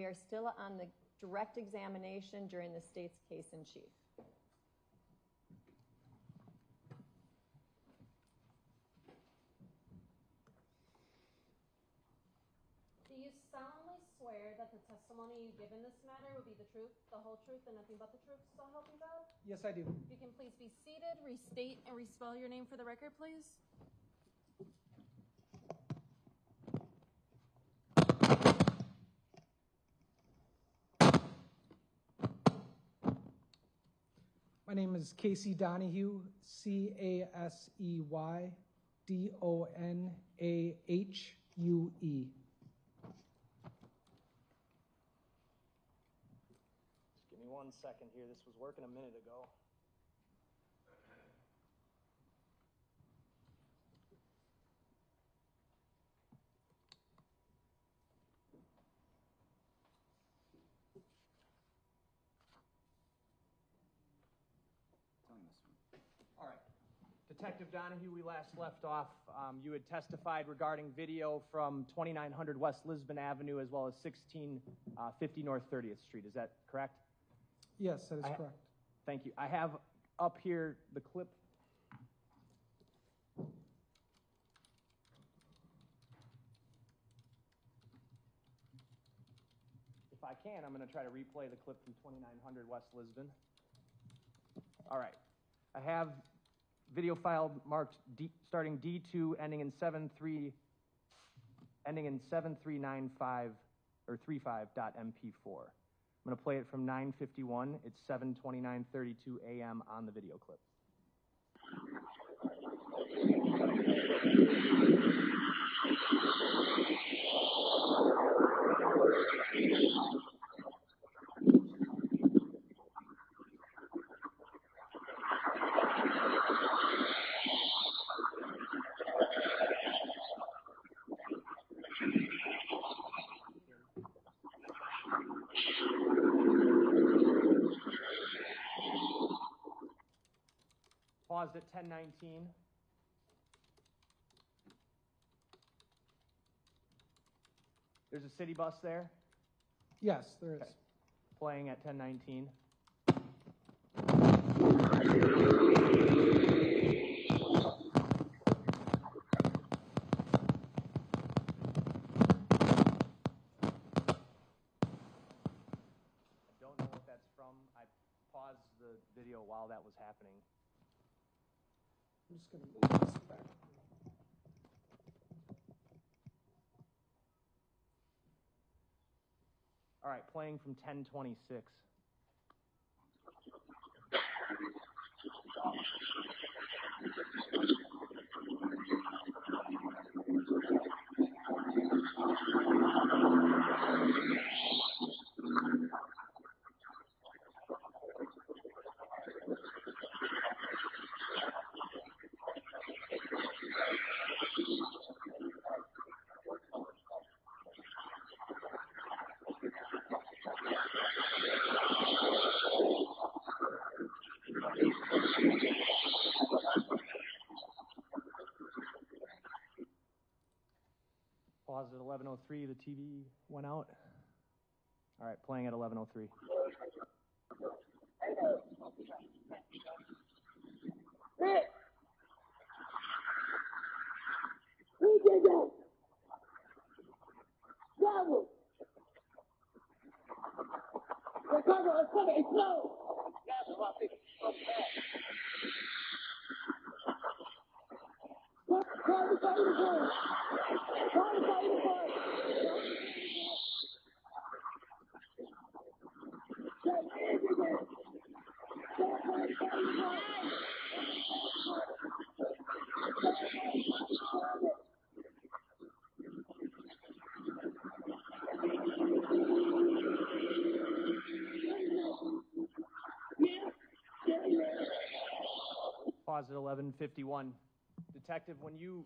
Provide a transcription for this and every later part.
we are still on the direct examination during the state's case in chief. Do you solemnly swear that the testimony you give in this matter will be the truth, the whole truth, and nothing but the truth, so help you God? Yes, I do. If you can please be seated, restate and respell your name for the record, please. My name is Casey Donahue, CASEY-DONAHUE. Just give me 1 second here. This was working a minute ago. All right. Detective Donahue, we last left off. You had testified regarding video from 2900 West Lisbon Avenue as well as 1650 North 30th Street. Is that correct? Yes, that is correct. Thank you. I have up here the clip. If I can, I'm going to try to replay the clip from 2900 West Lisbon. All right. I have video file marked starting D2 ending in 7395 or 35.mp4. I'm going to play it from 9:51. It's 7:29:32 a.m. on the video clip. Paused at 10:19. There's a city bus there? Yes, there is. Okay. Playing at 10:19. I don't know what that's from. I paused the video while that was happening. I'm just going to move this back. All right, playing from 10:26. Paused at 11:03. The TV went out. All right, playing at 11:03. Who did that? Bravo! It's coming, it's slow! That's what I think. Pause at 11:51. Detective, when you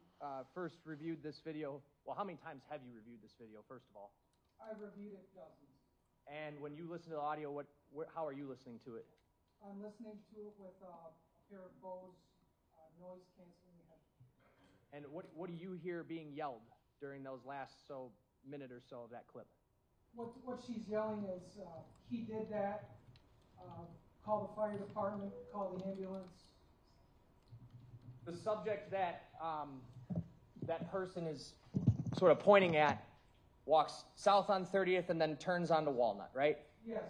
first reviewed this video, well, how many times have you reviewed this video, first of all? I've reviewed it dozens. And when you listen to the audio, how are you listening to it? I'm listening to it with a pair of Bose noise canceling headphones. And what do you hear being yelled during those last minute or so of that clip? What she's yelling is, he did that, call the fire department, call the ambulance. The subject that that person is sort of pointing at walks south on 30th and then turns onto Walnut, right? Yes.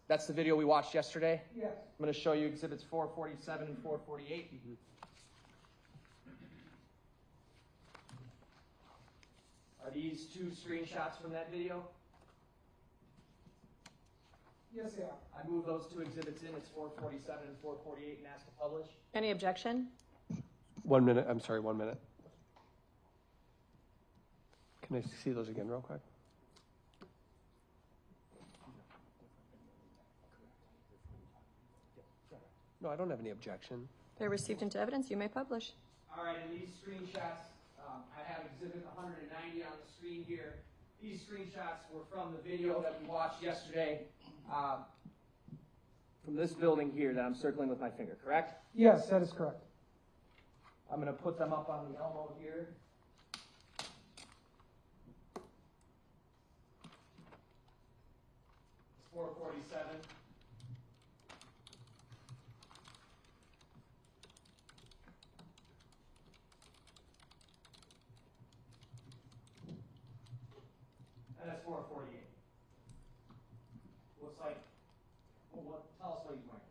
That's the video we watched yesterday? Yes. I'm going to show you exhibits 447 and 448. Are these two screenshots from that video? Yes, they are. I move those two exhibits in. It's 447 and 448 and ask to publish. Any objection? 1 minute. I'm sorry, 1 minute. Can I see those again real quick? No, I don't have any objection. They're received into evidence. You may publish. All right, and these screenshots, I have exhibit 190 on the screen here. These screenshots were from the video that we watched yesterday from this building here that I'm circling with my finger, correct? Yes, that is correct. I'm going to put them up on the Elmo here. It's 447. And that's 448. Looks like, well, tell us what he's wearing.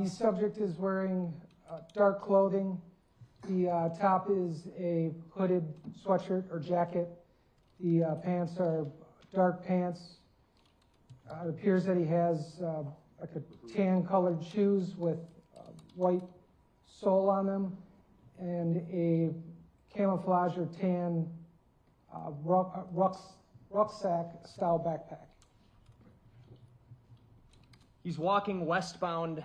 The subject is wearing dark clothing. The top is a hooded sweatshirt or jacket. The pants are dark pants. It appears that he has like a tan-colored shoes with white sole on them and a camouflage or tan rucksack-style backpack. He's walking westbound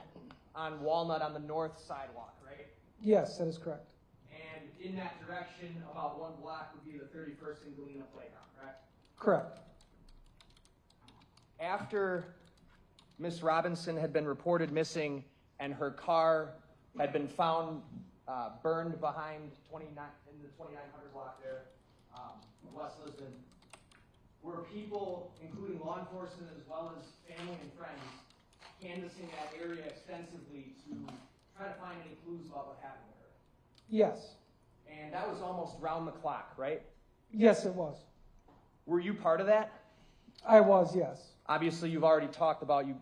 on Walnut on the north sidewalk, right? Yes, that is correct. And in that direction, about one block would be the 31st and Galena playground, correct? Correct. After Miss Robinson had been reported missing and her car had been found burned behind in the 2900 block there, West Lisbon, were people, including law enforcement as well as family and friends, canvassing that area extensively to try to find any clues about what happened to her? Yes. And that was almost round the clock, right? Yes, it was. Were you part of that? I was, yes. Obviously, you've already talked about you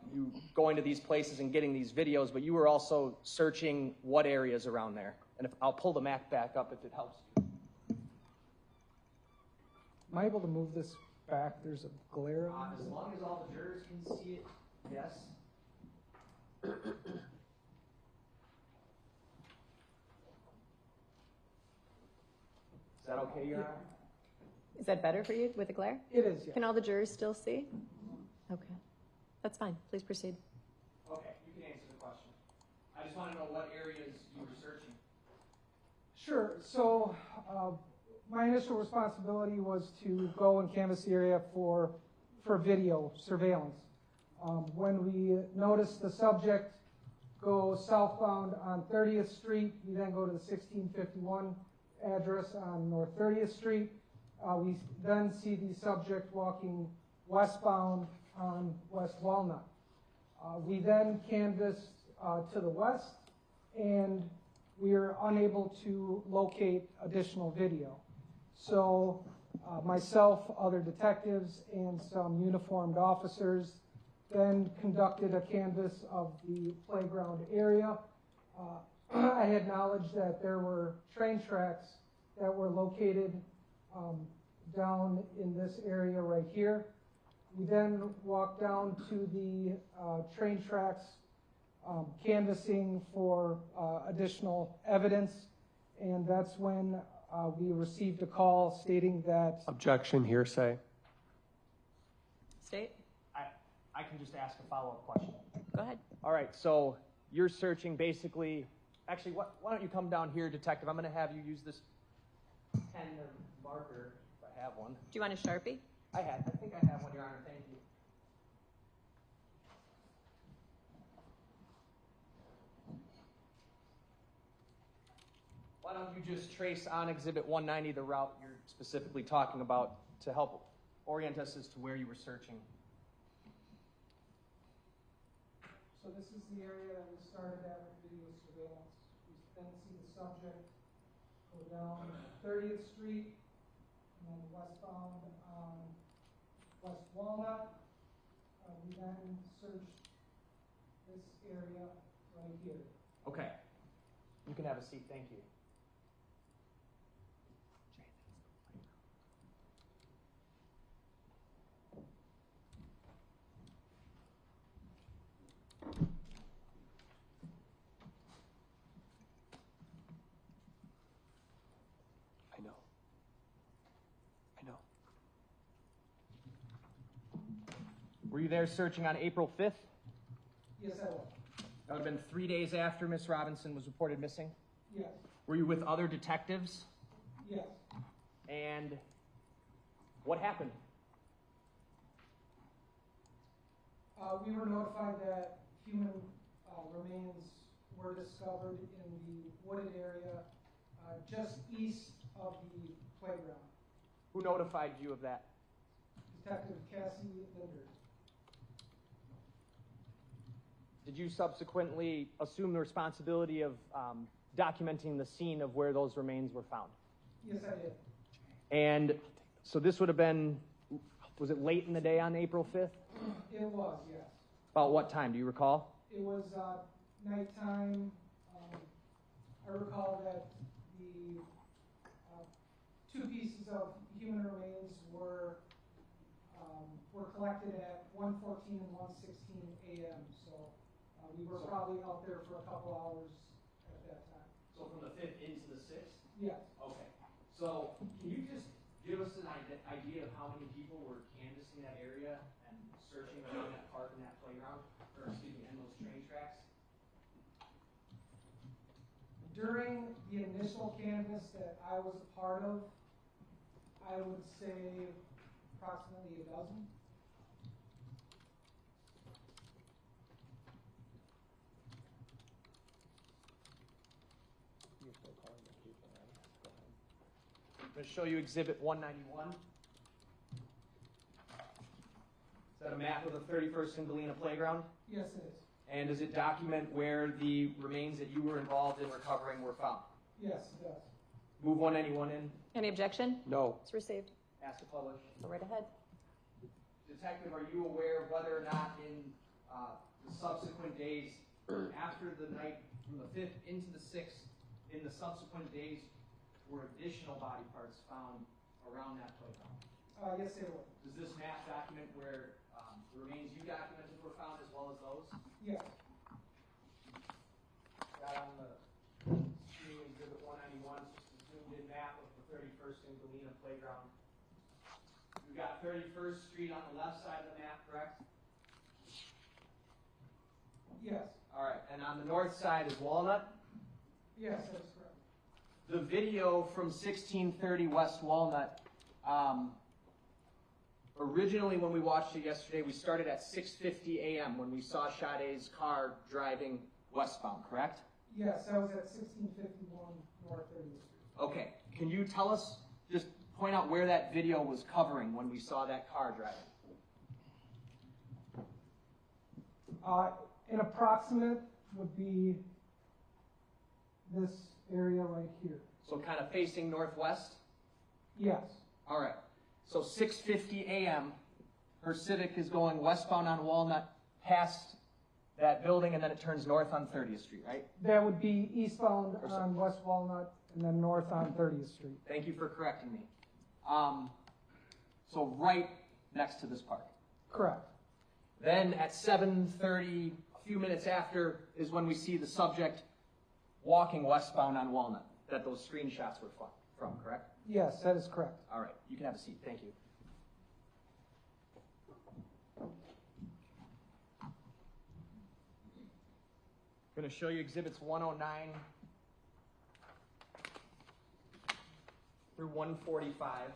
going to these places and getting these videos, but you were also searching what areas around there. And I'll pull the map back up if it helps you. Am I able to move this back? There's a glare on As it. long as all the jurors can see it, yes. Is that okay, Your Honor? Is that better for you with the glare? It is, yes. Can all the jurors still see? Okay. That's fine. Please proceed. Okay, you can answer the question. I just want to know what areas you were searching. Sure. So my initial responsibility was to go and canvass the area for video surveillance. When we noticed the subject go southbound on 30th Street, we then go to the 1651 address on North 30th Street. We then see the subject walking westbound on West Walnut. We then canvassed to the west, and we are unable to locate additional video. So myself, other detectives, and some uniformed officers then conducted a canvass of the playground area. I had knowledge that there were train tracks that were located down in this area right here. We then walked down to the train tracks, canvassing for additional evidence, and that's when we received a call stating that... Objection, hearsay. State? I can just ask a follow-up question. Go ahead. All right, so you're searching basically, actually, why don't you come down here, Detective? I'm going to have you use this pen or marker, if I have one. Do you want a Sharpie? I think I have one, Your Honor. Thank you. Why don't you just trace on Exhibit 190 the route you're specifically talking about to help orient us as to where you were searching. So this is the area that we started at with video surveillance. We then see the subject go down 30th Street and then westbound on West Walnut. We then searched this area right here. Okay. You can have a seat. Thank you. I know. I know. Were you there searching on April 5th? Yes, I was. That would have been 3 days after Miss Robinson was reported missing. Yes. Were you with other detectives? Yes. And what happened? We were notified that human remains were discovered in the wooded area just east of the playground. Who notified you of that? Detective Cassie Linder. Did you subsequently assume the responsibility of documenting the scene of where those remains were found? Yes, I did. And so this would have been, was it late in the day on April 5th? It was, yes. About what time? Do you recall? It was nighttime. I recall that the two pieces of human remains were collected at 1:14 and 1:16 a.m. So we were probably out there for a couple hours at that time. So from the 5th into the 6th? Yes. Okay. So can you just give us an idea of how many people were canvassing that area and searching around that park and that playground, or excuse me, and those train tracks? During the initial canvass that I was a part of, I would say approximately a dozen. You're still calling the people, right? Go ahead. I'm going to show you Exhibit 191. Is that a map of the 31st and Galena Playground? Yes, it is. And does it document where the remains that you were involved in recovering were found? Yes, it does. Move 191 in. Any objection? No. It's received. Ask to publish. Go right ahead. Detective, are you aware of whether or not in the subsequent days after the night from the 5th into the 6th, in the subsequent days, were additional body parts found around that playground? Yes, they were. Does this map document where the remains you documented were found as well as those? Yes. Got on the screen Exhibit 191, just a zoomed-in map of the 31st and Galena Playground. We've got 31st Street on the left side of the map, correct? Yes. All right, and on the north side is Walnut. Yes, that is correct. The video from 1630 West Walnut, originally when we watched it yesterday, we started at 6:50 a.m. when we saw Sade's car driving westbound, correct? Yes, I was at 1651 North 30th Street. Okay, can you tell us, just point out where that video was covering when we saw that car driving? An approximate would be this area right here. So kind of facing northwest? Yes. All right. So 6:50 a.m., her Civic is going westbound on Walnut past that building, and then it turns north on 30th Street, right? That would be eastbound on West Walnut and then north on 30th Street. Thank you for correcting me. So right next to this park. Correct. Then at 7:30, a few minutes after, is when we see the subject walking westbound on Walnut that those screenshots were from, correct? Yes, that is correct. All right, you can have a seat. Thank you. I'm going to show you Exhibits 109 through 145.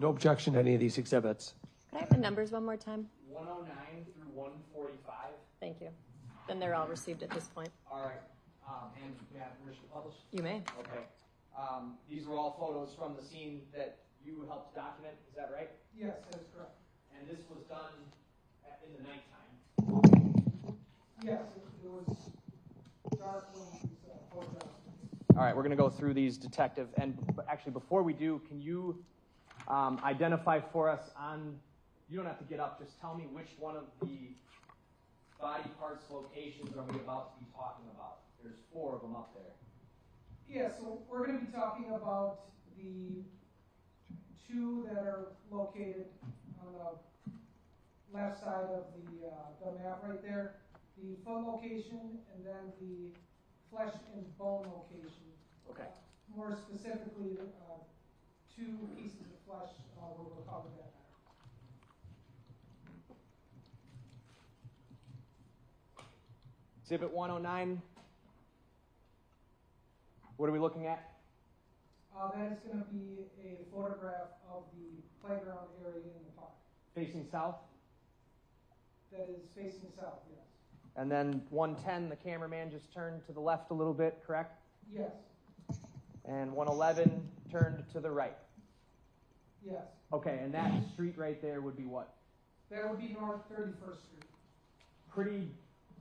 No objection to any of these exhibits. Could I have the numbers one more time? 109 through 145. Thank you. Then they're all received at this point. All right. And may I have permission to publish? You may. Okay. These were all photos from the scene that you helped document. Is that right? Yes, that is correct. And this was done in the nighttime. Yes, it was dark when these photographs. All right, we're going to go through these, Detective. And actually, before we do, can you identify for us on, you don't have to get up, just tell me which one of the body parts locations are we about to be talking about? There's 4 of them up there. Yeah, so we're going to be talking about the 2 that are located on the left side of the map right there. The foot location and then the flesh and bone location. Okay. More specifically, 2 pieces of flesh were recovered that night. Exhibit 109. What are we looking at? That is going to be a photograph of the playground area in the park. Facing south? That is facing south, yes. And then 110, the cameraman just turned to the left a little bit, correct? Yes, And 111 turned to the right. yes. Okay, and that street right there would be what? That would be North 31st Street. Pretty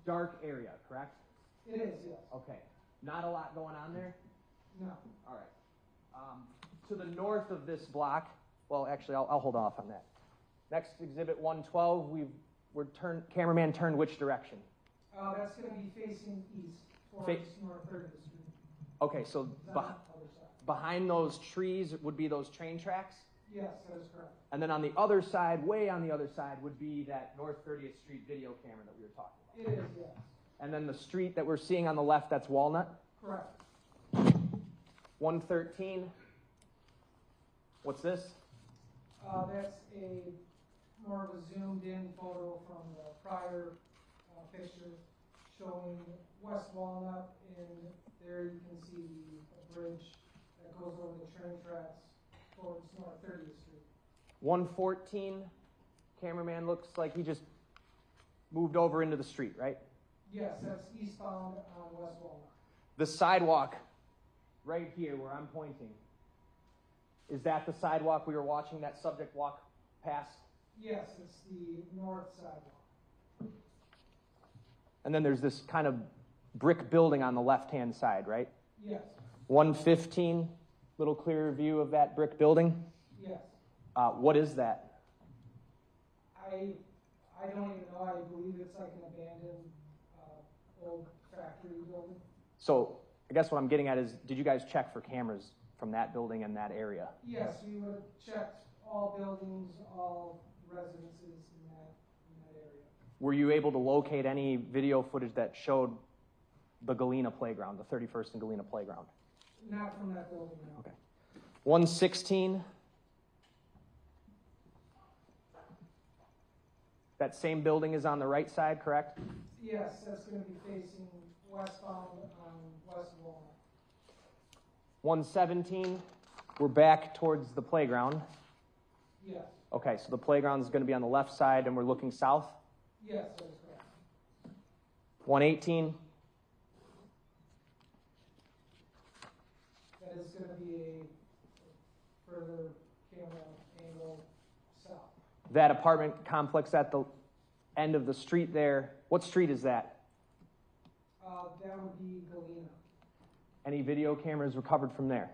dark area, correct? It is, yes. Okay. Not a lot going on there? No. All right. To the north of this block, well, actually, I'll hold off on that. Next, exhibit 112, cameraman turned which direction? That's going to be facing east towards North 30th Street. Okay, so It's on the other side. behind those trees would be those train tracks? Yes, that is correct. And then on the other side, way on the other side, would be that North 30th Street video camera that we were talking about. It is, yes. And then the street that we're seeing on the left, that's Walnut? Correct. 113. What's this? That's more of a zoomed-in photo from the prior picture showing West Walnut, and there you can see the bridge that goes over the train tracks towards North 30th Street. 114. Cameraman looks like he just moved over into the street, right? Yes, that's eastbound on West Walnut. The sidewalk right here where I'm pointing, is that the sidewalk we were watching that subject walk past? Yes, it's the north sidewalk. And then there's this kind of brick building on the left-hand side, right? Yes, 115, little clearer view of that brick building. yes. What is that? I don't even know. I believe it's like an abandoned old factory building. So I guess what I'm getting at is, did you guys check for cameras from that building and that area? Yes, we would have checked all buildings, all residences in that area. Were you able to locate any video footage that showed the Galena playground, the 31st and Galena playground? Not from that building, no. Okay. 116. That same building is on the right side, correct? Yes, that's going to be facing westbound on West Walnut. 117, we're back towards the playground. Yes, Okay, so the playground is going to be on the left side and we're looking south. yes, that is correct. 118, That is going to be a further camera angle south. that apartment complex at the end of the street there, what street is that? That would be Galena. Any video cameras recovered from there?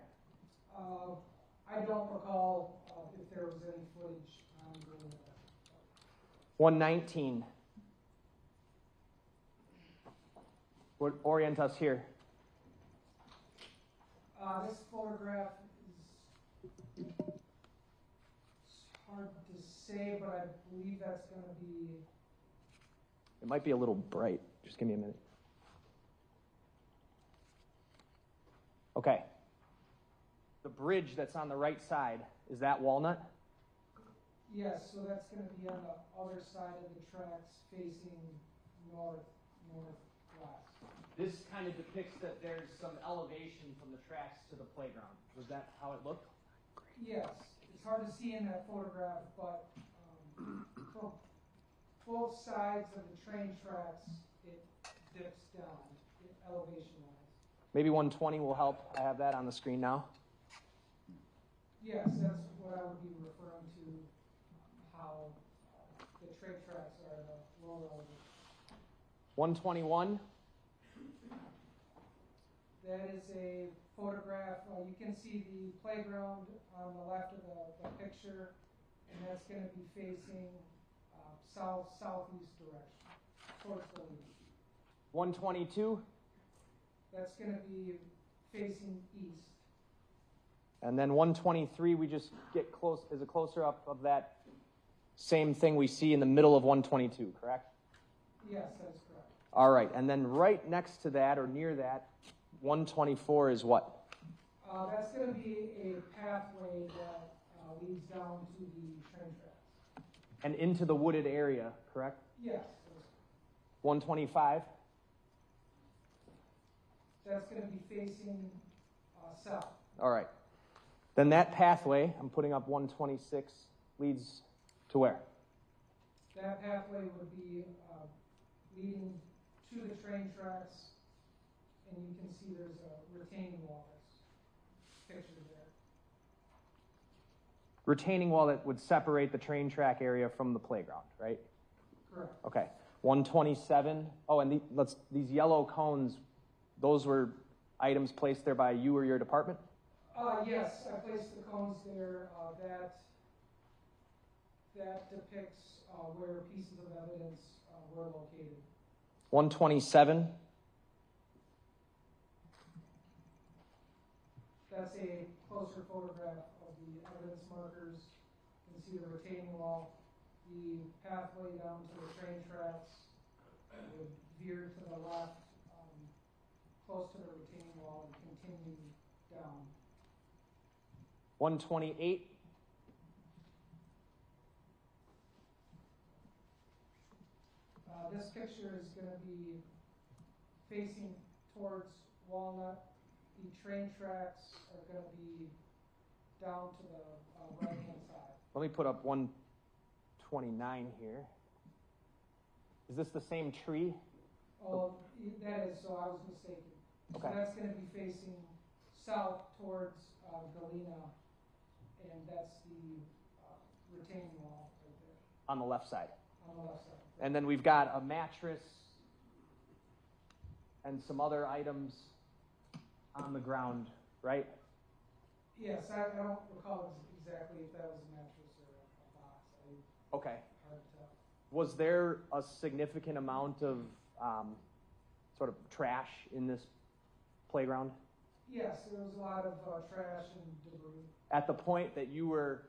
I don't recall if there was any footage on Galena. 119. What orient us here? This photograph is it's hard to say, but I believe that's going to be. It might be a little bright. Just give me a minute. Okay. The bridge that's on the right side, is that Walnut? Yes, so that's going to be on the other side of the tracks facing northwest. This kind of depicts that there's some elevation from the tracks to the playground. Was that how it looked? Yes, it's hard to see in that photograph, but from both sides of the train tracks, it dips down, elevation-wise. Maybe 120 will help. I have that on the screen now. Yes, that's what I would be referring to, how the train tracks are the lower elevation. 121. That is a photograph. You can see the playground on the left of the picture, and that's going to be facing southeast direction, towards the east. 122. That's going to be facing east. And then 123, we just get close, is a closer up of that same thing we see in the middle of 122, correct? Yes, that is correct. All right, and then right next to that, or near that, 124 is what? That's going to be a pathway that leads down to the train tracks. And into the wooded area, correct? Yes. 125? That's going to be facing south. All right. Then that pathway, I'm putting up 126, leads to where? That pathway would be leading to the train tracks, and you can see there's a retaining wall that's pictured there. Retaining wall that would separate the train track area from the playground, right? Correct. Okay. 127. Oh, and these yellow cones, those were items placed there by you or your department? Yes, I placed the cones there. That depicts where pieces of evidence were located. 127. That's a closer photograph of the evidence markers. You can see the retaining wall. The pathway down to the train tracks would veer to the left, close to the retaining wall, and continue down. 128. This picture is going to be facing towards Walnut. The train tracks are going to be down to the right-hand side. Let me put up 129 here. Is this the same tree? Oh, that is, so I was mistaken. Okay. So that's going to be facing south towards Galena, and that's the retaining wall right there. On the left side. On the left side. And then we've got a mattress and some other items on the ground, right? Yes, I don't recall exactly if that was a mattress or a box. Okay. Hard to tell. Was there a significant amount of sort of trash in this playground? Yes, there was a lot of trash and debris. At the point that you were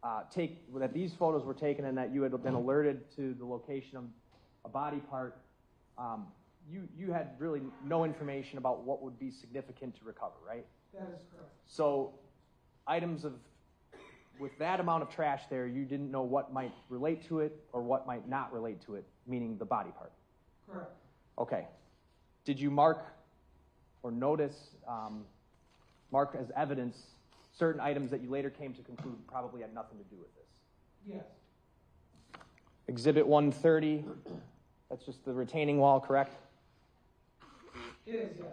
that these photos were taken and that you had been alerted to the location of a body part, you had really no information about what would be significant to recover, right? That is correct. So items with that amount of trash there, you didn't know what might relate to it or what might not relate to it, meaning the body part. Correct. Okay. Did you mark or notice, mark as evidence certain items that you later came to conclude probably had nothing to do with this? Yes. Exhibit 130, that's just the retaining wall, correct? It is, yes.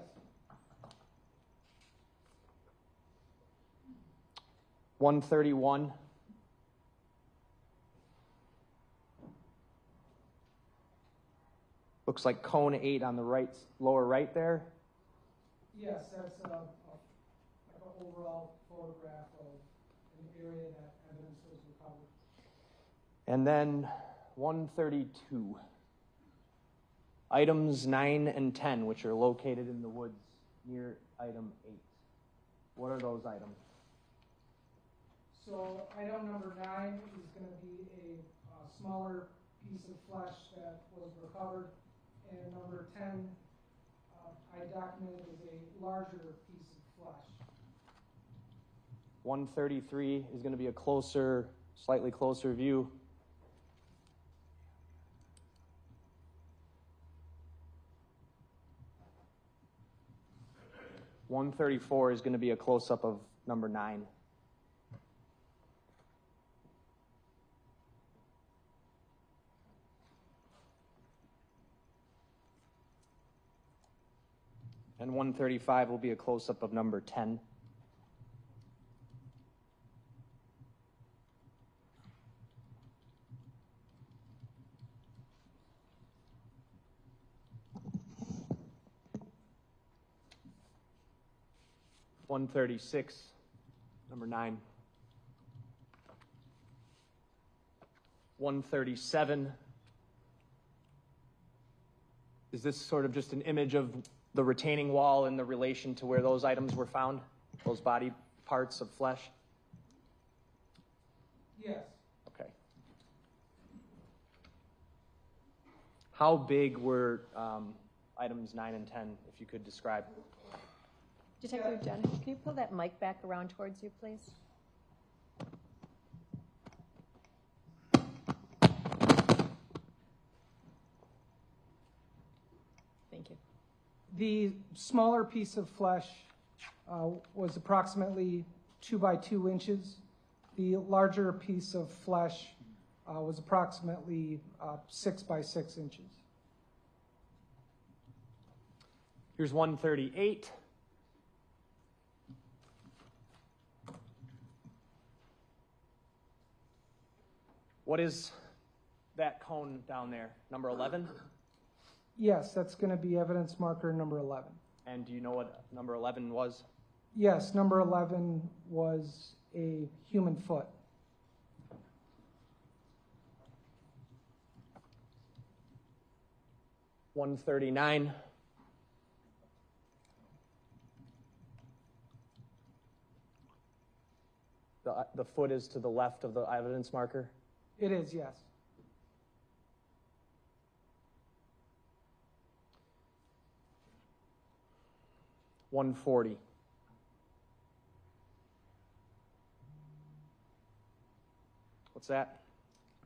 131. Looks like cone 8 on the right, lower right there. Yes, that's like an overall photograph of an area that evidence was recovered. And then 132. Items 9 and 10, which are located in the woods near item 8. What are those items? So item number 9 is going to be a smaller piece of flesh that was recovered, and number 10 I documented as a larger piece of flesh. 133 is going to be a closer, slightly closer view. $134 is going to be a close-up of number 9. And 135 will be a close-up of number 10. (136), number 9. 137. Is this sort of just an image of the retaining wall in the relation to where those items were found? Those body parts of flesh? Yes. Okay. How big were items 9 and 10, if you could describe? Detective Jen, can you pull that mic back around towards you, please? Thank you. The smaller piece of flesh was approximately 2 by 2 inches. The larger piece of flesh was approximately 6 by 6 inches. Here's 138. What is that cone down there? Number 11? Yes, that's going to be evidence marker number 11. And do you know what number 11 was? Yes, number 11 was a human foot. (139). The foot is to the left of the evidence marker? It is, yes. (140). What's that?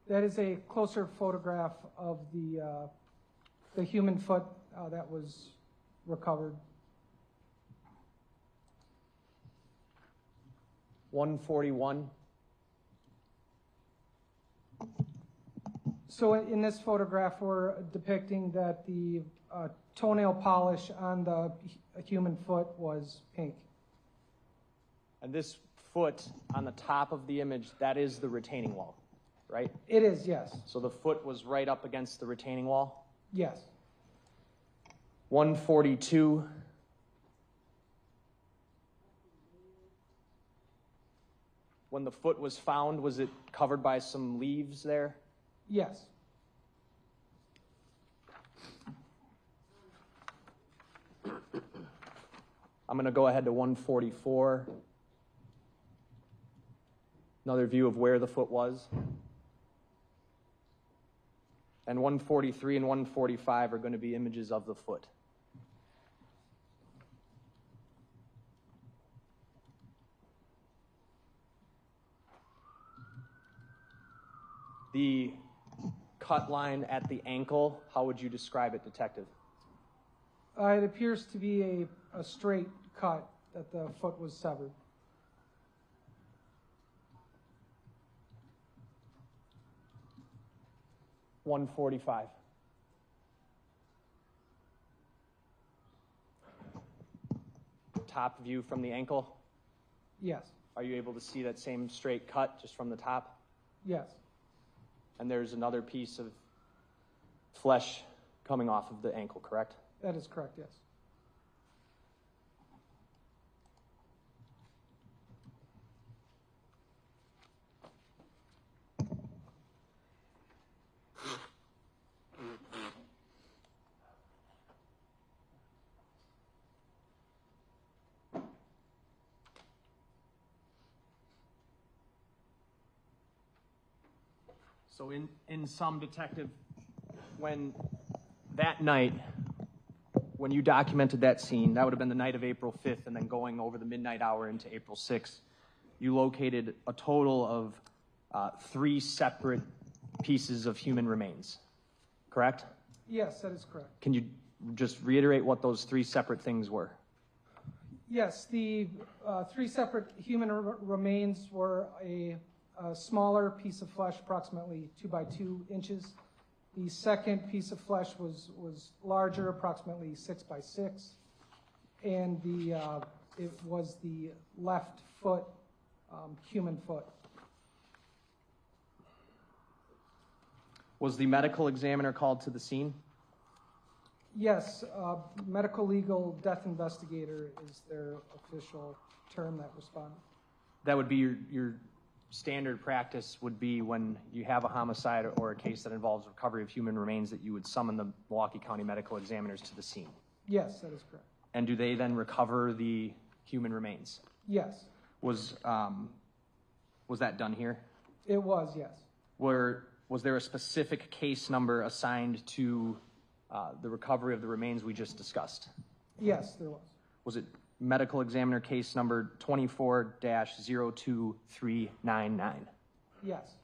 That is a closer photograph of the human foot that was recovered. 141. So in this photograph, we're depicting that the toenail polish on the human foot was pink. And this foot on the top of the image, that is the retaining wall, right? It is, yes. So the foot was right up against the retaining wall? Yes. 142. When the foot was found, was it covered by some leaves there? Yes. I'm going to go ahead to 144. Another view of where the foot was. And 143 and 145 are going to be images of the foot. The cut line at the ankle, how would you describe it, Detective? It appears to be a straight cut that the foot was severed. (145). Top view from the ankle. Yes. Are you able to see that same straight cut just from the top? Yes. And there's another piece of flesh coming off of the ankle, correct? That is correct, yes. So in sum, Detective, when that night, when you documented that scene, that would have been the night of April 5th, and then going over the midnight hour into April 6th, you located a total of 3 separate pieces of human remains, correct? Yes, that is correct. Can you just reiterate what those 3 separate things were? Yes, the 3 separate human remains were a smaller piece of flesh, approximately 2 by 2 inches. The second piece of flesh was larger, approximately 6 by 6. and it was the left foot, human foot. Was the medical examiner called to the scene? Yes, medical legal death investigator is their official term that responded. That would be your standard practice would be when you have a homicide or a case that involves recovery of human remains that you would summon the Milwaukee County medical examiners to the scene. Yes, that is correct. And do they then recover the human remains? Yes. Was that done here? It was, yes. Was there a specific case number assigned to the recovery of the remains we just discussed? Yes, there was. Was it medical examiner case number 24-02399? Yes.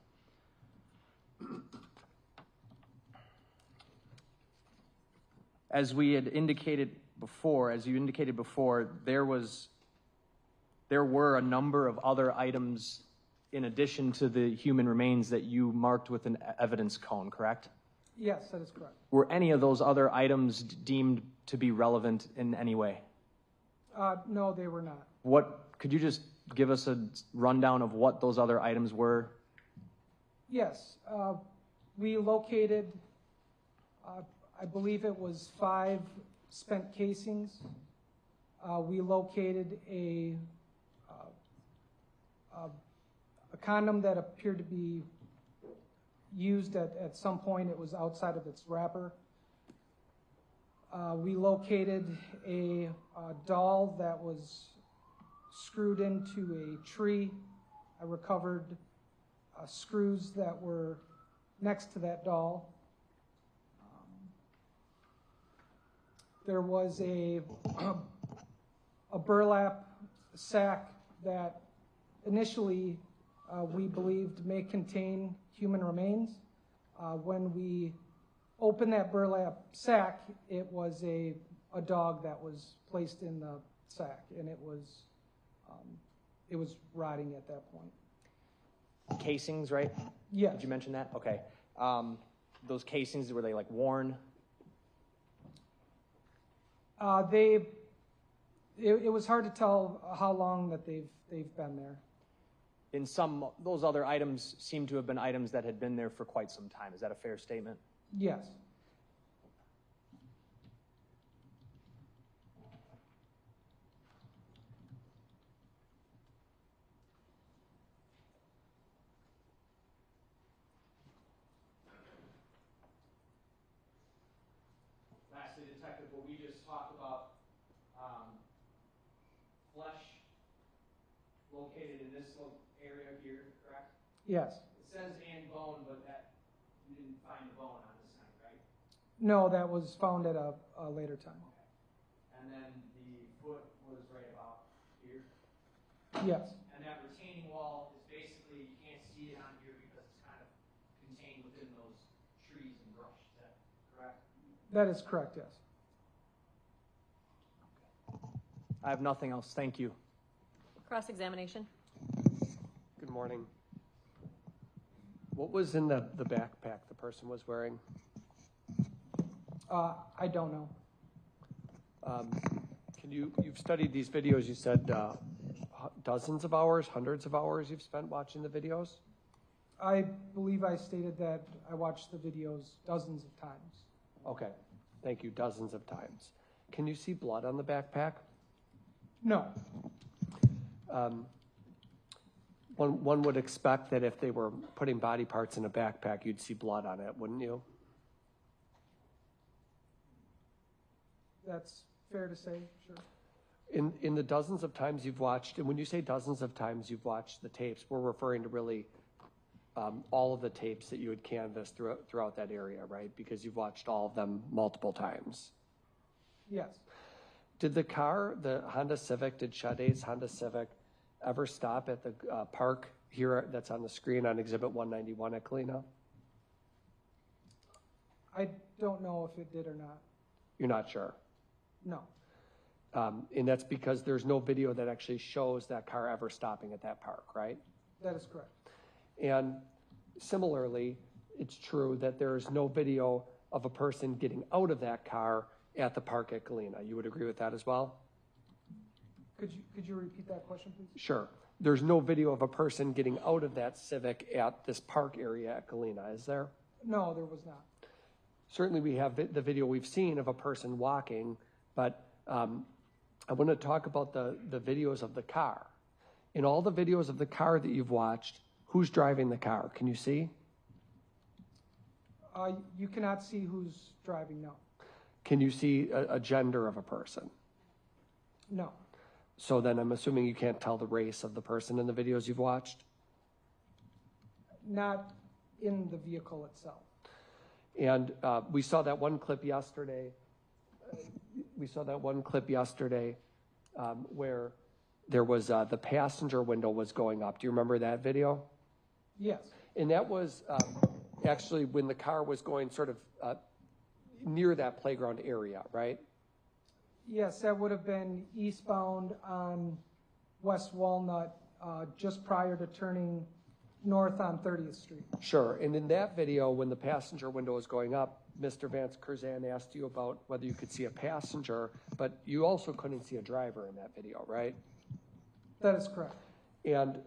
As you indicated before, there were a number of other items in addition to the human remains that you marked with an evidence cone, correct? Yes, that is correct. Were any of those other items deemed to be relevant in any way? No, they were not. Could you just give us a rundown of what those other items were? Yes, we located, I believe it was 5 spent casings. We located a condom that appeared to be used at some point. It was outside of its wrapper. We located a doll that was screwed into a tree. I recovered screws that were next to that doll. There was a burlap sack that initially we believed may contain human remains. When we opened that burlap sack, it was a dog that was placed in the sack, and it was rotting at that point. Casings, right? Yes. Did you mention that? Okay. Those casings, were they like worn? It was hard to tell how long that they've been there. Those other items seem to have been items that had been there for quite some time. Is that a fair statement? Yes. Lastly, Detective, what we just talked about, flesh located in this area here, correct? Yes. It says and bone, but that you didn't find the bone on this side, right? No, that was found at a later time. Okay. And then the foot was right about here? Yes. And that retaining wall is basically, you can't see it on here because it's kind of contained within those trees and brush. Is that correct? That is correct, yes. I have nothing else. Thank you. Cross-examination. Good morning. What was in the backpack the person was wearing? I don't know. You've studied these videos, you said dozens of hours, hundreds of hours you've spent watching the videos? I believe I stated that I watched the videos dozens of times. Okay, thank you, dozens of times. Can you see blood on the backpack? No. One would expect that if they were putting body parts in a backpack, you'd see blood on it, wouldn't you? That's fair to say, sure. In the dozens of times you've watched, and when you say dozens of times you've watched the tapes, we're referring to really all of the tapes that you had canvassed throughout that area, right? Because you've watched all of them multiple times. Yes. Did the car, the Honda Civic, did Sade's Honda Civic ever stop at the park here that's on the screen on Exhibit 191 at Galena? I don't know if it did or not. You're not sure? No. And that's because there's no video that actually shows that car ever stopping at that park, right? That is correct. And similarly, it's true that there is no video of a person getting out of that car at the park at Galena. You would agree with that as well? Could you repeat that question, please? Sure. There's no video of a person getting out of that Civic at this park area at Galena, is there? No, there was not. Certainly we have the video we've seen of a person walking, but I want to talk about the videos of the car. In all the videos of the car that you've watched, who's driving the car? Can you see? You cannot see who's driving, no. Can you see a gender of a person? No. So then I'm assuming you can't tell the race of the person in the videos you've watched? Not in the vehicle itself. And we saw that one clip yesterday. Where there was the passenger window was going up. Do you remember that video? Yes. And that was actually when the car was going sort of near that playground area, right? Yes, that would have been eastbound on West Walnut, just prior to turning north on 30th Street. Sure. And in that video, when the passenger window was going up, Mr. Vance Curzan asked you about whether you could see a passenger, but you also couldn't see a driver in that video, right? That is correct. And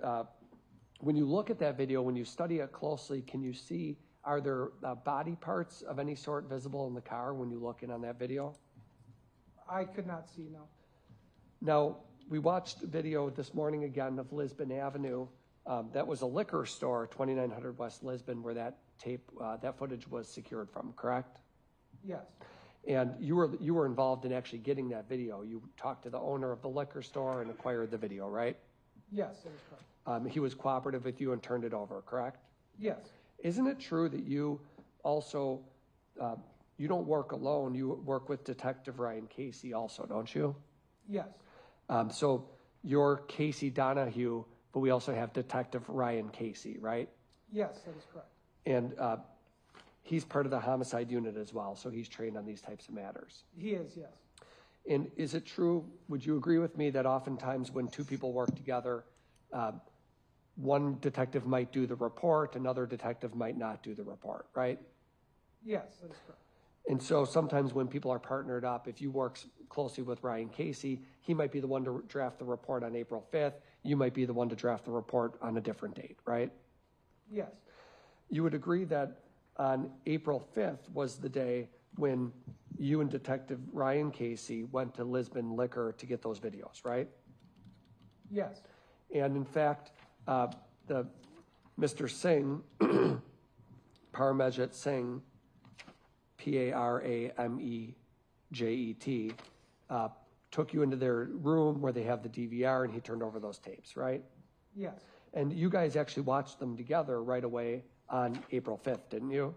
when you look at that video, when you study it closely, can you see, are there body parts of any sort visible in the car when you look in on that video? I could not see, no. Now, we watched video this morning again of Lisbon Avenue. That was a liquor store, 2900 West Lisbon, where that that footage was secured from, correct? Yes. And you were involved in actually getting that video. You talked to the owner of the liquor store and acquired the video, right? Yes, that is correct. He was cooperative with you and turned it over, correct? Yes. Isn't it true that you also, you don't work alone, you work with Detective Ryan Casey also, don't you? Yes. So you're Casey Donahue, but we also have Detective Ryan Casey, right? Yes, that is correct. And he's part of the homicide unit as well, so he's trained on these types of matters. He is, yes. And is it true, would you agree with me that oftentimes when two people work together, one detective might do the report, another detective might not do the report, right? Yes, that is correct. And so sometimes when people are partnered up, if you work closely with Ryan Casey, he might be the one to draft the report on April 5th. You might be the one to draft the report on a different date, right? Yes. You would agree that on April 5th was the day when you and Detective Ryan Casey went to Lisbon Liquor to get those videos, right? Yes. And in fact, the Mr. Singh, Parmejit Singh, Paramejet, took you into their room where they have the DVR and he turned over those tapes, right? Yes. And you guys actually watched them together right away on April 5th, didn't you?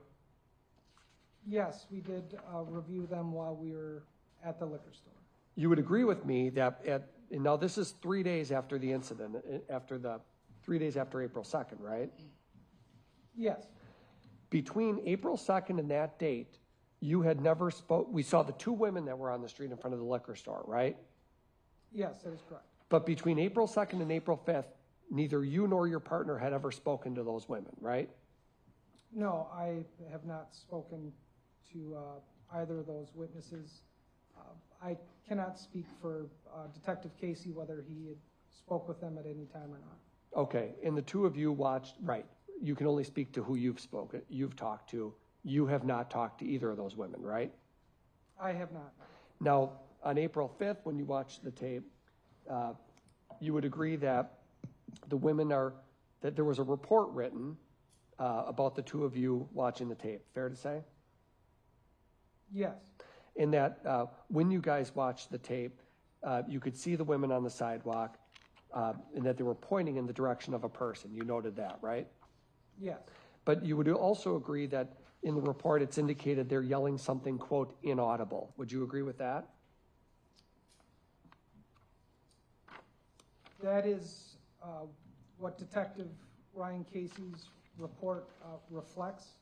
Yes, we did review them while we were at the liquor store. You would agree with me that and now this is 3 days after the incident, 3 days after April 2nd, right? Yes. Between April 2nd and that date, you had never we saw the two women that were on the street in front of the liquor store, right? Yes, that is correct. But between April 2nd and April 5th, neither you nor your partner had ever spoken to those women, right? No, I have not spoken to either of those witnesses. I cannot speak for Detective Casey whether he had spoke with them at any time or not. Okay, and the two of you watched, right? You can only speak to who you've talked to. You have not talked to either of those women, right? I have not. Now, on April 5th, when you watched the tape, you would agree that that there was a report written about the two of you watching the tape. Fair to say? Yes. In that when you guys watched the tape, you could see the women on the sidewalk and that they were pointing in the direction of a person. You noted that, right? Yes. But you would also agree that in the report it's indicated they're yelling something, quote, inaudible. Would you agree with that? That is what Detective Ryan Casey's report reflects.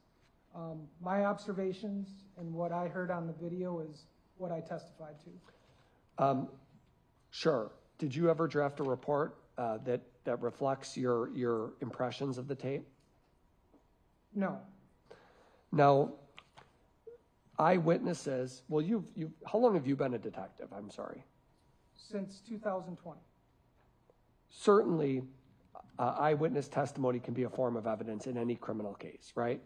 My observations and what I heard on the video is what I testified to. Sure. Did you ever draft a report that reflects your impressions of the tape? No. Now, eyewitnesses, well, how long have you been a detective? I'm sorry. Since 2020. Certainly, eyewitness testimony can be a form of evidence in any criminal case, right?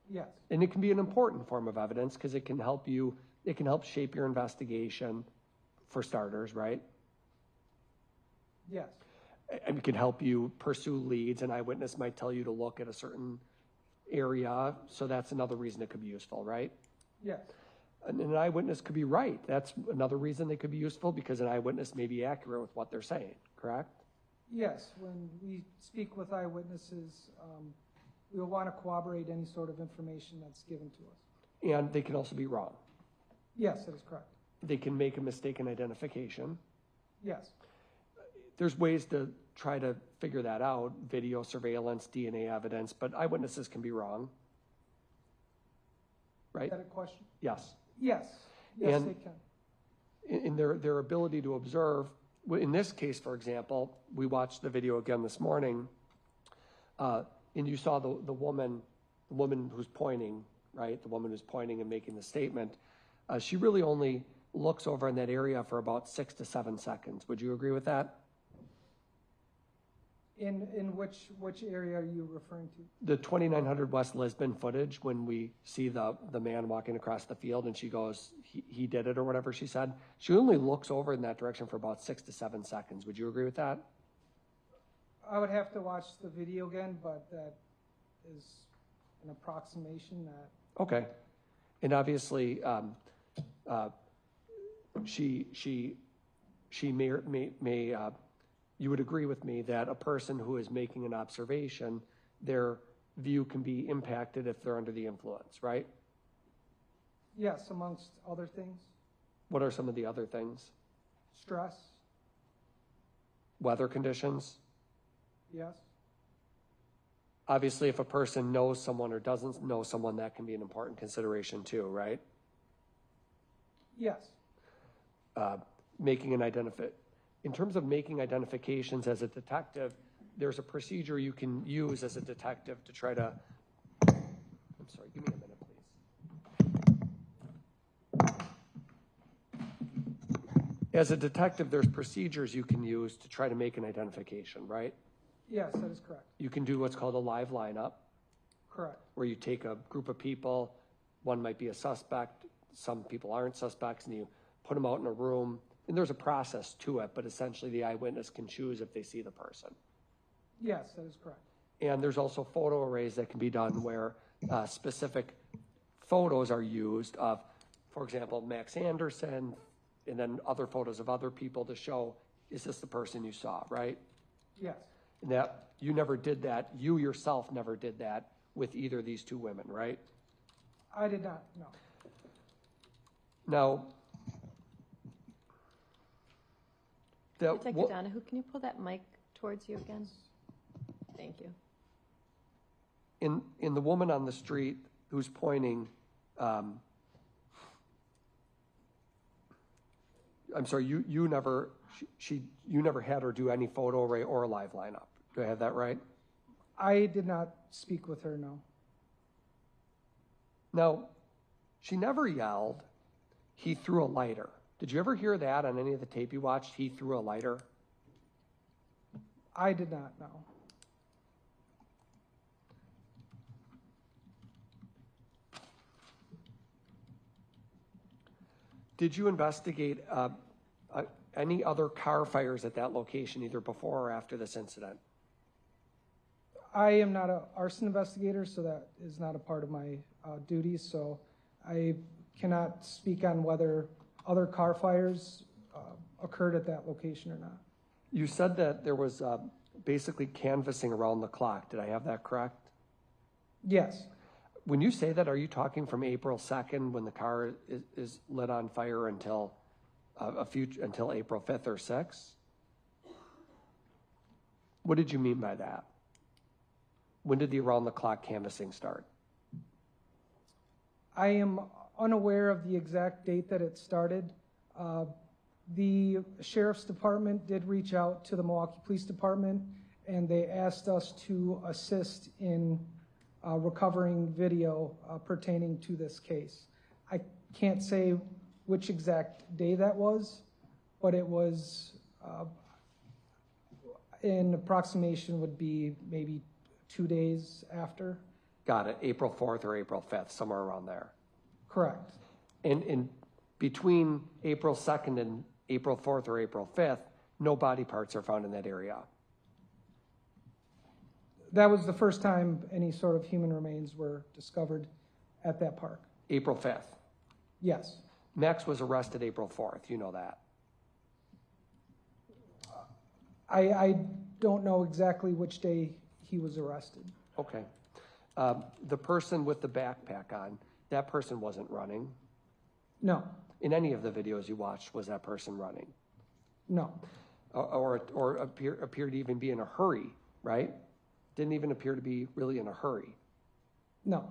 Yes. And it can be an important form of evidence because it can help shape your investigation, for starters, right? Yes. And it can help you pursue leads. An eyewitness might tell you to look at a certain area, so that's another reason it could be useful, right? Yes. And an eyewitness could be right. That's another reason they could be useful, because an eyewitness may be accurate with what they're saying, correct? Yes. When we speak with eyewitnesses, we'll want to corroborate any sort of information that's given to us. And they can also be wrong. Yes, that is correct. They can make a mistaken identification. Yes. There's ways to try to figure that out, video surveillance, DNA evidence, but eyewitnesses can be wrong, right? Is that a question? Yes. Yes. Yes, And- they can. In their ability to observe, in this case, for example, we watched the video again this morning, and you saw the woman who's pointing, right? The woman who's pointing and making the statement. She really only looks over in that area for about 6 to 7 seconds. Would you agree with that? In which area are you referring to? The 2900 West Lisbon footage, when we see the man walking across the field and she goes, he did it, or whatever she said, she only looks over in that direction for about 6 to 7 seconds. Would you agree with that? I would have to watch the video again, but that is an approximation that. Okay. And obviously, she may you would agree with me that a person who is making an observation, their view can be impacted if they're under the influence, right? Yes, amongst other things. What are some of the other things? Stress. Weather conditions? Yes. Obviously, if a person knows someone or doesn't know someone, that can be an important consideration too, right? Yes. In terms of making identifications as a detective, there's a procedure you can use as a detective to try to, I'm sorry, give me a minute, please. As a detective, there's procedures you can use to try to make an identification, right? Yes, that is correct. You can do what's called a live lineup, Correct. where you take a group of people, one might be a suspect, some people aren't suspects, and you put them out in a room, and there's a process to it, but essentially the eyewitness can choose if they see the person. Yes, that is correct. And there's also photo arrays that can be done where specific photos are used of, for example, Max Anderson, and then other photos of other people to show, is this the person you saw, right? Yes. And that you never did that, you yourself never did that with either of these two women, right? I did not, no. Now, Detective Donahue, can you pull that mic towards you again? Thank you. in the woman on the street who's pointing, I'm sorry, you never had her do any photo array or a live lineup. Do I have that right? I did not speak with her, no. Now, she never yelled, he threw a lighter. Did you ever hear that on any of the tape you watched? He threw a lighter? I did not, no. Did you investigate any other car fires at that location, either before or after this incident? I am not an arson investigator, so that is not a part of my duties, so I cannot speak on whether other car fires occurred at that location or not. You said that there was basically canvassing around the clock. Did I have that correct? Yes. When you say that, are you talking from April 2nd when the car is lit on fire until until April 5th or 6th? What did you mean by that? When did the around-the-clock canvassing start? I am unaware of the exact date that it started. The Sheriff's Department did reach out to the Milwaukee Police Department, and they asked us to assist in recovering video pertaining to this case. I can't say which exact day that was, but it was, in approximation would be maybe 2 days after. Got it, April 4th or April 5th, somewhere around there. Correct. And in between April 2nd and April 4th or April 5th, no body parts are found in that area. That was the first time any sort of human remains were discovered at that park. April 5th. Yes. Max was arrested April 4th, you know that. I don't know exactly which day he was arrested. Okay. The person with the backpack on, that person wasn't running. No, In any of the videos you watched, was that person running? no, Or appeared to even be in a hurry, right? Didn't even appear to be really in a hurry. no.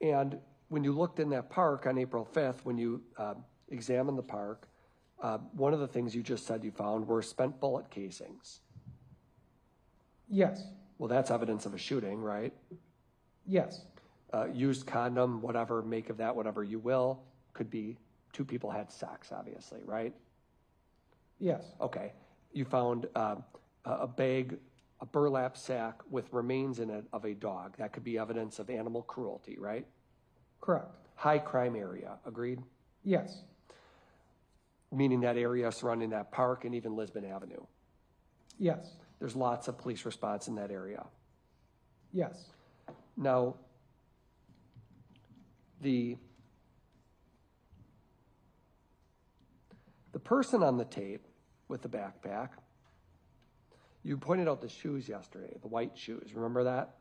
And when you looked in that park on April 5th, when you examined the park, one of the things you just said you found were spent bullet casings. Yes, Well, that's evidence of a shooting, right? yes, Used condom, whatever, make of that whatever you will. Could be 2 people had sex, obviously, right? yes, Okay. You found a bag, a burlap sack with remains in it of a dog. That could be evidence of animal cruelty, right? correct. High crime area, agreed? Yes, Meaning that area surrounding that park and even Lisbon Avenue. yes, There's lots of police response in that area. yes, Now, the person on the tape with the backpack, you pointed out the shoes yesterday, the white shoes. Remember that?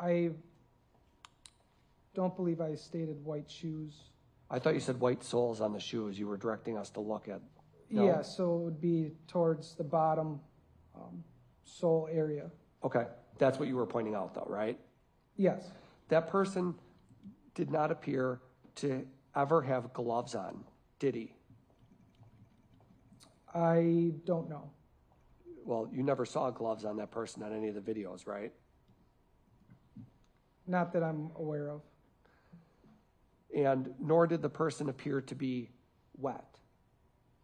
I don't believe I stated white shoes. I thought you said white soles on the shoes. You were directing us to look at. No? Yeah, so it would be towards the bottom sole area. Okay. That's what you were pointing out, though, right? Yes, That person did not appear to ever have gloves on, did he? I don't know. Well, you never saw gloves on that person on any of the videos, right? Not that I'm aware of. And nor did the person appear to be wet.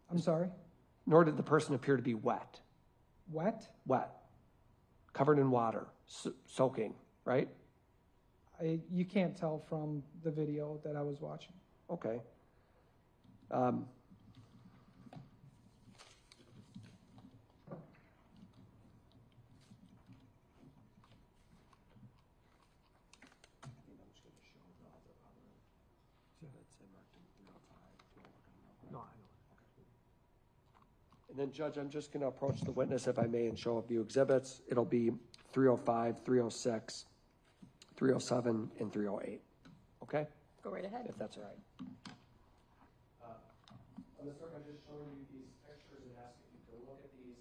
I'm sorry? Nor did the person appear to be wet. Wet? Wet. Covered in water, soaking, right? You can't tell from the video that I was watching. Okay. And then, Judge, I'm just going to approach the witness, if I may, and show a few exhibits. It'll be 305, 306, 307, and 308. Okay? Go right ahead. If that's all right. I'm going to start by just showing you these pictures and ask if you can look at these.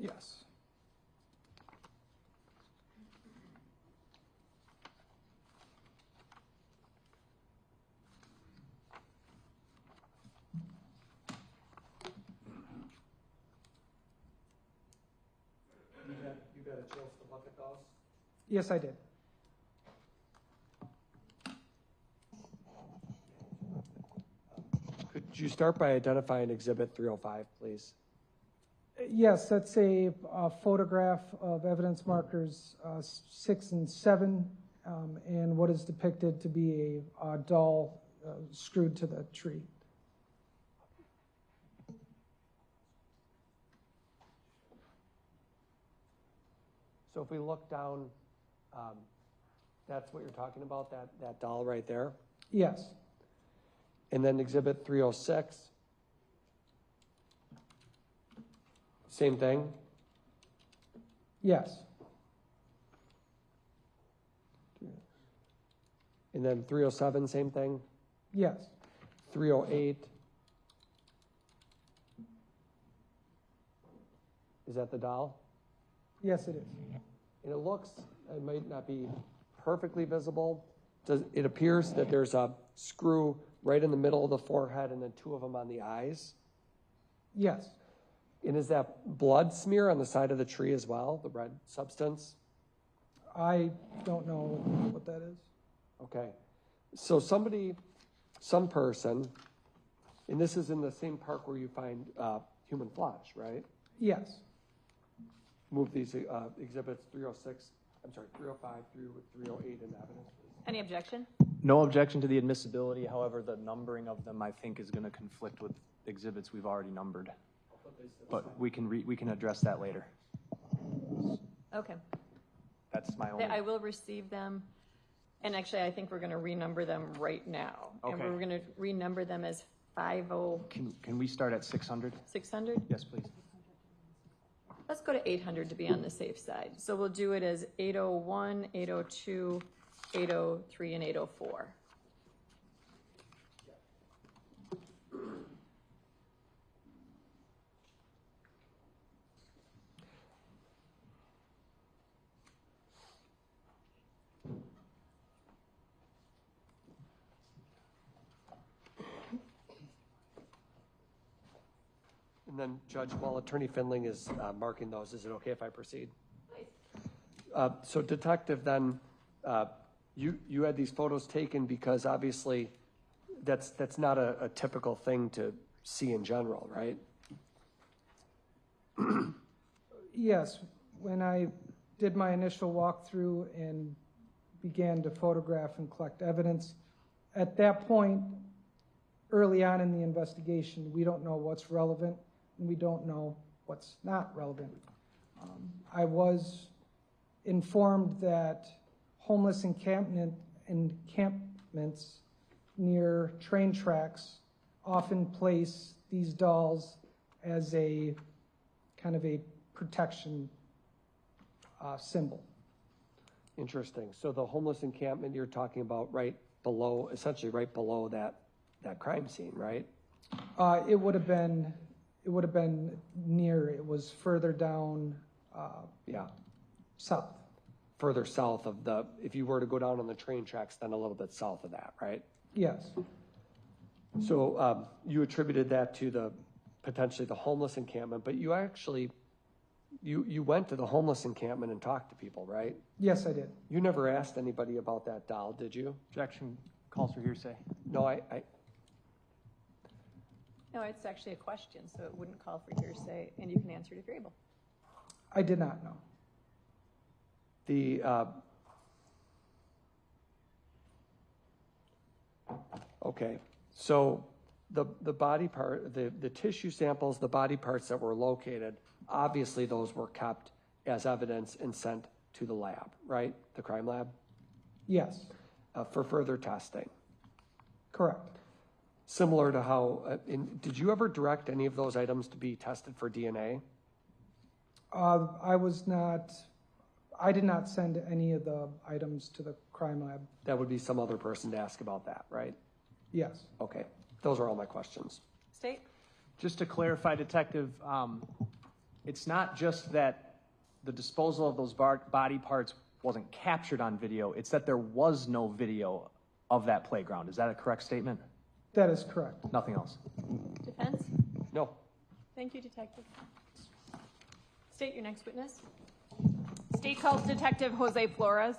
Yes. You got a chance to look at those? Yes, I did. Could you start by identifying Exhibit 305, please? Yes, that's a photograph of evidence markers 6 and 7, and what is depicted to be a doll screwed to the tree. So if we look down, that's what you're talking about, that doll right there? Yes, And then Exhibit 306. Same thing? yes, And then 307, same thing? yes, 308. Is that the doll? yes, it is. And it looks, it might not be perfectly visible. It appears that there's a screw right in the middle of the forehead and then 2 of them on the eyes. Yes, And is that blood smear on the side of the tree as well, the red substance? I don't know what that is. Okay. So some person And this is in the same park where you find human flesh, right? Yes. Move these exhibits 305 through 308 in evidence. Any objection? No objection to the admissibility. However, the numbering of them, I think, is going to conflict with exhibits we've already numbered. But we can address that later. Okay. That's my only. I will receive them. And actually, I think we're going to renumber them right now. Okay. And we're going to renumber them as 50. Can we start at 600? 600? Yes, please. Let's go to 800 to be on the safe side. So we'll do it as 801, 802, 803, and 804. And then, Judge, while Attorney Findling is marking those, is it okay if I proceed? So, Detective, then you had these photos taken because obviously that's not a typical thing to see in general, right? Yes. When I did my initial walkthrough and began to photograph and collect evidence, at that point, early on in the investigation, we don't know what's relevant and we don't know what's not relevant. I was informed that homeless encampments near train tracks often place these dolls as a kind of a protection symbol. Interesting. So the homeless encampment you're talking about essentially right below that crime scene, right? It would have been near. It was further down. South. Further south of if you were to go down on the train tracks, then a little bit south of that, right? Yes. So you attributed that to potentially the homeless encampment, but you actually, you went to the homeless encampment and talked to people, right? Yes, I did. You never asked anybody about that doll, did you? Objection calls for hearsay. No, No, it's actually a question, so it wouldn't call for hearsay, and you can answer it if you're able. I did not know. Okay, so the body part, the tissue samples, the body parts that were located, obviously those were kept as evidence and sent to the lab, right? The crime lab? Yes. For further testing. Correct. Similar to how, did you ever direct any of those items to be tested for DNA? I did not send any of the items to the crime lab. That would be some other person to ask about that, right? Yes. Okay, those are all my questions. State? Just to clarify, Detective, it's not just that the disposal of those body parts wasn't captured on video, it's that there was no video of that playground. Is that a correct statement? That is correct. Nothing else. Defense? No. Thank you, Detective. State your next witness. State calls Detective Jose Flores.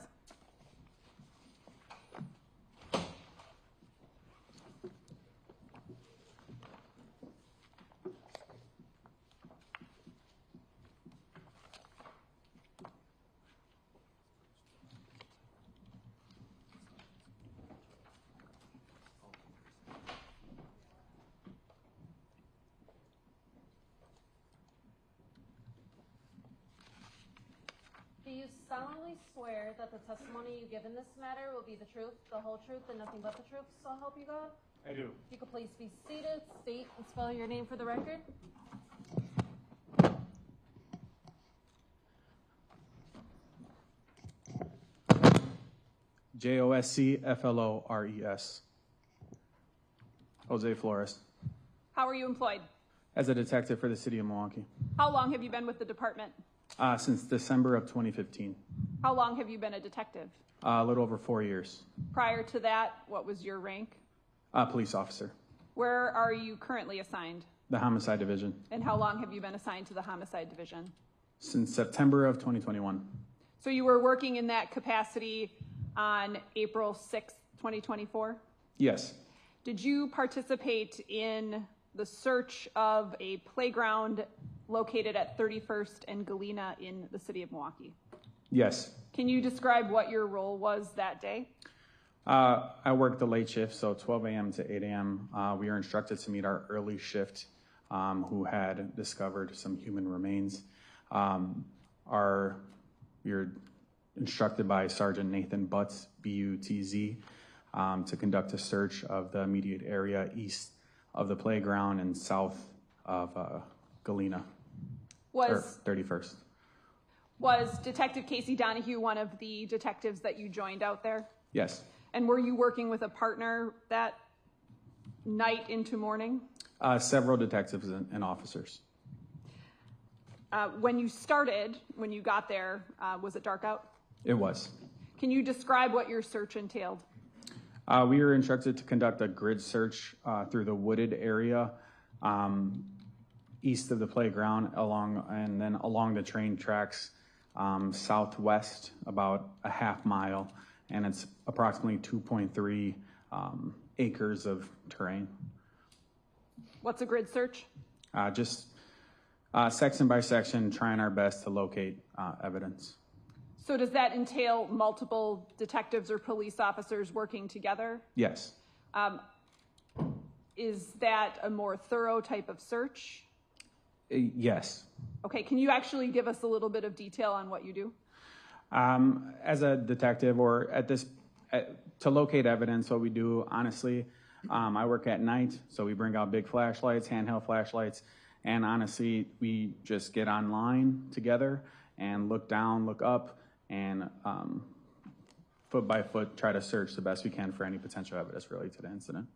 Do you solemnly swear that the testimony you give in this matter will be the truth, the whole truth, and nothing but the truth, so help you God? I do. If you could please be seated, state and spell your name for the record. Joscflores. Jose Flores. How are you employed? As a detective for the city of Milwaukee. How long have you been with the department? Since December of 2015. How long have you been a detective? A little over 4 years. Prior to that, what was your rank? Police officer. Where are you currently assigned? The homicide division. And how long have you been assigned to the homicide division? Since September of 2021. So you were working in that capacity on April 6th, 2024? Yes. Did you participate in the search of a playground located at 31st and Galena in the city of Milwaukee? Yes. Can you describe what your role was that day? I worked the late shift, so 12 a.m. to 8 a.m. We were instructed to meet our early shift, who had discovered some human remains. We were instructed by Sergeant Nathan Butts, B-U-T-Z, to conduct a search of the immediate area east of the playground and south of Galena, or 31st. Was Detective Casey Donahue one of the detectives that you joined out there? Yes. And were you working with a partner that night into morning? Several detectives and officers. When you got there, was it dark out? It was. Can you describe what your search entailed? We were instructed to conduct a grid search through the wooded area east of the playground, along the train tracks southwest about a half mile, and it's approximately 2.3 acres of terrain. What's a grid search? Just section by section, trying our best to locate evidence. So does that entail multiple detectives or police officers working together? Yes. Is that a more thorough type of search? Yes. Okay, can you actually give us a little bit of detail on what you do? As a detective, or to locate evidence, what we do, honestly, I work at night, so we bring out big flashlights, handheld flashlights, and honestly, we just get online together and look down, look up, and foot by foot try to search the best we can for any potential evidence related to the incident.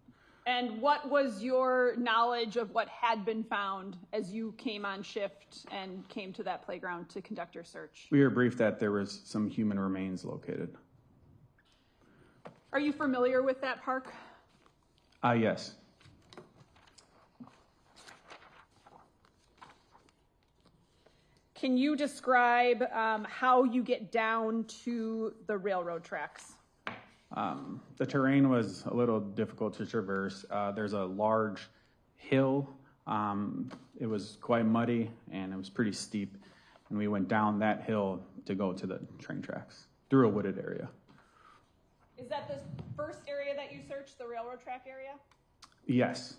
And what was your knowledge of what had been found as you came on shift and came to that playground to conduct your search? We were briefed that there was some human remains located. Are you familiar with that park? Yes. Can you describe how you get down to the railroad tracks? The terrain was a little difficult to traverse. There's a large hill. It was quite muddy and it was pretty steep. And we went down that hill to go to the train tracks through a wooded area. Is that the first area that you searched, the railroad track area? Yes.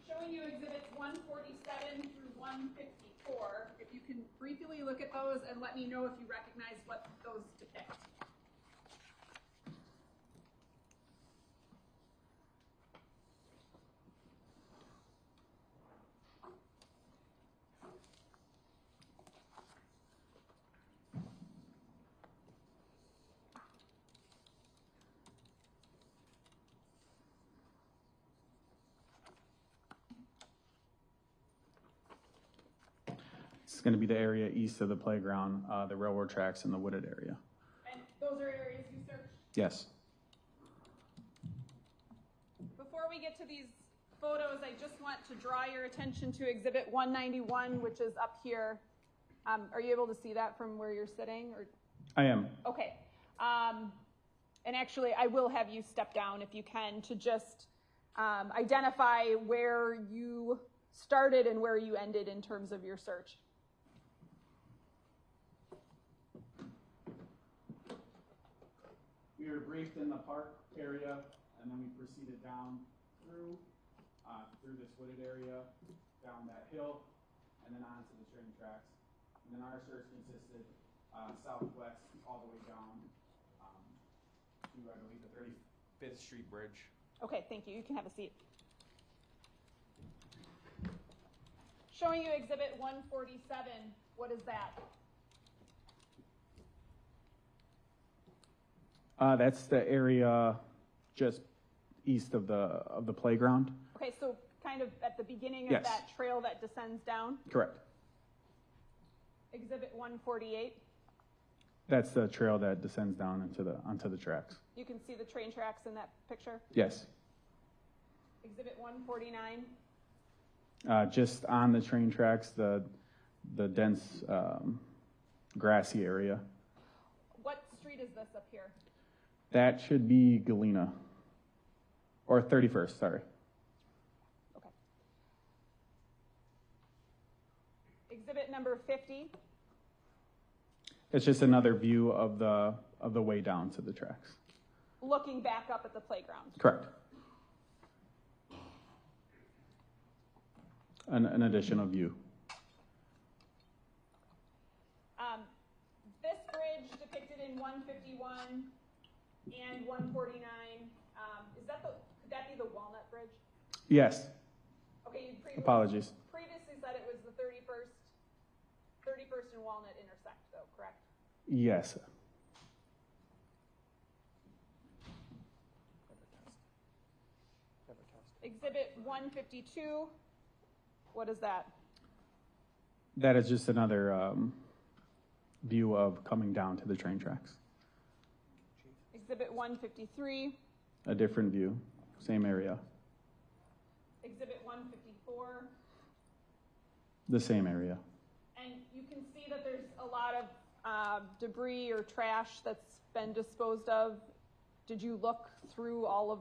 Showing you exhibits 147 through 154. If you can briefly look at those and let me know if you recognize what those depict. It's going to be the area east of the playground, the railroad tracks, and the wooded area. And those are areas you searched? Yes. Before we get to these photos, I just want to draw your attention to exhibit 191, which is up here. Are you able to see that from where you're sitting? Or? I am. Okay. And actually, I will have you step down if you can to just identify where you started and where you ended in terms of your search. We were briefed in the park area, and then we proceeded down through this wooded area, down that hill, and then onto the train tracks. And then our search consisted southwest all the way down to, I believe, the 35th Street Bridge. Okay, thank you. You can have a seat. Showing you exhibit 147. What is that? That's the area just east of the playground. Okay, so kind of at the beginning of Yes. that trail that descends down. Correct. Exhibit 148. That's the trail that descends down onto the tracks. You can see the train tracks in that picture. Yes. Exhibit 149. Just on the train tracks, the dense grassy area. What street is this up here? That should be Galena. Or 31st, sorry. Okay. Exhibit number 50. It's just another view of the way down to the tracks. Looking back up at the playground. Correct. An additional view. This bridge depicted in 151 and 149, could that be the Walnut Bridge? Yes. Okay, you Apologies. previously said it was the 31st and Walnut intersect, though, correct? Yes. Exhibit 152, what is that? That is just another view of coming down to the train tracks. Exhibit 153, A different view, same area, Exhibit 154, the same area. and you can see that there's a lot of debris or trash that's been disposed of. Did you look through all of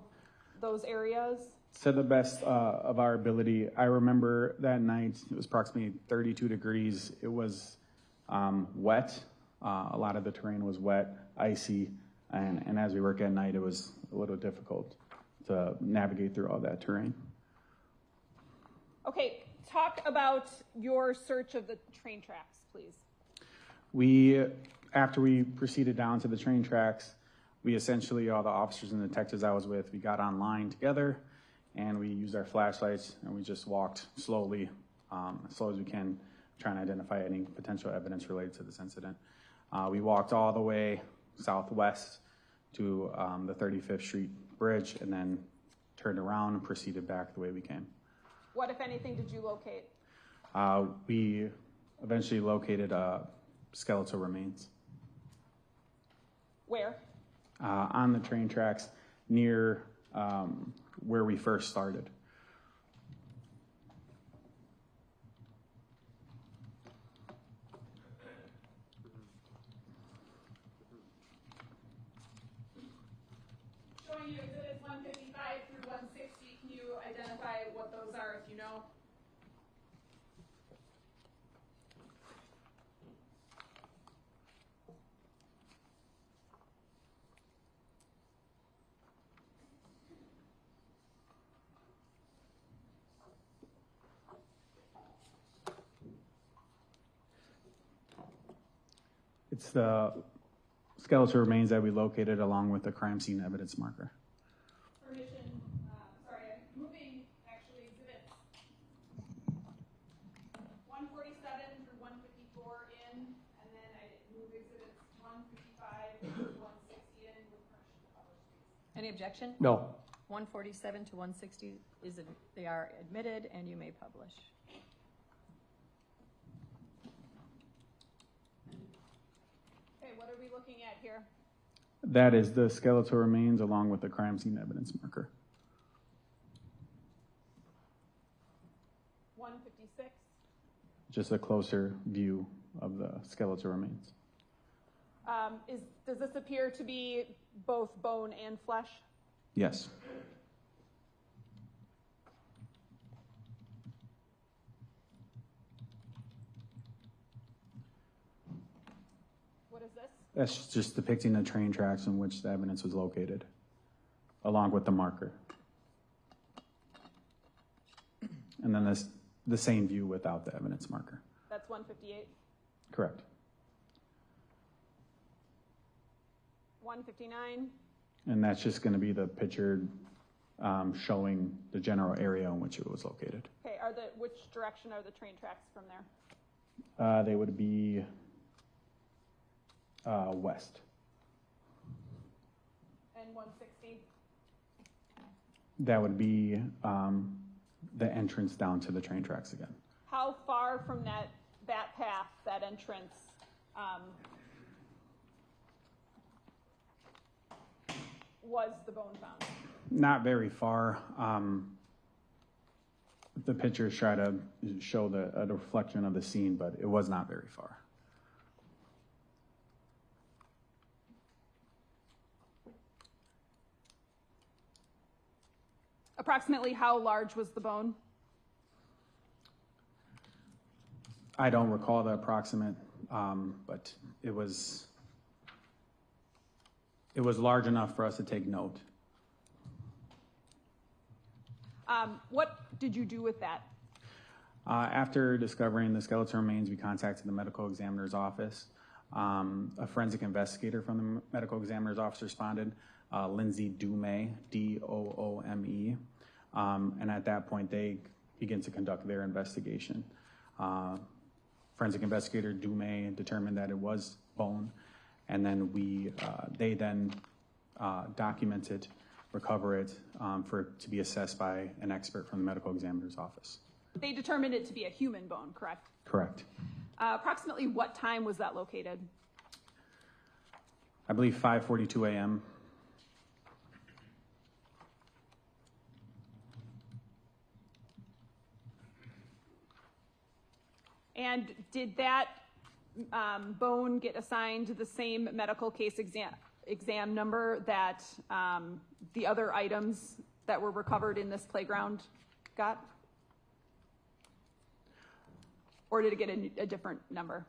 those areas? To the best of our ability. I remember that night, it was approximately 32 degrees. It was wet. A lot of the terrain was wet, icy, and as we work at night, it was a little difficult to navigate through all that terrain. Okay, talk about your search of the train tracks, please. After we proceeded down to the train tracks, we essentially, all the officers and detectives I was with, we got online together, and we used our flashlights, and we just walked slowly, as slow as we can, trying to identify any potential evidence related to this incident. We walked all the way southwest to the 35th Street Bridge, and then turned around and proceeded back the way we came. What, if anything, did you locate? We eventually located skeletal remains. Where? On the train tracks near where we first started. Showing you exhibits 155 through 160, can you identify what those are if you know? It's the skeletal remains that we located along with the crime scene evidence marker. Permission, sorry, I'm moving actually exhibits 147 through 154 in, and then I move exhibits 155 through 160 in with permission to publish these. Any objection? No. 147 to 160 they are admitted and you may publish. Okay, what are we looking at here? That is the skeletal remains along with the crime scene evidence marker. 156. Just a closer view of the skeletal remains. Does this appear to be both bone and flesh? Yes. What is this? That's just depicting the train tracks in which the evidence was located, along with the marker. And then the same view without the evidence marker. That's 158. Correct. 159. And that's just going to be the picture showing the general area in which it was located. Okay, which direction are the train tracks from there? They would be west. And 160. That would be the entrance down to the train tracks again. How far from that path, that entrance, was the bone found? Not very far. The pictures try to show a reflection of the scene, but it was not very far. Approximately how large was the bone? I don't recall the approximate, but it was large enough for us to take note. What did you do with that? After discovering the skeletal remains, we contacted the medical examiner's office. A forensic investigator from the medical examiner's office responded, Lindsay Doome, D-O-O-M-E. And at that point, they began to conduct their investigation. Forensic investigator Doome determined that it was bone, and then they then document it, recover it for it to be assessed by an expert from the medical examiner's office. They determined it to be a human bone, correct? Correct. Approximately what time was that located? I believe 5:42 a.m. And did that bone get assigned the same medical case exam number that the other items that were recovered in this playground got? Or did it get a different number?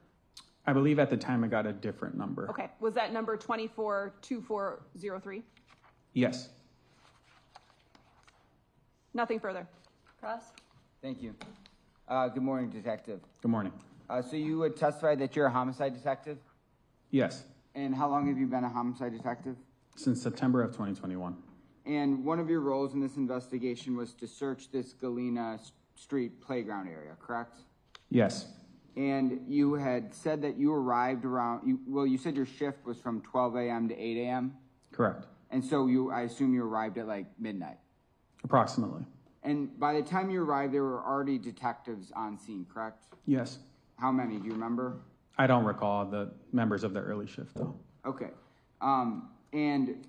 I believe at the time it got a different number. Okay, was that number 242403? Yes. Nothing further. Cross? Thank you. Good morning, Detective. Good morning. So you would testify that you're a homicide detective? Yes. And how long have you been a homicide detective? Since September of 2021. And one of your roles in this investigation was to search this Galena Street playground area, correct? Yes. And you had said that you arrived around, you said your shift was from 12 a.m. to 8 a.m.? Correct. And so I assume you arrived at like midnight? Approximately. And by the time you arrived, there were already detectives on scene, correct? Yes. How many, do you remember? I don't recall the members of the early shift, though. Okay. And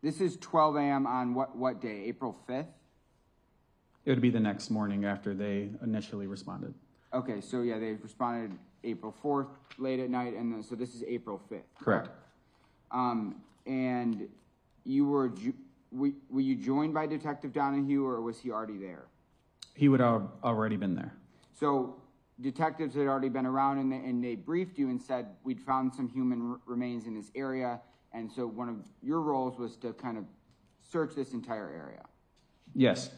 this is 12 a.m. on what day? April 5th? It would be the next morning after they initially responded. Okay, so yeah, they responded April 4th, late at night, and then, so this is April 5th. Correct. And you were you joined by Detective Donahue, or was he already there? He would have already been there. So detectives had already been around, and they briefed you and said, we'd found some human remains in this area, and so one of your roles was to kind of search this entire area. Yes.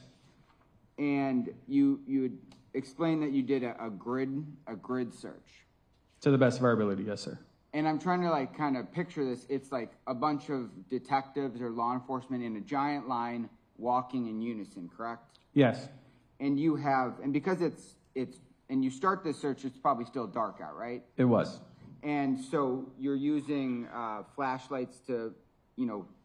And you had explained that you did a grid search. To the best of our ability, yes, sir. And I'm trying to like kind of picture this. It's like a bunch of detectives or law enforcement in a giant line walking in unison, correct? Yes. And because and you start this search, it's probably still dark out, right? It was. And so you're using flashlights to,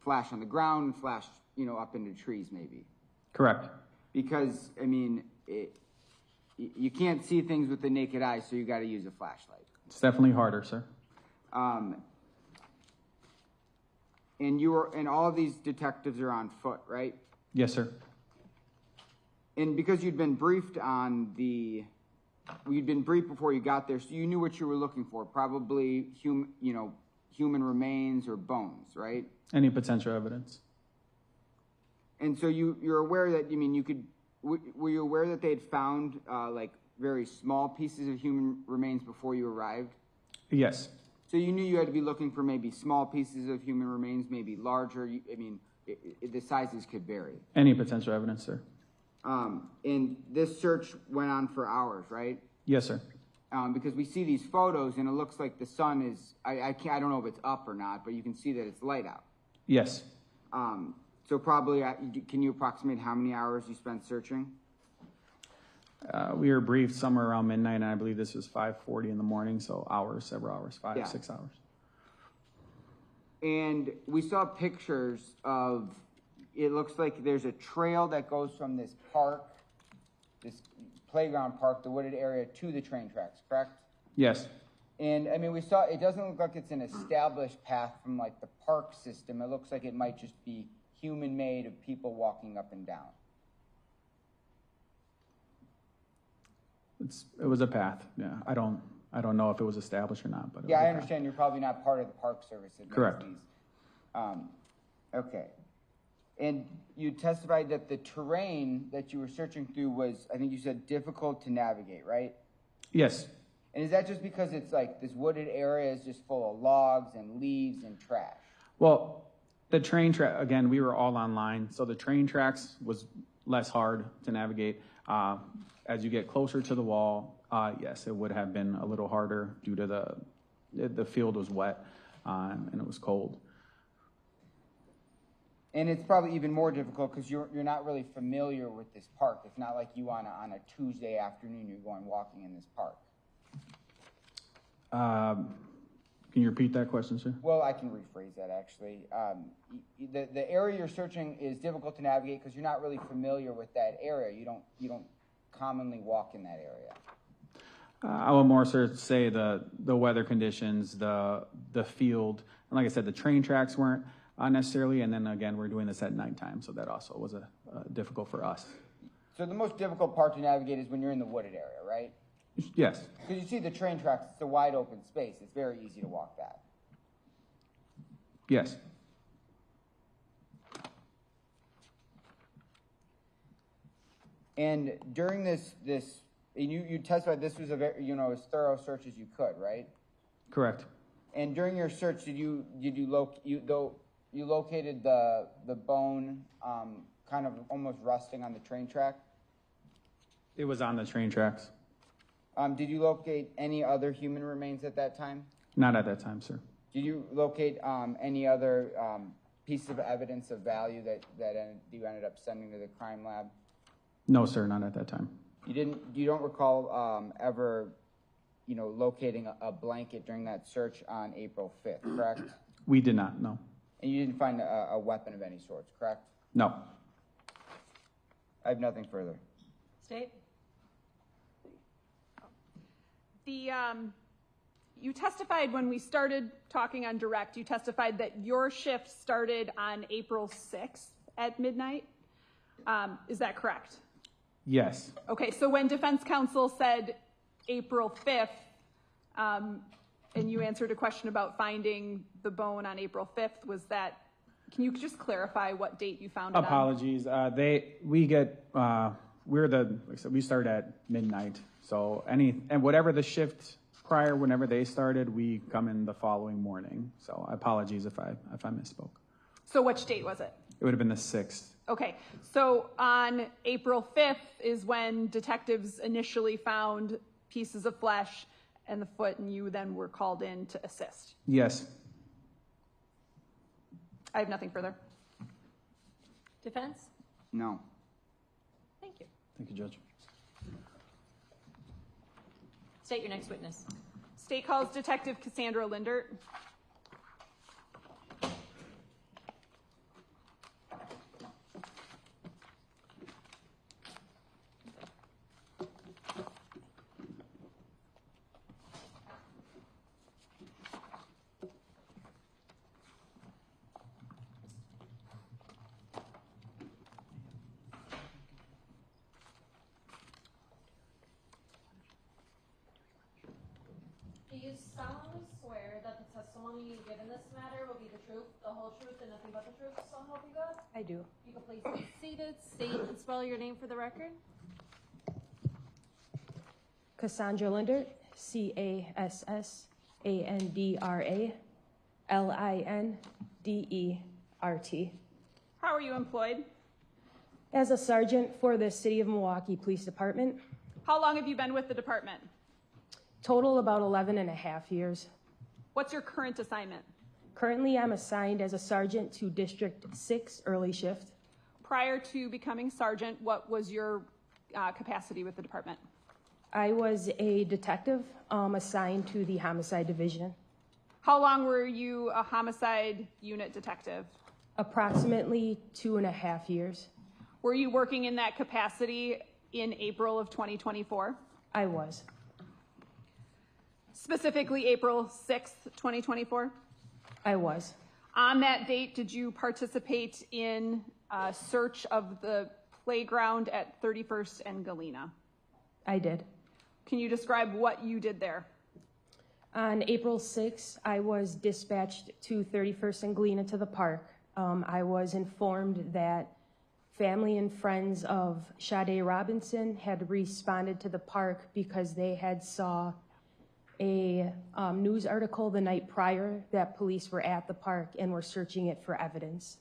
flash on the ground and flash, up into trees maybe. Correct. Because, I mean, you can't see things with the naked eye, so you got to use a flashlight. It's definitely harder, sir. And all of these detectives are on foot, right? Yes, sir. And because you'd been briefed before you got there, so you knew what you were looking for, probably human remains or bones, right? Any potential evidence? And so you're aware that, were you aware that they had found like very small pieces of human remains before you arrived? Yes. So you knew you had to be looking for maybe small pieces of human remains, maybe larger. The sizes could vary. Any potential evidence, sir? And this search went on for hours, right? Yes, sir. Because we see these photos and it looks like the sun is, I don't know if it's up or not, but you can see that it's light out. Yes. So probably, can you approximate how many hours you spent searching? We were briefed somewhere around midnight, and I believe this was 5:40 in the morning, so several hours, 6 hours. And we saw pictures of, it looks like there's a trail that goes from this park, this playground park, the wooded area, to the train tracks, correct? Yes. And we saw, it doesn't look like it's an established path from like the park system. It looks like it might just be human-made of people walking up and down. It was a path. Yeah, I don't know if it was established or not, but I understand you're probably not part of the Park Service. Correct. Okay. And you testified that the terrain that you were searching through was, I think you said, difficult to navigate, right? Yes. And is that just because it's like this wooded area is just full of logs and leaves and trash? Well, the train track, again, we were all online, so the train tracks was less hard to navigate. As you get closer to the wall, yes, it would have been a little harder due to the field was wet and it was cold. And it's probably even more difficult because you're not really familiar with this park. It's not like you on a Tuesday afternoon you're going walking in this park. Can you repeat that question, sir? Well, I can rephrase that actually. The area you're searching is difficult to navigate because you're not really familiar with that area. You don't commonly walk in that area. I will more so say the weather conditions, the field, and like I said, the train tracks weren't necessarily, and then again, we're doing this at nighttime, so that also was difficult for us. So the most difficult part to navigate is when you're in the wooded area, right? Yes. Because you see the train tracks, it's a wide open space. It's very easy to walk that. Yes. And during this, and you testified this was as thorough search as you could, right? Correct. And during your search, you located the bone kind of almost rusting on the train track? It was on the train tracks. Did you locate any other human remains at that time? Not at that time, sir. Did you locate any other piece of evidence of value that you ended up sending to the crime lab? No, sir, not at that time. You don't recall ever, locating a blanket during that search on April 5th, correct? We did not, no. And you didn't find a weapon of any sorts, correct? No. I have nothing further. State? You testified when we started talking on direct, you testified that your shift started on April 6th at midnight. Is that correct? Yes. Okay, so when defense counsel said April 5th, and you answered a question about finding the bone on April 5th, can you just clarify what date you found it on? Apologies. We start at midnight. So whatever the shift prior, whenever they started, we come in the following morning. So apologies if I misspoke. So which date was it? It would have been the 6th. Okay, so on April 5th is when detectives initially found pieces of flesh and the foot, and you then were called in to assist. Yes. I have nothing further. Defense? No. Thank you. Thank you, Judge. State your next witness. State calls Detective Cassandra Lindert. Do you solemnly swear that the testimony you give in this matter will be the truth, the whole truth, and nothing but the truth, so help you God? I do. You can please be seated, state and spell your name for the record. Cassandra Lindert, Cassandra Lindert. How are you employed? As a sergeant for the City of Milwaukee Police Department. How long have you been with the department? Total about 11 and a half years. What's your current assignment? Currently, I'm assigned as a sergeant to District 6 early shift. Prior to becoming sergeant, what was your capacity with the department? I was a detective assigned to the homicide division. How long were you a homicide unit detective? Approximately 2.5 years. Were you working in that capacity in April of 2024? I was. Specifically April 6th, 2024? I was. On that date, did you participate in a search of the playground at 31st and Galena? I did. Can you describe what you did there? On April 6th, I was dispatched to 31st and Galena to the park I was informed that family and friends of Sade Robinson had responded to the park because they had saw a news article the night prior that police were at the park and were searching it for evidence.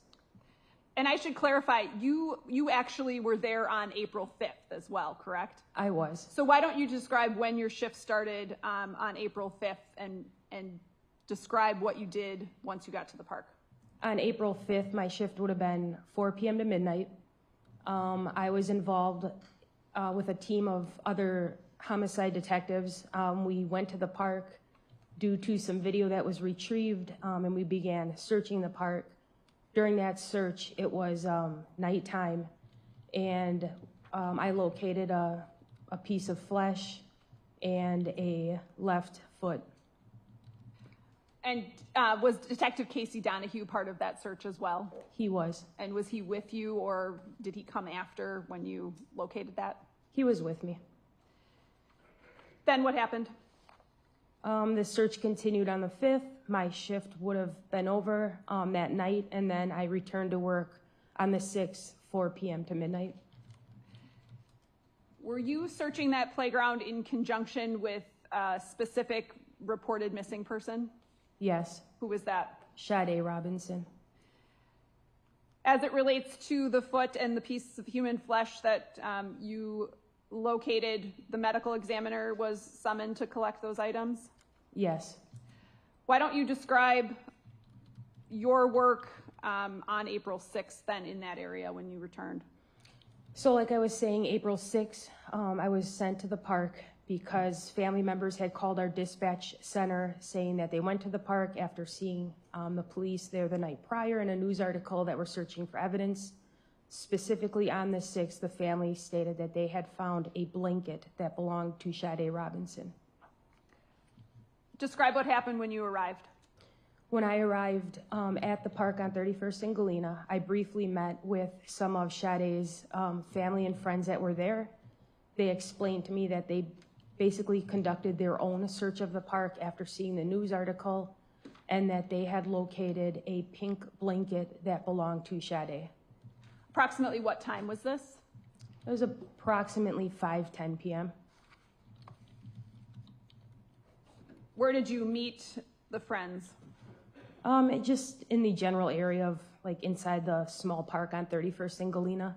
And I should clarify, you actually were there on April 5th as well, correct? I was. So why don't you describe when your shift started on April 5th and describe what you did once you got to the park? On April 5th, my shift would have been 4 p.m. to midnight. I was involved with a team of other homicide detectives. We went to the park due to some video that was retrieved, and we began searching the park. During that search, it was nighttime, and I located a piece of flesh and a left foot. And was Detective Casey Donahue part of that search as well? He was. And was he with you, or did he come after when you located that? He was with me. Then what happened? The search continued on the 5th. My shift would have been over that night, and then I returned to work on the 6th, 4 p.m. to midnight. Were you searching that playground in conjunction with a specific reported missing person? Yes. Who was that? Sade Robinson. As it relates to the foot and the piece of human flesh that you located, the medical examiner was summoned to collect those items? Yes. Why don't you describe your work on April 6th then in that area when you returned? So like I was saying, April 6th, I was sent to the park because family members had called our dispatch center saying that they went to the park after seeing the police there the night prior in a news article that were searching for evidence. Specifically on the 6th, the family stated that they had found a blanket that belonged to Sade Robinson. Describe what happened when you arrived. When I arrived at the park on 31st and Galena, I briefly met with some of Sade's family and friends that were there. They explained to me that they basically conducted their own search of the park after seeing the news article, and that they had located a pink blanket that belonged to Sade. Approximately what time was this? It was approximately 5:10 p.m. Where did you meet the friends? Just in the general area of, like, inside the small park on 31st and Galena.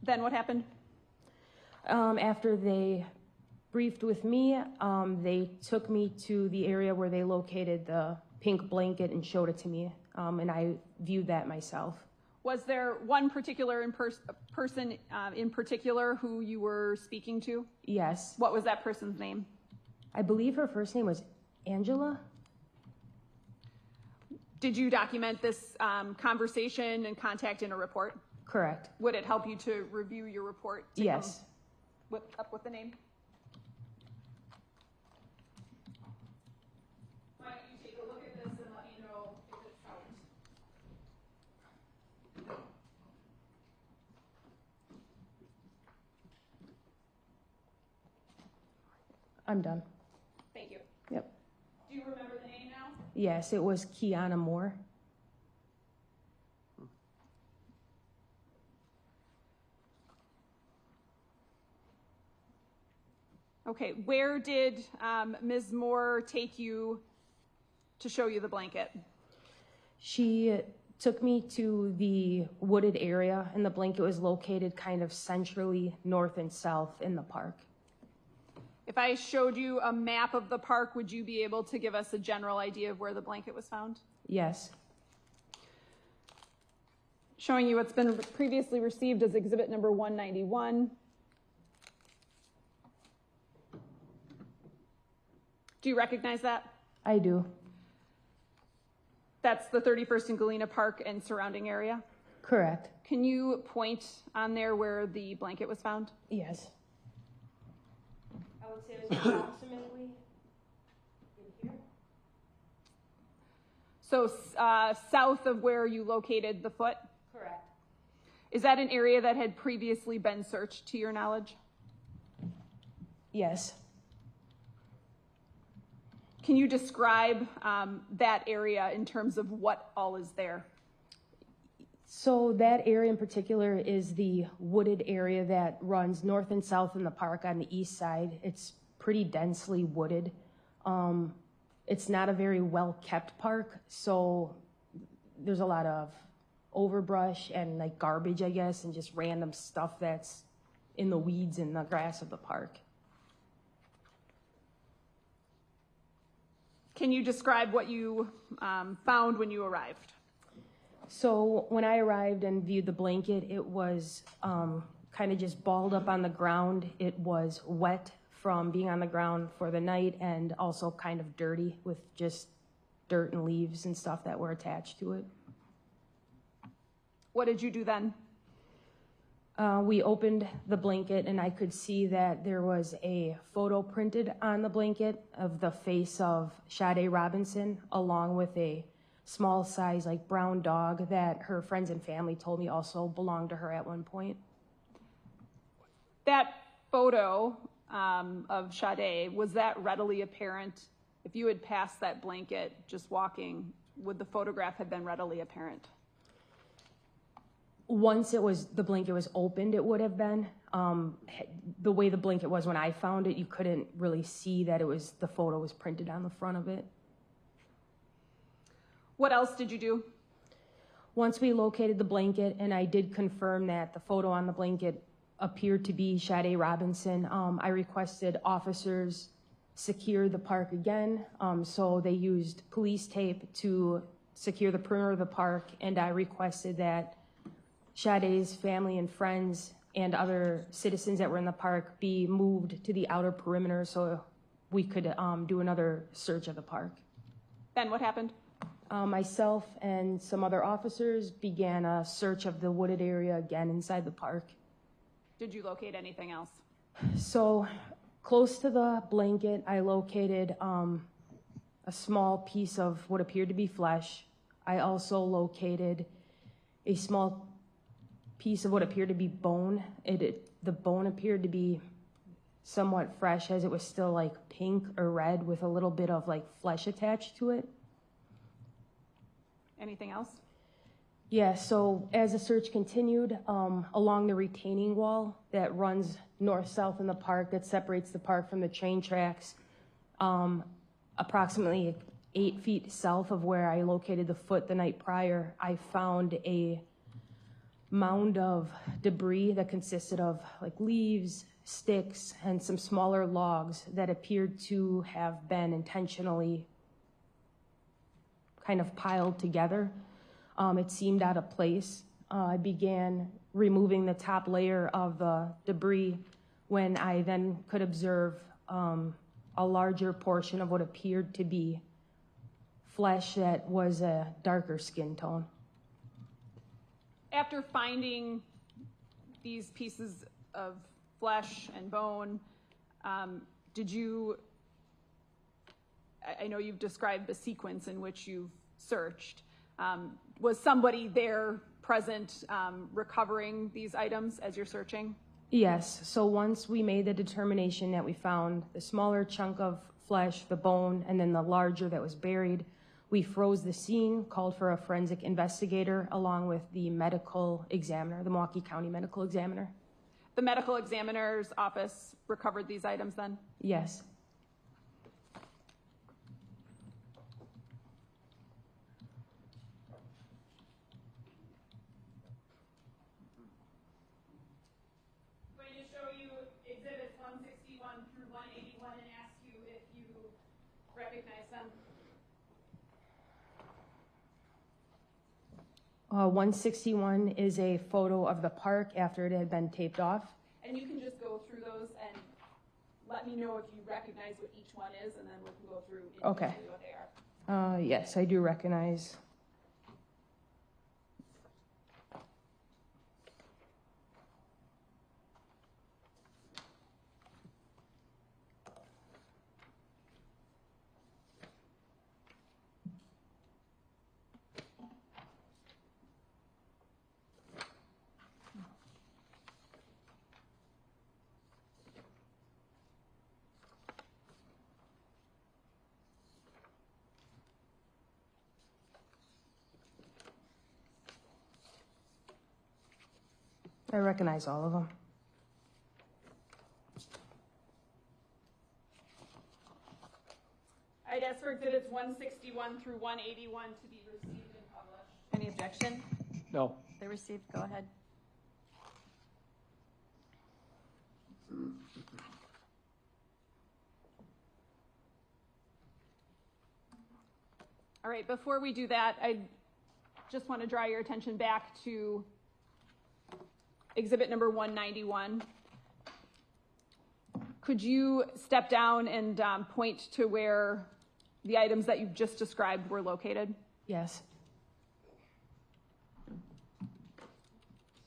Then what happened? After they briefed with me, they took me to the area where they located the pink blanket and showed it to me, and I viewed that myself. Was there one particular person in particular who you were speaking to? Yes. What was that person's name? I believe her first name was Angela. Did you document this conversation and contact in a report? Correct. Would it help you to review your report? Yes. Up with the name? Why don't you take a look at this and let me know if it's helped? I'm done. Thank you. Yep. Do you remember the name now? Yes, it was Kiana Moore. Okay, where did Ms. Moore take you to show you the blanket? She took me to the wooded area, and the blanket was located kind of centrally north and south in the park. If I showed you a map of the park, would you be able to give us a general idea of where the blanket was found? Yes. Showing you what's been previously received as exhibit number 191. Do you recognize that? I do. That's the 31st and Galena Park and surrounding area? Correct. Can you point on there where the blanket was found? Yes. I would say it was approximately in here. So south of where you located the foot? Correct. Is that an area that had previously been searched to your knowledge? Yes. Can you describe that area in terms of what all is there? So that area in particular is the wooded area that runs north and south in the park on the east side. It's pretty densely wooded. It's not a very well-kept park, so there's a lot of overbrush and like garbage, I guess, and just random stuff that's in the weeds and the grass of the park. Can you describe what you found when you arrived? So when I arrived and viewed the blanket, it was kind of just balled up on the ground. It was wet from being on the ground for the night and also kind of dirty with just dirt and leaves and stuff that were attached to it. What did you do then? We opened the blanket and I could see that there was a photo printed on the blanket of the face of Sade Robinson, along with a small size like brown dog that her friends and family told me also belonged to her at one point. That photo of Sade, was that readily apparent? If you had passed that blanket just walking, would the photograph have been readily apparent? Once the blanket was opened, it would have been. The way the blanket was when I found it, you couldn't really see that the photo was printed on the front of it. What else did you do? Once we located the blanket, and I did confirm that the photo on the blanket appeared to be Sade Robinson, I requested officers secure the park again. So they used police tape to secure the perimeter of the park, and I requested that Sade's family and friends and other citizens that were in the park be moved to the outer perimeter so we could do another search of the park. Then what happened? Myself and some other officers began a search of the wooded area again inside the park. Did you locate anything else? So close to the blanket, I located a small piece of what appeared to be flesh. I also located a small piece of what appeared to be bone. The bone appeared to be somewhat fresh as it was still like pink or red with a little bit of like flesh attached to it. Anything else? Yeah, so as the search continued, along the retaining wall that runs north-south in the park that separates the park from the train tracks, approximately 8 feet south of where I located the foot the night prior, I found a mound of debris that consisted of like leaves, sticks, and some smaller logs that appeared to have been intentionally kind of piled together. It seemed out of place. I began removing the top layer of the debris when I then could observe a larger portion of what appeared to be flesh that was a darker skin tone. After finding these pieces of flesh and bone, did you, I know you've described the sequence in which you've searched. Was somebody there present recovering these items as you're searching? Yes, so once we made the determination that we found the smaller chunk of flesh, the bone, and then the larger that was buried, we froze the scene, called for a forensic investigator along with the medical examiner, the Milwaukee County medical examiner. The medical examiner's office recovered these items then? Yes. I'm going to show you exhibits 161 through 181 and ask you if you recognize them. 161 is a photo of the park after it had been taped off. And you can just go through those and let me know if you recognize what each one is, and then we can go through individually what they are. Yes, I do recognize. I recognize all of them. I'd ask for exhibits 161 through 181 to be received and published. Any objection? No. They're received, go ahead. All right, before we do that, I just want to draw your attention back to exhibit number 191. Could you step down and point to where the items that you've just described were located? Yes.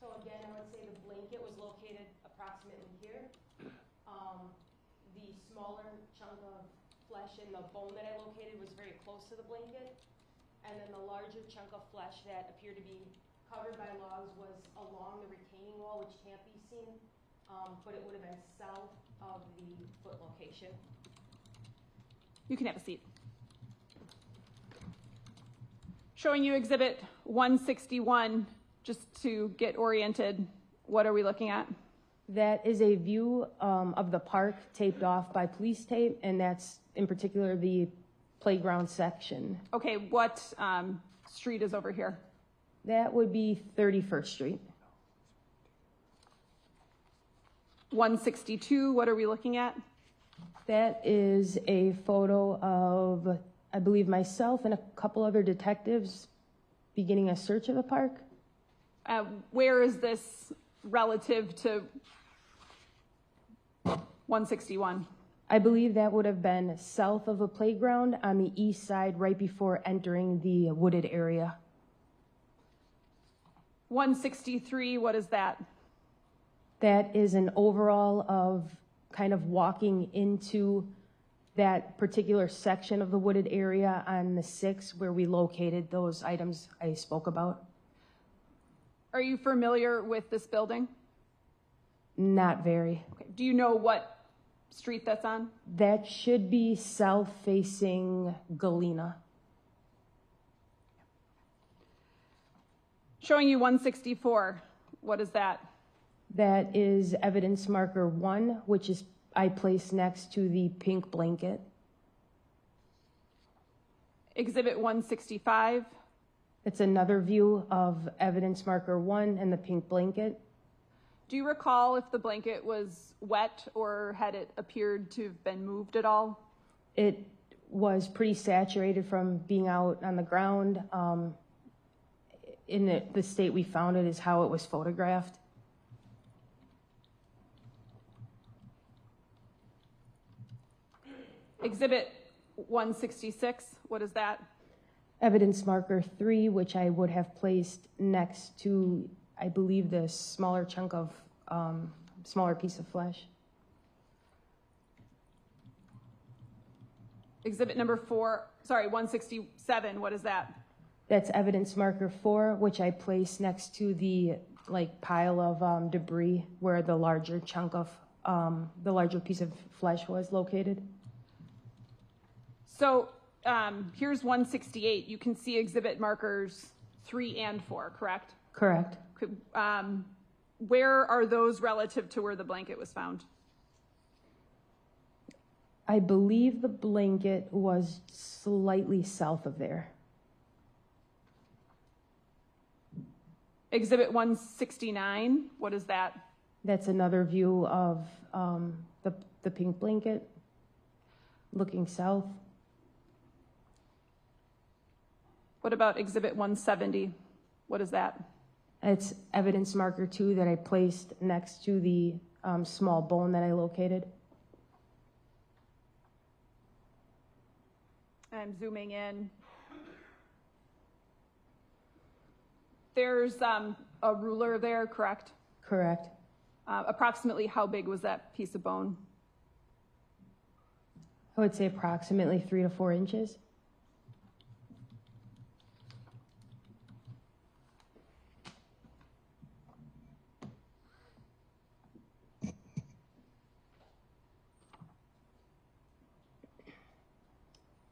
So again, I would say the blanket was located approximately here. The smaller chunk of flesh in the bone that I located was very close to the blanket. And then the larger chunk of flesh that appeared to be covered by logs was along the retaining wall, which can't be seen, but it would have been south of the foot location. You can have a seat. Showing you exhibit 161, just to get oriented, what are we looking at? That is a view of the park taped off by police tape, and that's in particular the playground section. Okay, what street is over here? That would be 31st Street. 162, what are we looking at? That is a photo of, I believe, myself and a couple other detectives beginning a search of the park. Where is this relative to 161? I believe that would have been south of the playground on the east side right before entering the wooded area. 163, what is that? That is an overall of kind of walking into that particular section of the wooded area on the 6th where we located those items I spoke about. Are you familiar with this building? Not very. Okay. Do you know what street that's on? That should be south facing Galena. Showing you 164, what is that? That is evidence marker 1, which is I placed next to the pink blanket. Exhibit 165. It's another view of evidence marker 1 and the pink blanket. Do you recall if the blanket was wet or had it appeared to have been moved at all? It was pretty saturated from being out on the ground. In the state we found it is how it was photographed. Exhibit 166, what is that? Evidence marker 3, which I would have placed next to, I believe, the smaller chunk of, smaller piece of flesh. Exhibit number 167, what is that? That's evidence marker 4, which I placed next to the pile of debris where the larger chunk of, the larger piece of flesh was located. So here's 168. You can see exhibit markers 3 and 4, correct? Correct. Where are those relative to where the blanket was found? I believe the blanket was slightly south of there. Exhibit 169, what is that? That's another view of the pink blanket looking south. What about exhibit 170? What is that? It's evidence marker 2 that I placed next to the small bone that I located. I'm zooming in. There's a ruler there, correct? Correct. Approximately how big was that piece of bone? I would say approximately 3 to 4 inches.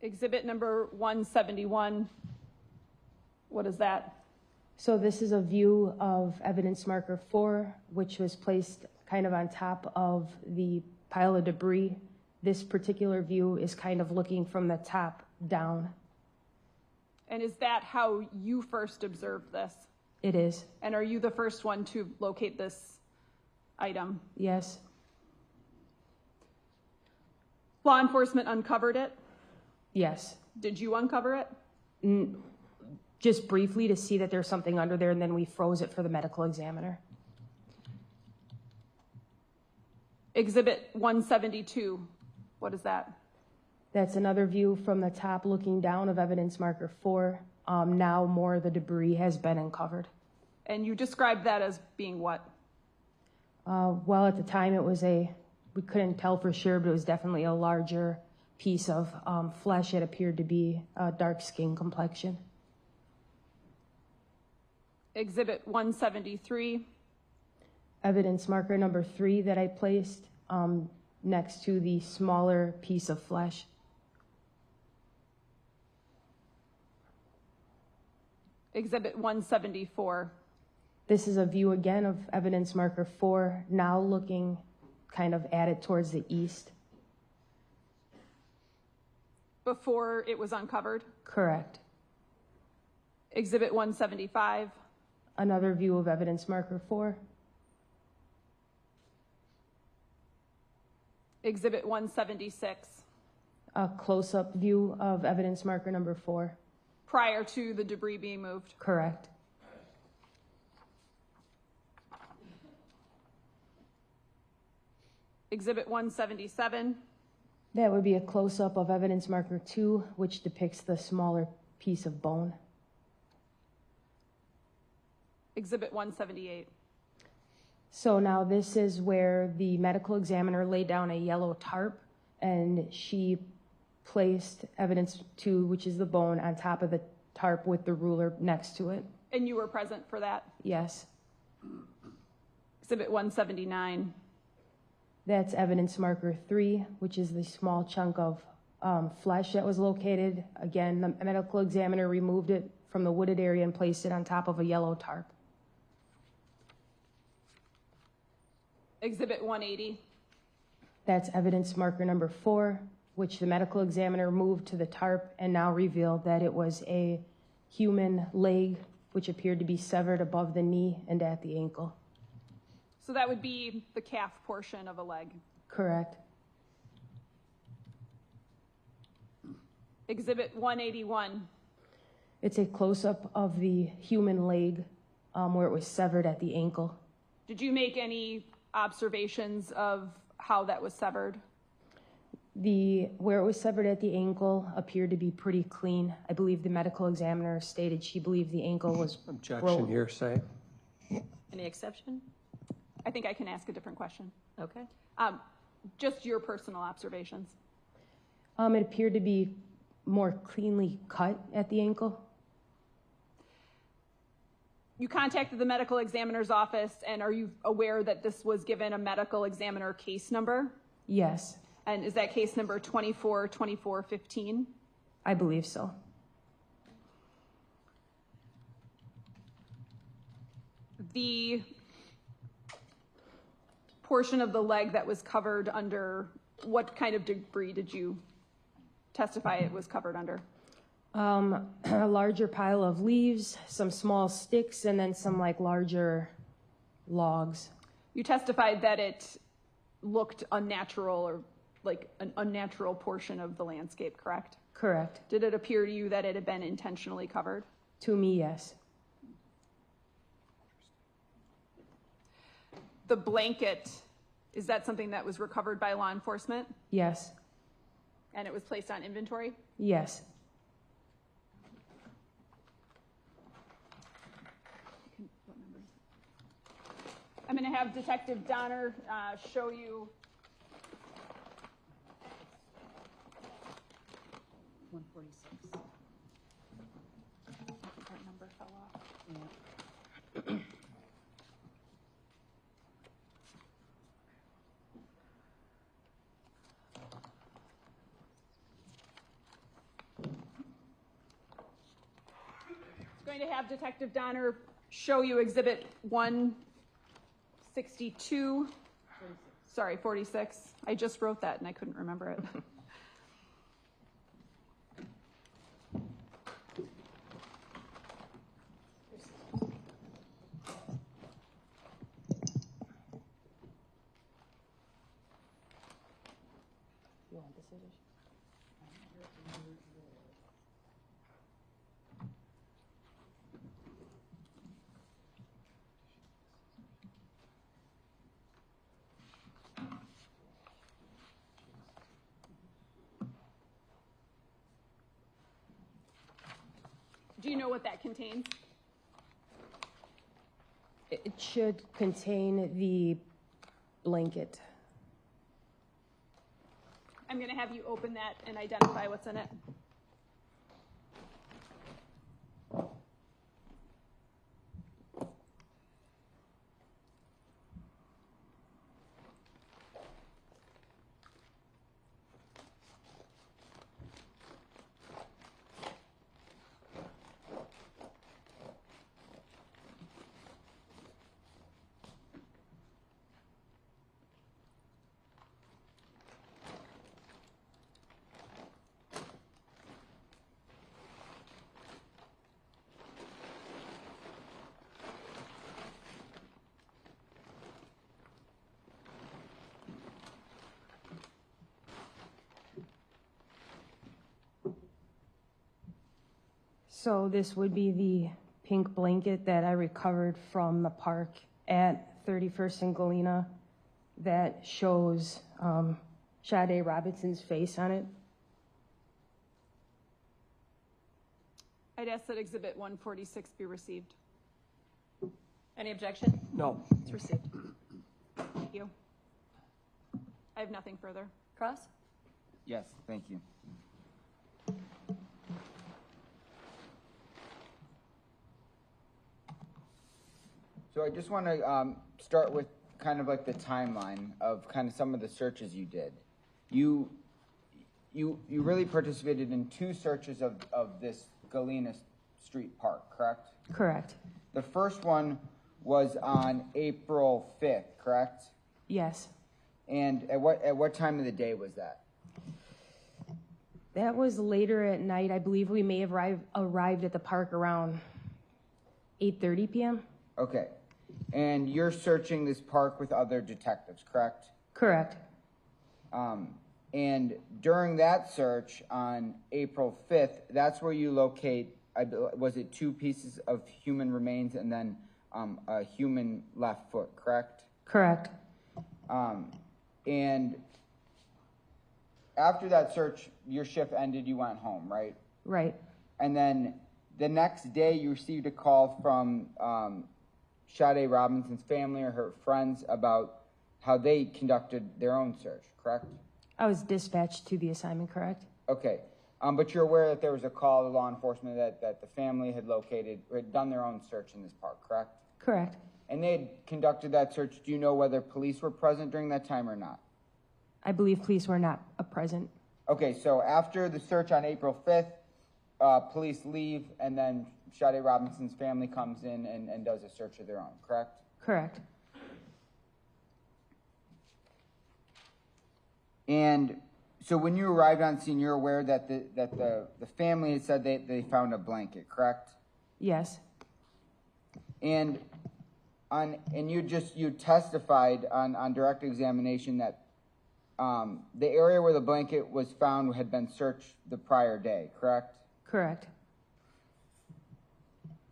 Exhibit number 171, what is that? So this is a view of evidence marker 4, which was placed kind of on top of the pile of debris. This particular view is kind of looking from the top down. And is that how you first observed this? It is. And are you the first one to locate this item? Yes. Law enforcement uncovered it? Yes. Did you uncover it? Just briefly to see that there's something under there, and then we froze it for the medical examiner. Exhibit 172, what is that? That's another view from the top looking down of evidence marker 4. Now more of the debris has been uncovered. And you described that as being what? Well, at the time it was we couldn't tell for sure, but it was definitely a larger piece of flesh that appeared to be a dark skin complexion. Exhibit 173. Evidence marker number 3 that I placed next to the smaller piece of flesh. Exhibit 174. This is a view again of evidence marker 4, now looking kind of at it towards the east. Before it was uncovered? Correct. Exhibit 175. Another view of evidence marker 4. Exhibit 176. A close-up view of evidence marker number 4. Prior to the debris being moved? Correct. Exhibit 177. That would be a close-up of evidence marker 2, which depicts the smaller piece of bone. Exhibit 178. So now this is where the medical examiner laid down a yellow tarp, and she placed evidence 2, which is the bone, on top of the tarp with the ruler next to it. And you were present for that? Yes. Exhibit 179. That's evidence marker 3, which is the small chunk of flesh that was located. Again, the medical examiner removed it from the wooded area and placed it on top of a yellow tarp. Exhibit 180. That's evidence marker number 4, which the medical examiner moved to the tarp and now revealed that it was a human leg, which appeared to be severed above the knee and at the ankle. So that would be the calf portion of a leg? Correct. Exhibit 181. It's a close-up of the human leg where it was severed at the ankle. Did you make any observations of how that was severed? Where it was severed at the ankle appeared to be pretty clean. I believe the medical examiner stated she believed the ankle was Objection, hearsay. Any exception? I think I can ask a different question. Okay. Just your personal observations. It appeared to be more cleanly cut at the ankle. You contacted the medical examiner's office, and are you aware that this was given a medical examiner case number? Yes. And is that case number 242415? I believe so. The portion of the leg that was covered under, what kind of debris did you testify it was covered under? A larger pile of leaves, some small sticks, and then some larger logs. You testified that it looked unnatural, or like an unnatural portion of the landscape, correct? Correct. Did it appear to you that it had been intentionally covered? To me, yes. The blanket, is that something that was recovered by law enforcement? Yes. And it was placed on inventory? Yes. I'm going to have Detective Donner show you. 146. I think that number fell off. Yeah. Going to have Detective Donner show you Exhibit 162. 46. I just wrote that and I couldn't remember it. Do you know what that contains? It should contain the blanket. I'm going to have you open that and identify what's in it. So this would be the pink blanket that I recovered from the park at 31st and Galena that shows Sade Robinson's face on it. I'd ask that Exhibit 146 be received. Any objection? No. It's received. Thank you. I have nothing further. Cross? Yes, thank you. So I just want to start with kind of like the timeline of kind of some of the searches you did. You really participated in 2 searches of this Galena Street Park, correct? Correct. The first one was on April 5th, correct? Yes. And at what time of the day was that? That was later at night. I believe we may have arrived at the park around 8:30 p.m. Okay. And you're searching this park with other detectives, correct? Correct. And during that search on April 5th, that's where you locate, was it 2 pieces of human remains and then a human left foot, correct? Correct. And after that search, your shift ended, you went home, right? Right. And then the next day you received a call from Sade Robinson's family or her friends about how they conducted their own search, correct? I was dispatched to the assignment, correct? Okay. But you're aware that there was a call to law enforcement that the family had done their own search in this park, correct? Correct. And they had conducted that search. Do you know whether police were present during that time or not? I believe police were not present. Okay, so after the search on April 5th, police leave, and then Sade Robinson's family comes in and does a search of their own, correct? Correct. And so when you arrived on scene, you're aware that the family had said they found a blanket, correct? Yes. And you testified on direct examination that the area where the blanket was found had been searched the prior day, correct? Correct.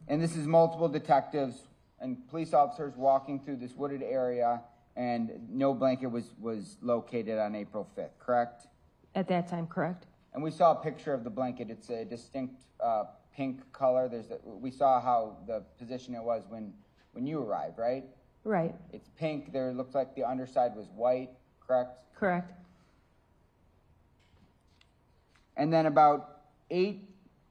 And this is multiple detectives and police officers walking through this wooded area, and no blanket was located on April 5th, correct? At that time, correct. And we saw a picture of the blanket. It's a distinct pink color. We saw how the position it was when you arrived, right? Right. It's pink. There looked like the underside was white, correct? Correct. And then about 8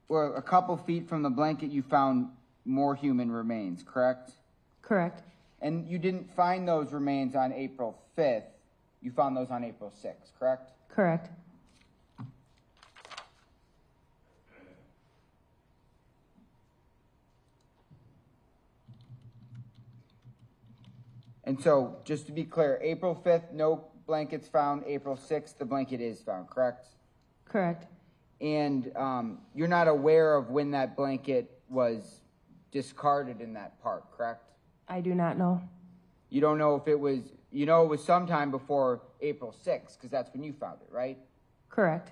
or a couple feet from the blanket, you found more human remains, correct? Correct. And you didn't find those remains on April 5th. You found those on April 6th, correct? Correct. And so, just to be clear, April 5th, no blankets found. April 6th, the blanket is found, correct? Correct. And you're not aware of when that blanket was discarded in that park, correct? I do not know. You don't know if it was, you know it was sometime before April 6th, because that's when you found it, right? Correct.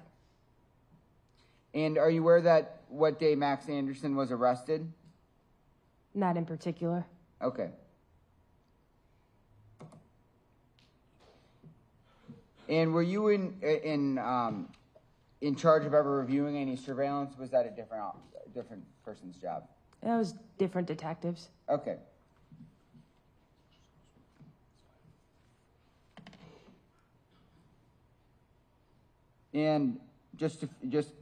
And are you aware that what day Max Anderson was arrested? Not in particular. Okay. And were you in charge of ever reviewing any surveillance? Was that a different person's job? That was different detectives. Okay. And just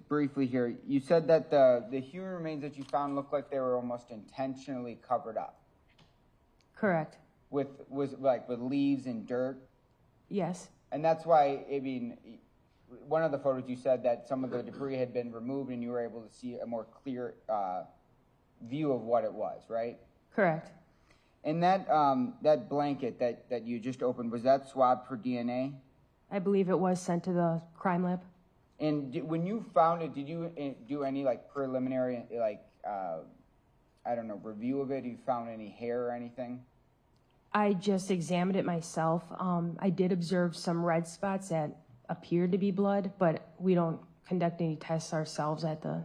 briefly here, you said that the human remains that you found looked like they were almost intentionally covered up Correct. with leaves and dirt. Yes. And that's why, I mean, one of the photos you said that some of the debris had been removed and you were able to see a more clear view of what it was, right? Correct. And that blanket that you just opened, was that swabbed for DNA? I believe it was sent to the crime lab. And when you found it, did you do any preliminary I don't know, review of it? You found any hair or anything? I just examined it myself. I did observe some red spots that appeared to be blood, but we don't conduct any tests ourselves at the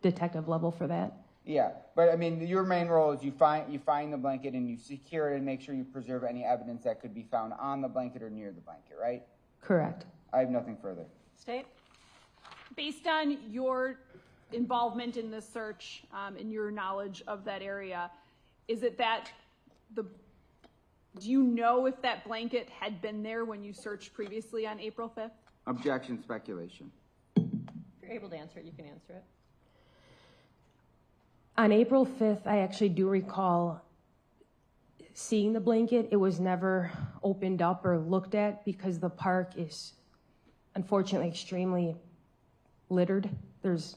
detective level for that. Yeah, but I mean, your main role is you find the blanket and you secure it and make sure you preserve any evidence that could be found on the blanket or near the blanket, right? Correct. I have nothing further. State? Based on your involvement in this search and your knowledge of that area, is it that do you know if that blanket had been there when you searched previously on April 5th? Objection, speculation. If you're able to answer it, you can answer it. On April 5th, I actually do recall seeing the blanket. It was never opened up or looked at because the park is unfortunately extremely littered. There's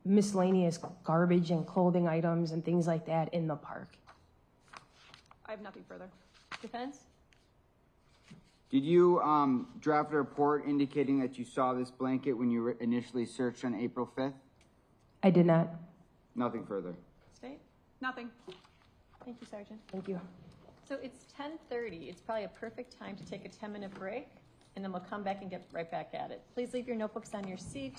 miscellaneous garbage and clothing items and things like that in the park. I have nothing further. Defense? Did you draft a report indicating that you saw this blanket when you initially searched on April 5th? I did not. Nothing further. State? Nothing. Thank you, Sergeant. Thank you. So it's 10:30. It's probably a perfect time to take a 10-minute break, and then we'll come back and get right back at it. Please leave your notebooks on your seat.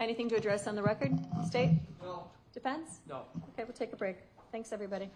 Anything to address on the record? State? No. Defense? No. Okay, we'll take a break. Thanks, everybody.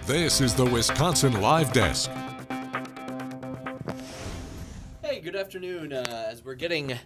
This is the Wisconsin Live Desk. Hey, good afternoon. As we're getting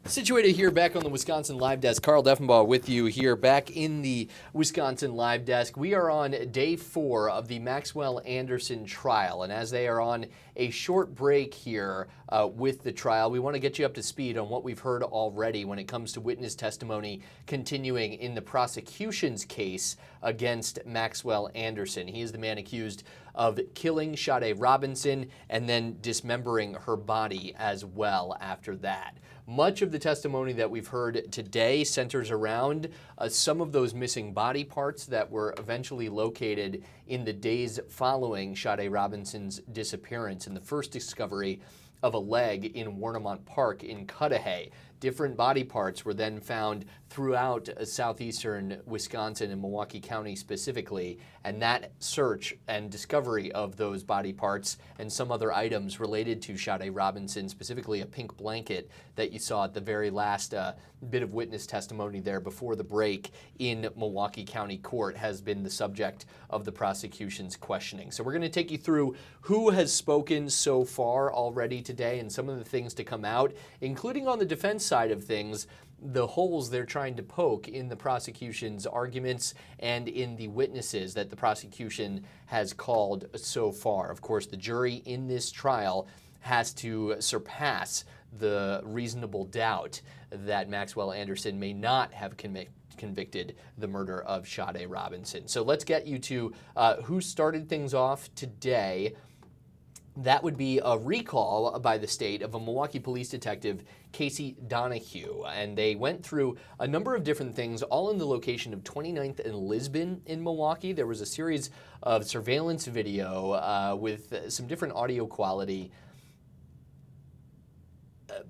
situated here back on the Wisconsin Live Desk, Carl Deffenbaugh with you here back in the Wisconsin Live Desk. We are on day 4 of the Maxwell Anderson trial, and as they are on a short break here with the trial, we want to get you up to speed on what we've heard already when it comes to witness testimony continuing in the prosecution's case against Maxwell Anderson. He is the man accused of killing Sade Robinson and then dismembering her body as well after that. Much of the testimony that we've heard today centers around some of those missing body parts that were eventually located in the days following Sade Robinson's disappearance and the first discovery of a leg in Warnemont Park in Cudahy. Different body parts were then found throughout southeastern Wisconsin and Milwaukee County specifically, and that search and discovery of those body parts and some other items related to Sade Robinson, specifically a pink blanket that you saw at the very last bit of witness testimony there before the break in Milwaukee County Court, has been the subject of the prosecution's questioning. So we're going to take you through who has spoken so far already today and some of the things to come out, including on the defense side of things, the holes they're trying to poke in the prosecution's arguments and in the witnesses that the prosecution has called so far. Of course, the jury in this trial has to surpass the reasonable doubt that Maxwell Anderson may not have convicted the murder of Sade Robinson. So let's get you to who started things off today. That would be a recall by the state of a Milwaukee police detective, Casey Donahue. And they went through a number of different things, all in the location of 29th and Lisbon in Milwaukee. There was a series of surveillance video with some different audio quality,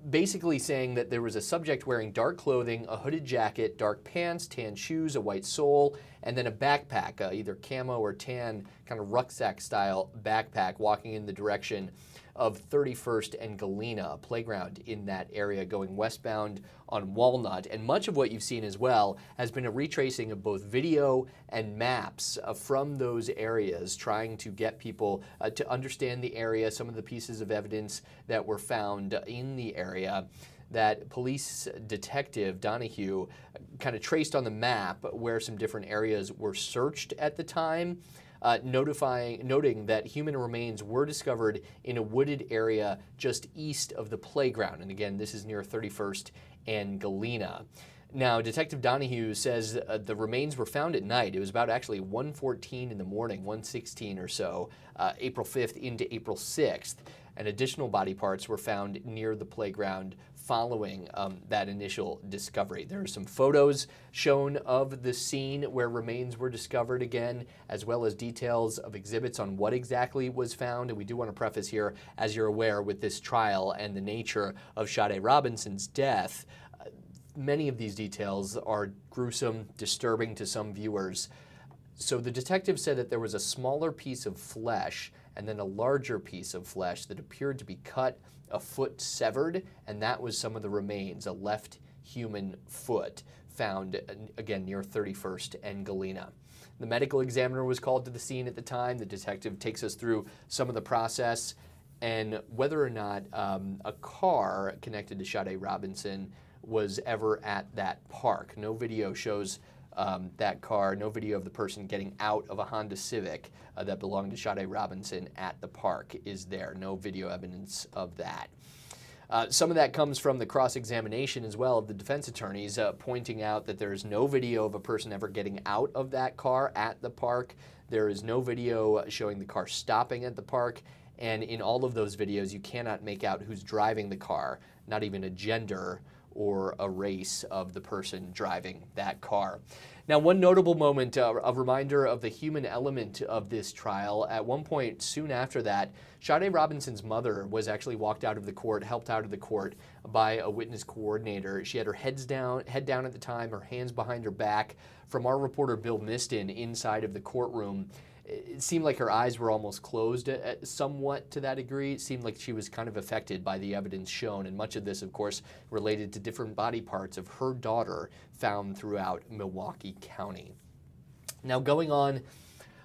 basically saying that there was a subject wearing dark clothing, a hooded jacket, dark pants, tan shoes, a white sole, and then a backpack, either camo or tan, kind of rucksack-style backpack, walking in the direction of 31st and Galena, a playground in that area going westbound on Walnut. And much of what you've seen as well has been a retracing of both video and maps from those areas, trying to get people to understand the area, some of the pieces of evidence that were found in the area that police detective Donahue kind of traced on the map where some different areas were searched at the time, noting that human remains were discovered in a wooded area just east of the playground. And again, this is near 31st and Galena. Now, Detective Donahue says the remains were found at night. It was about actually 1:14 in the morning, 1:16 or so, April 5th into April 6th. And additional body parts were found near the playground following that initial discovery. There are some photos shown of the scene where remains were discovered again, as well as details of exhibits on what exactly was found. And we do want to preface here, as you're aware, with this trial and the nature of Sade Robinson's death, many of these details are gruesome, disturbing to some viewers. So the detective said that there was a smaller piece of flesh and then a larger piece of flesh that appeared to be cut, a foot severed, and that was some of the remains, a left human foot found, again, near 31st and Galena. The medical examiner was called to the scene at the time. The detective takes us through some of the process and whether or not a car connected to Sade Robinson was ever at that park. No video shows that car, no video of the person getting out of a Honda Civic that belonged to Sade Robinson at the park is there. No video evidence of that. Some of that comes from the cross-examination as well of the defense attorneys, pointing out that there is no video of a person ever getting out of that car at the park. There is no video showing the car stopping at the park. And in all of those videos, you cannot make out who's driving the car, not even a gender or a race of the person driving that car. Now, one notable moment, a reminder of the human element of this trial. At one point soon after that, Sade Robinson's mother was actually walked out of the court, helped out of the court by a witness coordinator. She had her head down at the time, her hands behind her back. From our reporter Bill Miston inside of the courtroom, it seemed like her eyes were almost closed somewhat to that degree. It seemed like she was kind of affected by the evidence shown, and much of this, of course, related to different body parts of her daughter found throughout Milwaukee County. Now, going on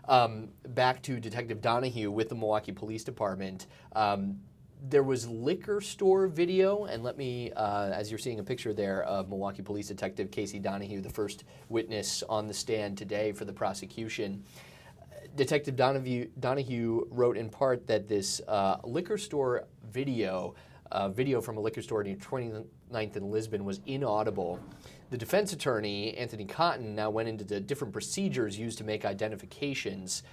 Back to Detective Donahue with the Milwaukee Police Department. There was liquor store video, and let me, as you're seeing a picture there of Milwaukee Police Detective Casey Donahue, the first witness on the stand today for the prosecution. Detective Donahue wrote in part that this liquor store video, video from a liquor store near 29th and Lisbon, was inaudible. The defense attorney, Anthony Cotton, now went into the different procedures used to make identifications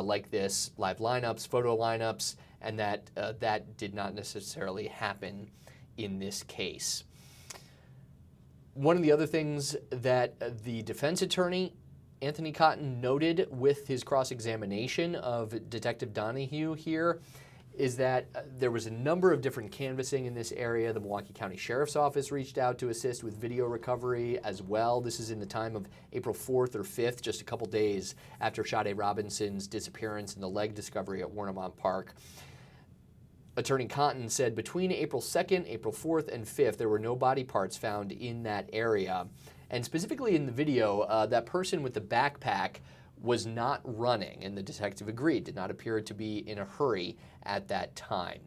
like this, live lineups, photo lineups, and that did not necessarily happen in this case. One of the other things that the defense attorney, Anthony Cotton, noted with his cross-examination of Detective Donahue here is that there was a number of different canvassing in this area. The Milwaukee County Sheriff's Office reached out to assist with video recovery as well. This is in the time of April 4th or 5th, just a couple days after Sade Robinson's disappearance and the leg discovery at Warnemont Park. Attorney Cotton said between April 2nd, April 4th, and 5th, there were no body parts found in that area. And specifically in the video, that person with the backpack was not running, and the detective agreed, did not appear to be in a hurry at that time.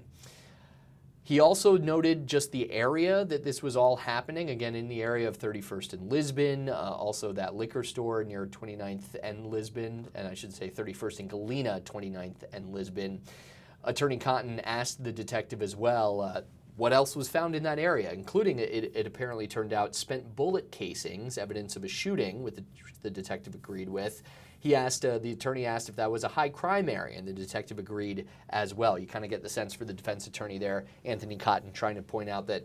He also noted just the area that this was all happening, again in the area of 31st and Lisbon, also that liquor store near 29th and Lisbon, and I should say 31st and Galena, 29th and Lisbon. Attorney Cotton asked the detective as well what else was found in that area, including, it apparently turned out, spent bullet casings, evidence of a shooting, which the detective agreed with. He asked, the attorney asked if that was a high crime area, and the detective agreed as well. You kind of get the sense for the defense attorney there, Anthony Cotton, trying to point out that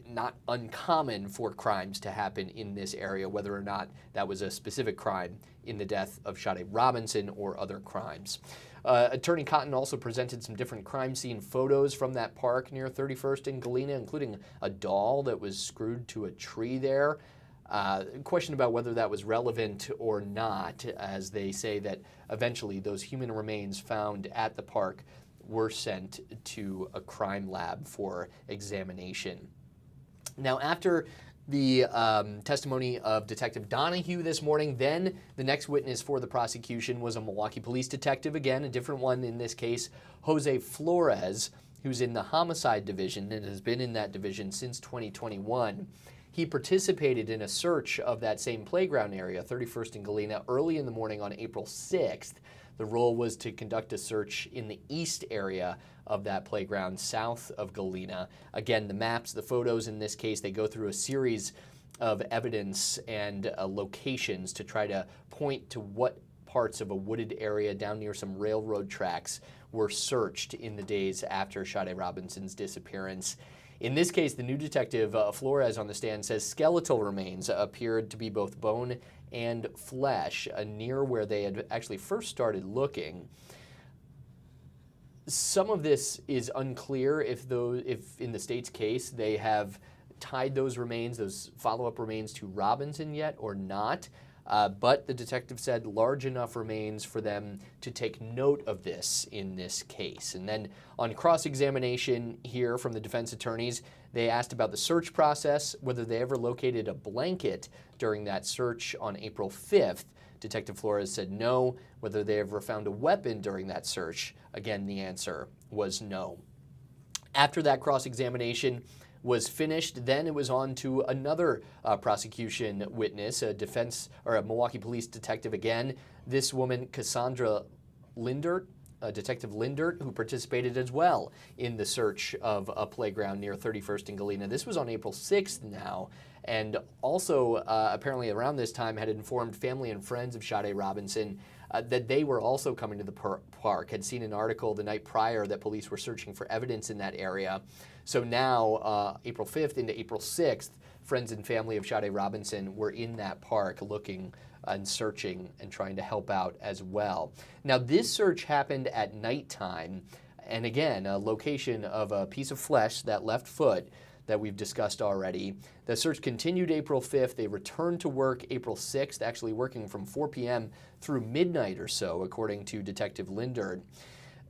not uncommon for crimes to happen in this area, whether or not that was a specific crime in the death of Sade Robinson or other crimes. Attorney Cotton also presented some different crime scene photos from that park near 31st and Galena, including a doll that was screwed to a tree there. Question about whether that was relevant or not, as they say that eventually those human remains found at the park were sent to a crime lab for examination. Now, after the testimony of Detective Donahue this morning, then the next witness for the prosecution was a Milwaukee police detective, again, a different one in this case, Jose Flores, who's in the homicide division and has been in that division since 2021. He participated in a search of that same playground area, 31st and Galena, early in the morning on April 6th. The role was to conduct a search in the east area of that playground, south of Galena. Again, the maps, the photos in this case, they go through a series of evidence and locations to try to point to what parts of a wooded area down near some railroad tracks were searched in the days after Sade Robinson's disappearance. In this case, the new detective, Flores, on the stand says skeletal remains appeared to be both bone and flesh near where they had actually first started looking. Some of this is unclear if in the state's case they have tied those remains, those follow-up remains, to Robinson yet or not. But the detective said large enough remains for them to take note of this in this case. And then on cross-examination here from the defense attorneys, they asked about the search process, whether they ever located a blanket during that search on April 5th. Detective Flores said no. Whether they ever found a weapon during that search, again, the answer was no. After that cross-examination was finished, then it was on to another prosecution witness, a Milwaukee police detective again. This woman, Cassandra Lindert, Detective Lindert, who participated as well in the search of a playground near 31st and Galena. This was on April 6th now, and also apparently around this time had informed family and friends of Sade Robinson that they were also coming to the park, had seen an article the night prior that police were searching for evidence in that area. So now, April 5th into April 6th, friends and family of Sade Robinson were in that park looking and searching and trying to help out as well. Now, this search happened at nighttime, and again, a location of a piece of flesh, that left foot, that we've discussed already. The search continued April 5th. They returned to work April 6th, actually working from 4 p.m. through midnight or so, according to Detective Lindert.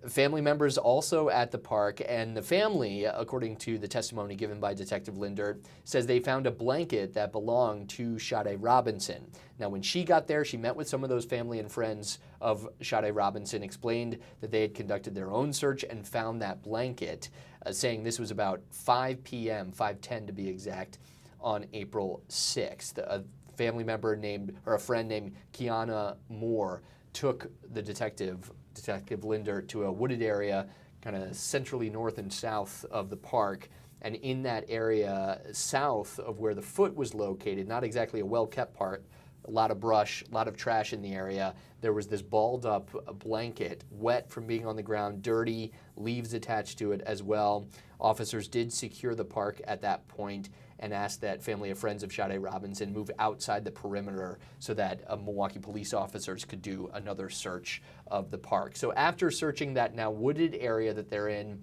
Family members also at the park, and the family, according to the testimony given by Detective Lindert, says they found a blanket that belonged to Sade Robinson. Now, when she got there, she met with some of those family and friends of Sade Robinson, explained that they had conducted their own search and found that blanket, saying this was about 5 p.m., 5:10 to be exact, on April 6th. A family member named, or a friend named Kiana Moore, took the Detective Lindert, to a wooded area kind of centrally north and south of the park. And in that area south of where the foot was located, not exactly a well-kept part, a lot of brush, a lot of trash in the area, there was this balled up blanket, wet from being on the ground, dirty, leaves attached to it as well. Officers did secure the park at that point and asked that family of friends of Sade Robinson move outside the perimeter so that Milwaukee police officers could do another search of the park. So after searching that now wooded area that they're in,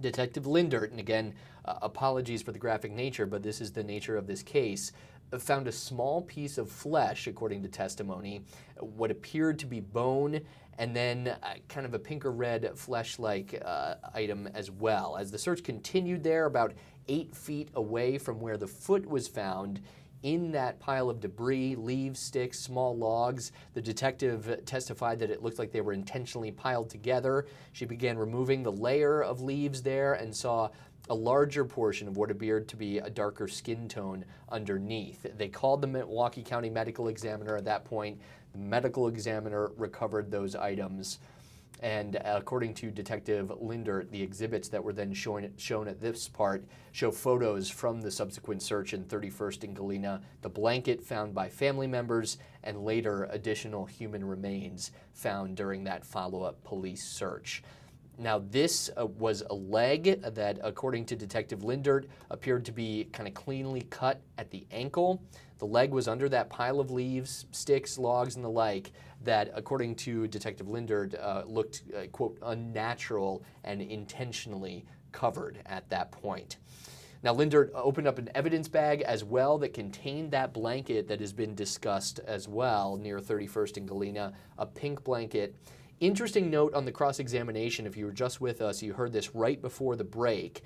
Detective Lindert, and again, apologies for the graphic nature, but this is the nature of this case, found a small piece of flesh, according to testimony, what appeared to be bone, and then kind of a pink or red flesh-like item as well. As the search continued there, about 8 feet away from where the foot was found, in that pile of debris, leaves, sticks, small logs, the detective testified that it looked like they were intentionally piled together. She began removing the layer of leaves there and saw a larger portion of what appeared to be a darker skin tone underneath. They called the Milwaukee County Medical Examiner at that point. The medical examiner recovered those items. And according to Detective Lindert, the exhibits that were then shown at this part show photos from the subsequent search in 31st and Galena, the blanket found by family members, and later additional human remains found during that follow-up police search. Now, this was a leg that, according to Detective Lindert, appeared to be kind of cleanly cut at the ankle. The leg was under that pile of leaves, sticks, logs, and the like that, according to Detective Lindert, looked, quote, unnatural and intentionally covered at that point. Now, Lindert opened up an evidence bag as well that contained that blanket that has been discussed as well near 31st and Galena, a pink blanket. Interesting note on the cross-examination, if you were just with us, you heard this right before the break,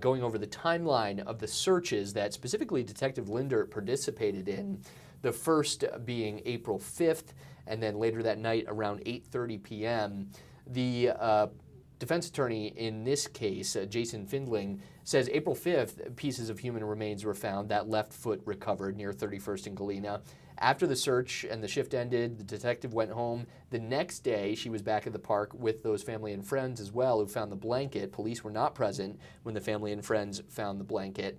going over the timeline of the searches that specifically Detective Lindert participated in, the first being April 5th, and then later that night around 8:30 p.m. The defense attorney in this case, Jason Findling, says April 5th, pieces of human remains were found, that left foot recovered near 31st and Galena. After the search and the shift ended, the detective went home. The next day, she was back at the park with those family and friends as well who found the blanket. Police were not present when the family and friends found the blanket.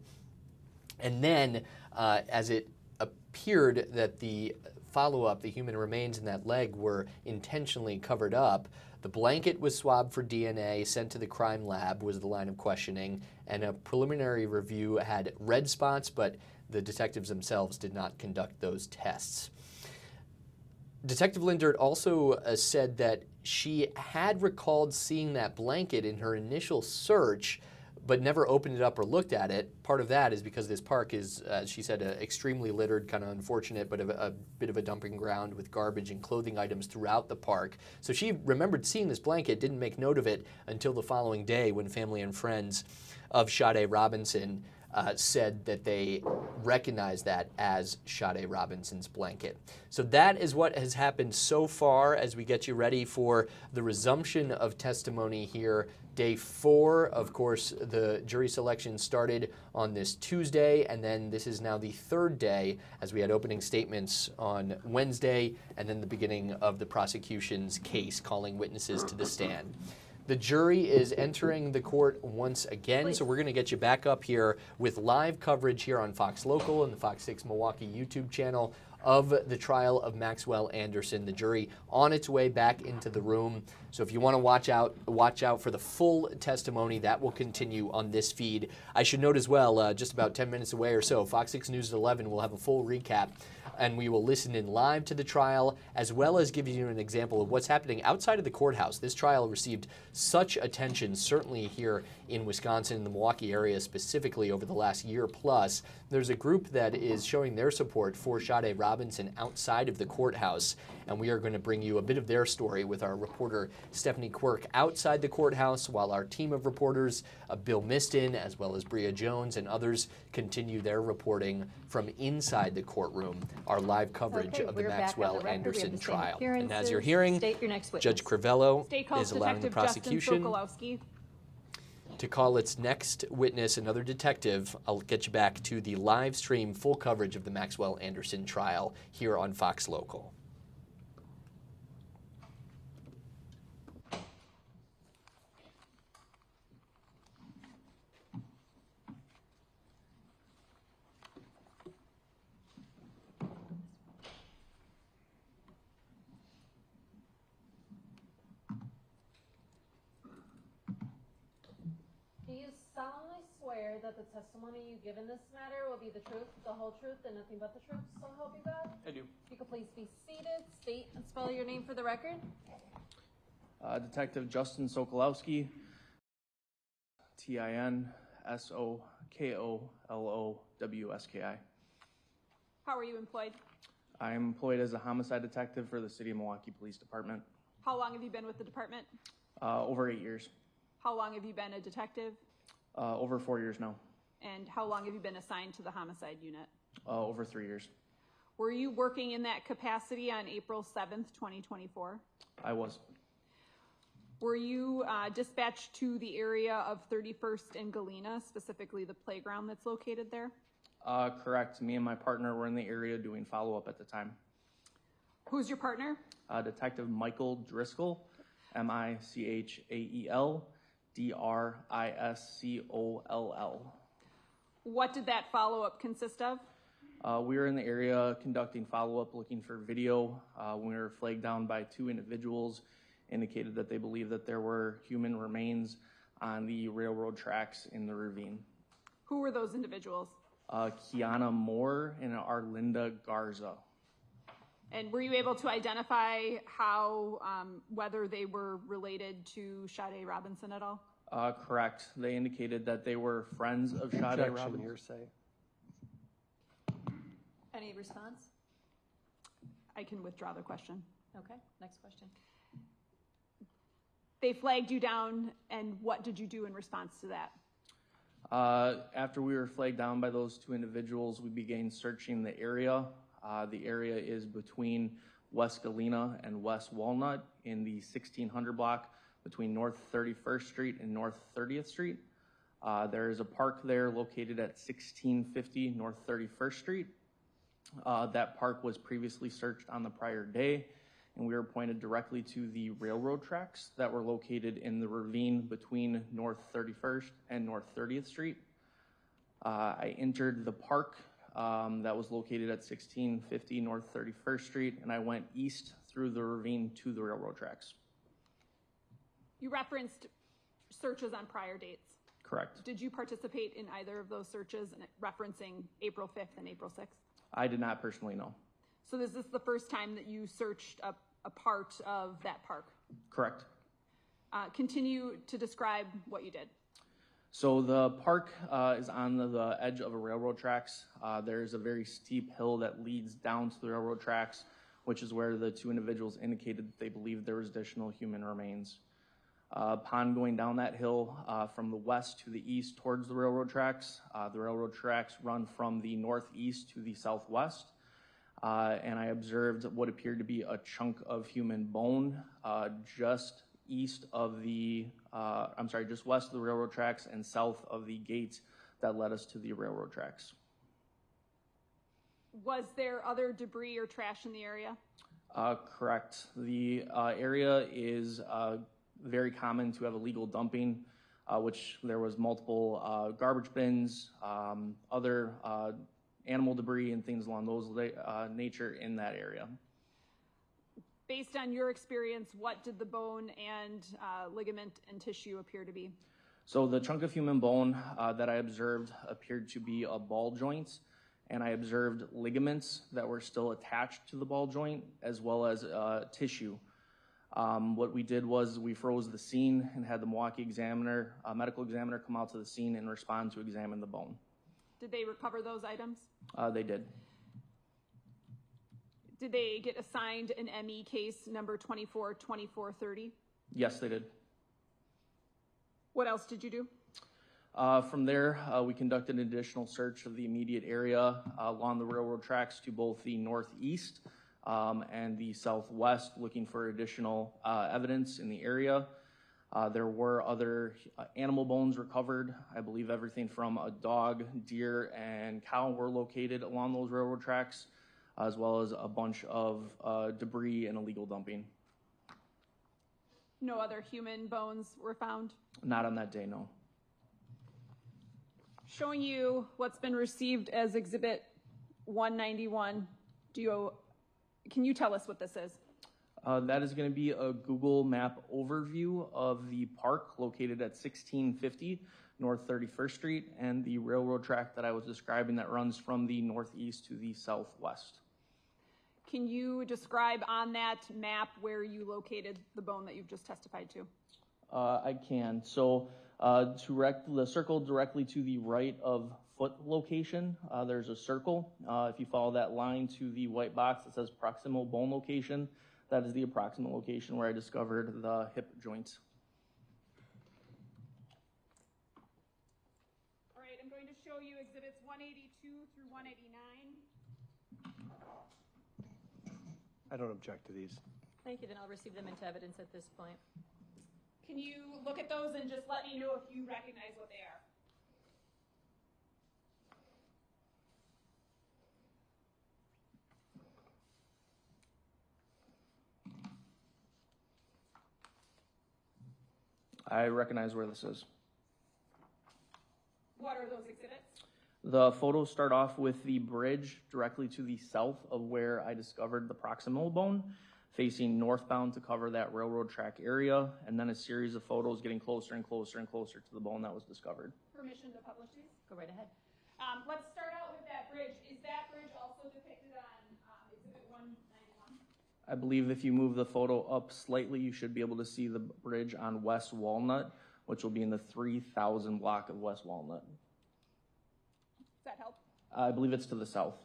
And then, as it appeared that the follow-up, the human remains in that leg were intentionally covered up, the blanket was swabbed for DNA, sent to the crime lab, was the line of questioning, and a preliminary review had red spots, but the detectives themselves did not conduct those tests. Detective Lindert also said that she had recalled seeing that blanket in her initial search, but never opened it up or looked at it. Part of that is because this park is, as she said, extremely littered, kind of unfortunate, but a bit of a dumping ground with garbage and clothing items throughout the park. So she remembered seeing this blanket, didn't make note of it until the following day when family and friends of Sade Robinson said that they recognized that as Sade Robinson's blanket. So that is what has happened so far as we get you ready for the resumption of testimony here. Day 4, of course, the jury selection started on this Tuesday, and then this is now the 3rd day as we had opening statements on Wednesday, and then the beginning of the prosecution's case, calling witnesses to the stand. The jury is entering the court once again, so we're going to get you back up here with live coverage here on Fox Local and the Fox 6 Milwaukee YouTube channel of the trial of Maxwell Anderson. The jury on its way back into the room. So if you want to watch out for the full testimony, that will continue on this feed. I should note as well, just about 10 minutes away or so, Fox 6 News at 11 will have a full recap, and we will listen in live to the trial, as well as give you an example of what's happening outside of the courthouse. This trial received such attention, certainly here in Wisconsin, the Milwaukee area specifically, over the last year plus, There's a group that is showing their support for Sade Robinson outside of the courthouse, and we are going to bring you a bit of their story with our reporter Stephanie Quirk outside the courthouse, while our team of reporters, Bill Miston, as well as Bria Jones and others, continue their reporting from inside the courtroom, our live coverage of the Maxwell Anderson trial. And as you're hearing, State your next witness. Judge Crivello State calls is allowing the Detective Justin prosecution Sokolowski to call its next witness, another detective. I'll get you back to the live stream full coverage of the Maxwell Anderson trial here on Fox Local. Do you solemnly swear that the testimony you give in this matter will be the truth, the whole truth, and nothing but the truth? So help you God? I do. If you could please be seated, state and spell your name for the record. Detective Justin Sokolowski, TINSOKOLOWSKI. How are you employed? I am employed as a homicide detective for the City of Milwaukee Police Department. How long have you been with the department? Over 8 years. How long have you been a detective? Over 4 years now. And how long have you been assigned to the homicide unit? Over 3 years. Were you working in that capacity on April 7th, 2024? I was. Were you dispatched to the area of 31st and Galena, specifically the playground that's located there? Correct. Me and my partner were in the area doing follow-up at the time. Who's your partner? Detective Michael Driscoll, MICHAEL DRISCOLL. What did that follow-up consist of? We were in the area conducting follow-up, looking for video. When we were flagged down by 2 individuals, indicated that they believed that there were human remains on the railroad tracks in the ravine. Who were those individuals? Kiana Moore and Arlinda Garza. And were you able to identify how, whether they were related to Sade Robinson at all? Correct. They indicated that they were friends of Sade Robinson. Hearsay. Any response? I can withdraw the question. Okay, next question. They flagged you down, and what did you do in response to that? After we were flagged down by those 2 individuals, we began searching the area. The area is between West Galena and West Walnut in the 1600 block between North 31st Street and North 30th Street. There is a park there located at 1650 North 31st Street. That park was previously searched on the prior day, and we were pointed directly to the railroad tracks that were located in the ravine between North 31st and North 30th Street. I entered the park that was located at 1650 North 31st Street, and I went east through the ravine to the railroad tracks. You referenced searches on prior dates. Correct. Did you participate in either of those searches, referencing April 5th and April 6th? I did not personally know. So is this the first time that you searched a part of that park? Correct. Continue to describe what you did. So the park is on the edge of a railroad tracks. There's a very steep hill that leads down to the railroad tracks, which is where the 2 individuals indicated that they believed there was additional human remains. Upon going down that hill from the west to the east towards the railroad tracks run from the northeast to the southwest. And I observed what appeared to be a chunk of human bone just west of the railroad tracks and south of the gate that led us to the railroad tracks. Was there other debris or trash in the area? Correct. The area is very common to have illegal dumping, which there was multiple garbage bins, other animal debris and things along those nature in that area. Based on your experience, what did the bone and ligament and tissue appear to be? So the chunk of human bone that I observed appeared to be a ball joint, and I observed ligaments that were still attached to the ball joint, as well as tissue. What we did was we froze the scene and had the Milwaukee medical examiner come out to the scene and respond to examine the bone. Did they recover those items? They did. Did they get assigned an ME case number 242430? Yes, they did. What else did you do? From there, we conducted an additional search of the immediate area along the railroad tracks to both the northeast and the southwest, looking for additional evidence in the area. There were other animal bones recovered. I believe everything from a dog, deer, and cow were located along those railroad tracks, as well as a bunch of debris and illegal dumping. No other human bones were found? Not on that day, no. Showing you what's been received as Exhibit 191. Can you tell us what this is? That is going to be a Google map overview of the park located at 1650 North 31st Street and the railroad track that I was describing that runs from the northeast to the southwest. Can you describe on that map where you located the bone that you've just testified to? I can. So the circle directly to the right of foot location, there's a circle. If you follow that line to the white box that says proximal bone location, that is the approximate location where I discovered the hip joints. All right, I'm going to show you Exhibits 182 through 189. I don't object to these. Thank you, then I'll receive them into evidence at this point. Can you look at those and just let me know if you recognize what they are? I recognize where this is. What are those exhibits? The photos start off with the bridge directly to the south of where I discovered the proximal bone, facing northbound to cover that railroad track area, and then a series of photos getting closer and closer and closer to the bone that was discovered. Permission to publish these? Go right ahead. Let's start out with that bridge. Is that bridge also depicted on Exhibit 191? I believe if you move the photo up slightly, you should be able to see the bridge on West Walnut, which will be in the 3000 block of West Walnut. Does that help? I believe it's to the south.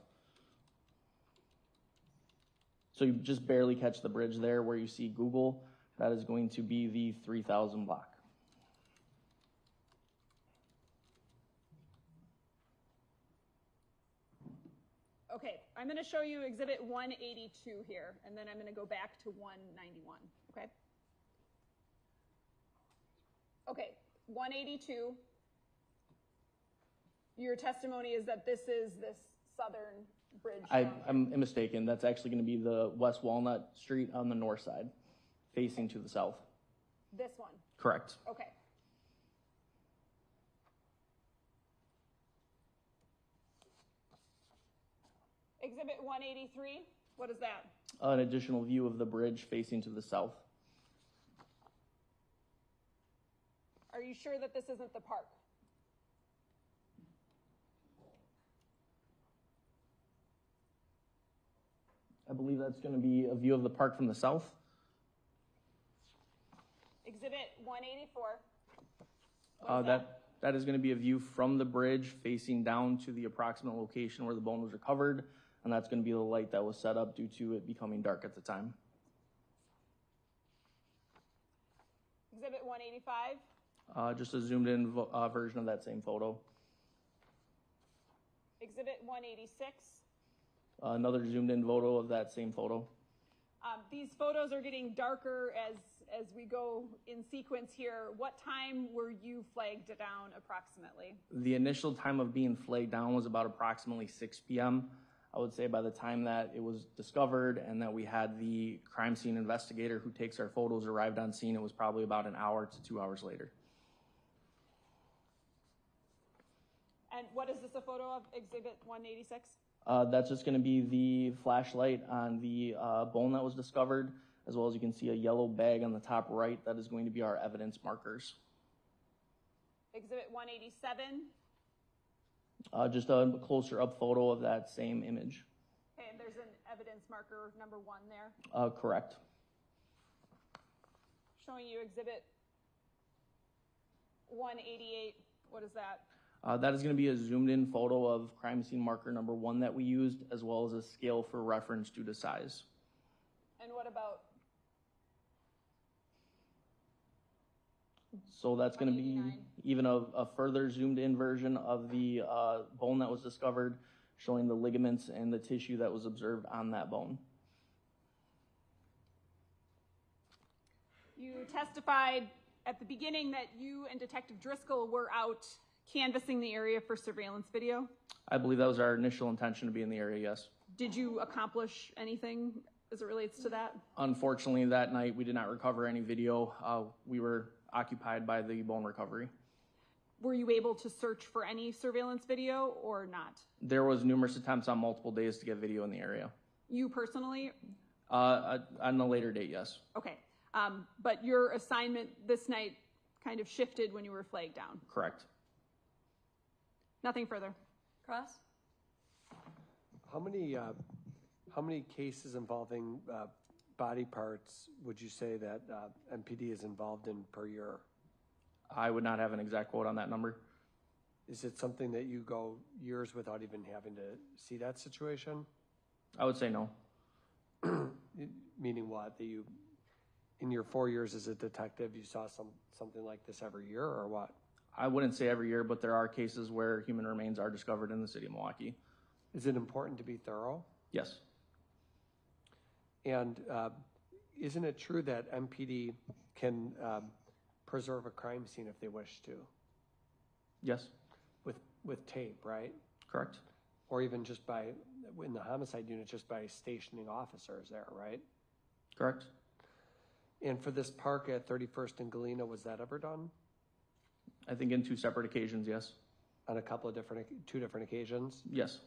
So you just barely catch the bridge there where you see Google. That is going to be the 3000 block. Okay, I'm going to show you Exhibit 182 here, and then I'm going to go back to 191, okay? Okay, 182. Your testimony is that this is this southern bridge. I'm mistaken. That's actually going to be the West Walnut Street on the north side, facing to the south. This one? Correct. Okay. Exhibit 183, what is that? An additional view of the bridge facing to the south. Are you sure that this isn't the park? I believe that's going to be a view of the park from the south. Exhibit 184. That is going to be a view from the bridge facing down to the approximate location where the bone was recovered, and that's going to be the light that was set up due to it becoming dark at the time. Exhibit 185. Just a zoomed in version of that same photo. Exhibit 186. Another zoomed in photo of that same photo. These photos are getting darker as we go in sequence here. What time were you flagged down approximately? The initial time of being flagged down was about approximately 6 p.m. I would say by the time that it was discovered and that we had the crime scene investigator who takes our photos arrived on scene, it was probably about an hour to 2 hours later. And what is this a photo of, Exhibit 186? That's just going to be the flashlight on the bone that was discovered, as well as you can see a yellow bag on the top right that is going to be our evidence markers. Exhibit 187. Just a closer up photo of that same image. Okay, and there's an evidence marker number 1 there? Correct. Showing you Exhibit 188. What is that? That is going to be a zoomed-in photo of crime scene marker number 1 that we used, as well as a scale for reference due to size. And what about? So that's going to be even a further zoomed-in version of the bone that was discovered, showing the ligaments and the tissue that was observed on that bone. You testified at the beginning that you and Detective Driscoll were out canvassing the area for surveillance video. I believe that was our initial intention to be in the area, yes. Did you accomplish anything as it relates to that? Unfortunately, that night we did not recover any video. We were occupied by the bone recovery. Were you able to search for any surveillance video or not? There was numerous attempts on multiple days to get video in the area. You personally? On a later date, yes. Okay. But your assignment this night kind of shifted when you were flagged down. Correct. Nothing further. Cross? How many cases involving body parts would you say that MPD is involved in per year? I would not have an exact quote on that number. Is it something that you go years without even having to see that situation? I would say no. Meaning what? That you, in your 4 years as a detective, you saw something like this every year, or what? I wouldn't say every year, but there are cases where human remains are discovered in the city of Milwaukee. Is it important to be thorough? Yes. And isn't it true that MPD can preserve a crime scene if they wish to? Yes. With tape, right? Correct. Or even just by, in the homicide unit, just by stationing officers there, right? Correct. And for this park at 31st and Galena, was that ever done? I think in 2 separate occasions, yes. On a couple of two different occasions? Yes.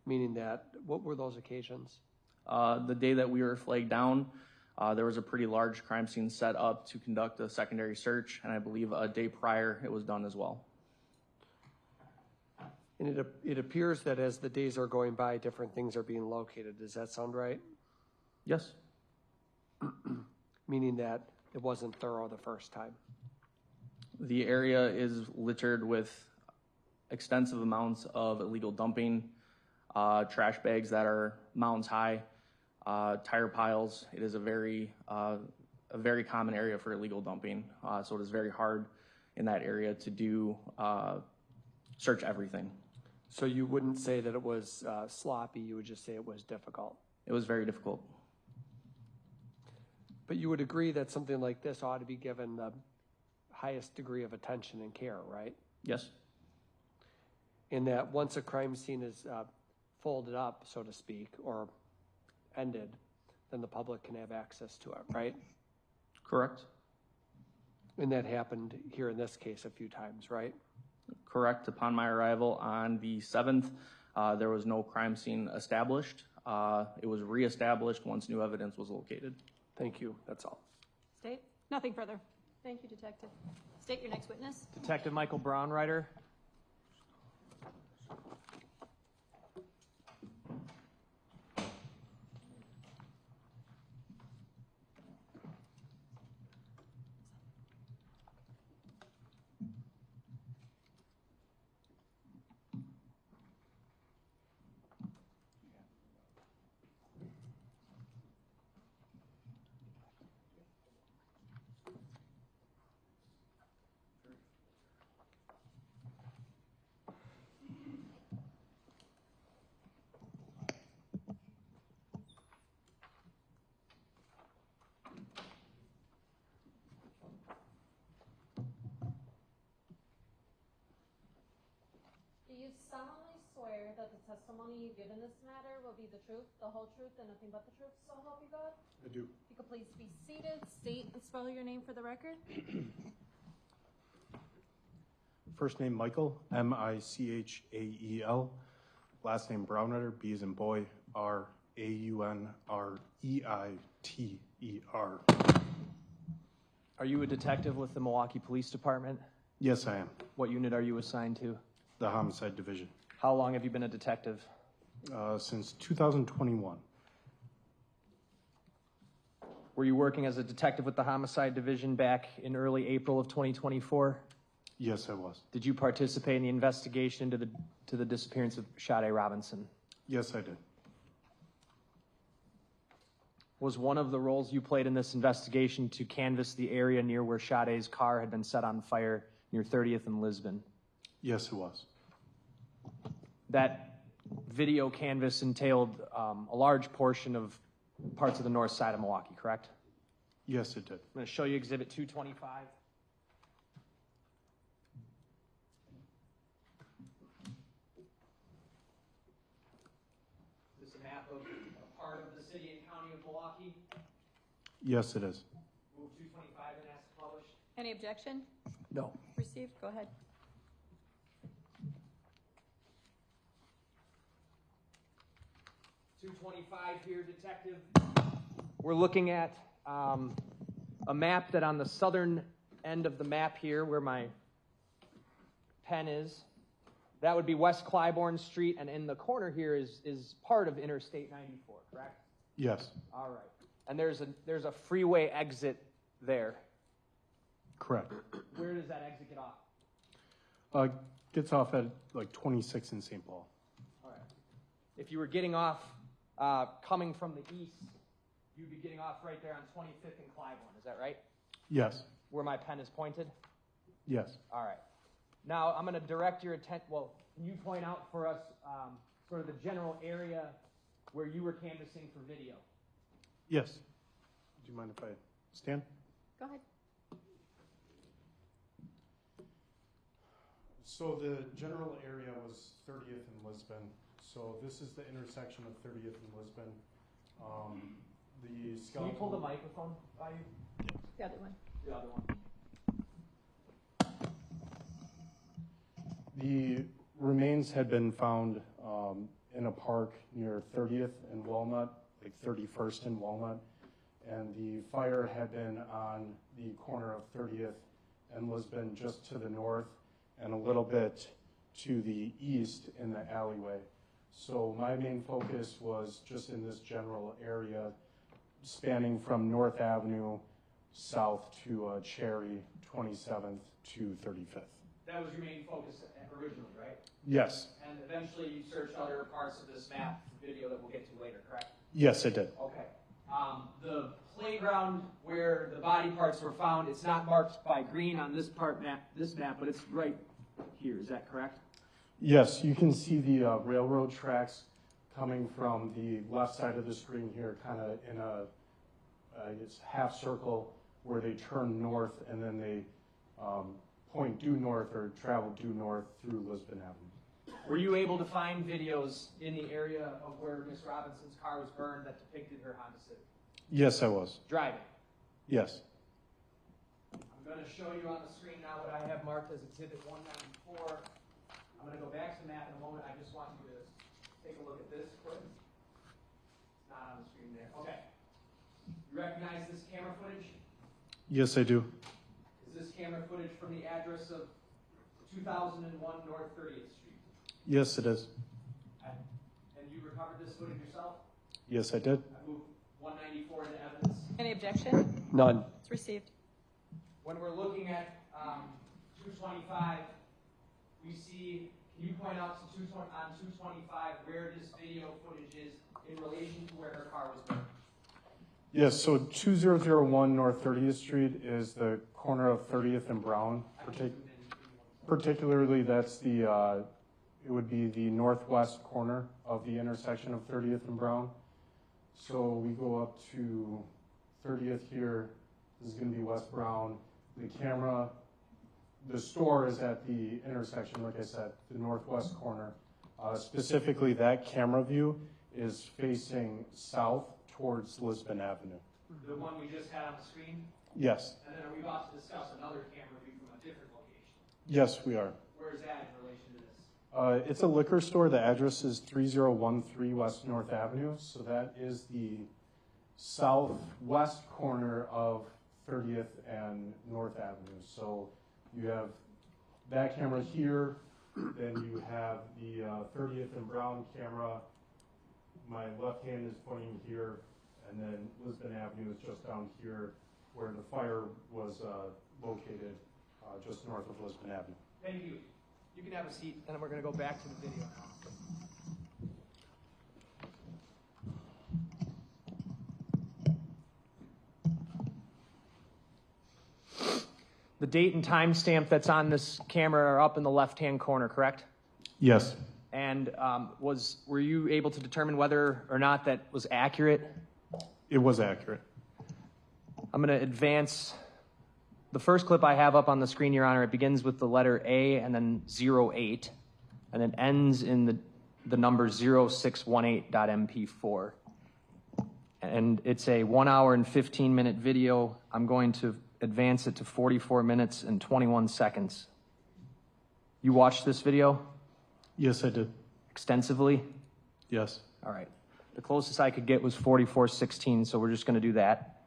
Meaning that, what were those occasions? The day that we were flagged down, there was a pretty large crime scene set up to conduct a secondary search, and I believe a day prior it was done as well. And it appears that as the days are going by, different things are being located. Does that sound right? Yes. Meaning that it wasn't thorough the first time. The area is littered with extensive amounts of illegal dumping, trash bags that are mountains high, tire piles. It is a very common area for illegal dumping. So it is very hard in that area to do search everything. So you wouldn't say that it was sloppy, you would just say it was difficult? It was very difficult. But you would agree that something like this ought to be given the highest degree of attention and care, right? Yes. In that once a crime scene is folded up, so to speak, or ended, then the public can have access to it, right? Correct. And that happened here in this case a few times, right? Correct. Upon my arrival on the 7th, there was no crime scene established. It was reestablished once new evidence was located. Thank you. That's all. State? Nothing further. Thank you, Detective. State your next witness. Detective Michael Brownrider. Do you solemnly swear that the testimony you give in this matter will be the truth, the whole truth, and nothing but the truth, so help you God? I do. If you could please be seated, state and spell your name for the record. First name Michael, Michael. Last name Brownrider, B as in boy, Raunreiter. Are you a detective with the Milwaukee Police Department? Yes, I am. What unit are you assigned to? The Homicide Division. How long have you been a detective? Since 2021. Were you working as a detective with the Homicide Division back in early April of 2024? Yes, I was. Did you participate in the investigation to the disappearance of Sade Robinson? Yes, I did. Was one of the roles you played in this investigation to canvass the area near where Sade's car had been set on fire near 30th and Lisbon? Yes, it was. That video canvass entailed a large portion of parts of the north side of Milwaukee, correct? Yes, it did. I'm going to show you Exhibit 225. Is this a map of a part of the city and county of Milwaukee? Yes, it is. Move 225 and ask to publish. Any objection? No. Received, go ahead. .225 here, Detective. We're looking at a map that on the southern end of the map here, where my pen is, that would be West Clybourne Street, and in the corner here is part of Interstate 94, correct? Yes. All right. And there's a freeway exit there. Correct. Where does that exit get off? Gets off at like 26 in St. Paul. All right. If you were getting off coming from the east, you'd be getting off right there on 25th and Clybourne. Is that right? Yes. Where my pen is pointed? Yes. All right. Now I'm going to direct your attention. Well, can you point out for us sort of the general area where you were canvassing for video? Yes. Do you mind if I stand? Go ahead. So the general area was 30th and Lisbon. So this is the intersection of 30th and Lisbon. The skeletal... Can you pull the microphone by you? The other one. The other one. The remains had been found in a park near 30th and Walnut, like 31st and Walnut. And the fire had been on the corner of 30th and Lisbon just to the north and a little bit to the east in the alleyway. So my main focus was just in this general area spanning from North Avenue south to Cherry, 27th to 35th. That was your main focus originally, right? Yes. And eventually you searched other parts of this map video that we'll get to later, correct? Yes, I did. Okay. The playground where the body parts were found, it's not marked by green on this map, but it's right here. Is that correct? Yes, you can see the railroad tracks coming from the left side of the screen here, kind of in a it's half circle where they turn north and then they point due north or travel due north through Lisbon Avenue. Were you able to find videos in the area of where Miss Robinson's car was burned that depicted her Honda Civic? Yes, I was. Driving? Yes. I'm going to show you on the screen now what I have marked as Exhibit 194. I'm going to go back to the map in a moment. I just want you to take a look at this quick. It's not on the screen there. Okay. You recognize this camera footage? Yes, I do. Is this camera footage from the address of 2001 North 30th Street? Yes, it is. And you recovered this footage yourself? Yes, I did. I moved 194 into evidence. Any objection? None. It's received. When we're looking at 225, we see, can you point out to on 225 where this video footage is in relation to where her car was burned? Yes, so 2001 North 30th Street is the corner of 30th and Brown. Particularly, that's the, it would be the northwest corner of the intersection of 30th and Brown. So we go up to 30th here. This is going to be West Brown. The camera, the store is at the intersection, like I said, the northwest corner. Specifically, that camera view is facing south towards Lisbon Avenue. The one we just had on the screen? Yes. And then are we about to discuss another camera view from a different location? Yes, we are. Where is that in relation to this? It's a liquor store. The address is 3013 West North Avenue. So that is the southwest corner of 30th and North Avenue. So you have that camera here, then you have the 30th and Brown camera. My left hand is pointing here, and then Lisbon Avenue is just down here where the fire was located just north of Lisbon Avenue. Thank you. You can have a seat, and we're going to go back to the video now. The date and time stamp that's on this camera are up in the left-hand corner, correct? Yes. And were you able to determine whether or not that was accurate? It was accurate. I'm going to advance. The first clip I have up on the screen, Your Honor, it begins with the letter A and then 08, and then ends in the number 0618.mp4. And it's a 1 hour and 15-minute video. I'm going to advance it to 44 minutes and 21 seconds. You watched this video? Yes, I did. Extensively? Yes. All right. The closest I could get was 44:16, so we're just going to do that.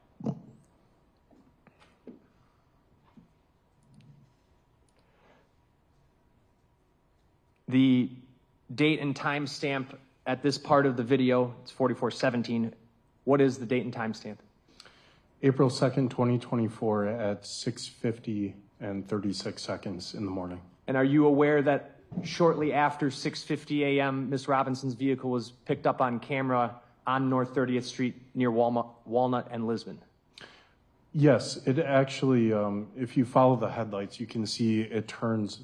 The date and time stamp at this part of the video, it's 44:17. What is the date and time stamp? April 2nd, 2024 at 6:50 and 36 seconds in the morning. And are you aware that shortly after 6:50 a.m., Ms. Robinson's vehicle was picked up on camera on North 30th Street near Walnut and Lisbon? Yes, it actually, if you follow the headlights, you can see it turns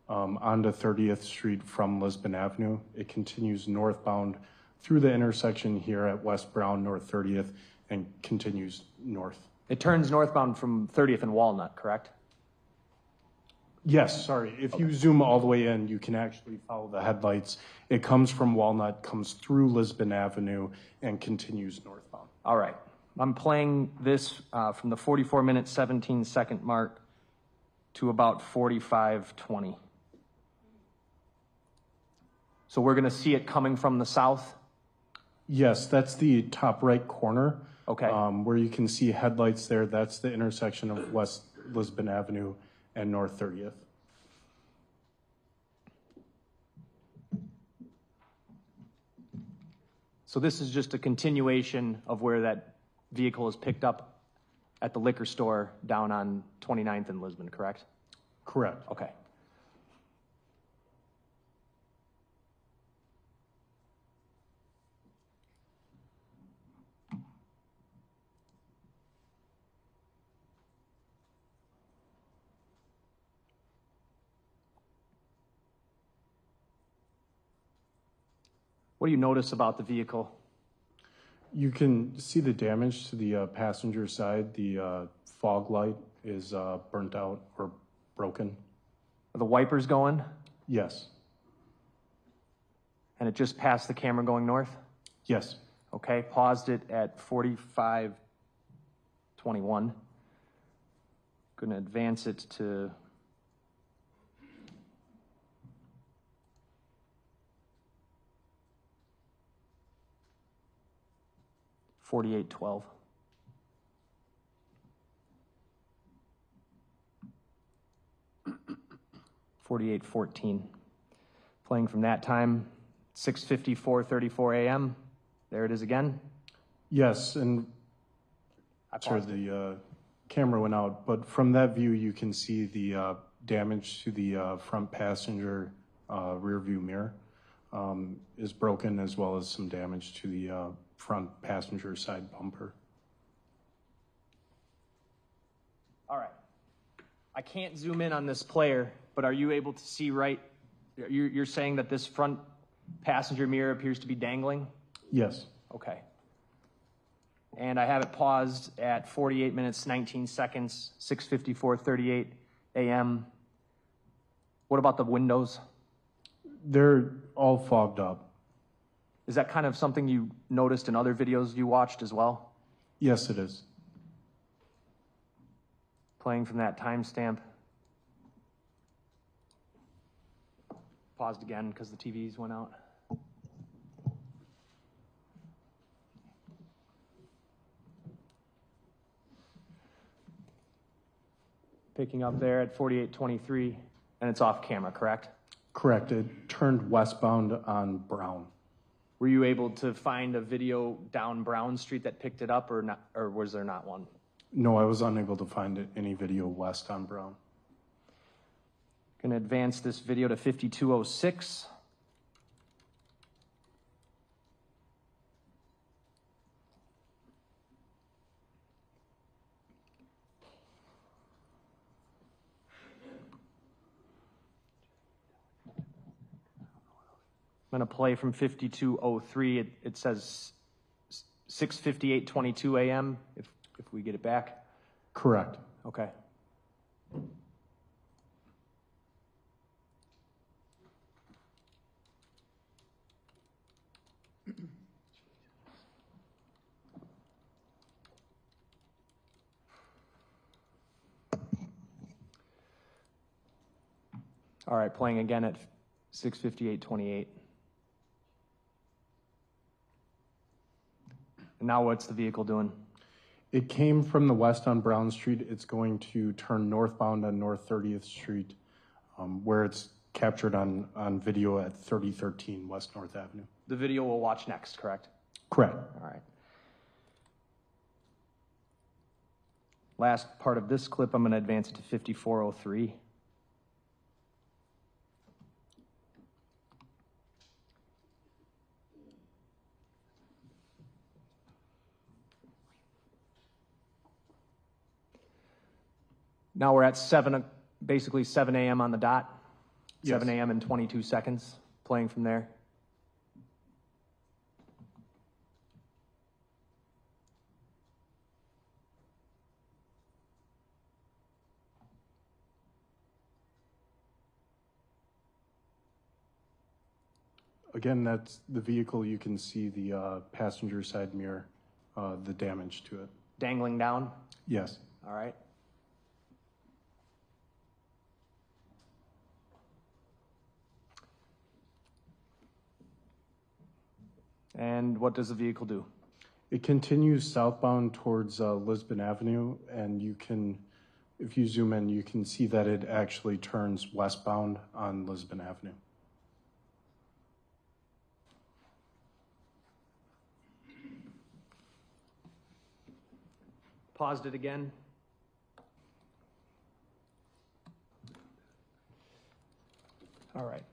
onto 30th Street from Lisbon Avenue. It continues northbound through the intersection here at West Brown, North 30th, and continues north. It turns northbound from 30th and Walnut, correct? Yes, sorry. If you zoom all the way in, you can actually follow the headlights. It comes from Walnut, comes through Lisbon Avenue, and continues northbound. All right. I'm playing this from the 44-minute, 17-second mark to about 45:20. So we're going to see it coming from the south? Yes, that's the top right corner. Okay. Where you can see headlights there. That's the intersection of West Lisbon Avenue and North 30th. So this is just a continuation of where that vehicle is picked up at the liquor store down on 29th and Lisbon, correct? Correct. Okay. What do you notice about the vehicle? You can see the damage to the passenger side. The fog light is burnt out or broken. Are the wipers going? Yes. And it just passed the camera going north? Yes. Okay, paused it at 45:21. Going to advance it to 48:12. $48:14. Playing from that time, 6:54:34 a.m. There it is again. Yes, and sorry, the camera went out, but from that view, you can see the damage to the front passenger rear view mirror is broken, as well as some damage to the front passenger side bumper. All right. I can't zoom in on this player, but are you able to see right? You're saying that this front passenger mirror appears to be dangling? Yes. Okay. And I have it paused at 48 minutes, 19 seconds, 6:54:38 a.m. What about the windows? They're all fogged up. Is that kind of something you noticed in other videos you watched as well? Yes, it is. Playing from that timestamp. Paused again because the TVs went out. Picking up there at 48:23, and it's off camera, correct? Correct. It turned westbound on Brown. Were you able to find a video down Brown Street that picked it up, or not, or was there not one? No, I was unable to find any video west on Brown. Gonna advance this video to 5206. I'm going to play from 5203. It says 6:58:22 a.m. if we get it back. Correct. Okay. All right, playing again at 6:58:28. And now what's the vehicle doing? It came from the west on Brown Street. It's going to turn northbound on North 30th Street, where it's captured on video at 3013 West North Avenue. The video we'll watch next, correct? Correct. All right. Last part of this clip, I'm going to advance it to 5403. Now we're at basically 7 a.m. on the dot. Yes. 7 a.m. and 22 seconds, playing from there. Again, that's the vehicle. You can see the passenger side mirror, the damage to it. Dangling down? Yes. All right. And what does the vehicle do? It continues southbound towards Lisbon Avenue, and you can, if you zoom in, you can see that it actually turns westbound on Lisbon Avenue. Paused it again. All right.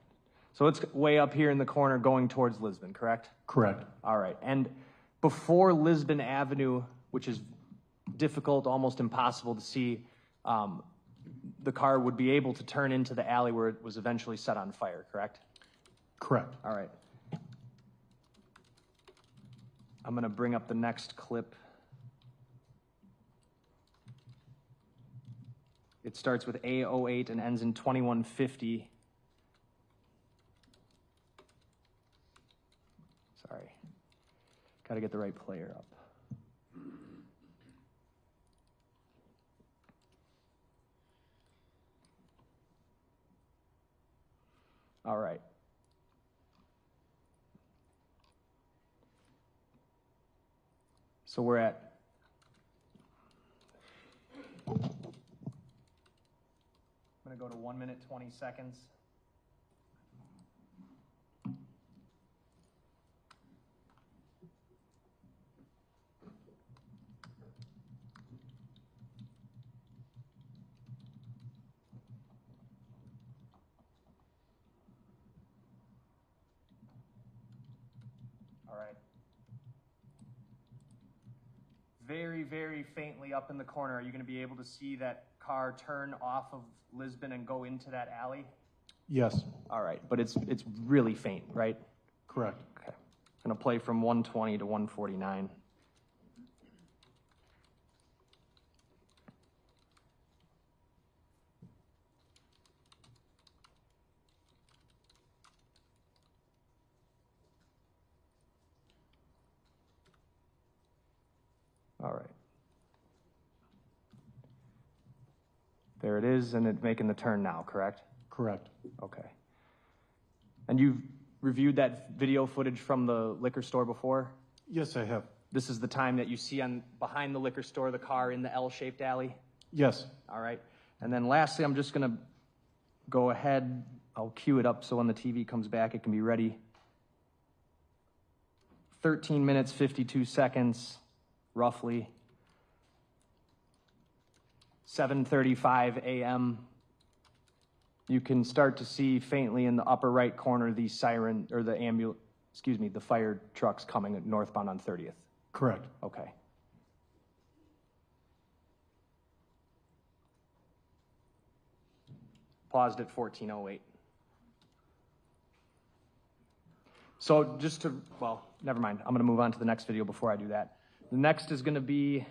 So it's way up here in the corner going towards Lisbon, correct? Correct. All right. And before Lisbon Avenue, which is difficult, almost impossible to see, the car would be able to turn into the alley where it was eventually set on fire, correct? Correct. All right. I'm going to bring up the next clip. It starts with A08 and ends in 2150. Sorry. Got to get the right player up. All right. So we're at I'm going to go to 1 minute, 20 seconds. All right. Very, very faintly up in the corner, are you going to be able to see that car turn off of Lisbon and go into that alley? Yes. All right, but it's really faint, right? Correct. Okay. I'm going to play from 120 to 149. All right. There it is, and it's making the turn now, correct? Correct. Okay. And you've reviewed that video footage from the liquor store before? Yes, I have. This is the time that you see behind the liquor store, the car in the L-shaped alley? Yes. All right. And then lastly, I'm just going to go ahead. I'll cue it up so when the TV comes back, it can be ready. 13 minutes, 52 seconds, roughly. 7:35 a.m. You can start to see faintly in the upper right corner the siren, or the the fire trucks coming northbound on 30th. Correct. Okay. Paused at 14:08. So just to, well, never mind. I'm going to move on to the next video before I do that. The next is going to be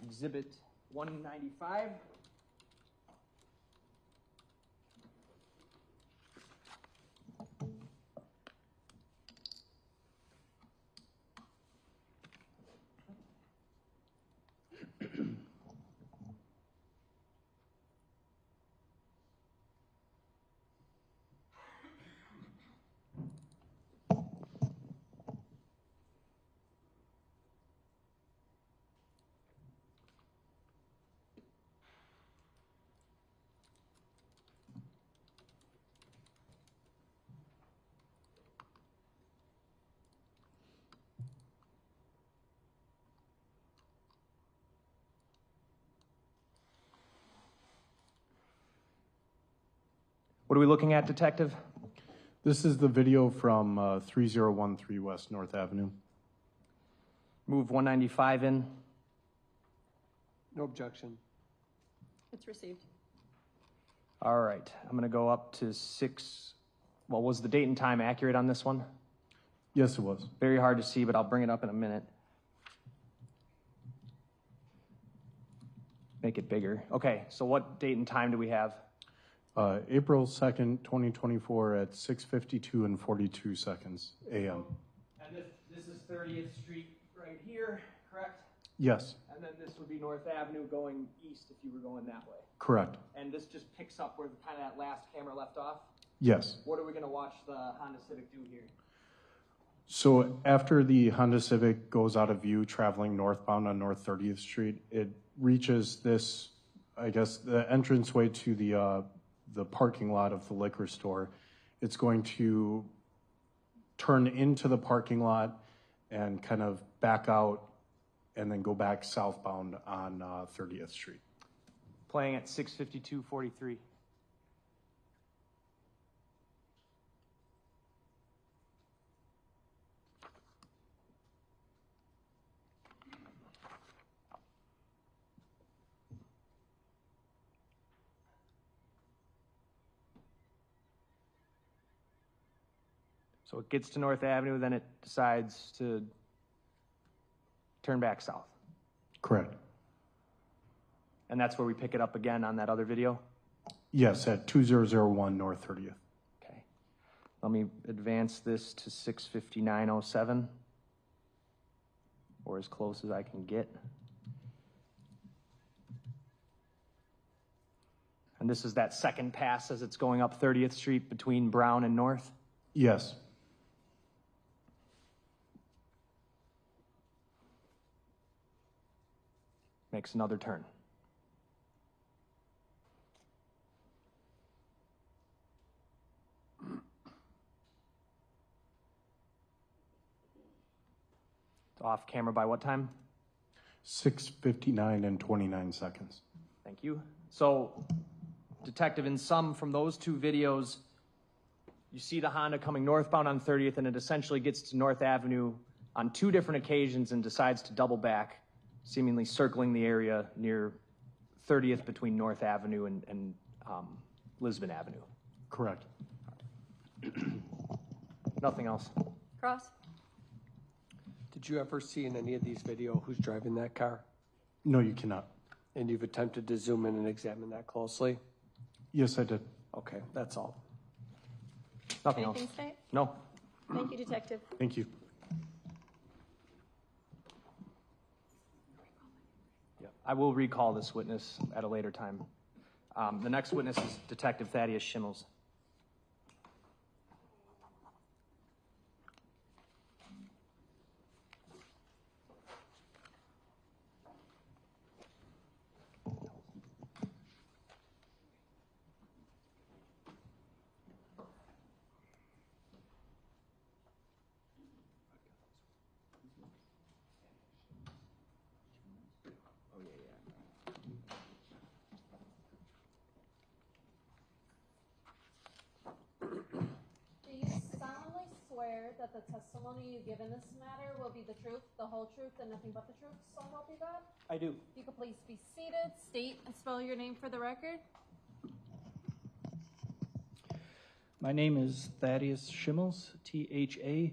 Exhibit 195. What are we looking at, Detective? This is the video from 3013 West North Avenue. Move 195 in. No objection. It's received. All right, I'm going to go up to 6. Well, was the date and time accurate on this one? Yes, it was. Very hard to see, but I'll bring it up in a minute. Make it bigger. Okay, so what date and time do we have? April 2nd, 2024 at 6:52 and 42 seconds a.m. And this is 30th Street right here, correct? Yes, And then this would be North Avenue going east if you were going that way. correct. And this just picks up where kind of that last camera left off? Yes. What are we going to watch the Honda Civic do here? So after the Honda Civic goes out of view traveling northbound on North 30th Street, it reaches this, I guess, the entranceway to the parking lot of the liquor store. It's going to turn into the parking lot and kind of back out and then go back southbound on 30th Street. Playing at 6:52:43. So it gets to North Avenue, then it decides to turn back south. Correct. And that's where we pick it up again on that other video? Yes, at 2001 North 30th. Okay. Let me advance this to 6:59:07, or as close as I can get. And this is that second pass as it's going up 30th Street between Brown and North? Yes. Makes another turn. It's off camera by what time? 6:59 and 29 seconds. Thank you. So, Detective, in sum, from those two videos, you see the Honda coming northbound on 30th, and it essentially gets to North Avenue on two different occasions and decides to double back, seemingly circling the area near 30th between North Avenue and Lisbon Avenue. Correct. Nothing else. Cross? Did you ever see in any of these video who's driving that car? No, you cannot. And you've attempted to zoom in and examine that closely? Yes, I did. Okay, that's all. Nothing Anything, else. State? No. Thank you, Detective. Thank you. Yeah, I will recall this witness at a later time. The next witness is Detective Thaddeus Schimmels. swear that the testimony you give in this matter will be the truth, the whole truth, and nothing but the truth, so help you God? I do. If you could please be seated, state and spell your name for the record. My name is Thaddeus Schimmels, Thaddeus.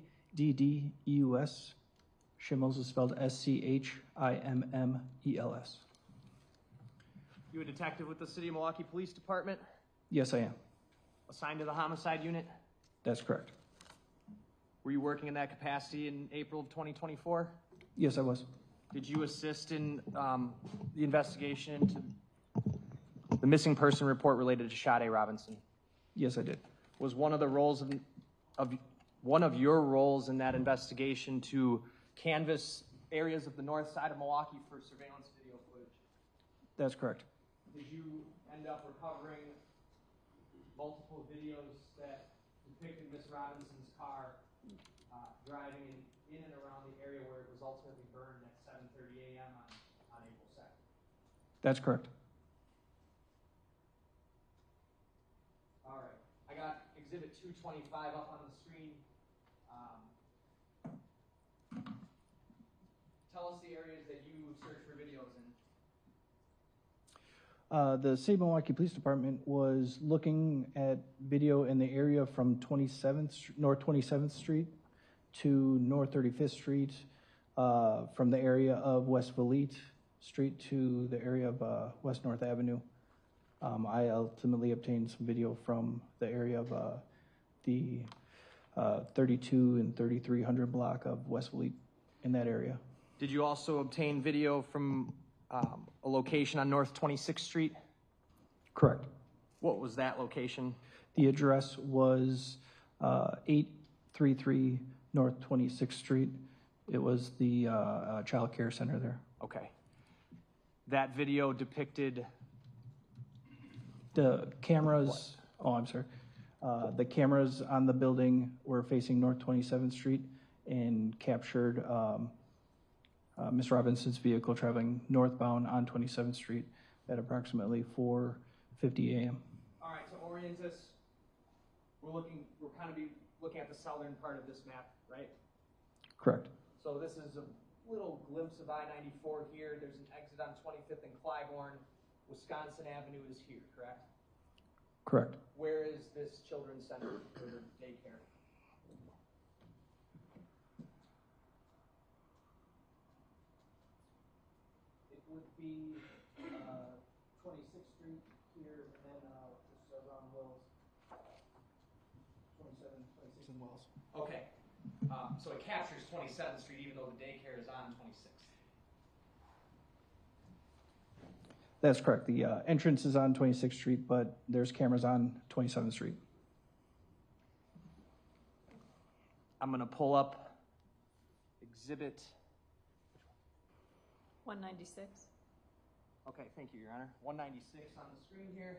Schimmels is spelled Schimmels. You a detective with the City of Milwaukee Police Department? Yes, I am. Assigned to the homicide unit? That's correct. Were you working in that capacity in April of 2024? Yes, I was. Did you assist in the investigation into the missing person report related to Sade Robinson? Yes, I did. Was one of the roles of one of your roles in that investigation to canvass areas of the north side of Milwaukee for surveillance video footage? That's correct. Did you end up recovering multiple videos that depicted Miss Robinson's car driving in and around the area where it was ultimately burned at 7:30 a.m. on April 2nd? That's correct. All right. I got Exhibit 225 up on the screen. Tell us the areas that you searched for videos in. The City of Milwaukee Police Department was looking at video in the area from North 27th Street to North 35th Street, from the area of West Valete Street to the area of West North Avenue. I ultimately obtained some video from the area of the 32 and 3300 block of West Valete in that area. Did you also obtain video from a location on North 26th Street? Correct. What was that location? The address was 833 North 26th Street. It was the child care center there. Okay. That video depicted the cameras. What? Oh, I'm sorry. The cameras on the building were facing North 27th Street and captured Ms. Robinson's vehicle traveling northbound on 27th Street at approximately 4:50 a.m. All right, to orient us, we're kind of looking at the southern part of this map, right? Correct. So this is a little glimpse of I-94 here. There's an exit on 25th and Clybourne. Wisconsin Avenue is here, correct? Correct. Where is this children's center or daycare? It would be 26th Street here, and then just around Wills. 26th and Wills. Okay. So it captures 27th Street, even though the daycare is on 26th. That's correct. The entrance is on 26th Street, but there's cameras on 27th Street. I'm going to pull up Exhibit 196. Okay, thank you, Your Honor. 196 on the screen here.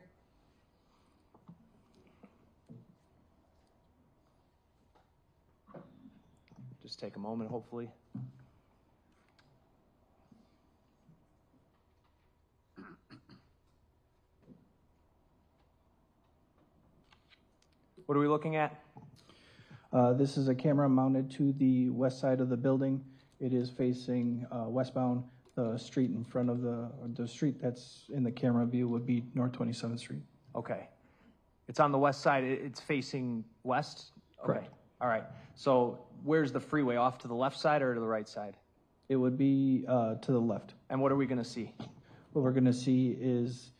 Just take a moment, hopefully. What are we looking at? This is a camera mounted to the west side of the building. It is facing westbound. The street in front of the street that's in the camera view would be North 27th Street. Okay. It's on the west side. It's facing west? Okay. Correct. All right. So where's the freeway? Off to the left side or to the right side? It would be to the left. And what are we going to see? What we're going to see is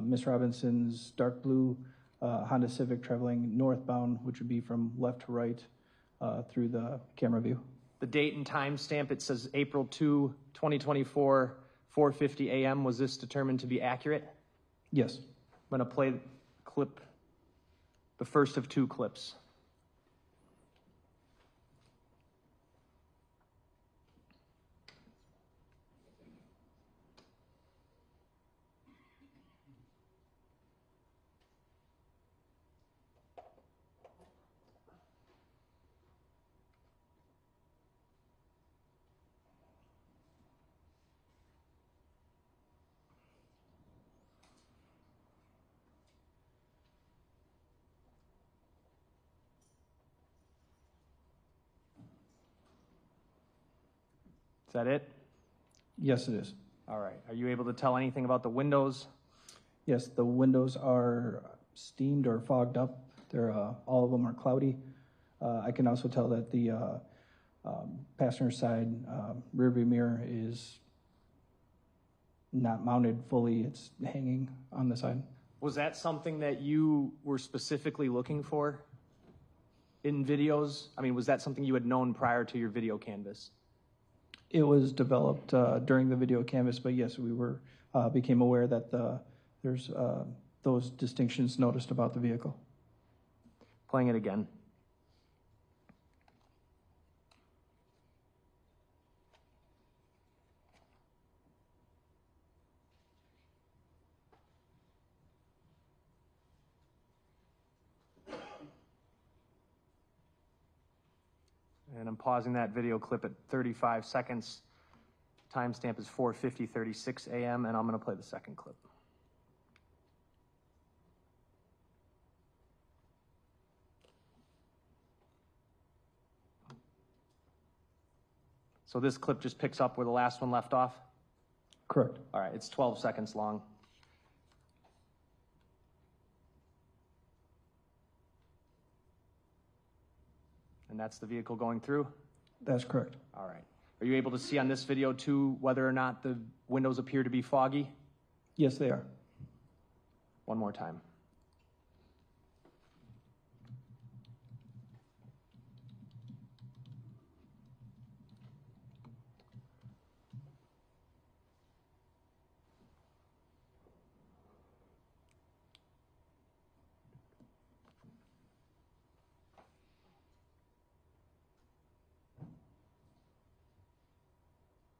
Miss Robinson's dark blue Honda Civic traveling northbound, which would be from left to right through the camera view. The date and time stamp, it says April 2, 2024, 4:50 a.m. Was this determined to be accurate? Yes. I'm going to play clip, the first of two clips. Is that it? Yes, it is. All right. Are you able to tell anything about the windows? Yes, the windows are steamed or fogged up. They're all of them are cloudy. I can also tell that the passenger side rear view mirror is not mounted fully. It's hanging on the side. Was that something that you were specifically looking for in videos? I mean, was that something you had known prior to your video canvas? It was developed during the video canvas, but yes, we were became aware that there's those distinctions noticed about the vehicle. Playing it again. And I'm pausing that video clip at 35 seconds. Timestamp is 4:50:36 a.m. and I'm going to play the second clip. So this clip just picks up where the last one left off? Correct. All right, it's 12 seconds long. And that's the vehicle going through? That's correct. All right. Are you able to see on this video too whether or not the windows appear to be foggy? Yes, they are. One more time.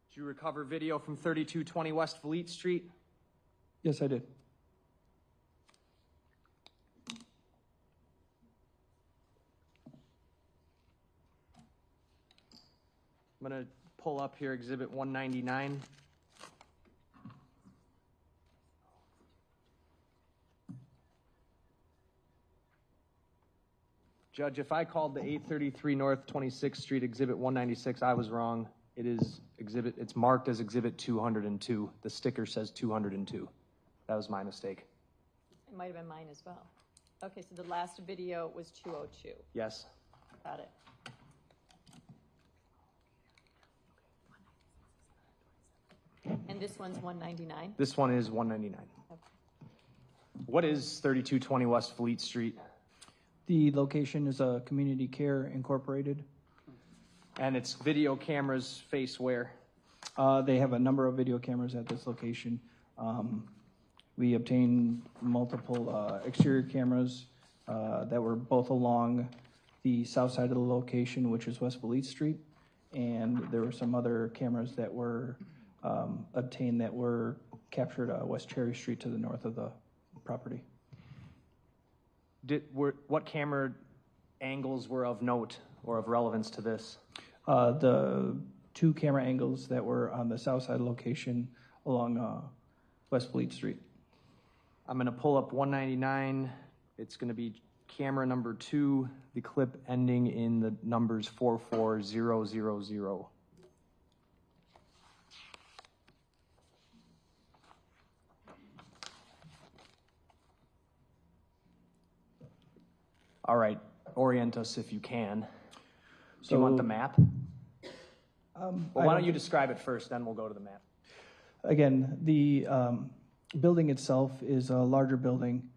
Did you recover video from 3220 West Fleet Street? Yes, I did. I'm going to pull up here Exhibit 199. Judge, if I called the 833 North 26th Street Exhibit 196, I was wrong. It is it's marked as Exhibit 202. The sticker says 202. That was my mistake. It might have been mine as well. Okay, so the last video was 202. Yes. Got it. And this one's 199? This one is 199. Okay. What is 3220 West Fleet Street? The location is a Community Care Incorporated. And its video cameras face where? They have a number of video cameras at this location. We obtained multiple exterior cameras that were both along the south side of the location, which is West Fleet Street. And there were some other cameras that were obtained that were captured West Cherry Street to the north of the property. What camera angles were of note or of relevance to this? The two camera angles that were on the south side location along West Fleet Street. I'm going to pull up 199. It's going to be camera number 2, the clip ending in the numbers 44000. All right, orient us if you can. Do you want the map? Well, why don't you describe it first, then we'll go to the map. Again, the building itself is a larger building.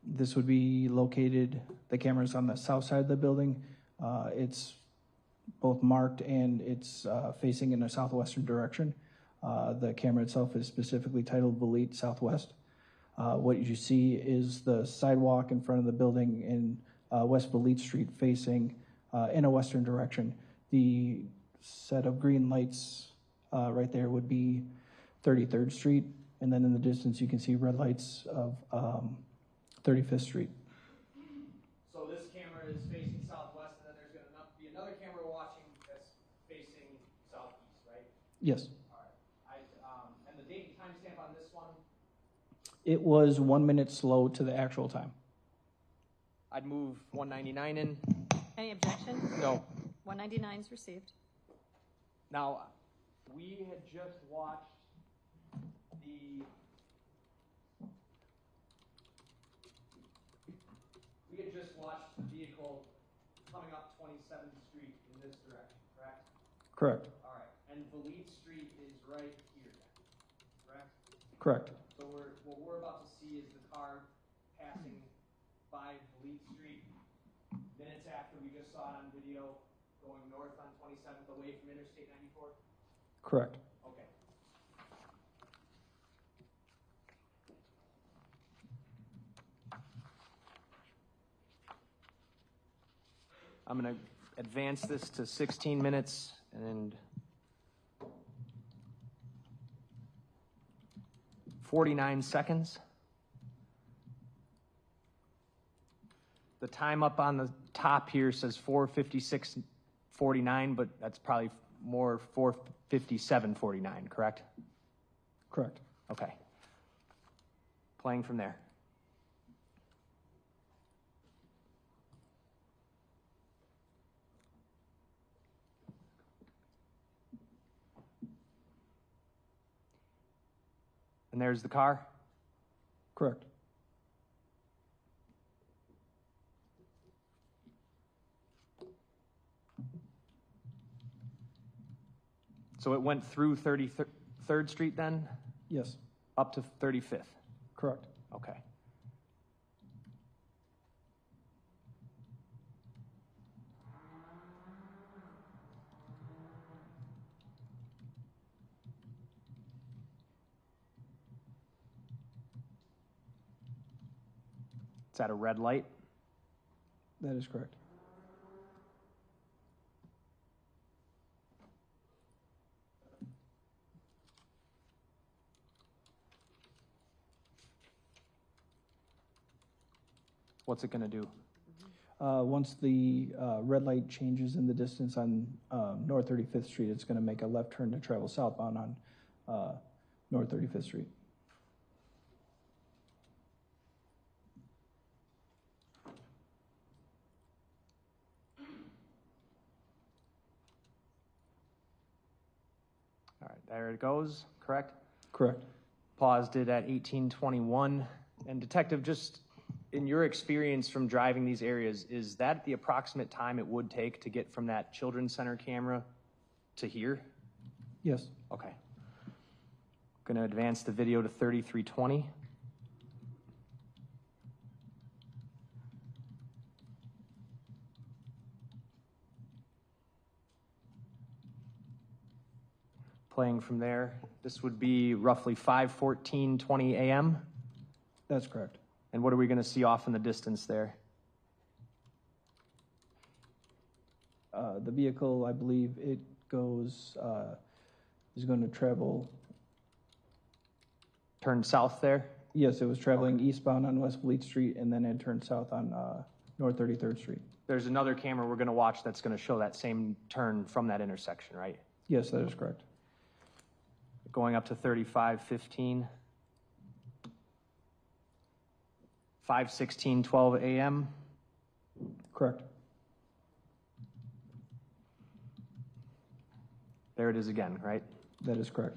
This would be located, the camera's on the south side of the building. It's both marked and it's facing in a southwestern direction. The camera itself is specifically titled Volite Southwest. What you see is the sidewalk in front of the building in West Volite Street facing in a western direction. The set of green lights right there would be 33rd Street, and then in the distance you can see red lights of 35th Street. So this camera is facing southwest, and then there's going to be another camera watching that's facing southeast, right? Yes. All right. And the date and timestamp on this one? It was 1 minute slow to the actual time. I'd move 199 in. Any objection? No. 199 is received. Now, we had just watched the vehicle coming up 27th Street in this direction, correct? Correct. All right, and Valete Street is right here, correct? Correct. So what we're about to see is the car passing by Valete Street minutes after we just saw it on video going north on 27th away from Interstate 94? Correct. Okay. I'm going to advance this to 16 minutes and 49 seconds. The time up on the top here says 4:56:49, but that's probably more 4:57:49, correct? Correct. Okay. Playing from there. And there's the car? Correct. So it went through 33rd Street then? Yes. Up to 35th? Correct. Okay. It's at a red light? That is correct. What's it going to do? Once the red light changes in the distance on North 35th Street, it's going to make a left turn to travel southbound on North 35th Street. All right, there it goes, correct? Correct. Paused it at 18:21. And Detective, just in your experience from driving these areas, is that the approximate time it would take to get from that children's center camera to here? Yes. Okay. Going to advance the video to 33:20. Playing from there. This would be roughly 5:14:20 a.m. That's correct. And what are we going to see off in the distance there? The vehicle, I believe it goes, is going to travel. Turn south there? Yes, it was traveling eastbound on West Fleet Street, and then it turned south on North 33rd Street. There's another camera we're going to watch that's going to show that same turn from that intersection, right? Yes, that is correct. Going up to 35:15. 5:16:12 a.m. Correct. There it is again, right? That is correct.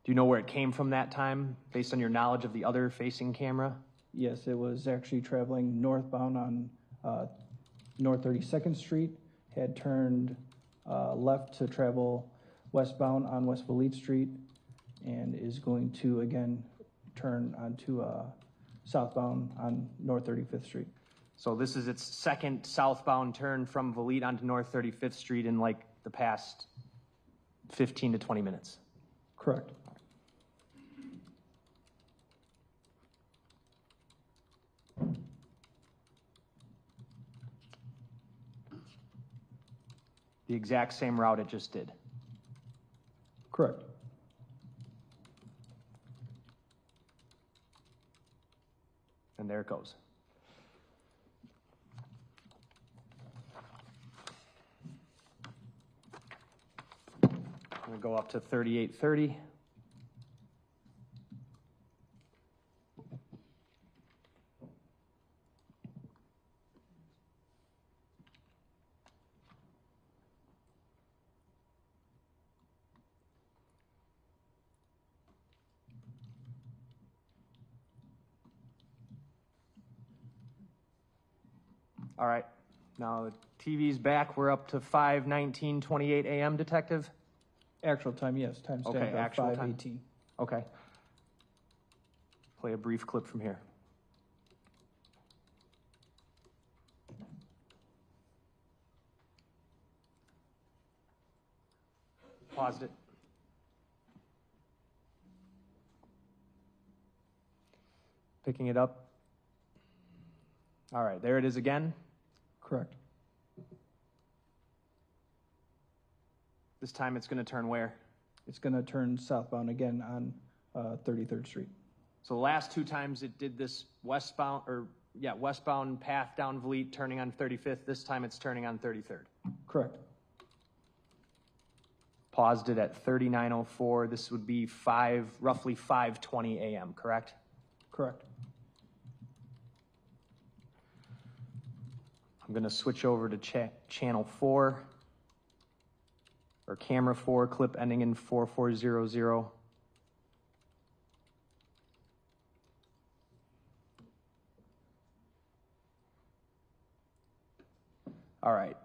Do you know where it came from that time, based on your knowledge of the other facing camera? Yes, it was actually traveling northbound on North 32nd Street, had turned left to travel westbound on West Fleet Street, and is going to again turn onto southbound on North 35th Street. So this is its second southbound turn from Valete onto North 35th Street in like the past 15 to 20 minutes. Correct. The exact same route it just did. Correct. And there it goes. I'm going to go up to 38:30. All right. Now the TV's back. We're up to 5:19:28 a.m., Detective? Actual time, yes. Timestamp Okay, of actual time. 5:18. Okay. Play a brief clip from here. Paused it. Picking it up. All right, there it is again. Correct. This time it's going to turn where? It's going to turn southbound again on 33rd Street. So the last two times it did this westbound path down Vliet, turning on 35th. This time it's turning on 33rd. Correct. Paused it at 39:04. This would be roughly 5:20 a.m., correct? Correct. I'm going to switch over to channel 4, or camera 4, clip ending in 4400. All right.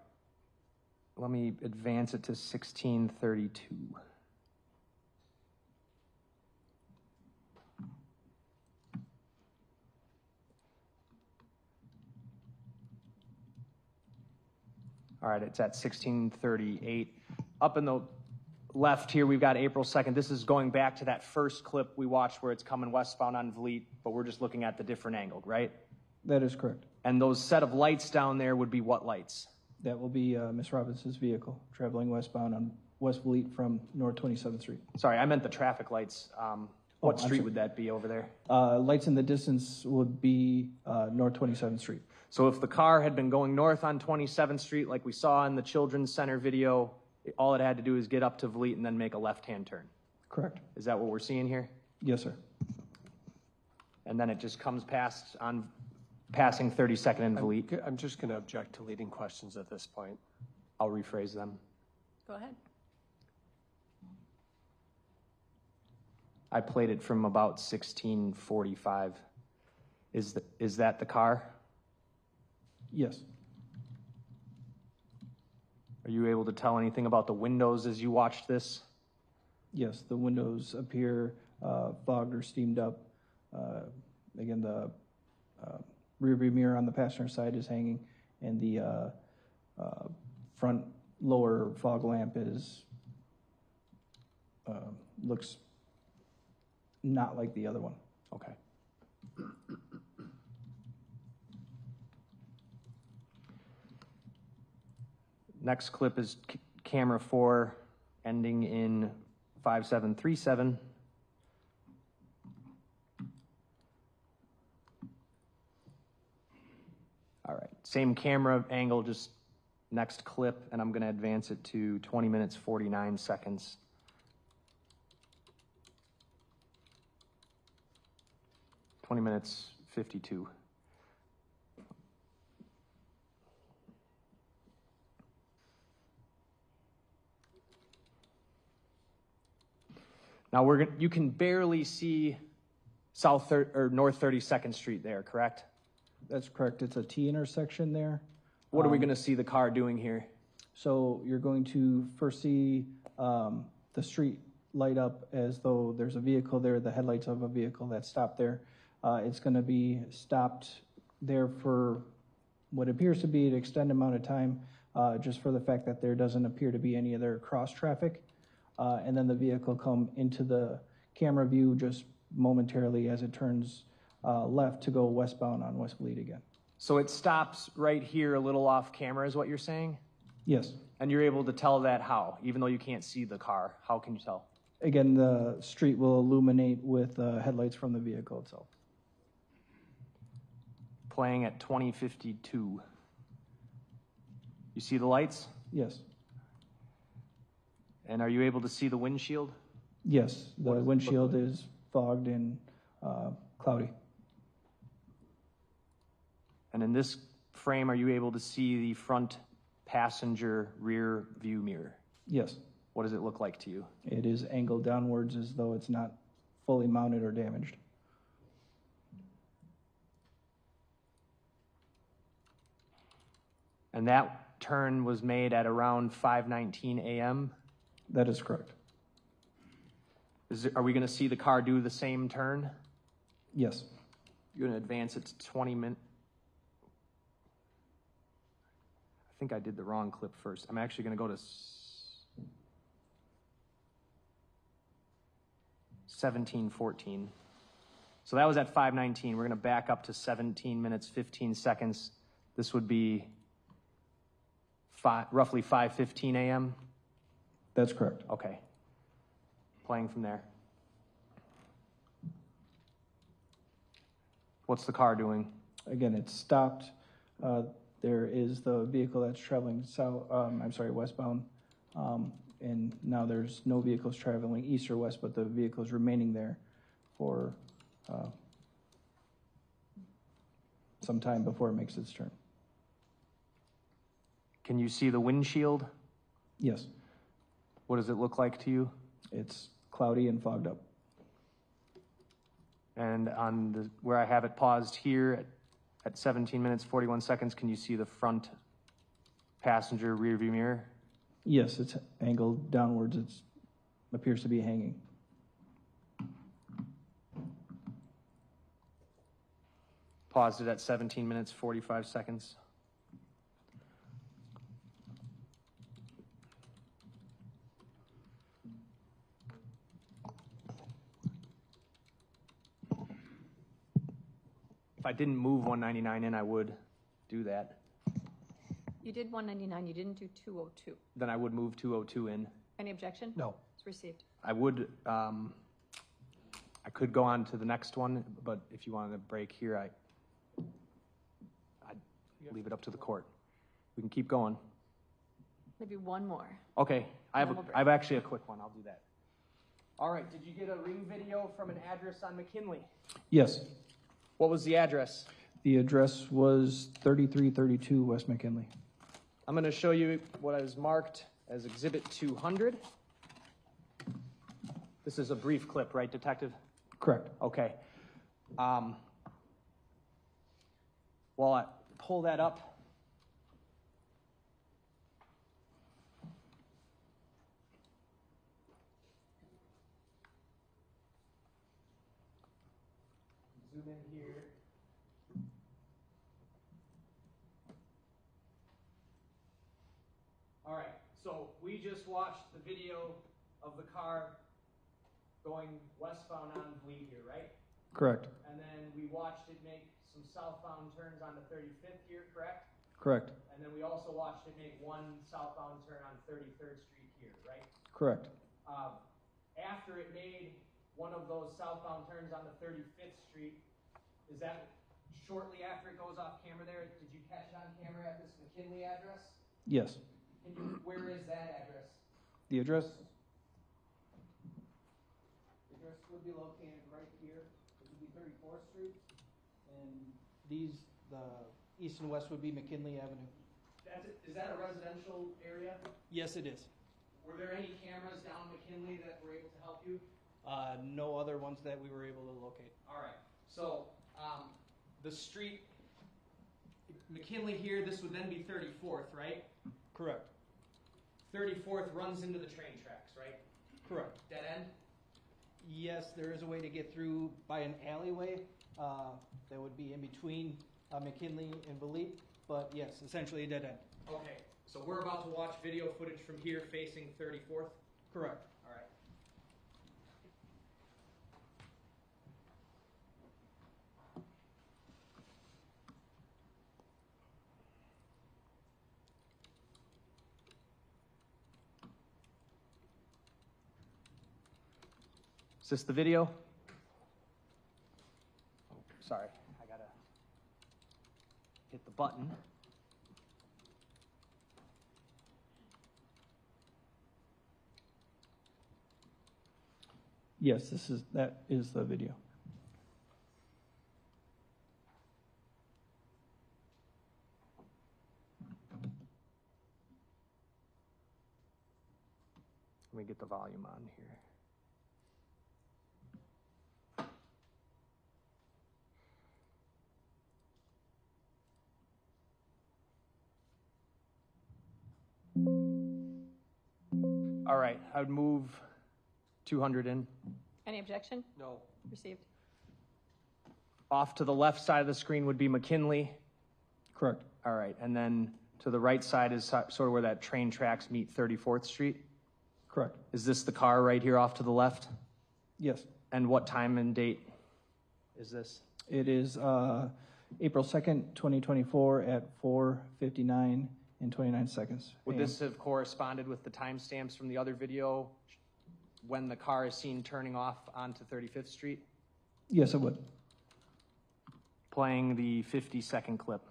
Let me advance it to 1632. All right, it's at 1638. Up in the left here, we've got April 2nd. This is going back to that first clip we watched where it's coming westbound on Vliet, but we're just looking at the different angle, right? That is correct. And those set of lights down there would be what lights? That will be Ms. Robinson's vehicle traveling westbound on West Vliet from North 27th Street. Sorry, I meant the traffic lights. What street would that be over there? Lights in the distance would be North 27th Street. So if the car had been going north on 27th Street like we saw in the Children's Center video, all it had to do is get up to Vliet and then make a left-hand turn. Correct. Is that what we're seeing here? Yes, sir. And then it just comes past on passing 32nd and Vliet. I'm just going to object to leading questions at this point. I'll rephrase them. Go ahead. I played it from about 1645. Is that the car? Yes. Are you able to tell anything about the windows as you watched this? Yes, the windows appear fogged or steamed up. Again, the rear view mirror on the passenger side is hanging, and the front lower fog lamp is looks not like the other one. Okay. Next clip is camera 4, ending in 5737. All right, same camera angle, just next clip, and I'm going to advance it to 20 minutes, 49 seconds. Minutes 52. Now you can barely see North 32nd Street there, correct? That's correct. It's a T intersection there. What are we going to see the car doing here? So you're going to first see the street light up as though there's a vehicle there, the headlights of a vehicle that's stopped there. It's going to be stopped there for what appears to be an extended amount of time, just for the fact that there doesn't appear to be any other cross traffic. And then the vehicle come into the camera view just momentarily as it turns left to go westbound on West Vliet again. So it stops right here a little off camera is what you're saying? Yes. And you're able to tell that how? Even though you can't see the car, how can you tell? Again, the street will illuminate with headlights from the vehicle itself. Playing at 2052. You see the lights? Yes. And are you able to see the windshield? Yes, the windshield is fogged and cloudy. And in this frame, are you able to see the front passenger rear view mirror? Yes. What does it look like to you? It is angled downwards as though it's not fully mounted or damaged. And that turn was made at around 5:19 a.m.? That is correct. Are we going to see the car do the same turn? Yes. You're going to advance it to 20 minutes. I think I did the wrong clip first. I'm actually going to go to 17:14. So that was at 5:19. We're going to back up to 17 minutes, 15 seconds. This would be roughly 5:15 a.m.? That's correct. Okay. Playing from there. What's the car doing? Again, it's stopped. There is the vehicle that's traveling westbound. And now there's no vehicles traveling east or west, but the vehicle is remaining there for some time before it makes its turn. Can you see the windshield? Yes. What does it look like to you? It's cloudy and fogged up. And on where I have it paused here at 17 minutes, 41 seconds, can you see the front passenger rear view mirror? Yes, it's angled downwards. It appears to be hanging. Paused it at 17 minutes, 45 seconds. If I didn't move 199 in, I would do that. You did 199, you didn't do 202. Then I would move 202 in. Any objection? No. It's received. I would, I could go on to the next one, but if you wanted to break here, I'd leave it up to the court. We can keep going. Maybe one more. Okay, I Then we'll break. have actually a quick one. I'll do that. All right, did you get a ring video from an address on McKinley? Yes. What was the address? The address was 3332 West McKinley. I'm going to show you what is marked as Exhibit 200. This is a brief clip, right, Detective? Correct. Okay. While I pull that up, zoom in here. All right, so we just watched the video of the car going westbound on Bleed here, right? Correct. And then we watched it make some southbound turns on the 35th here, correct? Correct. And then we also watched it make one southbound turn on 33rd Street here, right? Correct. After it made one of those southbound turns on the 35th Street, is that shortly after it goes off camera there? Did you catch it on camera at this McKinley address? Yes. Where is that address? The address? The address would be located right here. It would be 34th Street. And the east and west would be McKinley Avenue. That's it. Is that a residential area? Yes, it is. Were there any cameras down McKinley that were able to help you? No other ones that we were able to locate. All right. So the street, McKinley here, this would then be 34th, right? Correct. 34th runs into the train tracks, right? Correct. Dead end? Yes, there is a way to get through by an alleyway that would be in between McKinley and Valit, but yes, essentially a dead end. Okay. So we're about to watch video footage from here facing 34th? Correct. All right. Is this the video? Oh, sorry, I gotta hit the button. Yes, that is the video. Let me get the volume on here. All right, I would move 200 in. Any objection? No. Received. Off to the left side of the screen would be McKinley. Correct. All right, and then to the right side is sort of where that train tracks meet 34th Street. Correct. Is this the car right here off to the left? Yes. And what time and date is this? It is April 2nd, 2024 at 4:59 and 29 seconds. Would this have corresponded with the timestamps from the other video when the car is seen turning off onto 35th Street? Yes, it would. Playing the 50-second clip.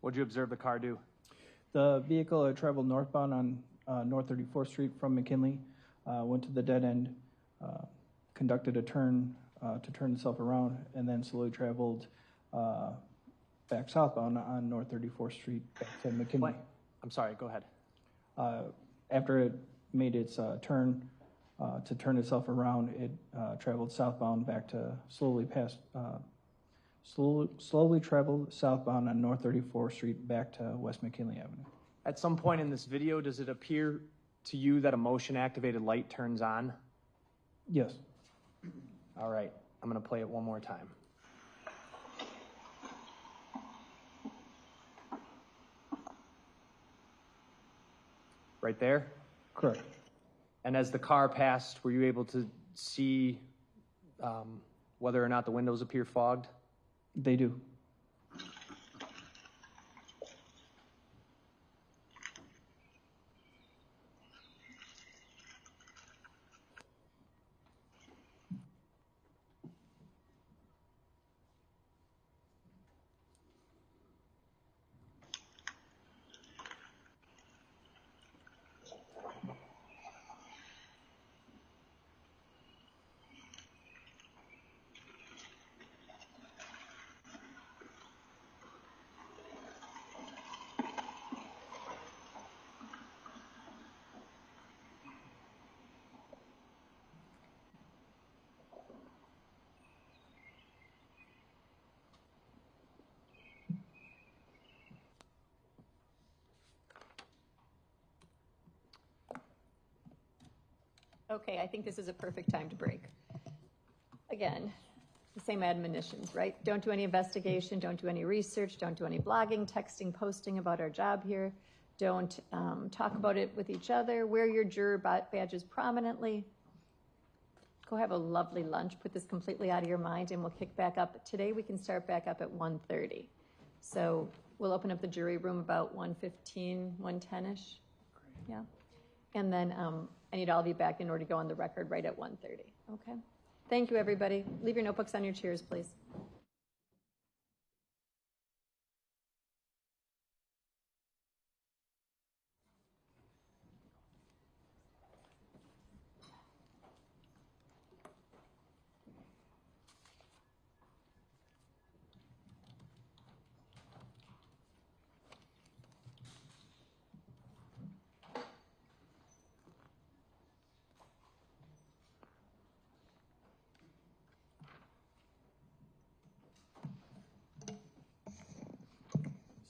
What'd you observe the car do? The vehicle had traveled northbound on North 34th Street from McKinley, went to the dead end, conducted a turn to turn itself around, and then slowly traveled back southbound on North 34th Street back to McKinley. What? I'm sorry, go ahead. After it made its turn to turn itself around, it traveled southbound back to slowly traveled southbound on North 34th Street back to West McKinley Avenue. At some point in this video, does it appear to you that a motion-activated light turns on? Yes. All right, I'm going to play it one more time. Right there? Correct. And as the car passed, were you able to see whether or not the windows appear fogged? They do. Okay, I think this is a perfect time to break. Again, the same admonitions, right? Don't do any investigation, don't do any research, don't do any blogging, texting, posting about our job here. Don't talk about it with each other. Wear your juror badges prominently. Go have a lovely lunch. Put this completely out of your mind, and we'll kick back up. Today, we can start back up at 1:30. So we'll open up the jury room about 1:15, 1:10-ish. Yeah. And then I need all of you back in order to go on the record right at 1:30. Okay? Thank you, everybody. Leave your notebooks on your chairs, please.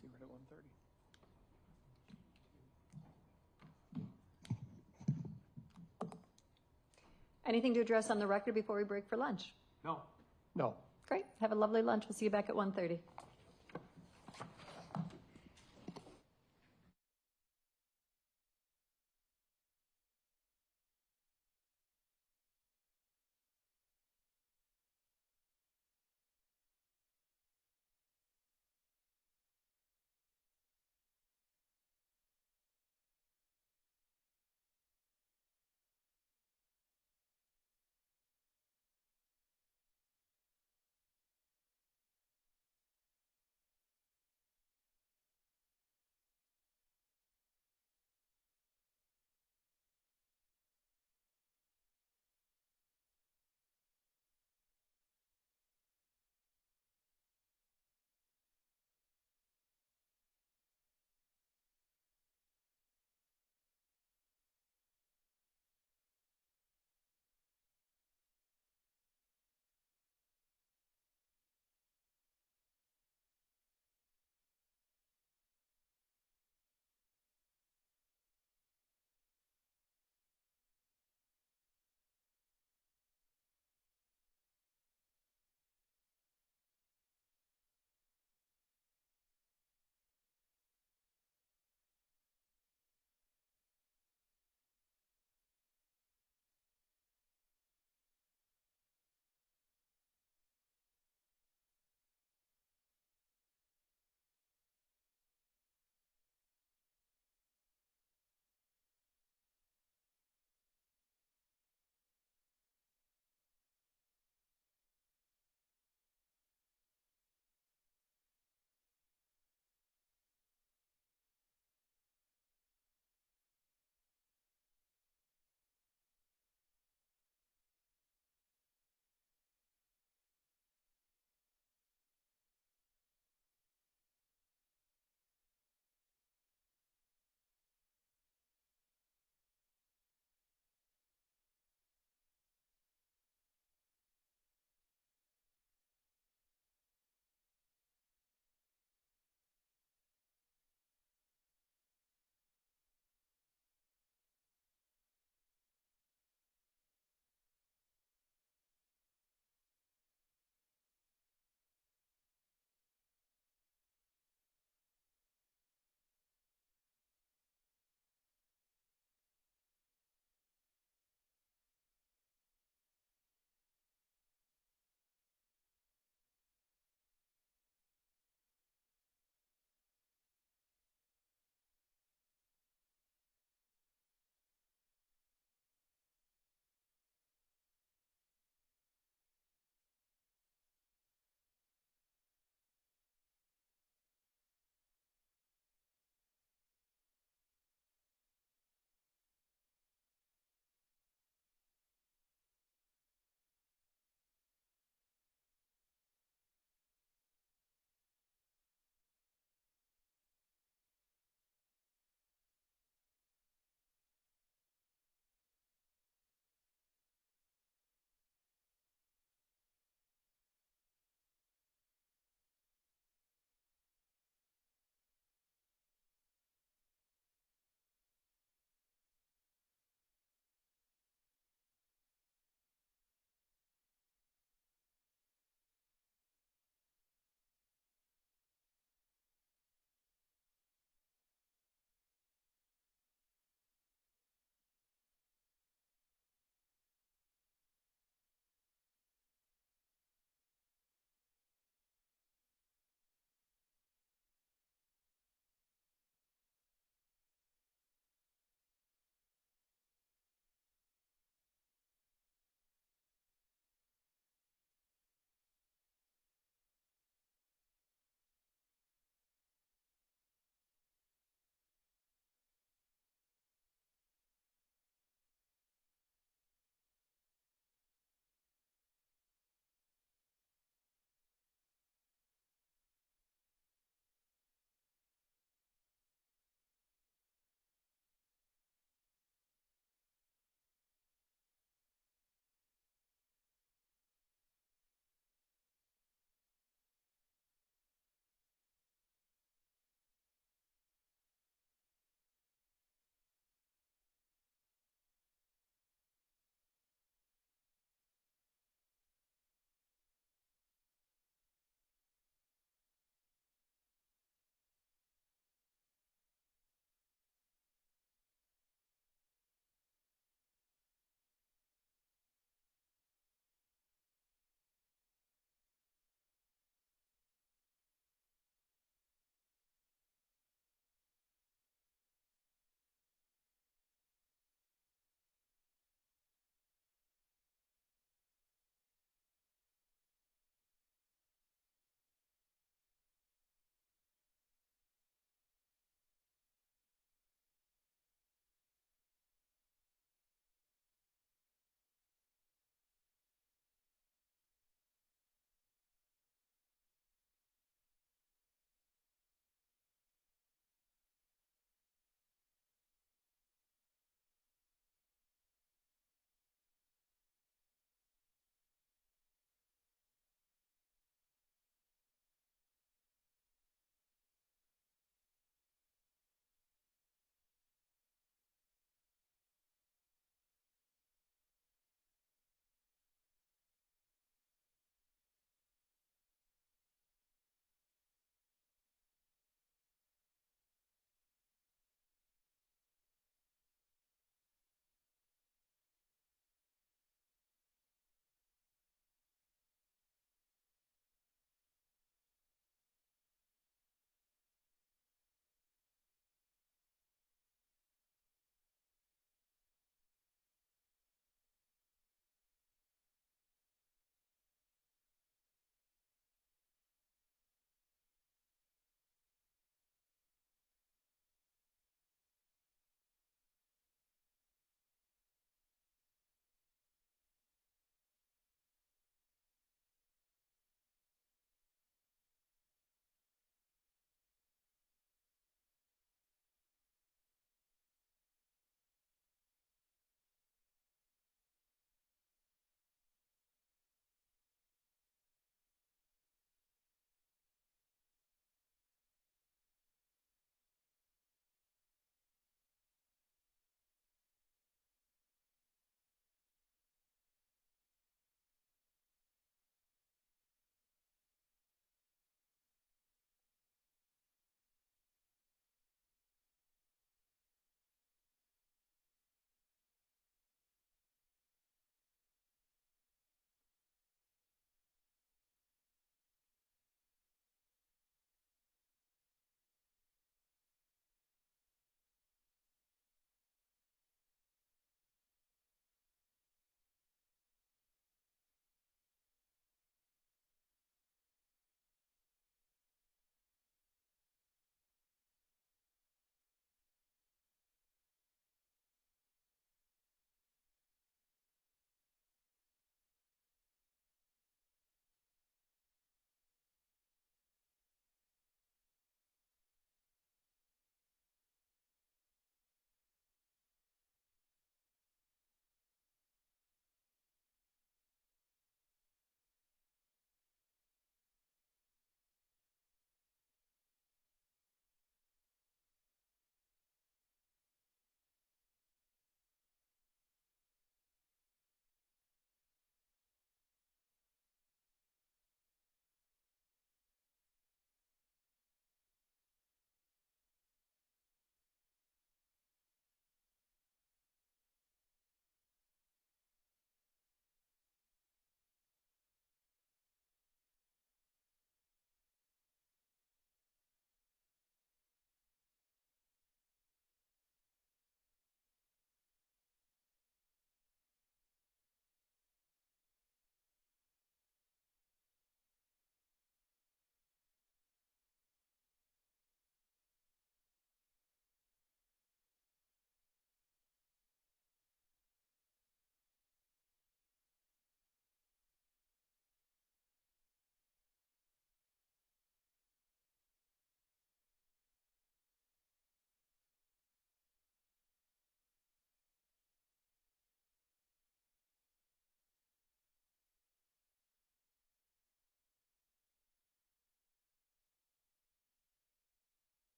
See right at 1:30. Anything to address on the record before we break for lunch? No. No. Great. Have a lovely lunch. We'll see you back at 1:30.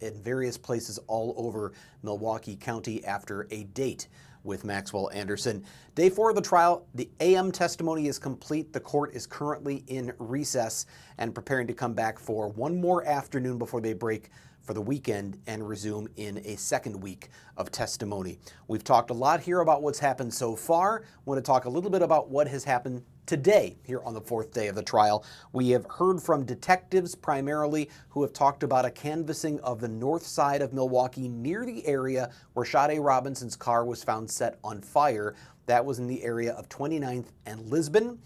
in various places all over Milwaukee County after a date with Maxwell Anderson. Day 4 of the trial, the AM testimony is complete. The court is currently in recess and preparing to come back for one more afternoon before they break for the weekend and resume in a second week of testimony. We've talked a lot here about what's happened so far. I want to talk a little bit about what has happened today here on the 4th day of the trial. We have heard from detectives primarily who have talked about a canvassing of the north side of Milwaukee near the area where Sade Robinson's car was found set on fire. That was in the area of 29th and Lisbon.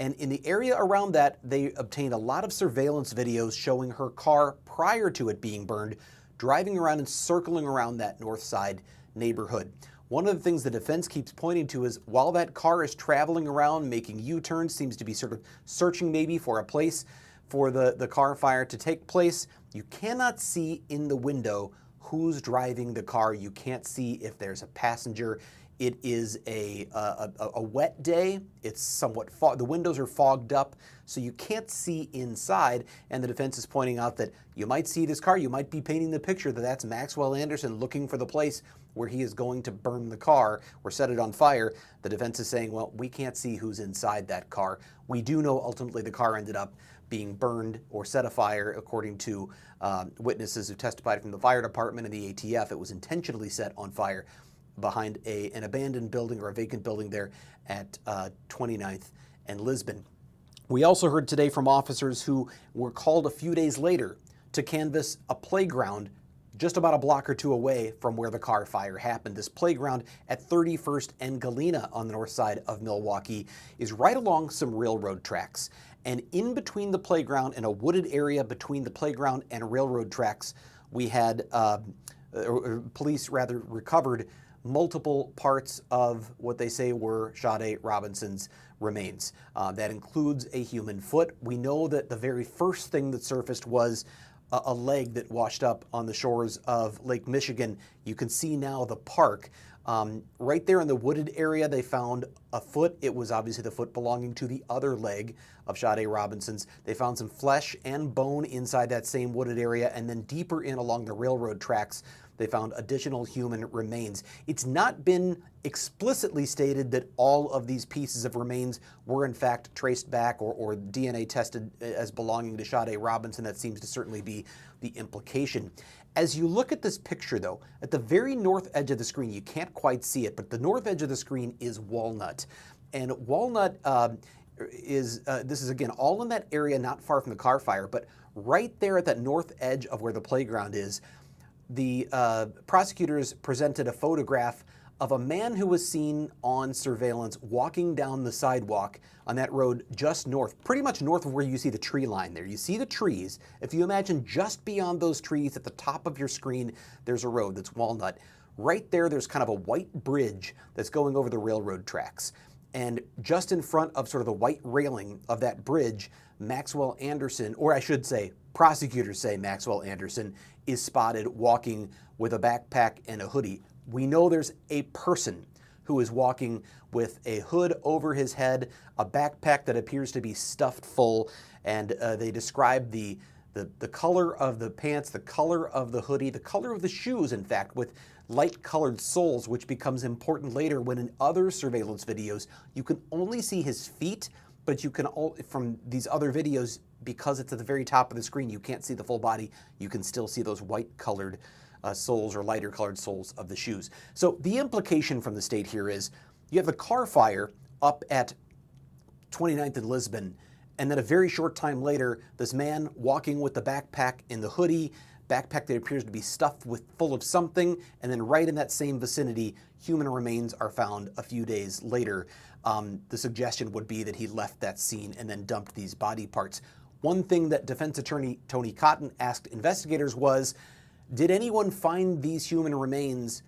And in the area around that, they obtained a lot of surveillance videos showing her car prior to it being burned, driving around and circling around that north side neighborhood. One of the things the defense keeps pointing to is while that car is traveling around, making U-turns, seems to be sort of searching maybe for a place for the car fire to take place, you cannot see in the window who's driving the car. You can't see if there's a passenger. It is a wet day. It's somewhat the windows are fogged up, so you can't see inside. And the defense is pointing out that you might see this car. You might be painting the picture that that's Maxwell Anderson looking for the place where he is going to burn the car or set it on fire. The defense is saying, well, we can't see who's inside that car. We do know ultimately the car ended up being burned or set afire, according to witnesses who testified from the fire department and the ATF. It was intentionally set on fire behind an abandoned building or a vacant building there at 29th and Lisbon. We also heard today from officers who were called a few days later to canvass a playground just about a block or two away from where the car fire happened. This playground at 31st and Galena on the north side of Milwaukee is right along some railroad tracks. And in between the playground, in a wooded area between the playground and railroad tracks, we had police recovered multiple parts of what they say were Sade Robinson's remains. That includes a human foot. We know that the very first thing that surfaced was a leg that washed up on the shores of Lake Michigan. You can see now the park. Right there in the wooded area, they found a foot. It was obviously the foot belonging to the other leg of Sade Robinson's. They found some flesh and bone inside that same wooded area, and then deeper in along the railroad tracks, they found additional human remains. It's not been explicitly stated that all of these pieces of remains were in fact traced back or DNA tested as belonging to Sade Robinson. That seems to certainly be the implication. As you look at this picture though, at the very north edge of the screen, you can't quite see it, but the north edge of the screen is Walnut. And Walnut this is again all in that area not far from the car fire, but right there at that north edge of where the playground is, the prosecutors presented a photograph of a man who was seen on surveillance walking down the sidewalk on that road just north, pretty much north of where you see the tree line there. You see the trees. If you imagine just beyond those trees at the top of your screen, there's a road that's Walnut. Right there, there's kind of a white bridge that's going over the railroad tracks. And just in front of sort of the white railing of that bridge, Maxwell Anderson, or I should say, prosecutors say Maxwell Anderson, is spotted walking with a backpack and a hoodie. We know there's a person who is walking with a hood over his head, a backpack that appears to be stuffed full, and they describe the color of the pants, the color of the hoodie, the color of the shoes, in fact, with light colored soles, which becomes important later when in other surveillance videos, you can only see his feet, but you can, from these other videos, because it's at the very top of the screen, you can't see the full body, you can still see those white colored soles or lighter colored soles of the shoes. So the implication from the state here is you have the car fire up at 29th and Lisbon, and then a very short time later, this man walking with the backpack and the hoodie, backpack that appears to be stuffed full of something, and then right in that same vicinity, human remains are found a few days later. The suggestion would be that he left that scene and then dumped these body parts. One thing that defense attorney Tony Cotton asked investigators was, did anyone find these human remains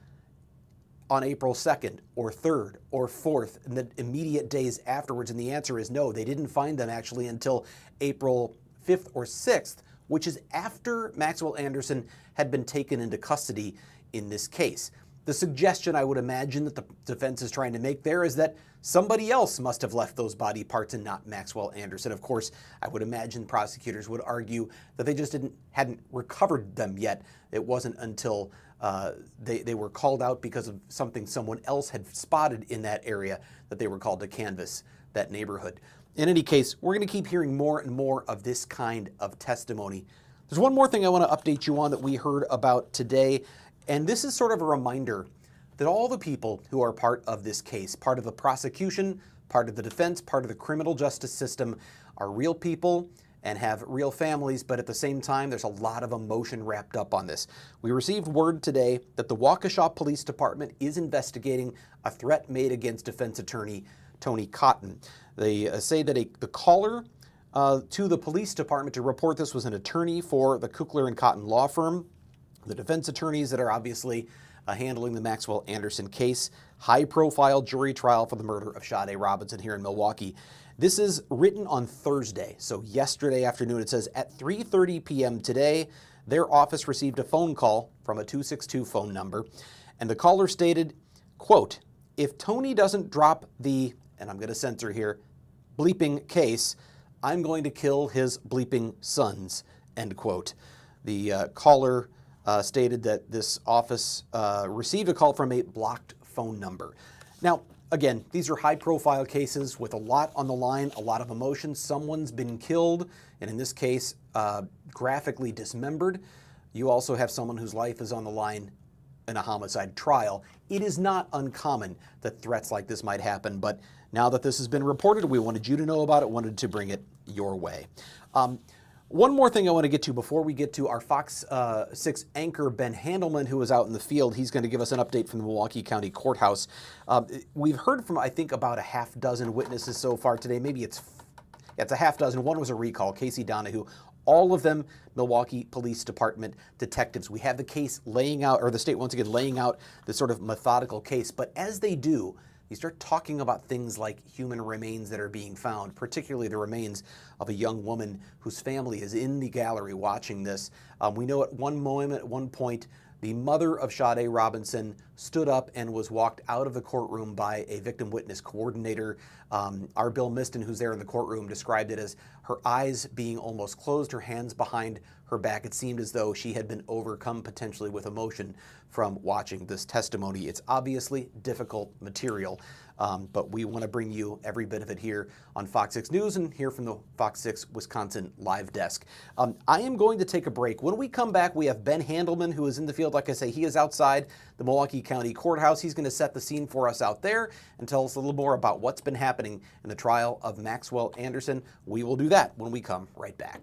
on April 2nd or 3rd or 4th in the immediate days afterwards? And the answer is no, they didn't find them actually until April 5th or 6th, which is after Maxwell Anderson had been taken into custody in this case. The suggestion I would imagine that the defense is trying to make there is that somebody else must have left those body parts and not Maxwell Anderson. Of course, I would imagine prosecutors would argue that they just hadn't recovered them yet. It wasn't until they were called out because of something someone else had spotted in that area that they were called to canvass that neighborhood. In any case, we're going to keep hearing more and more of this kind of testimony. There's one more thing I want to update you on that we heard about today, and this is sort of a reminder that all the people who are part of this case, part of the prosecution, part of the defense, part of the criminal justice system, are real people and have real families, but at the same time, there's a lot of emotion wrapped up on this. We received word today that the Waukesha Police Department is investigating a threat made against defense attorney Tony Cotton. They say that the caller to the police department to report this was an attorney for the Kukler and Cotton law firm, the defense attorneys that are obviously handling the Maxwell Anderson case, high-profile jury trial for the murder of Sade Robinson here in Milwaukee. This is written on Thursday, so yesterday afternoon. It says, at 3:30 p.m. today, their office received a phone call from a 262 phone number, and the caller stated, quote, if Tony doesn't drop the, and I'm going to censor here, bleeping case, I'm going to kill his bleeping sons, end quote. The caller stated that this office received a call from a blocked phone number. Now, again, these are high-profile cases with a lot on the line, a lot of emotion. Someone's been killed, and in this case, graphically dismembered. You also have someone whose life is on the line in a homicide trial. It is not uncommon that threats like this might happen, but now that this has been reported, we wanted you to know about it, wanted to bring it your way. One more thing I want to get to before we get to our Fox 6 anchor, Ben Handelman, who is out in the field. He's going to give us an update from the Milwaukee County Courthouse. We've heard from, I think, about a half dozen witnesses so far today. Maybe it's a half dozen. One was a recall, Casey Donahue. All of them Milwaukee Police Department detectives. We have the case laying out, or the state once again laying out this sort of methodical case. But as they do, you start talking about things like human remains that are being found, particularly the remains of a young woman whose family is in the gallery watching this. We know at one moment, at one point, the mother of Sade Robinson stood up and was walked out of the courtroom by a victim witness coordinator. Our Bill Miston, who's there in the courtroom, described it as her eyes being almost closed, her hands behind her back. It seemed as though she had been overcome potentially with emotion from watching this testimony. It's obviously difficult material, but we want to bring you every bit of it here on Fox 6 News and here from the Fox 6 Wisconsin live desk. I am going to take a break. When we come back, we have Ben Handelman, who is in the field. Like I say, he is outside the Milwaukee County Courthouse. He's going to set the scene for us out there and tell us a little more about what's been happening in the trial of Maxwell Anderson. We will do that when we come right back.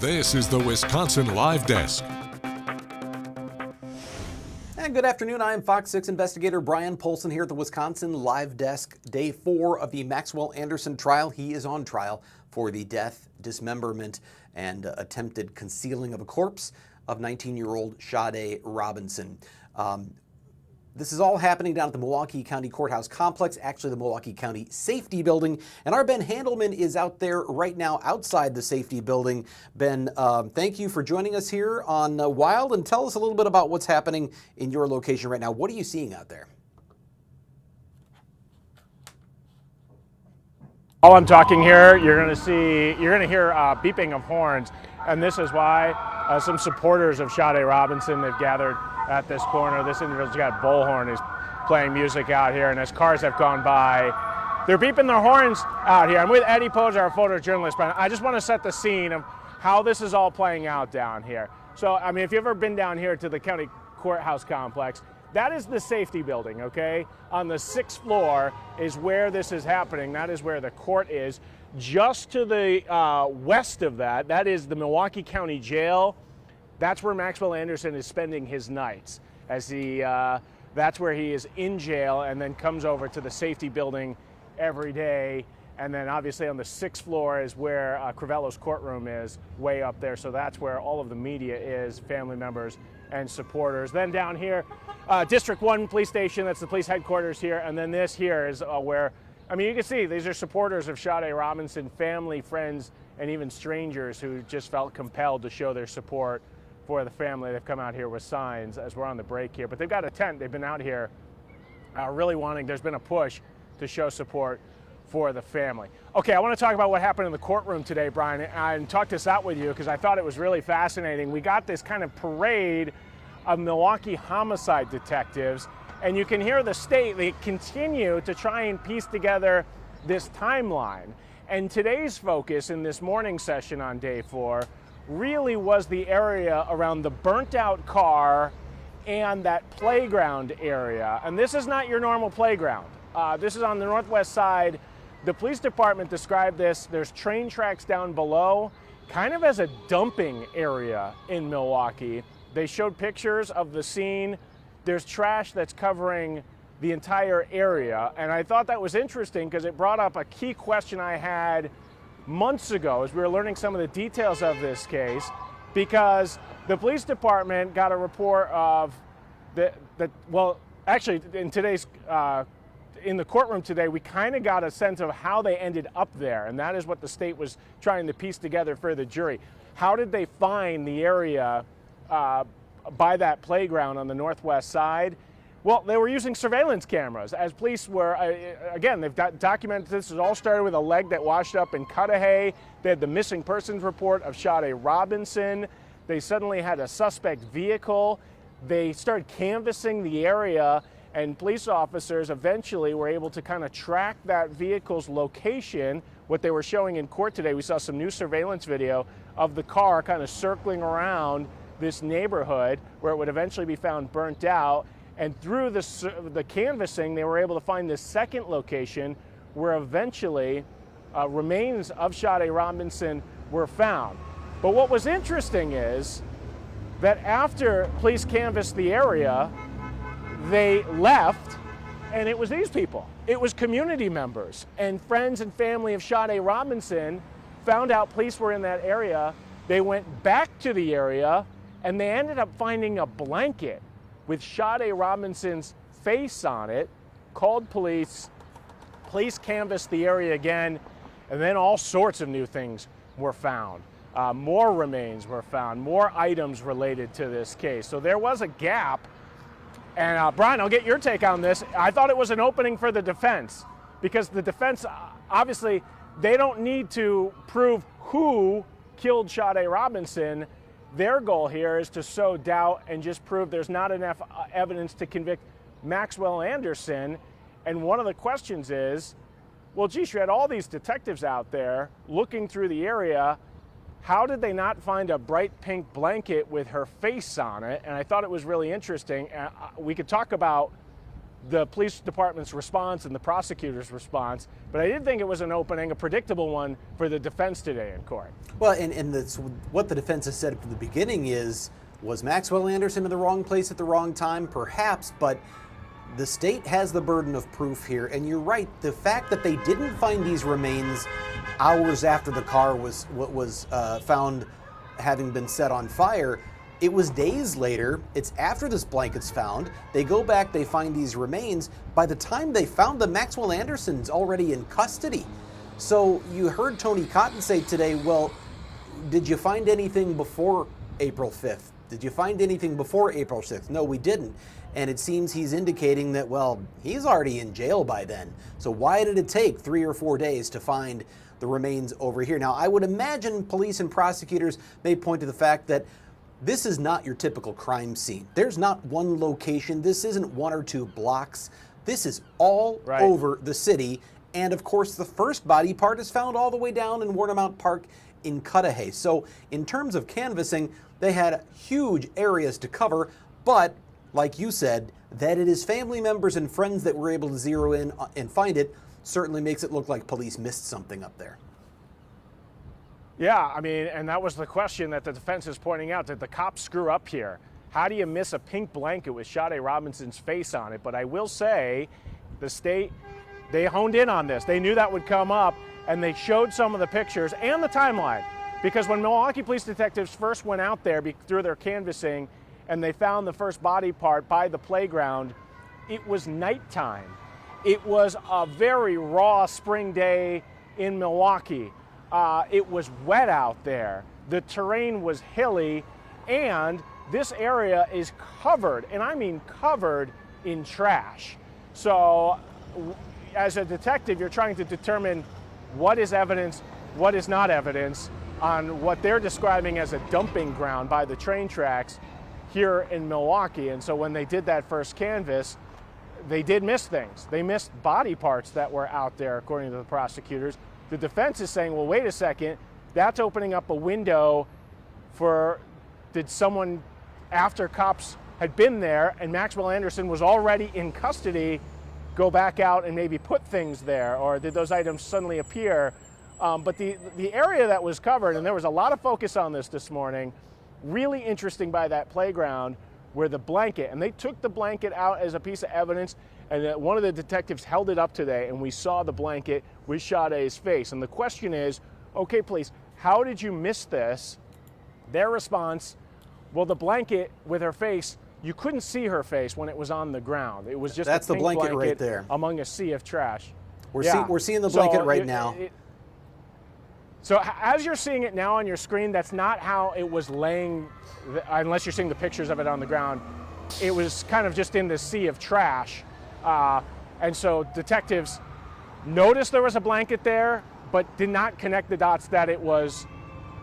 This is the Wisconsin Live Desk. And good afternoon. I am Fox 6 investigator Brian Polson here at the Wisconsin Live Desk. Day 4 of the Maxwell Anderson trial. He is on trial for the death, dismemberment, and attempted concealing of a corpse of 19-year-old Sade Robinson. This is all happening down at the Milwaukee County Courthouse Complex, actually the Milwaukee County Safety Building. And our Ben Handelman is out there right now outside the safety building. Ben, thank you for joining us here on Wild, and tell us a little bit about what's happening in your location right now. What are you seeing out there? While I'm talking here, you're going to hear beeping of horns, and this is why some supporters of Sade Robinson, they've gathered at this corner. This individual's got a bullhorn. He's playing music out here, and as cars have gone by, they're beeping their horns out here. I'm with Eddie Poser, our photojournalist, but I just want to set the scene of how this is all playing out down here. So, I mean, if you've ever been down here to the county courthouse complex, that is the safety building, okay? On the 6th floor is where this is happening. That is where the court is. Just to the west of that, that is the Milwaukee County Jail. That's where Maxwell Anderson is spending his nights, as that's where he is in jail, and then comes over to the safety building every day. And then obviously on the 6th floor is where Crivello's courtroom is, way up there. So that's where all of the media is, family members and supporters. Then down here, District 1 police station, that's the police headquarters here. And then this here is where, I mean, you can see these are supporters of Sade Robinson, family, friends, and even strangers who just felt compelled to show their support for the family. They've come out here with signs as we're on the break here, but they've got a tent. They've been out here really wanting, there's been a push to show support for the family. Okay, I want to talk about what happened in the courtroom today, Brian, and talk this out with you because I thought it was really fascinating. We got this kind of parade of Milwaukee homicide detectives, and you can hear the state, they continue to try and piece together this timeline. And today's focus in this morning session on day 4 really was the area around the burnt out car and that playground area. And this is not your normal playground. This is on the northwest side. The police department described this, there's train tracks down below, kind of as a dumping area in Milwaukee. They showed pictures of the scene. There's trash that's covering the entire area. And I thought that was interesting because it brought up a key question I had months ago as we were learning some of the details of this case, because the police department got a report of well, actually in today's in the courtroom today, we kind of got a sense of how they ended up there, and that is what the state was trying to piece together for the jury. How did they find the area by that playground on the northwest side? Well, they were using surveillance cameras, as police were, again, they've documented this. It all started with a leg that washed up in Cudahy. They had the missing persons report of Sade Robinson. They suddenly had a suspect vehicle. They started canvassing the area, and police officers eventually were able to kind of track that vehicle's location. What they were showing in court today, we saw some new surveillance video of the car kind of circling around this neighborhood where it would eventually be found burnt out. And through the canvassing, they were able to find this second location where eventually remains of Sade Robinson were found. But what was interesting is that after police canvassed the area, they left, and it was these people. It was community members and friends and family of Sade Robinson found out police were in that area. They went back to the area, and they ended up finding a blanket with Sade Robinson's face on it, called police. Police canvassed the area again, and then all sorts of new things were found. More remains were found, more items related to this case. So there was a gap. And Brian, I'll get your take on this. I thought it was an opening for the defense, because the defense, obviously, they don't need to prove who killed Sade Robinson. Their goal here is to sow doubt and just prove there's not enough evidence to convict Maxwell Anderson. And one of the questions is, well, geez, you had all these detectives out there looking through the area. How did they not find a bright pink blanket with her face on it? And I thought it was really interesting. We could talk about the police department's response and the prosecutor's response, but I did think it was an opening, a predictable one for the defense today in court. Well, and that's what the defense has said from the beginning is, was Maxwell Anderson in the wrong place at the wrong time? Perhaps, but the state has the burden of proof here, and you're right. The fact that they didn't find these remains hours after the car was found having been set on fire, it was days later. It's after this blanket's found. They go back, they find these remains. By the time they found them, Maxwell Anderson's already in custody. So you heard Tony Cotton say today, well, did you find anything before April 5th? Did you find anything before April 6th? No, we didn't. And it seems he's indicating that, well, he's already in jail by then. So why did it take 3 or 4 days to find the remains over here? Now, I would imagine police and prosecutors may point to the fact that this is not your typical crime scene. There's not one location. This isn't 1 or 2 blocks. This is all over the city. And of course, the first body part is found all the way down in Warnemount Park in Cudahy. So in terms of canvassing, they had huge areas to cover, but like you said, that it is family members and friends that were able to zero in and find it certainly makes it look like police missed something up there. Yeah, I mean, and that was the question that the defense is pointing out. Did the cops screw up here? How do you miss a pink blanket with Sade Robinson's face on it? But I will say, the state, they honed in on this. They knew that would come up, and they showed some of the pictures and the timeline. Because when Milwaukee police detectives first went out there through their canvassing, and they found the first body part by the playground, it was nighttime. It was a very raw spring day in Milwaukee. It was wet out there. The terrain was hilly, and this area is covered, and I mean covered, in trash. So as a detective, you're trying to determine what is evidence, what is not evidence on what they're describing as a dumping ground by the train tracks here in Milwaukee. And so when they did that first canvass, they did miss things. They missed body parts that were out there, according to the prosecutors. The defense is saying, well, wait a second, that's opening up a window for, did someone, after cops had been there and Maxwell Anderson was already in custody, go back out and maybe put things there, or did those items suddenly appear? But the area that was covered, and there was a lot of focus on this morning, really interesting by that playground, where the blanket, and they took the blanket out as a piece of evidence, and one of the detectives held it up today, and we saw the blanket with Sade's face. And the question is, okay, police, how did you miss this? Their response, well, the blanket with her face, you couldn't see her face when it was on the ground. It was just That's a the pink blanket right there among a sea of trash. We're seeing the blanket right now. So as you're seeing it now on your screen, that's not how it was laying, unless you're seeing the pictures of it on the ground. It was kind of just in this sea of trash. And so detectives noticed there was a blanket there, but did not connect the dots that it was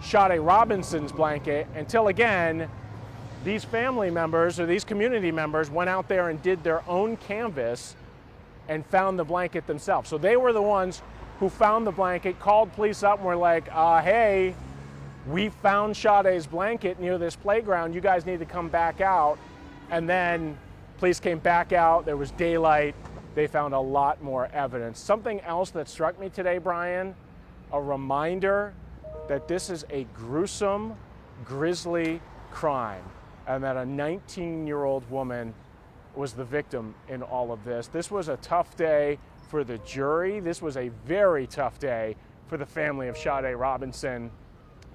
Sade Robinson's blanket until, again, these family members or these community members went out there and did their own canvass and found the blanket themselves. So they were the ones who found the blanket, called police up and were like, hey, we found Sade's blanket near this playground. You guys need to come back out. And then police came back out. There was daylight. They found a lot more evidence. Something else that struck me today, Brian, a reminder that this is a gruesome, grisly crime, and that a 19-year-old woman was the victim in all of this. This was a tough day for the jury. This was a very tough day for the family of Sade Robinson,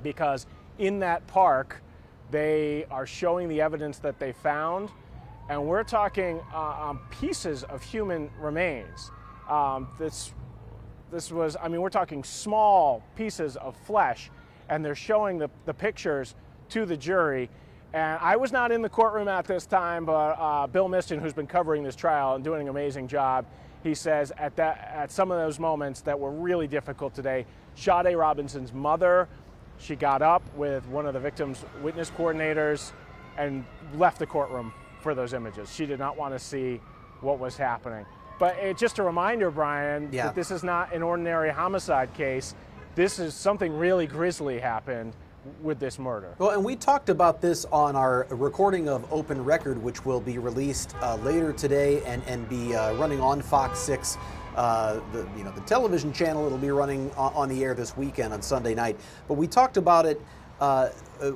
because in that park, they are showing the evidence that they found, and we're talking pieces of human remains. This was, I mean, we're talking small pieces of flesh, and they're showing the pictures to the jury. And I was not in the courtroom at this time, but Bill Miston, who's been covering this trial and doing an amazing job, he says at some of those moments that were really difficult today, Sade Robinson's mother, she got up with one of the victim's witness coordinators and left the courtroom for those images. She did not want to see what was happening. But it's just a reminder, Brian, that this is not an ordinary homicide case. This is something really grisly happened with this murder. Well, and we talked about this on our recording of Open Record, which will be released later today and be running on FOX6, the television channel. It'll be running on the air this weekend on Sunday night. But we talked about it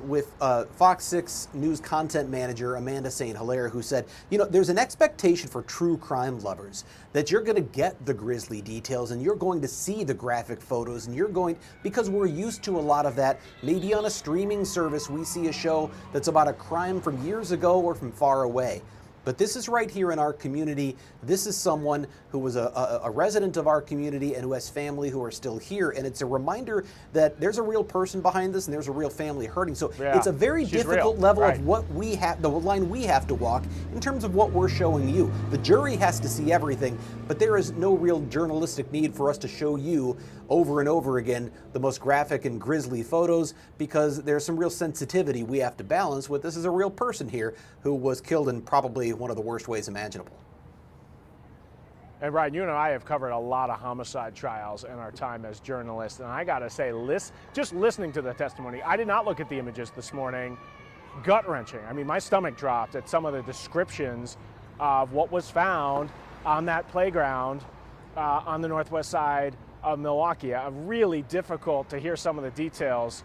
with FOX6 News content manager Amanda St. Hilaire, who said, there's an expectation for true crime lovers that you're going to get the grisly details and you're going to see the graphic photos and because we're used to a lot of that. Maybe on a streaming service we see a show that's about a crime from years ago or from far away. But this is right here in our community. This is someone who was a resident of our community and who has family who are still here. And it's a reminder that there's a real person behind this and there's a real family hurting. So it's a very difficult level of what we have, the line we have to walk in terms of what we're showing you. The jury has to see everything, but there is no real journalistic need for us to show you over and over again the most graphic and grisly photos, because there's some real sensitivity we have to balance with. This is a real person here who was killed in probably one of the worst ways imaginable. And Brian, you and I have covered a lot of homicide trials in our time as journalists, and I gotta say, just listening to the testimony, I did not look at the images this morning. Gut-wrenching. I mean, my stomach dropped at some of the descriptions of what was found on that playground on the northwest side of Milwaukee. Really difficult to hear some of the details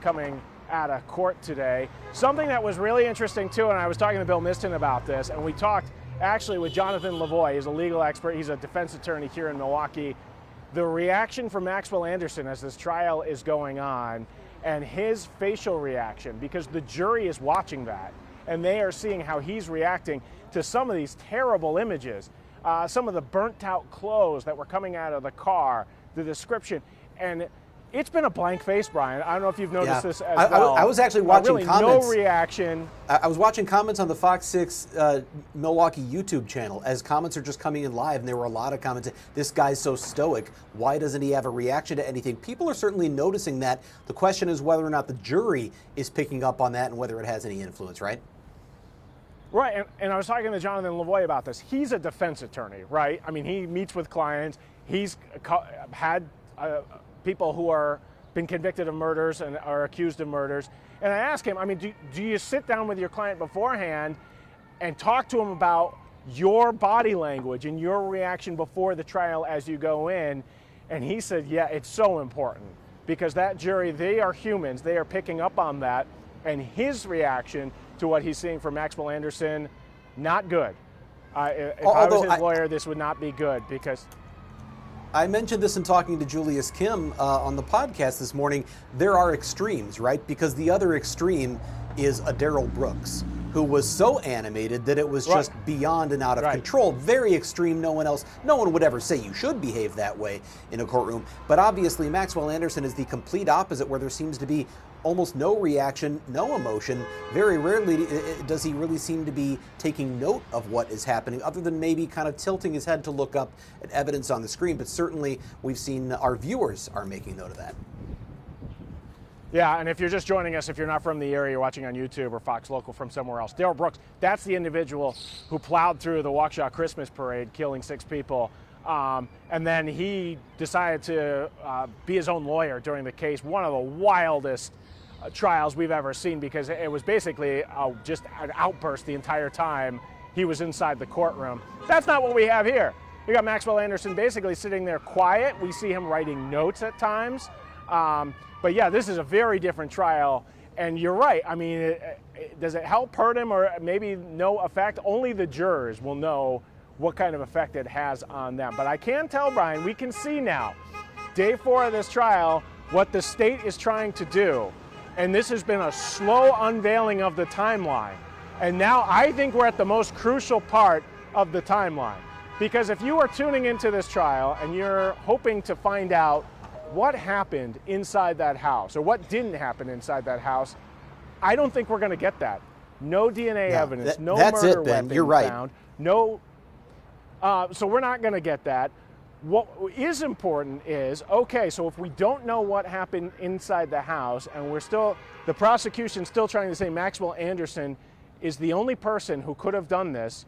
coming out of court today. Something that was really interesting too, and I was talking to Bill Miston about this, and we talked actually with Jonathan Lavoie. He's a legal expert, he's a defense attorney here in Milwaukee. The reaction from Maxwell Anderson as this trial is going on, and his facial reaction, because the jury is watching that, and they are seeing how he's reacting to some of these terrible images. Some of the burnt out clothes that were coming out of the car, the description, and it's been a blank face, Brian. I don't know if you've noticed this as well. I was actually watching really comments. No reaction. I was watching comments on the FOX6 Milwaukee YouTube channel as comments are just coming in live, and there were a lot of comments. This guy's so stoic. Why doesn't he have a reaction to anything? People are certainly noticing that. The question is whether or not the jury is picking up on that and whether it has any influence, right? Right, and I was talking to Jonathan Lavoie about this. He's a defense attorney, right? I mean, he meets with clients. He's had people who are been convicted of murders and are accused of murders. And I asked him, I mean, do you sit down with your client beforehand and talk to him about your body language and your reaction before the trial as you go in? And he said, yeah, it's so important, because that jury, they are humans. They are picking up on that. And his reaction to what he's seeing from Maxwell Anderson, not good. If I was his lawyer, this would not be good, because... I mentioned this in talking to Julius Kim on the podcast this morning. There are extremes, right? Because the other extreme is a Darrell Brooks, who was so animated that it was just beyond and out of control. Very extreme. No one would ever say you should behave that way in a courtroom. But obviously Maxwell Anderson is the complete opposite, where there seems to be almost no reaction, no emotion. Very rarely does he really seem to be taking note of what is happening, other than maybe kind of tilting his head to look up at evidence on the screen. But certainly we've seen our viewers are making note of that. Yeah, and if you're just joining us, if you're not from the area, you're watching on YouTube or Fox Local from somewhere else, Darrell Brooks, that's the individual who plowed through the Waukesha Christmas parade, killing 6 people. And then he decided to be his own lawyer during the case. One of the wildest trials we've ever seen, because it was basically just an outburst the entire time he was inside the courtroom. That's not what we have here. We got Maxwell Anderson basically sitting there quiet. We see him writing notes at times. But yeah, this is a very different trial. And you're right. I mean, does it help, hurt him, or maybe no effect? Only the jurors will know what kind of effect it has on them. But I can tell, Brian, we can see now, day 4 of this trial, what the state is trying to do. And this has been a slow unveiling of the timeline. And now I think we're at the most crucial part of the timeline. Because if you are tuning into this trial and you're hoping to find out what happened inside that house, or what didn't happen inside that house, I don't think we're going to get that. No DNA evidence, no murder weapon You're right. found, no. So we're not going to get that. What is important is, okay, so if we don't know what happened inside the house, and the prosecution's still trying to say Maxwell Anderson is the only person who could have done this,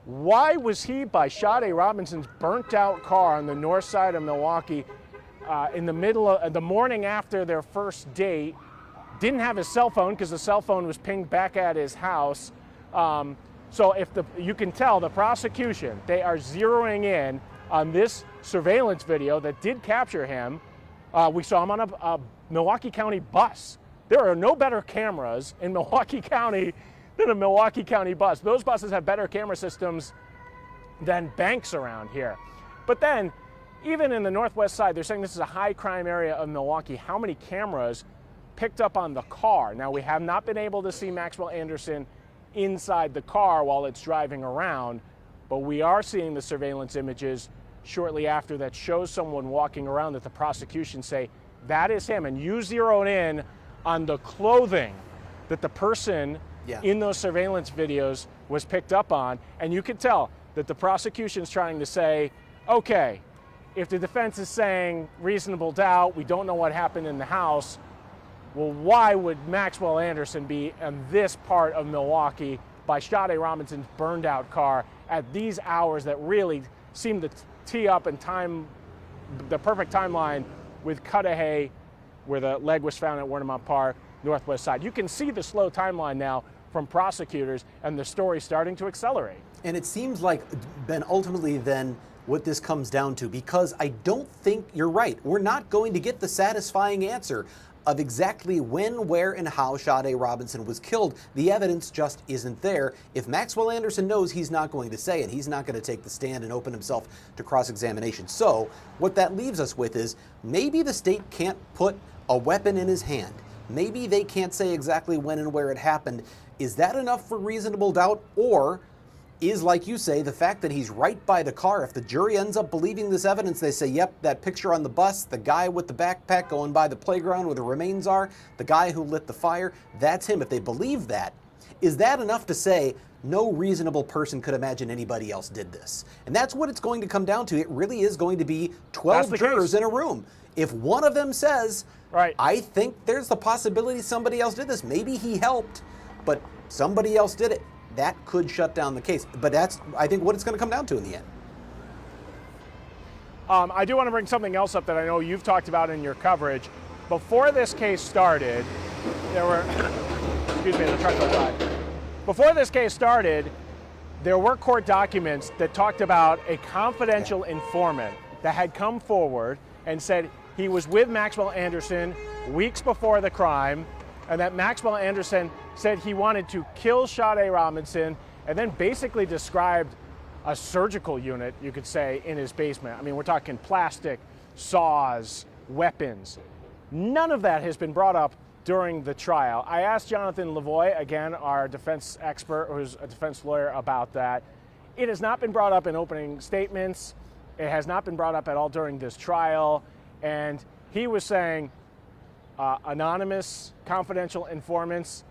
why was he by Sade Robinson's burnt out car on the north side of Milwaukee in the middle of the morning after their first date, didn't have his cell phone because the cell phone was pinged back at his house. So you can tell the prosecution, they are zeroing in on this surveillance video that did capture him. We saw him on a Milwaukee County bus. There are no better cameras in Milwaukee County than a Milwaukee County bus. Those buses have better camera systems than banks around here. But then, even in the northwest side, they're saying this is a high crime area of Milwaukee. How many cameras picked up on the car? Now, we have not been able to see Maxwell Anderson inside the car while it's driving around, but we are seeing the surveillance images shortly after that shows someone walking around that the prosecution say, that is him. And you zeroed in on the clothing that the person in those surveillance videos was picked up on, and you could tell that the prosecution's trying to say, okay, if the defense is saying reasonable doubt, we don't know what happened in the house, well, why would Maxwell Anderson be in this part of Milwaukee by Sade Robinson's burned out car at these hours that really seem to tee up and time the perfect timeline with Cudahy, where the leg was found at Warnemont Park, northwest side. You can see the slow timeline now from prosecutors, and the story's starting to accelerate. And it seems like, Ben, ultimately then what this comes down to, because I don't think you're right. We're not going to get the satisfying answer of exactly when, where, and how Sade Robinson was killed. The evidence just isn't there. If Maxwell Anderson knows, he's not going to say it. He's not going to take the stand and open himself to cross-examination. So what that leaves us with is maybe the state can't put a weapon in his hand. Maybe they can't say exactly when and where it happened. Is that enough for reasonable doubt? Or is, like you say, the fact that he's right by the car, if the jury ends up believing this evidence, they say, yep, that picture on the bus, the guy with the backpack going by the playground where the remains are, the guy who lit the fire, that's him. If they believe that, is that enough to say no reasonable person could imagine anybody else did this? And that's what it's going to come down to. It really is going to be 12 jurors in a room. If one of them says, I think there's the possibility somebody else did this, maybe he helped, but somebody else did it, that could shut down the case. But that's, I think, what it's going to come down to in the end. I do want to bring something else up that I know you've talked about in your coverage. Before this case started, there were, excuse me, the truck goes by. Before this case started, there were court documents that talked about a confidential informant that had come forward and said he was with Maxwell Anderson weeks before the crime, and that Maxwell Anderson said he wanted to kill Sade Robinson, and then basically described a surgical unit, you could say, in his basement. I mean, we're talking plastic, saws, weapons. None of that has been brought up during the trial. I asked Jonathan Lavoie, again, our defense expert, who's a defense lawyer, about that. It has not been brought up in opening statements. It has not been brought up at all during this trial. And he was saying, anonymous, confidential informants,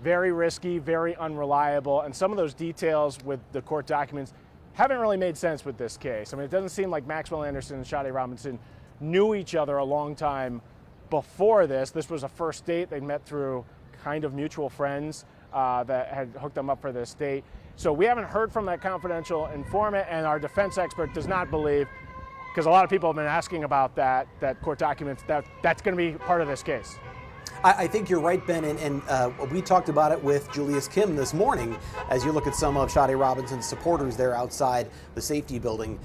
very risky, very unreliable, and some of those details with the court documents haven't really made sense with this case. I mean, it doesn't seem like Maxwell Anderson and Sade Robinson knew each other a long time before this. This was a first date. They met through kind of mutual friends that had hooked them up for this date. So we haven't heard from that confidential informant, and our defense expert does not believe, because a lot of people have been asking about that court documents, that's going to be part of this case. I think you're right, Ben, and we talked about it with Julius Kim this morning as you look at some of Sade Robinson's supporters there outside the safety building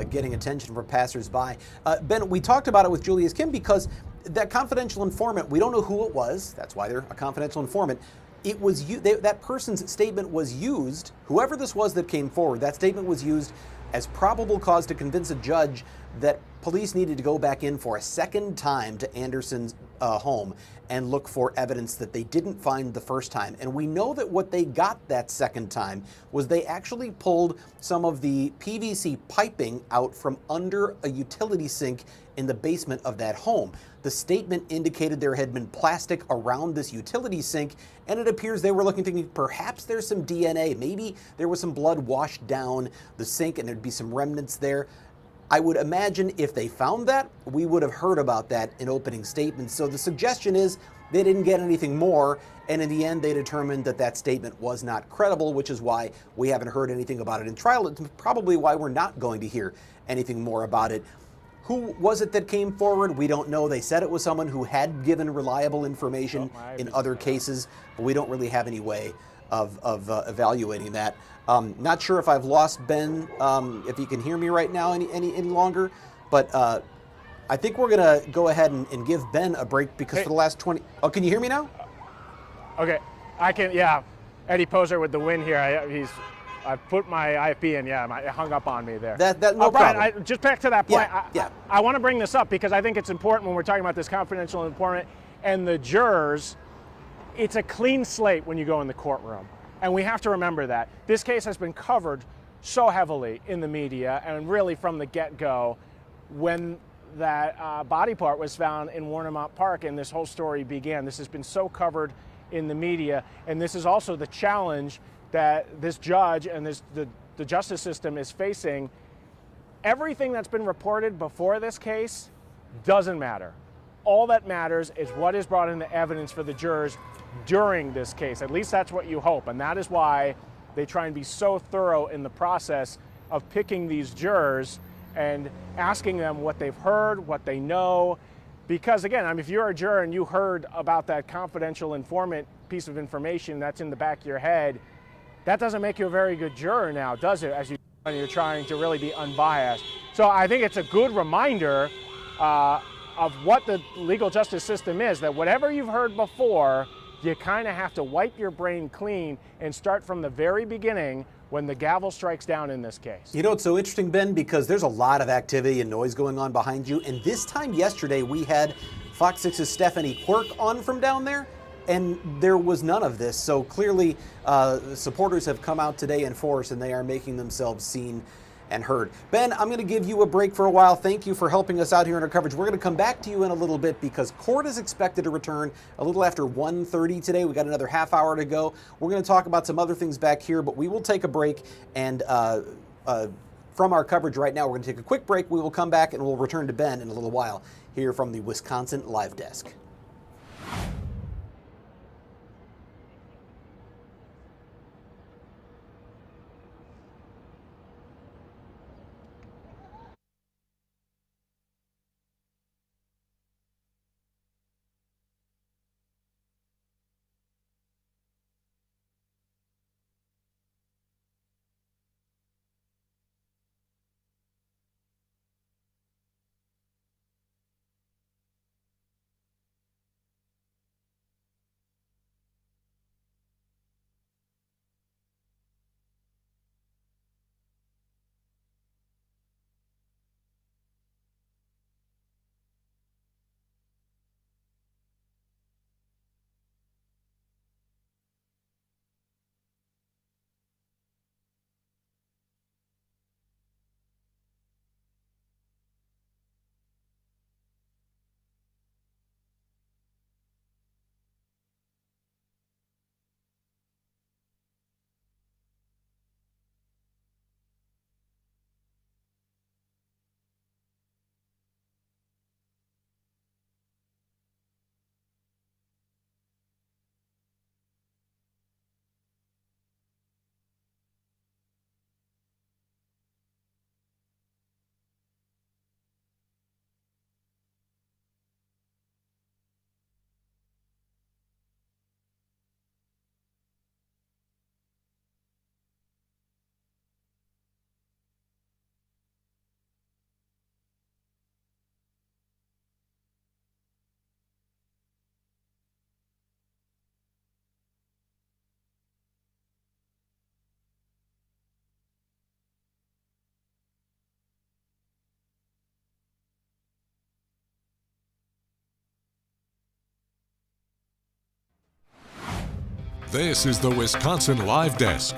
getting attention from passersby. Ben, we talked about it with Julius Kim because that confidential informant, we don't know who it was, that's why they're a confidential informant. It was that person's statement was used, whoever this was that came forward, that statement was used as probable cause to convince a judge that police needed to go back in for a second time to Anderson's home and look for evidence that they didn't find the first time. And we know that what they got that second time was they actually pulled some of the PVC piping out from under a utility sink in the basement of that home. The statement indicated there had been plastic around this utility sink, and it appears they were looking, thinking perhaps there's some DNA, maybe there was some blood washed down the sink and there'd be some remnants there. I would imagine if they found that, we would have heard about that in opening statements. So the suggestion is they didn't get anything more, and in the end they determined that that statement was not credible, which is why we haven't heard anything about it in trial. It's probably why we're not going to hear anything more about it. Who was it that came forward? We don't know. They said it was someone who had given reliable information in other cases, but we don't really have any way of evaluating that. Not sure if I've lost Ben, if you can hear me right now any longer, but I think we're going to go ahead and give Ben a break because for the last 20... Oh, can you hear me now? Okay, I can, yeah. Eddie Poser with the win here. I put my IFB in, yeah, it hung up on me there. No Brian, problem. Just back to that point, Yeah, I want to bring this up because I think it's important when we're talking about this confidential informant and the jurors. It's a clean slate when you go in the courtroom, and we have to remember that. This case has been covered so heavily in the media, and really from the get-go, when that body part was found in Warnemont Park and this whole story began. This has been so covered in the media, and this is also the challenge that this judge and the justice system is facing. Everything that's been reported before this case doesn't matter. All that matters is what is brought into evidence for the jurors during this case. At least that's what you hope, and that is why they try and be so thorough in the process of picking these jurors and asking them what they've heard, what they know. Because again, I mean, if you're a juror and you heard about that confidential informant piece of information that's in the back of your head, that doesn't make you a very good juror now, does it, as you're trying to really be unbiased. So I think it's a good reminder of what the legal justice system is, that whatever you've heard before, you kind of have to wipe your brain clean and start from the very beginning when the gavel strikes down in this case. You know, it's so interesting, Ben, because there's a lot of activity and noise going on behind you. And this time yesterday, we had Fox 6's Stephanie Quirk on from down there, and there was none of this. So clearly, supporters have come out today in force, and they are making themselves seen and heard. Ben, I'm going to give you a break for a while. Thank you for helping us out here in our coverage. We're going to come back to you in a little bit because court is expected to return a little after 1:30 today. We got another half hour to go. We're going to talk about some other things back here, but we will take a break. And from our coverage right now, we're going to take a quick break. We will come back and we'll return to Ben in a little while here from the Wisconsin Live Desk. This is the Wisconsin Live Desk.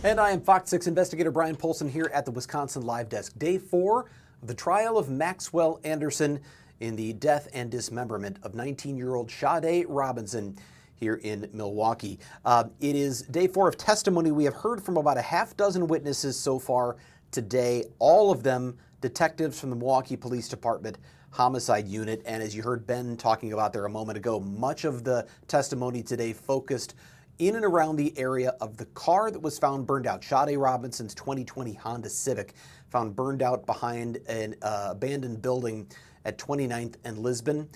And I am Fox 6 investigator Brian Polson here at the Wisconsin Live Desk. Day 4 of the trial of Maxwell Anderson in the death and dismemberment of 19-year-old Sade Robinson here in Milwaukee. It is day 4 of testimony. We have heard from about a half dozen witnesses so far today, all of them detectives from the Milwaukee Police Department Homicide Unit. And as you heard Ben talking about there a moment ago, much of the testimony today focused in and around the area of the car that was found burned out. Sade Robinson's 2020 Honda Civic, found burned out behind an abandoned building at 29th and Lisbon.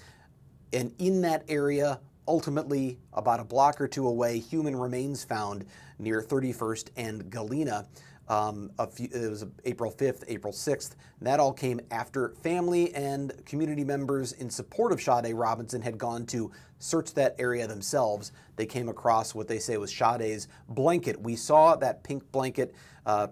And in that area, ultimately about a block or two away, human remains found near 31st and Galena. It was April 5th, April 6th. And that all came after family and community members in support of Sade Robinson had gone to search that area themselves. They came across what they say was Sade's blanket. We saw that pink blanket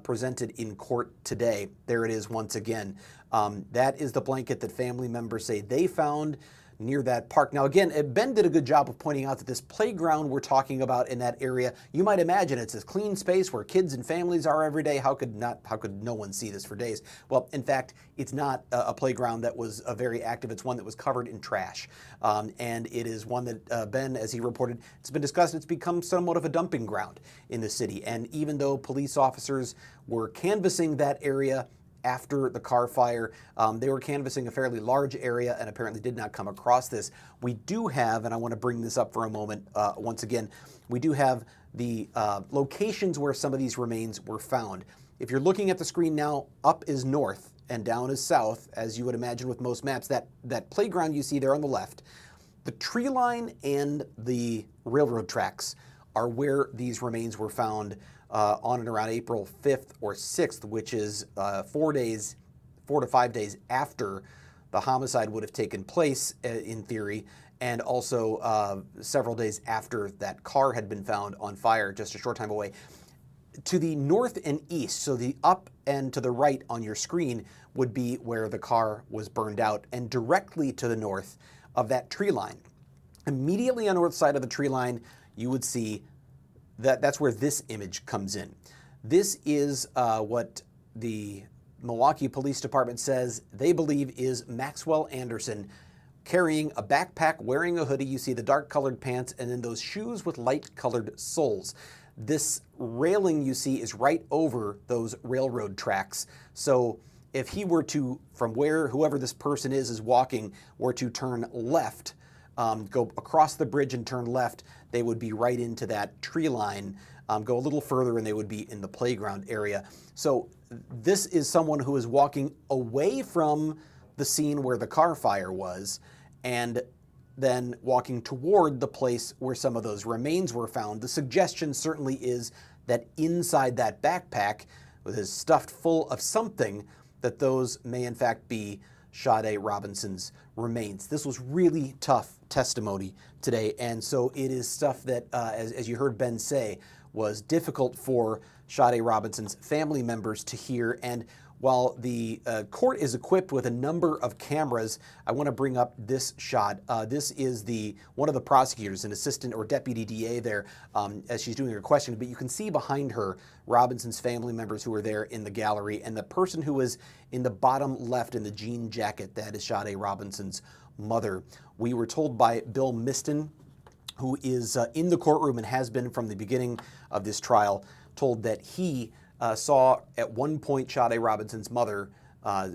presented in court today. There it is once again. That is the blanket that family members say they found near that park. Now again, Ben did a good job of pointing out that this playground we're talking about in that area, you might imagine it's this clean space where kids and families are every day. How could no one see this for days? Well, in fact, it's not a playground that was very active. It's one that was covered in trash. And it is one that Ben, as he reported, it's been discussed, it's become somewhat of a dumping ground in the city. And even though police officers were canvassing that area after the car fire, they were canvassing a fairly large area and apparently did not come across this. We do have, and I want to bring this up for a moment once again, we do have the locations where some of these remains were found. If you're looking at the screen now, up is north and down is south, as you would imagine with most maps. That playground you see there on the left, the tree line and the railroad tracks are where these remains were found on and around April 5th or 6th, which is 4 to 5 days after the homicide would have taken place, in theory, and also several days after that car had been found on fire just a short time away. To the north and east, so the up and to the right on your screen would be where the car was burned out, and directly to the north of that tree line. Immediately on the north side of the tree line, you would see that's where this image comes in. This is what the Milwaukee Police Department says they believe is Maxwell Anderson carrying a backpack, wearing a hoodie. You see the dark colored pants and then those shoes with light colored soles. This railing you see is right over those railroad tracks. So if he were to, from where whoever this person is walking, were to turn left, go across the bridge and turn left, they would be right into that tree line. Go a little further and they would be in the playground area. So this is someone who is walking away from the scene where the car fire was and then walking toward the place where some of those remains were found. The suggestion certainly is that inside that backpack, with his stuffed full of something, that those may in fact be Sade Robinson's remains. This was really tough testimony today, and so it is stuff that, as you heard Ben say, was difficult for Sade Robinson's family members to hear. And while the court is equipped with a number of cameras, I want to bring up this shot. This is one of the prosecutors, an assistant or deputy DA there, as she's doing her questioning. But you can see behind her Robinson's family members who are there in the gallery, and the person who is in the bottom left in the jean jacket, that is Sade Robinson's mother. We were told by Bill Miston, who is in the courtroom and has been from the beginning of this trial, told that he saw at one point Sade Robinson's mother,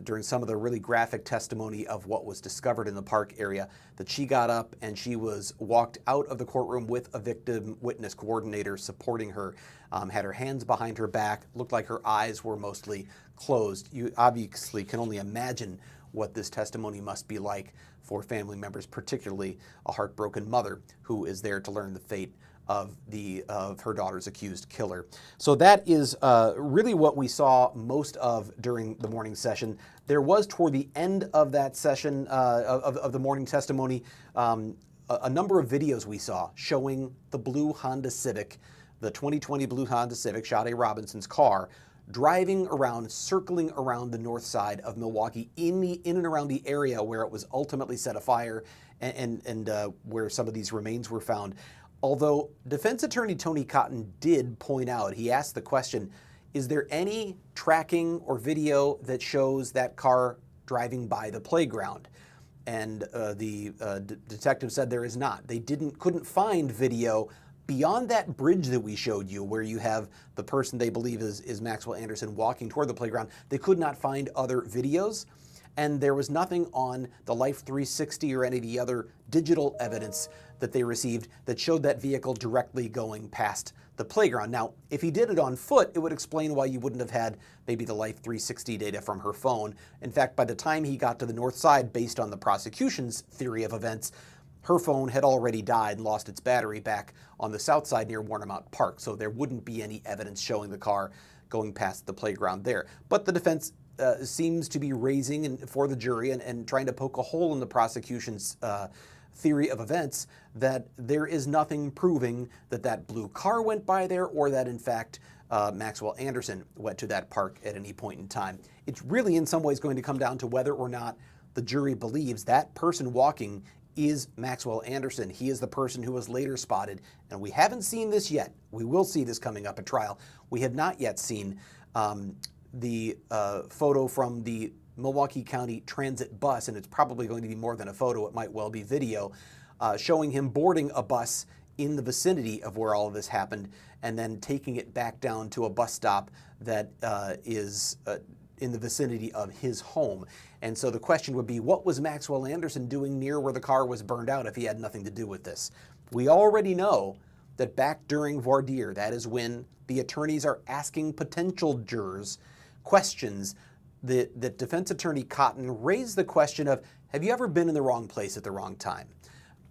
during some of the really graphic testimony of what was discovered in the park area, that she got up and she was walked out of the courtroom with a victim witness coordinator supporting her, had her hands behind her back, looked like her eyes were mostly closed. You obviously can only imagine what this testimony must be like for family members, particularly a heartbroken mother who is there to learn the fate of her daughter's accused killer. So that is really what we saw most of during the morning session. There was, toward the end of that session, of the morning testimony, a number of videos we saw showing the blue Honda Civic, the 2020 blue Honda Civic, Sade Robinson's car, driving around, circling around the north side of Milwaukee in and around the area where it was ultimately set afire and where some of these remains were found. Although defense attorney Tony Cotton did point out, he asked the question, is there any tracking or video that shows that car driving by the playground? And the detective said there is not. They couldn't find video beyond that bridge that we showed you, where you have the person they believe is Maxwell Anderson walking toward the playground. They could not find other videos. and there was nothing on the Life 360 or any of the other digital evidence that they received that showed that vehicle directly going past the playground. Now, if he did it on foot, it would explain why you wouldn't have had maybe the Life 360 data from her phone. In fact, by the time he got to the north side, based on the prosecution's theory of events, her phone had already died and lost its battery back on the south side near Warnermount Park, so there wouldn't be any evidence showing the car going past the playground there. But the defense seems to be raising for the jury and trying to poke a hole in the prosecution's theory of events that there is nothing proving that that blue car went by there or that, in fact, Maxwell Anderson went to that park at any point in time. It's really in some ways going to come down to whether or not the jury believes that person walking is Maxwell Anderson. He is the person who was later spotted, and we haven't seen this yet. We will see this coming up at trial. We have not yet seen the photo from the Milwaukee County Transit bus, and it's probably going to be more than a photo, it might well be video, showing him boarding a bus in the vicinity of where all of this happened and then taking it back down to a bus stop that is in the vicinity of his home. And so the question would be, what was Maxwell Anderson doing near where the car was burned out if he had nothing to do with this? We already know that back during voir dire, that is when the attorneys are asking potential jurors questions, that defense attorney Cotton raised the question of, have you ever been in the wrong place at the wrong time?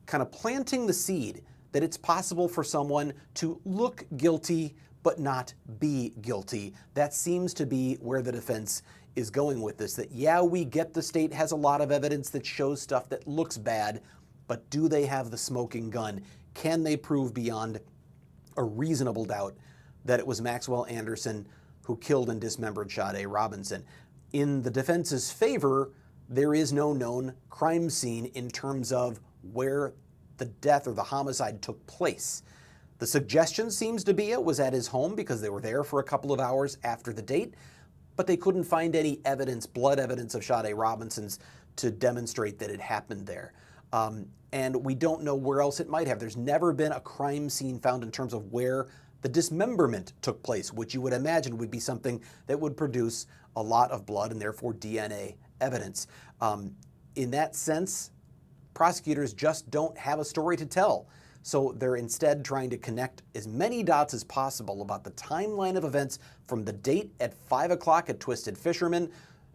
Kind of planting the seed that it's possible for someone to look guilty but not be guilty. That seems to be where the defense is going with this, that yeah, we get the state has a lot of evidence that shows stuff that looks bad, but do they have the smoking gun? Can they prove beyond a reasonable doubt that it was Maxwell Anderson who killed and dismembered Sade Robinson? In the defense's favor, there is no known crime scene in terms of where the death or the homicide took place. The suggestion seems to be it was at his home because they were there for a couple of hours after the date, but they couldn't find any evidence, blood evidence of Sade Robinson's to demonstrate that it happened there. And we don't know where else it might have. There's never been a crime scene found in terms of where the dismemberment took place, which you would imagine would be something that would produce a lot of blood and therefore DNA evidence. In that sense, prosecutors just don't have a story to tell. So they're instead trying to connect as many dots as possible about the timeline of events from the date at 5 o'clock at Twisted Fisherman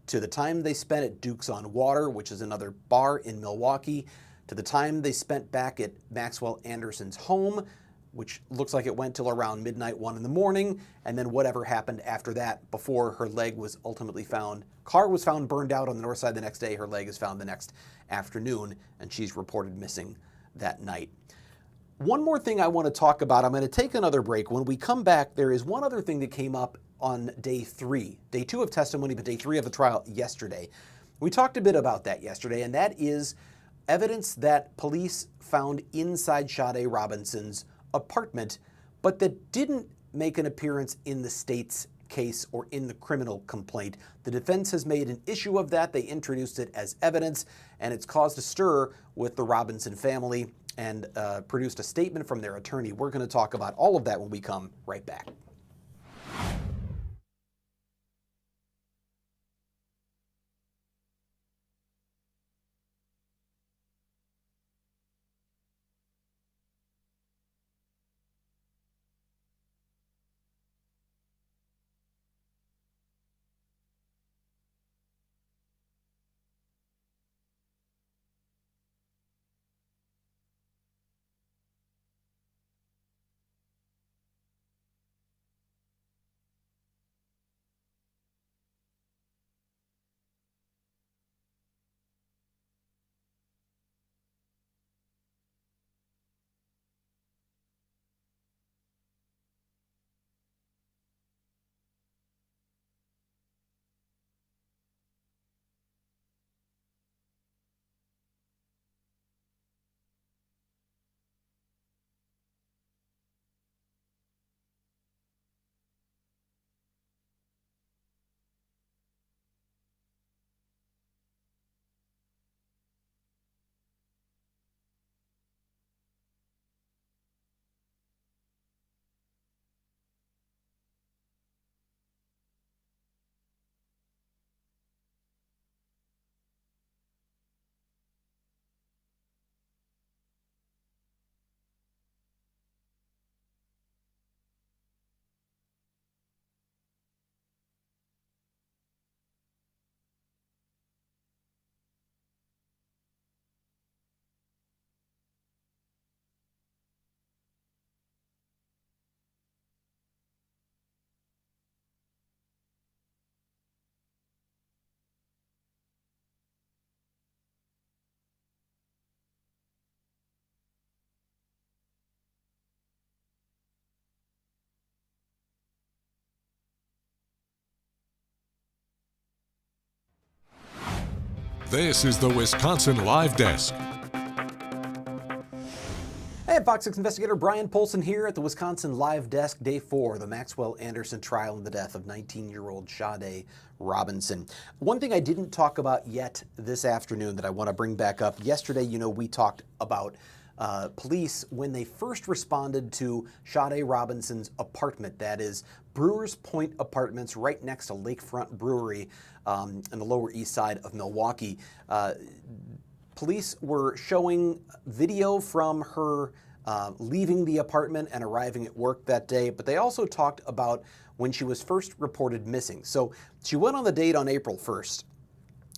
to the time they spent at Duke's on Water, which is another bar in Milwaukee, to the time they spent back at Maxwell Anderson's home, which looks like it went till around midnight, 1 in the morning, and then whatever happened after that before her leg was ultimately found. Car was found burned out on the north side the next day. Her leg is found the next afternoon, and she's reported missing that night. One more thing I want to talk about. I'm going to take another break. When we come back, there is one other thing that came up on day 3. Day 2 of testimony, but day 3 of the trial yesterday. We talked a bit about that yesterday, and that is evidence that police found inside Sade Robinson's apartment, but that didn't make an appearance in the state's case or in the criminal complaint. The defense has made an issue of that. They introduced it as evidence, and it's caused a stir with the Robinson family and produced a statement from their attorney. We're going to talk about all of that when we come right back. This is the Wisconsin Live Desk. Hey, Fox 6 investigator Brian Polson here at the Wisconsin Live Desk, Day 4, the Maxwell Anderson trial and the death of 19-year-old Sade Robinson. One thing I didn't talk about yet this afternoon that I want to bring back up. Yesterday, we talked about police when they first responded to Sade Robinson's apartment. That is Brewers Point Apartments right next to Lakefront Brewery in the Lower East Side of Milwaukee. Police were showing video from her leaving the apartment and arriving at work that day, but they also talked about when she was first reported missing. So she went on the date on April 1st,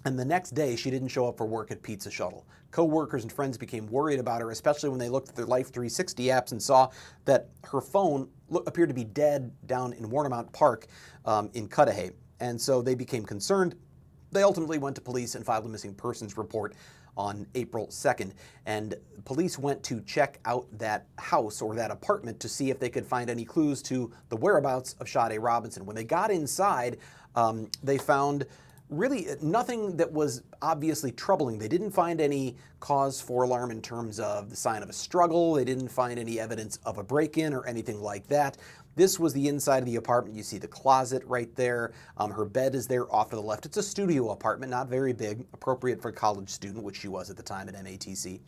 and the next day she didn't show up for work at Pizza Shuttle. Co-workers and friends became worried about her, especially when they looked at their Life 360 apps and saw that her phone appeared to be dead down in Warnemount Park in Cudahy. And so they became concerned. They ultimately went to police and filed a missing persons report on April 2nd. And police went to check out that house or that apartment to see if they could find any clues to the whereabouts of Sade Robinson. When they got inside, they found really nothing that was obviously troubling. They didn't find any cause for alarm in terms of the sign of a struggle. They didn't find any evidence of a break-in or anything like that. This was the inside of the apartment. You see the closet right there. Her bed is there off to the left. It's a studio apartment, not very big, appropriate for a college student, which she was at the time at MATC.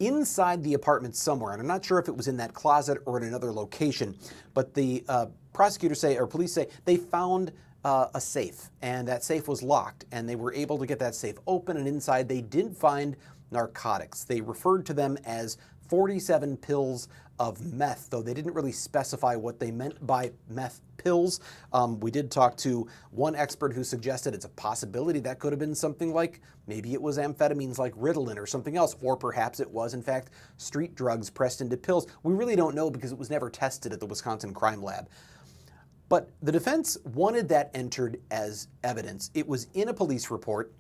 Inside the apartment somewhere, and I'm not sure if it was in that closet or in another location, but the prosecutors say, or police say, they found a safe, and that safe was locked, and they were able to get that safe open, and inside they did find narcotics. They referred to them as 47 pills of meth, though they didn't really specify what they meant by meth pills. We did talk to one expert who suggested it's a possibility that could have been something like, maybe it was amphetamines like Ritalin or something else, or perhaps it was in fact street drugs pressed into pills. We really don't know because it was never tested at the Wisconsin Crime Lab. But the defense wanted that entered as evidence. It was in a police report,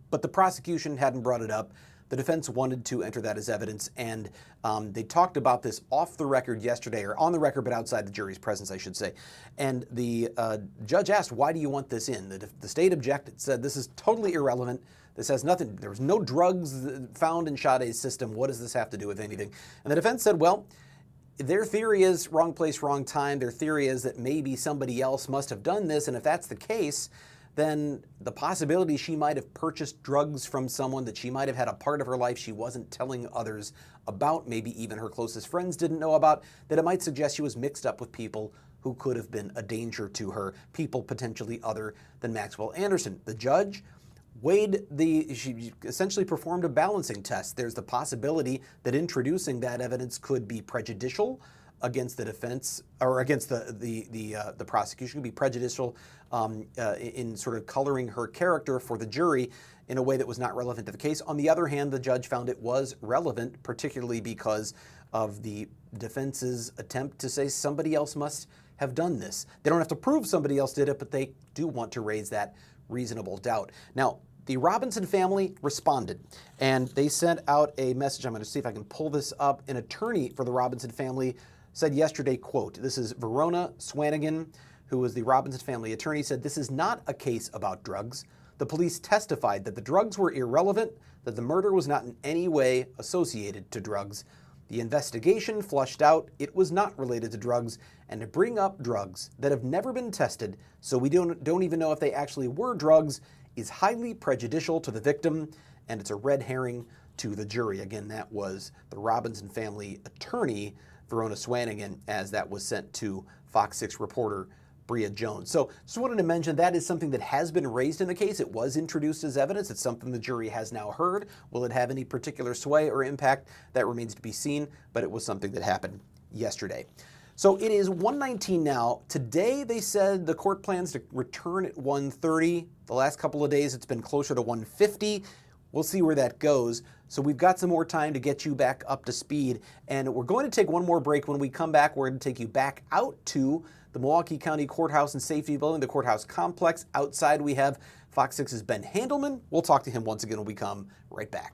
but the prosecution hadn't brought it up. The defense wanted to enter that as evidence, and they talked about this off the record yesterday, or on the record, but outside the jury's presence, I should say. And the judge asked, why do you want this in? The state objected, said this is totally irrelevant. This has nothing, there was no drugs found in Sade's system. What does this have to do with anything? And the defense said, well, their theory is wrong place, wrong time. Their theory is that maybe somebody else must have done this, and if that's the case, then the possibility she might have purchased drugs from someone, that she might have had a part of her life she wasn't telling others about, maybe even her closest friends didn't know about, that it might suggest she was mixed up with people who could have been a danger to her, people potentially other than Maxwell Anderson. The judge weighed she essentially performed a balancing test. There's the possibility that introducing that evidence could be prejudicial against the defense, or against the prosecution, could be prejudicial in sort of coloring her character for the jury in a way that was not relevant to the case. On the other hand, the judge found it was relevant, particularly because of the defense's attempt to say somebody else must have done this. They don't have to prove somebody else did it, but they do want to raise that reasonable doubt. Now, the Robinson family responded, and they sent out a message. I'm going to see if I can pull this up. An attorney for the Robinson family said yesterday, quote, this is Verona Swanigan, who was the Robinson family attorney, said, this is not a case about drugs. The police testified that the drugs were irrelevant, that the murder was not in any way associated to drugs. The investigation flushed out it was not related to drugs, and to bring up drugs that have never been tested, so we don't even know if they actually were drugs, is highly prejudicial to the victim, and it's a red herring to the jury. Again, that was the Robinson family attorney, Verona Swanigan, as that was sent to Fox 6 reporter Bria Jones. So just wanted to mention that is something that has been raised in the case. It was introduced as evidence. It's something the jury has now heard. Will it have any particular sway or impact? That remains to be seen, but it was something that happened yesterday. So it is 1:19 now. Today they said the court plans to return at 1:30. The last couple of days it's been closer to 1:50. We'll see where that goes. So we've got some more time to get you back up to speed. And we're going to take one more break. When we come back, we're going to take you back out to the Milwaukee County Courthouse and Safety Building, the courthouse complex. Outside we have Fox 6's Ben Handelman. We'll talk to him once again when we come right back.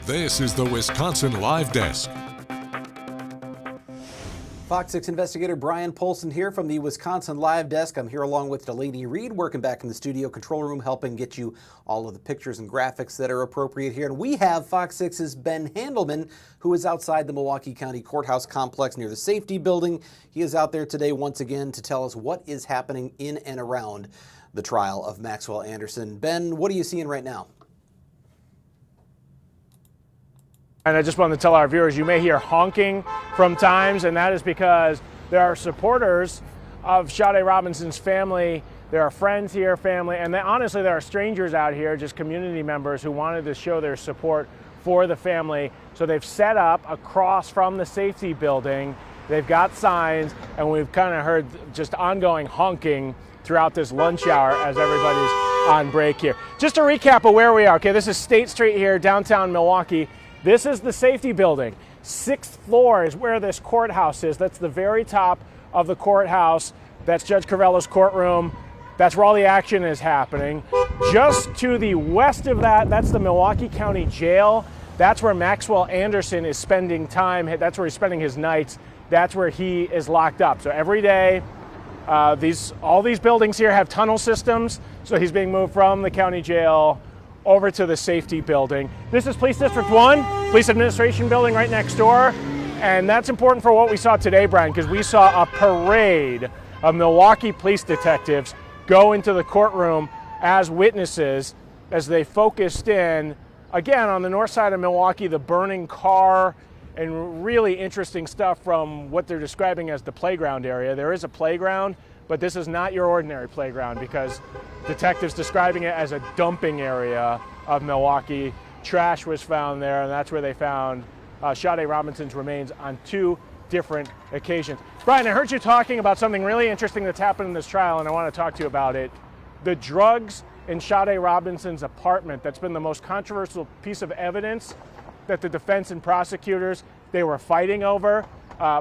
This is the Wisconsin Live Desk. Fox 6 investigator Brian Polson here from the Wisconsin Live Desk. I'm here along with Delaney Reed, working back in the studio control room, helping get you all of the pictures and graphics that are appropriate here. And we have Fox 6's Ben Handelman, who is outside the Milwaukee County Courthouse complex near the safety building. He is out there today once again to tell us what is happening in and around the trial of Maxwell Anderson. Ben, what are you seeing right now? And I just wanted to tell our viewers, you may hear honking from times, and that is because there are supporters of Sade Robinson's family. There are friends here, family, and honestly, there are strangers out here, just community members who wanted to show their support for the family. So they've set up across from the safety building. They've got signs, and we've kind of heard just ongoing honking throughout this lunch hour as everybody's on break here. Just to recap of where we are, okay, this is State Street here, downtown Milwaukee. This is the safety building. 6th floor is where this courthouse is. That's the very top of the courthouse. That's Judge Crivello's courtroom. That's where all the action is happening. Just to the west of that, that's the Milwaukee County Jail. That's where Maxwell Anderson is spending time. That's where he's spending his nights. That's where he is locked up. So every day, all these buildings here have tunnel systems. So he's being moved from the county jail over to the safety building. This is Police District 1, Police Administration Building right next door. And that's important for what we saw today, Brian, because we saw a parade of Milwaukee police detectives go into the courtroom as witnesses as they focused in, again, on the north side of Milwaukee, the burning car, and really interesting stuff from what they're describing as the playground area. There is a playground, but this is not your ordinary playground because detectives describing it as a dumping area of Milwaukee. Trash was found there, and that's where they found Sade Robinson's remains on 2 different occasions. Brian, I heard you talking about something really interesting that's happened in this trial, and I want to talk to you about it. The drugs in Sade Robinson's apartment, that's been the most controversial piece of evidence that the defense and prosecutors, they were fighting over.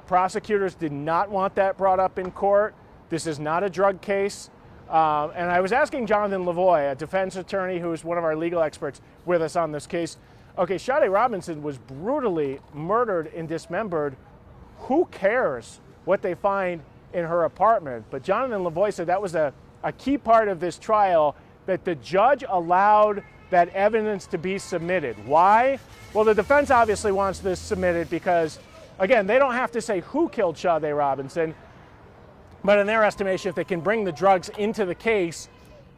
Prosecutors did not want that brought up in court. This is not a drug case. And I was asking Jonathan Lavoie, a defense attorney who's one of our legal experts with us on this case, okay, Sade Robinson was brutally murdered and dismembered. Who cares what they find in her apartment? But Jonathan Lavoie said that was a key part of this trial, that the judge allowed that evidence to be submitted. Why? Well, the defense obviously wants this submitted because, again, they don't have to say who killed Sade Robinson, but in their estimation, if they can bring the drugs into the case,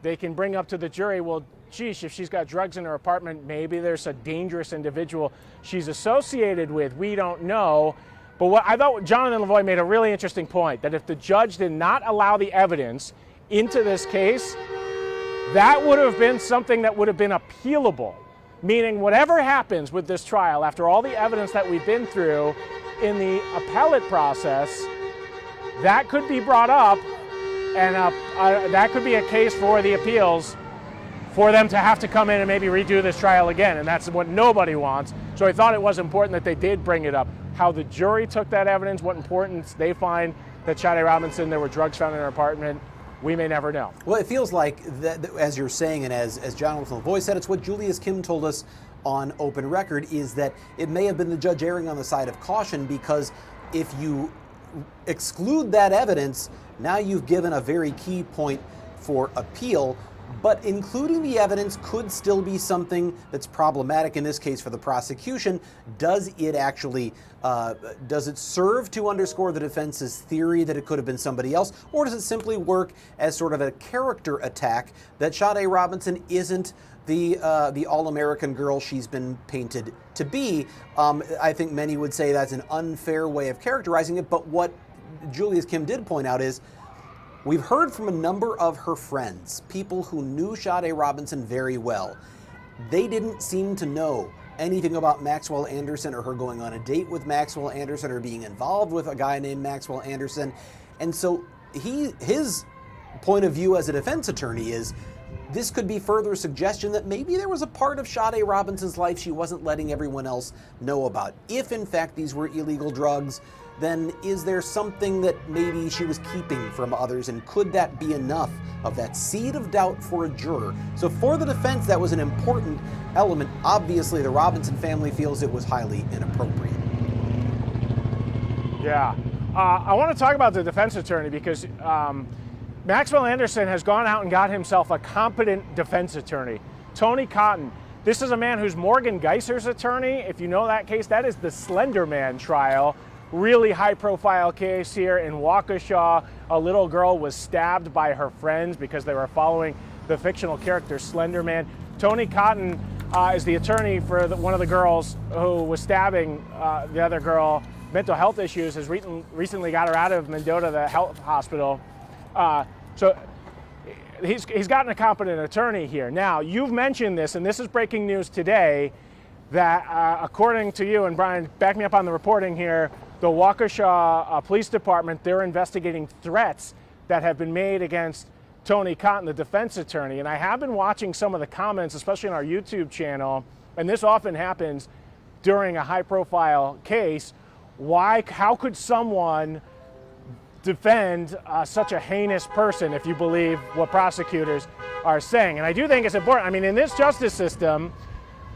they can bring up to the jury, well, geez, if she's got drugs in her apartment, maybe there's a dangerous individual she's associated with. We don't know. But what I thought Jonathan Lavoie made a really interesting point, that if the judge did not allow the evidence into this case, that would have been something that would have been appealable. Meaning whatever happens with this trial, after all the evidence that we've been through in the appellate process, that could be brought up, and that could be a case for the appeals for them to have to come in and maybe redo this trial again, and that's what nobody wants. So I thought it was important that they did bring it up. How the jury took that evidence, what importance they find that Sade Robinson, there were drugs found in her apartment, we may never know. Well, it feels like, that, as you're saying, and as Jonathan Lavoie said, it's what Julius Kim told us on Open Record, is that it may have been the judge erring on the side of caution, because if you exclude that evidence, now you've given a very key point for appeal. But including the evidence could still be something that's problematic in this case for the prosecution. Does it actually, does it serve to underscore the defense's theory that it could have been somebody else? Or does it simply work as sort of a character attack that Sade Robinson isn't the all-American girl she's been painted to be? I think many would say that's an unfair way of characterizing it, but what Julius Kim did point out is, we've heard from a number of her friends, people who knew Sade Robinson very well. They didn't seem to know anything about Maxwell Anderson or her going on a date with Maxwell Anderson or being involved with a guy named Maxwell Anderson. And so his point of view as a defense attorney is, this could be further suggestion that maybe there was a part of Sade Robinson's life she wasn't letting everyone else know about. If in fact these were illegal drugs, then is there something that maybe she was keeping from others, and could that be enough of that seed of doubt for a juror? So for the defense, that was an important element. Obviously, the Robinson family feels it was highly inappropriate. Yeah. I want to talk about the defense attorney because Maxwell Anderson has gone out and got himself a competent defense attorney, Tony Cotton. This is a man who's Morgan Geiser's attorney. If you know that case, that is the Slender Man trial. Really high-profile case here in Waukesha. A little girl was stabbed by her friends because they were following the fictional character Slender Man. Tony Cotton is the attorney for one of the girls who was stabbing the other girl. Mental health issues, has recently got her out of Mendota, the health hospital. So he's gotten a competent attorney here. Now, you've mentioned this, and this is breaking news today, that according to you, and Brian, back me up on the reporting here, the Waukesha Police Department, they're investigating threats that have been made against Tony Cotton, the defense attorney. And I have been watching some of the comments, especially on our YouTube channel, and this often happens during a high-profile case. How could someone defend such a heinous person if you believe what prosecutors are saying? And I do think it's important. I mean, in this justice system,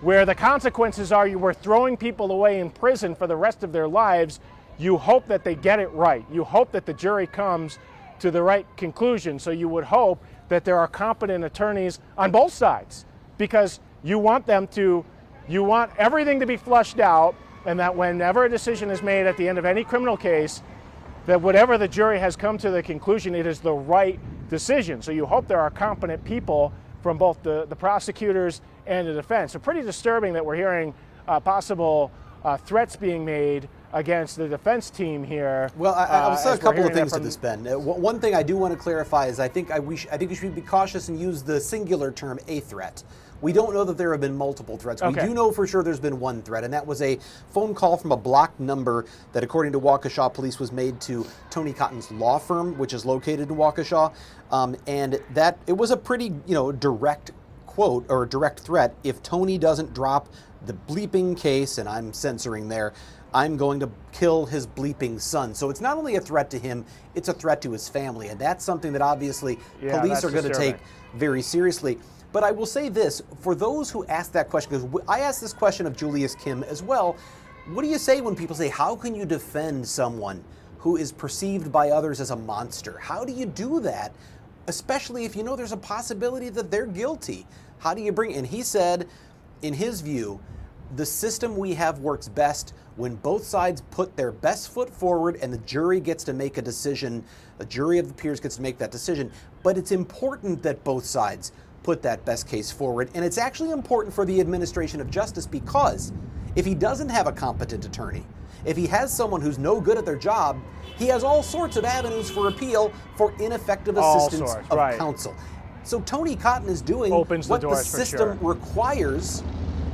where the consequences are you were throwing people away in prison for the rest of their lives, you hope that they get it right. You hope that the jury comes to the right conclusion. So you would hope that there are competent attorneys on both sides, because you want everything to be flushed out, and that whenever a decision is made at the end of any criminal case, that whatever the jury has come to the conclusion, it is the right decision. So you hope there are competent people from both the prosecutors and the defense. So pretty disturbing that we're hearing possible threats being made against the defense team here. Well, I'll say a couple of things to this, Ben. One thing I do want to clarify is I think we should be cautious and use the singular term, a threat. We don't know that there have been multiple threats. Okay. We do know for sure there's been one threat, and that was a phone call from a blocked number that, according to Waukesha police, was made to Tony Cotton's law firm, which is located in Waukesha. And that it was a pretty, direct quote or direct threat. If Tony doesn't drop the bleeping case, and I'm censoring there, I'm going to kill his bleeping son. So it's not only a threat to him, it's a threat to his family. And that's something that obviously police are going to take very seriously. But I will say this, for those who ask that question, because I asked this question of Julius Kim as well, what do you say when people say, how can you defend someone who is perceived by others as a monster? How do you do that, especially if you know there's a possibility that they're guilty? How do you bring, and he said, in his view, the system we have works best when both sides put their best foot forward and the jury gets to make a decision, the jury of the peers gets to make that decision. But it's important that both sides put that best case forward. And it's actually important for the administration of justice, because if he doesn't have a competent attorney, if he has someone who's no good at their job, he has all sorts of avenues for appeal for ineffective assistance of counsel. So Tony Cotton is doing what the system requires.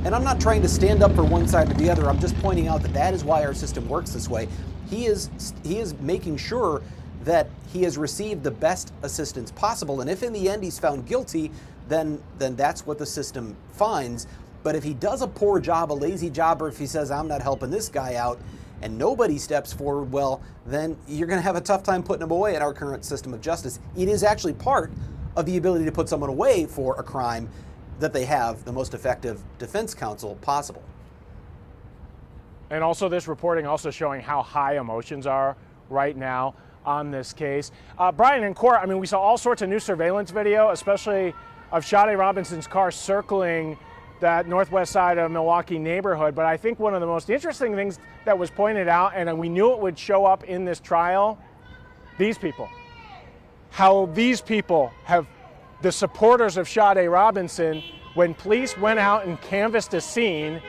And I'm not trying to stand up for one side or the other. I'm just pointing out that that is why our system works this way. He is making sure that he has received the best assistance possible. And if in the end he's found guilty, then that's what the system finds. But if he does a poor job, a lazy job, or if he says, I'm not helping this guy out, and nobody steps forward, well, then you're going to have a tough time putting him away in our current system of justice. It is actually part of the ability to put someone away for a crime that they have the most effective defense counsel possible. And also this reporting also showing how high emotions are right now on this case. Brian, in court, I mean, we saw all sorts of new surveillance video, especially of Sade Robinson's car circling that northwest side of Milwaukee neighborhood. But I think one of the most interesting things that was pointed out, and we knew it would show up in this trial, these people. How these people have, the supporters of Sade Robinson, when police went out and canvassed a scene,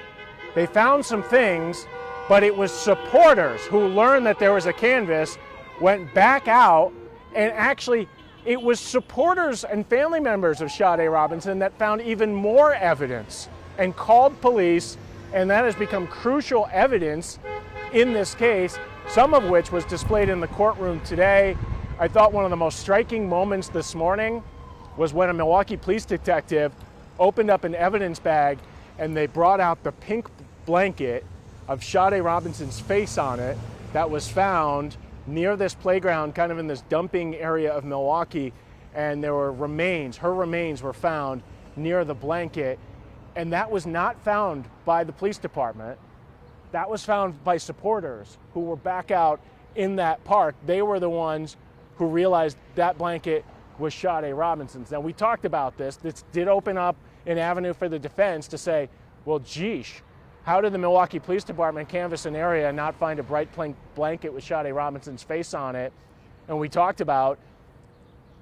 they found some things, but it was supporters who learned that there was a canvas, went back out, and actually it was supporters and family members of Sade Robinson that found even more evidence and called police, and that has become crucial evidence in this case, some of which was displayed in the courtroom today. I thought one of the most striking moments this morning was when a Milwaukee police detective opened up an evidence bag and they brought out the pink blanket of Sade Robinson's face on it, that was found near this playground, kind of in this dumping area of Milwaukee, and there were remains, her remains were found near the blanket, and that was not found by the police department. That was found by supporters who were back out in that park. They were the ones who realized that blanket was Sade Robinson's. Now, we talked about this. This did open up an avenue for the defense to say, well, geesh, how did the Milwaukee Police Department canvass an area and not find a bright blanket with Sade Robinson's face on it? And we talked about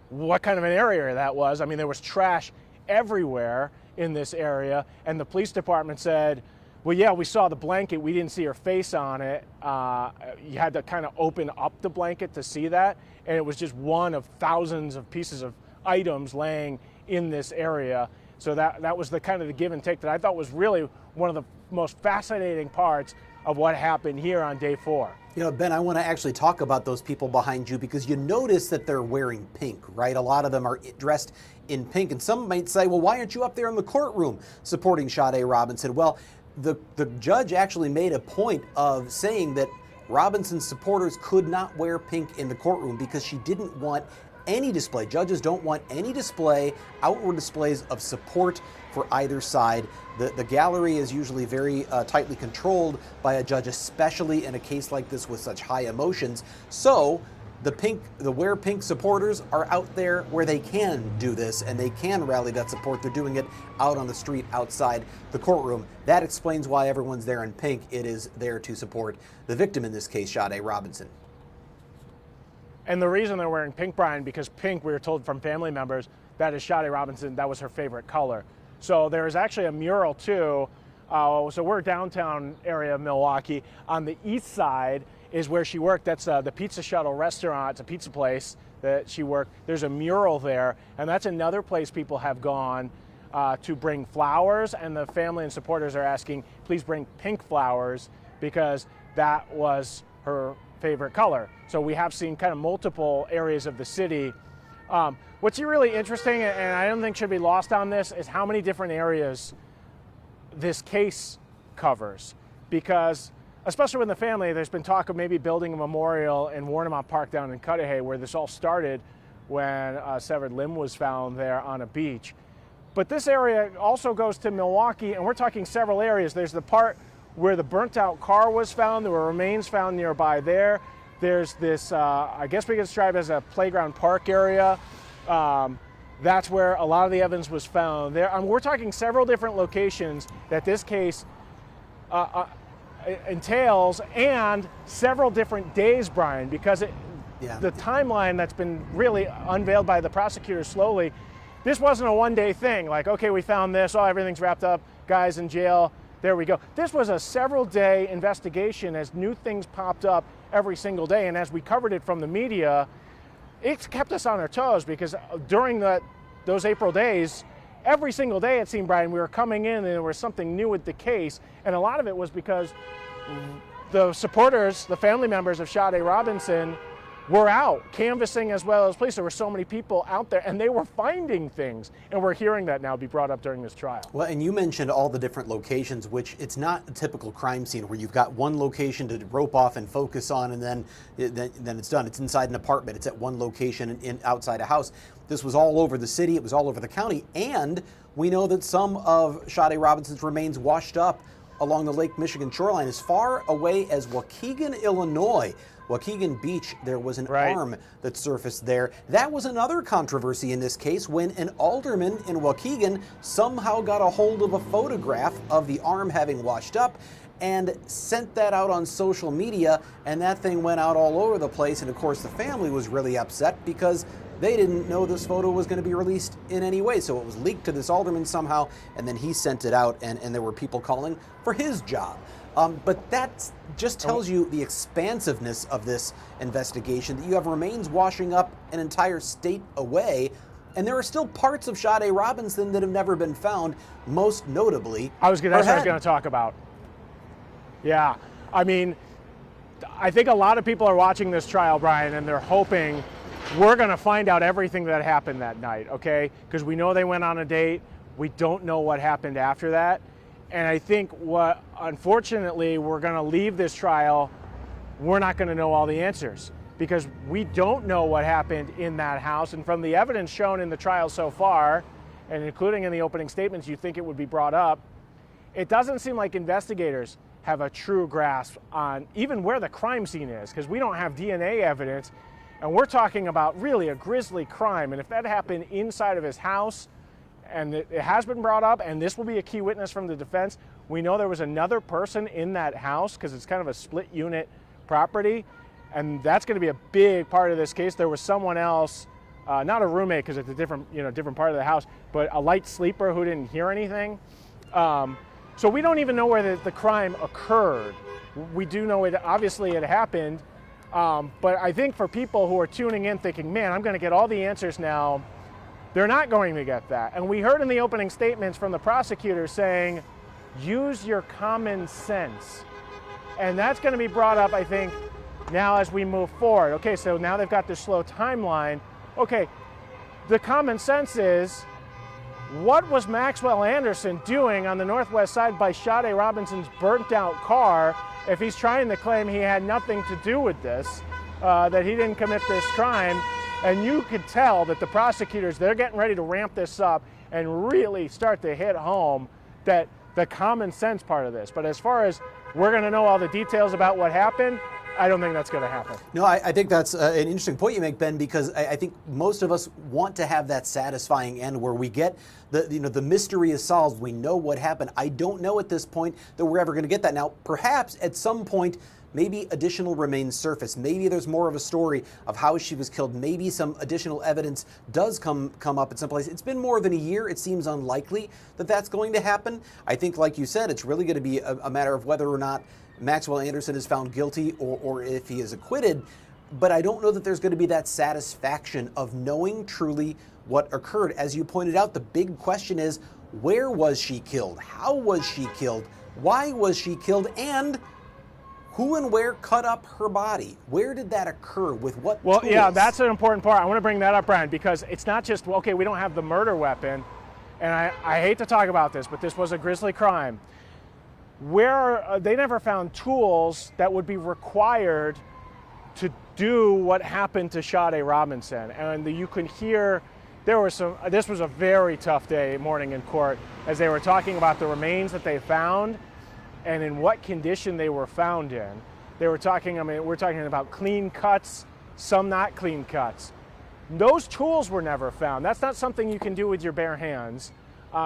what kind of an area that was. I mean, there was trash everywhere in this area, and the police department said, well, yeah, we saw the blanket, we didn't see her face on it. You had to kind of open up the blanket to see that, and it was just one of thousands of pieces of items laying in this area. So that was the kind of the give and take that I thought was really one of the most fascinating parts of what happened here on day 4. You know, Ben, I want to actually talk about those people behind you, because you notice that they're wearing pink, right? A lot of them are dressed in pink, and some might say, well, why aren't you up there in the courtroom supporting Sade Robinson? Well, the judge actually made a point of saying that Robinson's supporters could not wear pink in the courtroom because she didn't want any display. Judges don't want any display, outward displays of support for either side. The gallery is usually very tightly controlled by a judge, especially in a case like this with such high emotions. So the wear pink supporters are out there where they can do this and they can rally that support. They're doing it out on the street outside the courtroom. That explains why everyone's there in pink. It is there to support the victim, in this case, Sade Robinson. And the reason they're wearing pink, Brian, because pink, we were told from family members, that is Sade Robinson, that was her favorite color. So there is actually a mural too. So we're downtown area of Milwaukee. On the east side is where she worked. That's the Pizza Shuttle restaurant. It's a pizza place that she worked. There's a mural there, and that's another place people have gone to bring flowers, and the family and supporters are asking, please bring pink flowers, because that was her favorite color. So we have seen kind of multiple areas of the city. What's really interesting, and I don't think should be lost on this, is how many different areas this case covers. Because, especially with the family, there's been talk of maybe building a memorial in Warnemont Park down in Cudahy, where this all started when a severed limb was found there on a beach. But this area also goes to Milwaukee, and we're talking several areas. There's the part where the burnt out car was found. There were remains found nearby there. There's this, I guess we could describe as a playground park area. That's where a lot of the evidence was found there. We're talking several different locations that this case entails, and several different days, Brian, because the timeline that's been really unveiled by the prosecutors slowly, this wasn't a one-day thing, like, okay, we found this, oh, everything's wrapped up, guys in jail, there we go. This was a several-day investigation as new things popped up every single day, and as we covered it from the media, it's kept us on our toes, because during those April days, every single day, it seemed, Brian, we were coming in and there was something new with the case, and a lot of it was because the supporters, the family members of Sade Robinson, were out canvassing as well as police. There were so many people out there, and they were finding things, and we're hearing that now be brought up during this trial. Well, and you mentioned all the different locations, which it's not a typical crime scene where you've got one location to rope off and focus on, and then it's done. It's inside an apartment. It's at one location outside a house. This was all over the city. It was all over the county, and we know that some of Sade Robinson's remains washed up along the Lake Michigan shoreline as far away as Waukegan, Illinois. Waukegan Beach, there was an arm that surfaced there. That was another controversy in this case, when an alderman in Waukegan somehow got a hold of a photograph of the arm having washed up and sent that out on social media, and that thing went out all over the place. And of course, the family was really upset because they didn't know this photo was going to be released in any way. So it was leaked to this alderman somehow, and then he sent it out, and there were people calling for his job. But that just tells you the expansiveness of this investigation, that you have remains washing up an entire state away, and there are still parts of Sade Robinson that have never been found, most notably that's what I was going to talk about. Yeah, I mean, I think a lot of people are watching this trial, Brian, and they're hoping we're going to find out everything that happened that night, okay? Because we know they went on a date. We don't know what happened after that. And I think unfortunately, we're going to leave this trial we're not going to know all the answers because we don't know what happened in that house. And from the evidence shown in the trial so far, and including in the opening statements, you think it would be brought up, it doesn't seem like investigators have a true grasp on even where the crime scene is, because we don't have DNA evidence, and we're talking about really a grisly crime. And if that happened inside of his house, and it has been brought up, and this will be a key witness from the defense, we know there was another person in that house because it's kind of a split unit property, and that's going to be a big part of this case. There was someone else, not a roommate because it's a different part of the house, but a light sleeper who didn't hear anything. So we don't even know where the crime occurred. We do know it, obviously it happened, but I think for people who are tuning in thinking, man, I'm going to get all the answers now, they're not going to get that. And we heard in the opening statements from the prosecutor saying, use your common sense. And that's going to be brought up, I think, now as we move forward. Okay, so now they've got this slow timeline. Okay, the common sense is, what was Maxwell Anderson doing on the northwest side by Sade Robinson's burnt out car if he's trying to claim he had nothing to do with this, that he didn't commit this crime? And you could tell that the prosecutors, they're getting ready to ramp this up and really start to hit home that the common sense part of this. But as far as we're going to know all the details about what happened, I don't think that's going to happen. No, I think that's an interesting point you make, Ben, because I think most of us want to have that satisfying end where we get the mystery is solved. We know what happened. I don't know at this point that we're ever going to get that. Now, perhaps at some point, maybe additional remains surface. Maybe there's more of a story of how she was killed. Maybe some additional evidence does come up at some place. It's been more than a year. It seems unlikely that that's going to happen. I think, like you said, it's really going to be a matter of whether or not Maxwell Anderson is found guilty or if he is acquitted. But I don't know that there's going to be that satisfaction of knowing truly what occurred. As you pointed out, the big question is, where was she killed? How was she killed? Why was she killed? And who and where cut up her body? Where did that occur? With what tools? Yeah, that's an important part. I want to bring that up, Brian, because it's not just, okay, we don't have the murder weapon, and I hate to talk about this, but this was a grisly crime. They never found tools that would be required to do what happened to Sade Robinson. And you can hear this was a very tough morning in court as they were talking about the remains that they found and in what condition they were found in. They were talking, we're talking about clean cuts, some not clean cuts. Those tools were never found. That's not something you can do with your bare hands.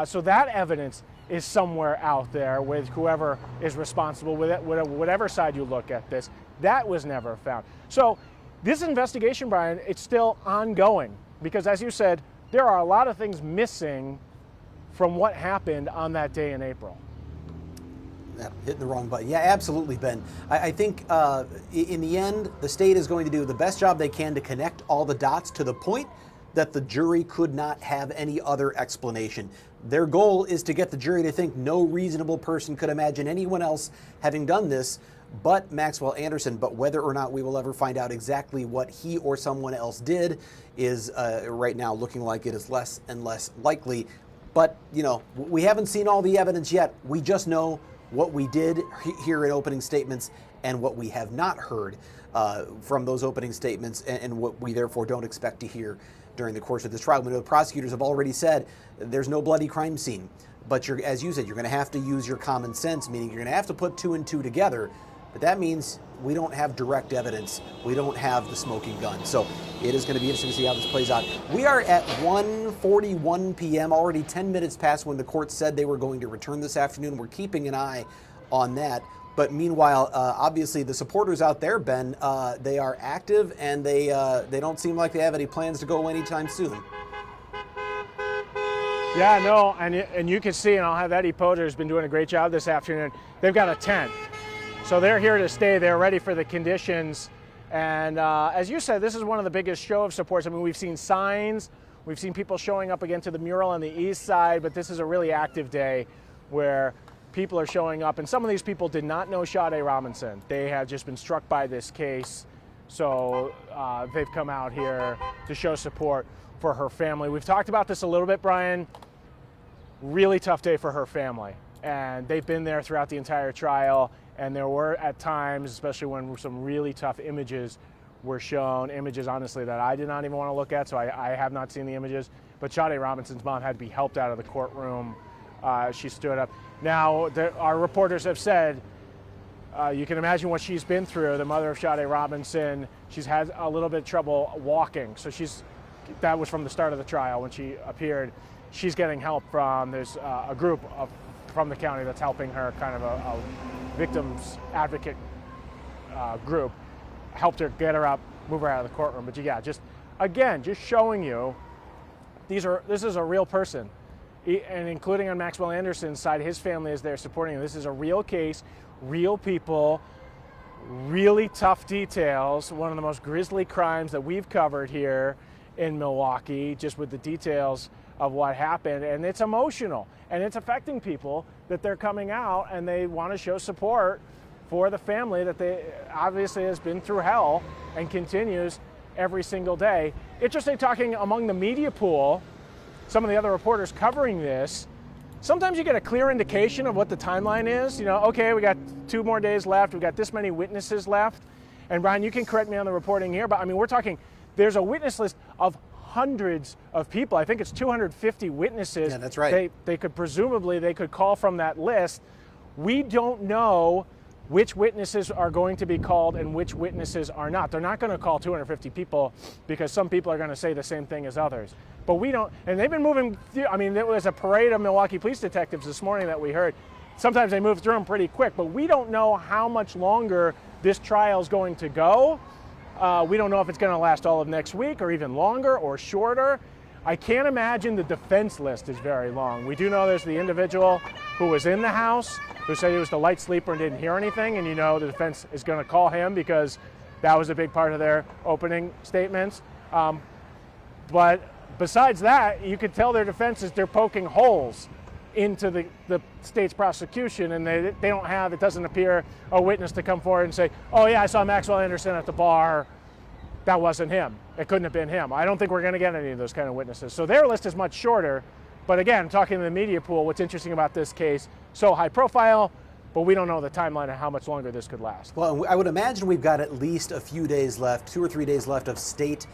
So that evidence is somewhere out there with whoever is responsible with it, whatever side you look at this. That was never found. So this investigation, Brian, it's still ongoing because, as you said, there are a lot of things missing from what happened on that day in April. Yeah, hitting the wrong button. Yeah, absolutely, Ben. I think in the end, the state is going to do the best job they can to connect all the dots to the point that the jury could not have any other explanation. Their goal is to get the jury to think no reasonable person could imagine anyone else having done this but Maxwell Anderson. But whether or not we will ever find out exactly what he or someone else did is right now looking like it is less and less likely. But, we haven't seen all the evidence yet. We just know what we did hear in opening statements and what we have not heard from those opening statements and what we therefore don't expect to hear during the course of this trial. We know the prosecutors have already said there's no bloody crime scene, but as you said, you're going to have to use your common sense, meaning you're going to have to put 2 and 2 together, but that means we don't have direct evidence. We don't have the smoking gun. So it is going to be interesting to see how this plays out. We are at 1:41 p.m., already 10 minutes past when the court said they were going to return this afternoon. We're keeping an eye on that. But meanwhile, obviously the supporters out there, Ben, they are active and they don't seem like they have any plans to go anytime soon. Yeah, no, and you can see, and I'll have Eddie Potter has been doing a great job this afternoon. They've got a tent. So they're here to stay. They're ready for the conditions. And as you said, this is one of the biggest show of supports. I mean, we've seen signs. We've seen people showing up again to the mural on the east side, but this is a really active day where people are showing up. And some of these people did not know Sade Robinson. They have just been struck by this case. So they've come out here to show support for her family. We've talked about this a little bit, Brian. Really tough day for her family. and they've been there throughout the entire trial. And there were at times, especially when some really tough images were shown, images honestly that I did not even want to look at, so I have not seen the images. But Sade Robinson's mom had to be helped out of the courtroom. She stood up. Now, our reporters have said, you can imagine what she's been through. The mother of Sade Robinson, she's had a little bit of trouble walking. So that was from the start of the trial when she appeared. She's getting help from, there's a group from the county that's helping her, kind of a victims advocate group, helped her get her up, move her out of the courtroom. But yeah, just showing you, this is a real person. And including on Maxwell Anderson's side, his family is there supporting him. This is a real case, real people, really tough details, one of the most grisly crimes that we've covered here in Milwaukee, just with the details of what happened. And it's emotional, and it's affecting people that they're coming out and they want to show support for the family that they obviously has been through hell and continues every single day. Interesting, talking among the media pool, some of the other reporters covering this, sometimes you get a clear indication of what the timeline is. You know, okay, we got 2 more days left, we've got this many witnesses left. And Brian, you can correct me on the reporting here, but I mean, we're talking, there's a witness list of hundreds of people. I think it's 250 witnesses. Yeah, that's right. They could call from that list. We don't know which witnesses are going to be called and which witnesses are not. They're not going to call 250 people because some people are going to say the same thing as others. But we don't, and they've been moving through, I mean, there was a parade of Milwaukee police detectives this morning that we heard. Sometimes they move through them pretty quick, but we don't know how much longer this trial is going to go. We don't know if it's going to last all of next week or even longer or shorter. I can't imagine the defense list is very long. We do know there's the individual who was in the house who said he was the light sleeper and didn't hear anything, and you know the defense is going to call him because that was a big part of their opening statements. But besides that, you could tell their defense is they're poking holes into the state's prosecution, and they don't have, it doesn't appear, a witness to come forward and say, oh yeah, I saw Maxwell Anderson at the bar. That wasn't him. It couldn't have been him. I don't think we're going to get any of those kind of witnesses. So their list is much shorter. But again, talking to the media pool, what's interesting about this case, so high profile, but we don't know the timeline of how much longer this could last. Well, I would imagine we've got at least a few days left, 2 or 3 days left of state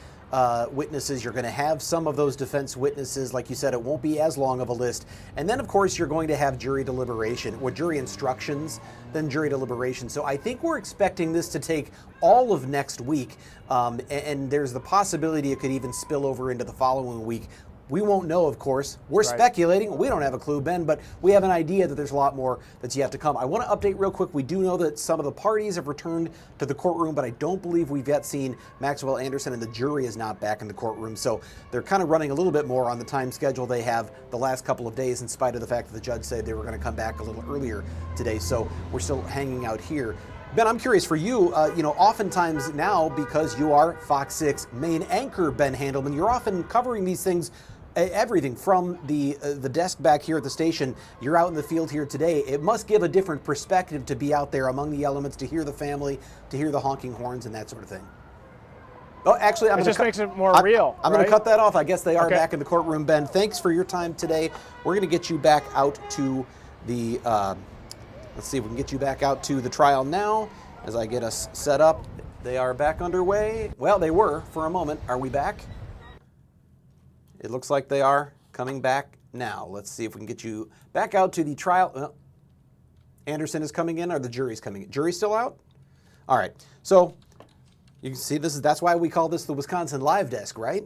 witnesses. You're going to have some of those defense witnesses. Like you said, it won't be as long of a list. And then, of course, you're going to have jury deliberation, or jury instructions, then jury deliberation. So I think we're expecting this to take all of next week. And there's the possibility it could even spill over into the following week. We won't know, of course. We're speculating. We don't have a clue, Ben, but we have an idea that there's a lot more that's yet to come. I want to update real quick. We do know that some of the parties have returned to the courtroom, but I don't believe we've yet seen Maxwell Anderson, and the jury is not back in the courtroom. So they're kind of running a little bit more on the time schedule they have the last couple of days, in spite of the fact that the judge said they were going to come back a little earlier today. So we're still hanging out here. Ben, I'm curious for you, oftentimes now, because you are Fox 6 main anchor, Ben Handelman, you're often covering these things, everything from the desk back here at the station. You're out in the field here today. It must give a different perspective to be out there among the elements, to hear the family, to hear the honking horns and that sort of thing. Oh, actually, it just makes it more real. I'm going to cut that off. I guess they are back in the courtroom. Ben, thanks for your time today. We're going to get you back out to the, let's see if we can get you back out to the trial now as I get us set up. They are back underway. Well, they were for a moment. Are we back? It looks like they are coming back now. Let's see if we can get you back out to the trial. Well, Anderson is coming in, or the jury's coming in? Jury's still out? All right. So you can see that's why we call this the Wisconsin Live Desk, right?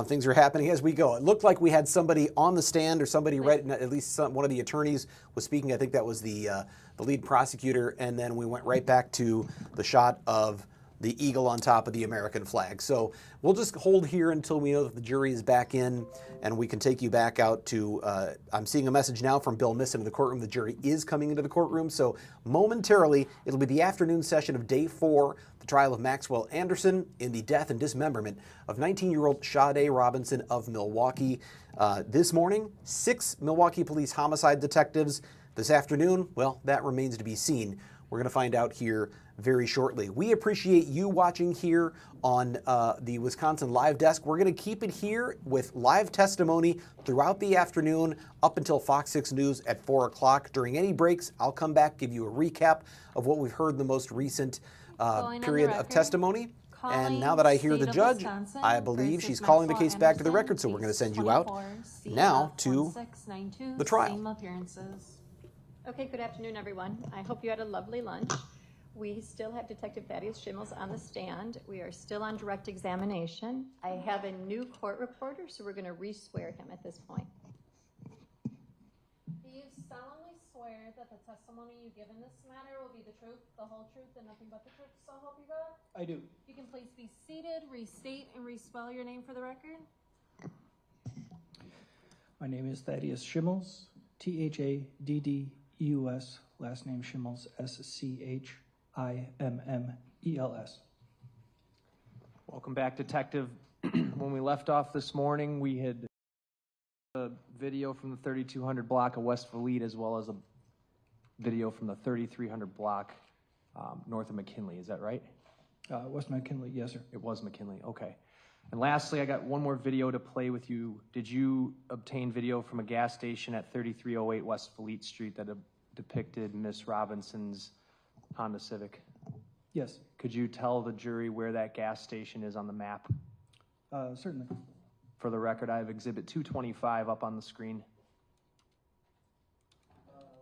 Things are happening as we go. It looked like we had somebody on the stand, or somebody read, at least one of the attorneys was speaking. I think that was the lead prosecutor, and then we went right back to the shot of the eagle on top of the American flag. So we'll just hold here until we know that the jury is back in, and we can take you back out to, I'm seeing a message now from Bill Misson in the courtroom. The jury is coming into the courtroom. So momentarily, it'll be the afternoon session of day 4, the trial of Maxwell Anderson in the death and dismemberment of 19-year-old Sade Robinson of Milwaukee. This morning, 6 Milwaukee police homicide detectives. This afternoon, well, that remains to be seen We're going to find out here very shortly. We appreciate you watching here on the Wisconsin Live Desk. We're going to keep it here with live testimony throughout the afternoon up until Fox 6 News at 4 o'clock. During any breaks, I'll come back, give you a recap of what we've heard in the most recent period of testimony. And now that I hear the judge, I believe she's calling the case back to the record, so we're going to send you out now to the trial. Okay, good afternoon, everyone. I hope you had a lovely lunch. We still have Detective Thaddeus Schimmels on the stand. We are still on direct examination. I have a new court reporter, so we're going to re-swear him at this point. Do you solemnly swear that the testimony you give in this matter will be the truth, the whole truth, and nothing but the truth, so help you God? I do. You can please be seated, restate, and respell your name for the record. My name is Thaddeus Schimmels, Thaddeus, last name Schimmels, Schimmmels. Welcome back, Detective. When we left off this morning, we had a video from the 3200 block of West Valete, as well as a video from the 3300 block north of McKinley. Is that right? West McKinley, yes, sir. It was McKinley, okay. And lastly, I got one more video to play with you. Did you obtain video from a gas station at 3308 West Valete Street that depicted Miss Robinson's Honda Civic? Yes. Could you tell the jury where that gas station is on the map? Certainly. For the record, I have Exhibit 225 up on the screen.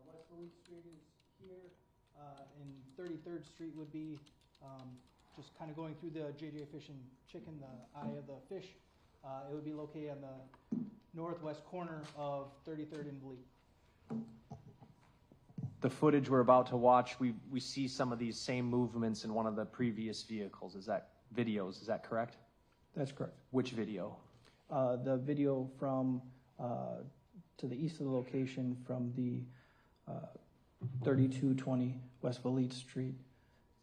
West Valete Street is here, and 33rd Street would be just kind of going through the JJ Fish and Chicken, the eye of the fish. It would be located on the northwest corner of 33rd and Valete. The footage we're about to watch, we see some of these same movements in one of the previous vehicles. Is that correct? That's correct. Which video? The video from to the east of the location from the 3220 West Valete Street,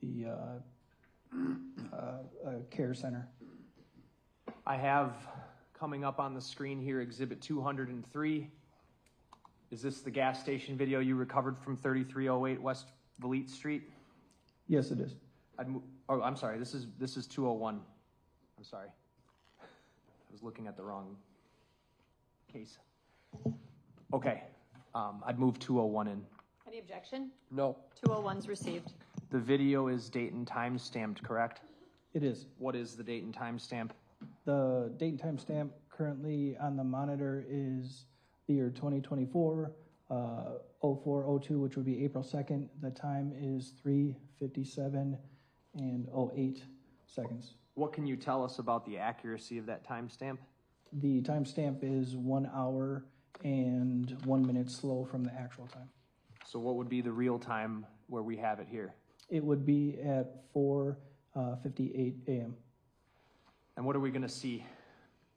the care center. I have coming up on the screen here Exhibit 203. Is this the gas station video you recovered from 3308 West Valete Street? Yes, it is. I'm sorry, this is 201. I'm sorry. I was looking at the wrong case. Okay, I'd move 201 in. Any objection? No. 201's received. The video is date and time stamped, correct? It is. What is the date and time stamp? The date and time stamp currently on the monitor is the year 2024, 0402, which would be April 2nd. The time is 3:57 and 08 seconds. What can you tell us about the accuracy of that timestamp? The timestamp is 1 hour and 1 minute slow from the actual time. So what would be the real time where we have it here? It would be at 4:58 a.m. And what are we going to see?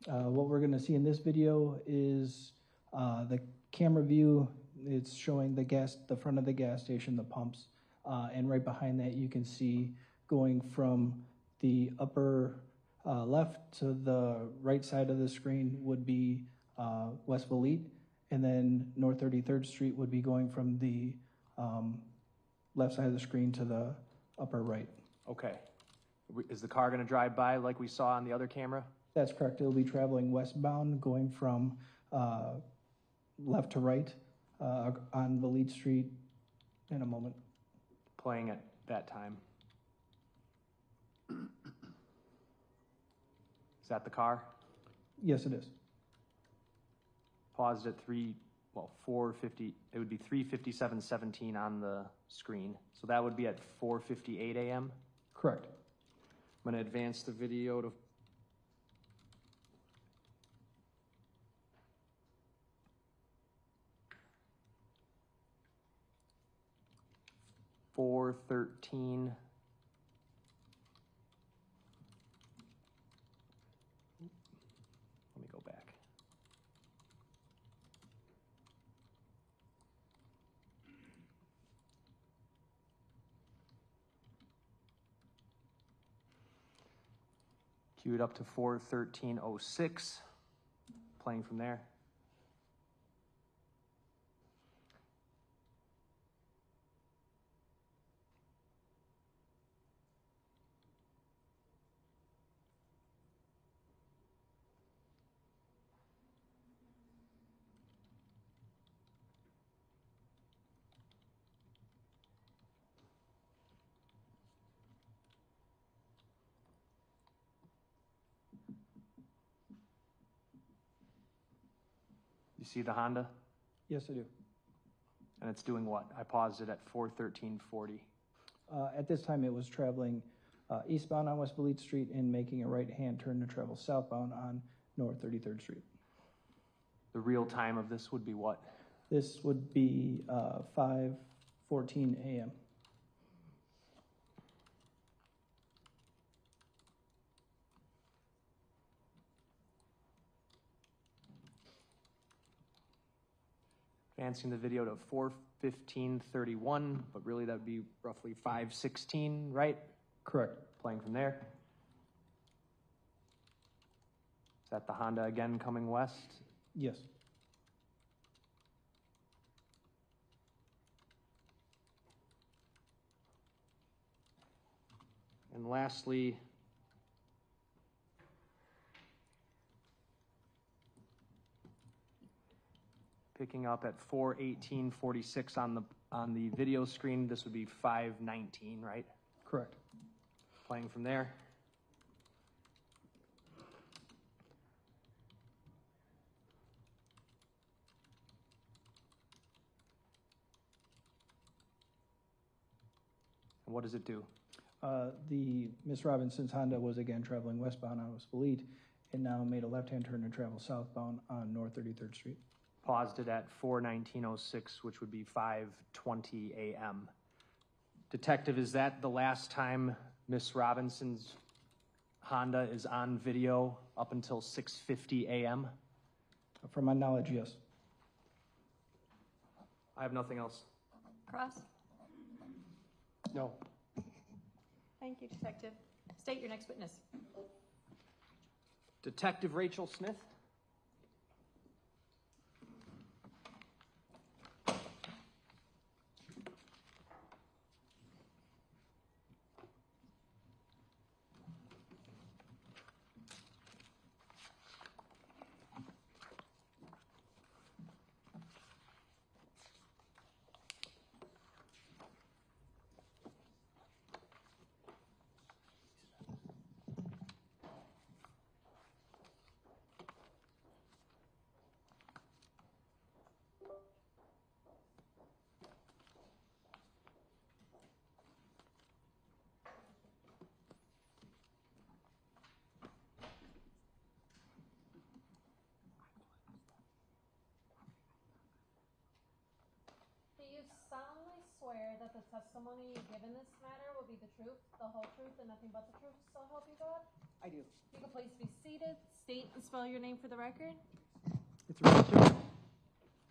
What we're going to see in this video is the camera view. It's showing the front of the gas station, the pumps, and right behind that you can see going from the upper left to the right side of the screen would be West Valete, and then North 33rd Street would be going from the left side of the screen to the upper right. Okay. Is the car going to drive by like we saw on the other camera? That's correct. It'll be traveling westbound, going from left to right on Valete Street in a moment. Playing at that time. Is that the car? Yes, it is. Paused at 4:50. It would be 3:57:17 on the screen. So that would be at 4:58 a.m. Correct. I'm going to advance the video to 4:13. Let me go back. Queued up to 4:13:06. Playing from there. You see the Honda? Yes, I do. And it's doing what? I paused it at 41340. At this time, it was traveling eastbound on West Bolete Street and making a right-hand turn to travel southbound on North 33rd Street. The real time of this would be what? This would be 5:14 a.m. Advancing the video to 4:15:31, but really that would be roughly 5:16, right? Correct. Playing from there. Is that the Honda again coming west? Yes. And lastly, picking up at 4:18:46 on the video screen, this would be 5:19, right? Correct. Playing from there. And what does it do? The Miss Robinson's Honda was again traveling westbound on West Bolete and now made a left-hand turn to travel southbound on North 33rd Street. Paused it at 4:19:06, which would be 5:20 a.m. Detective, is that the last time Miss Robinson's Honda is on video up until 6:50 a.m.? From my knowledge, yes. I have nothing else. Cross? No. Thank you, Detective. State your next witness. Detective Rachel Smith. Do you solemnly swear that the testimony you give in this matter will be the truth, the whole truth, and nothing but the truth, so help you God? I do. You can please be seated, state and spell your name for the record. It's Rachel.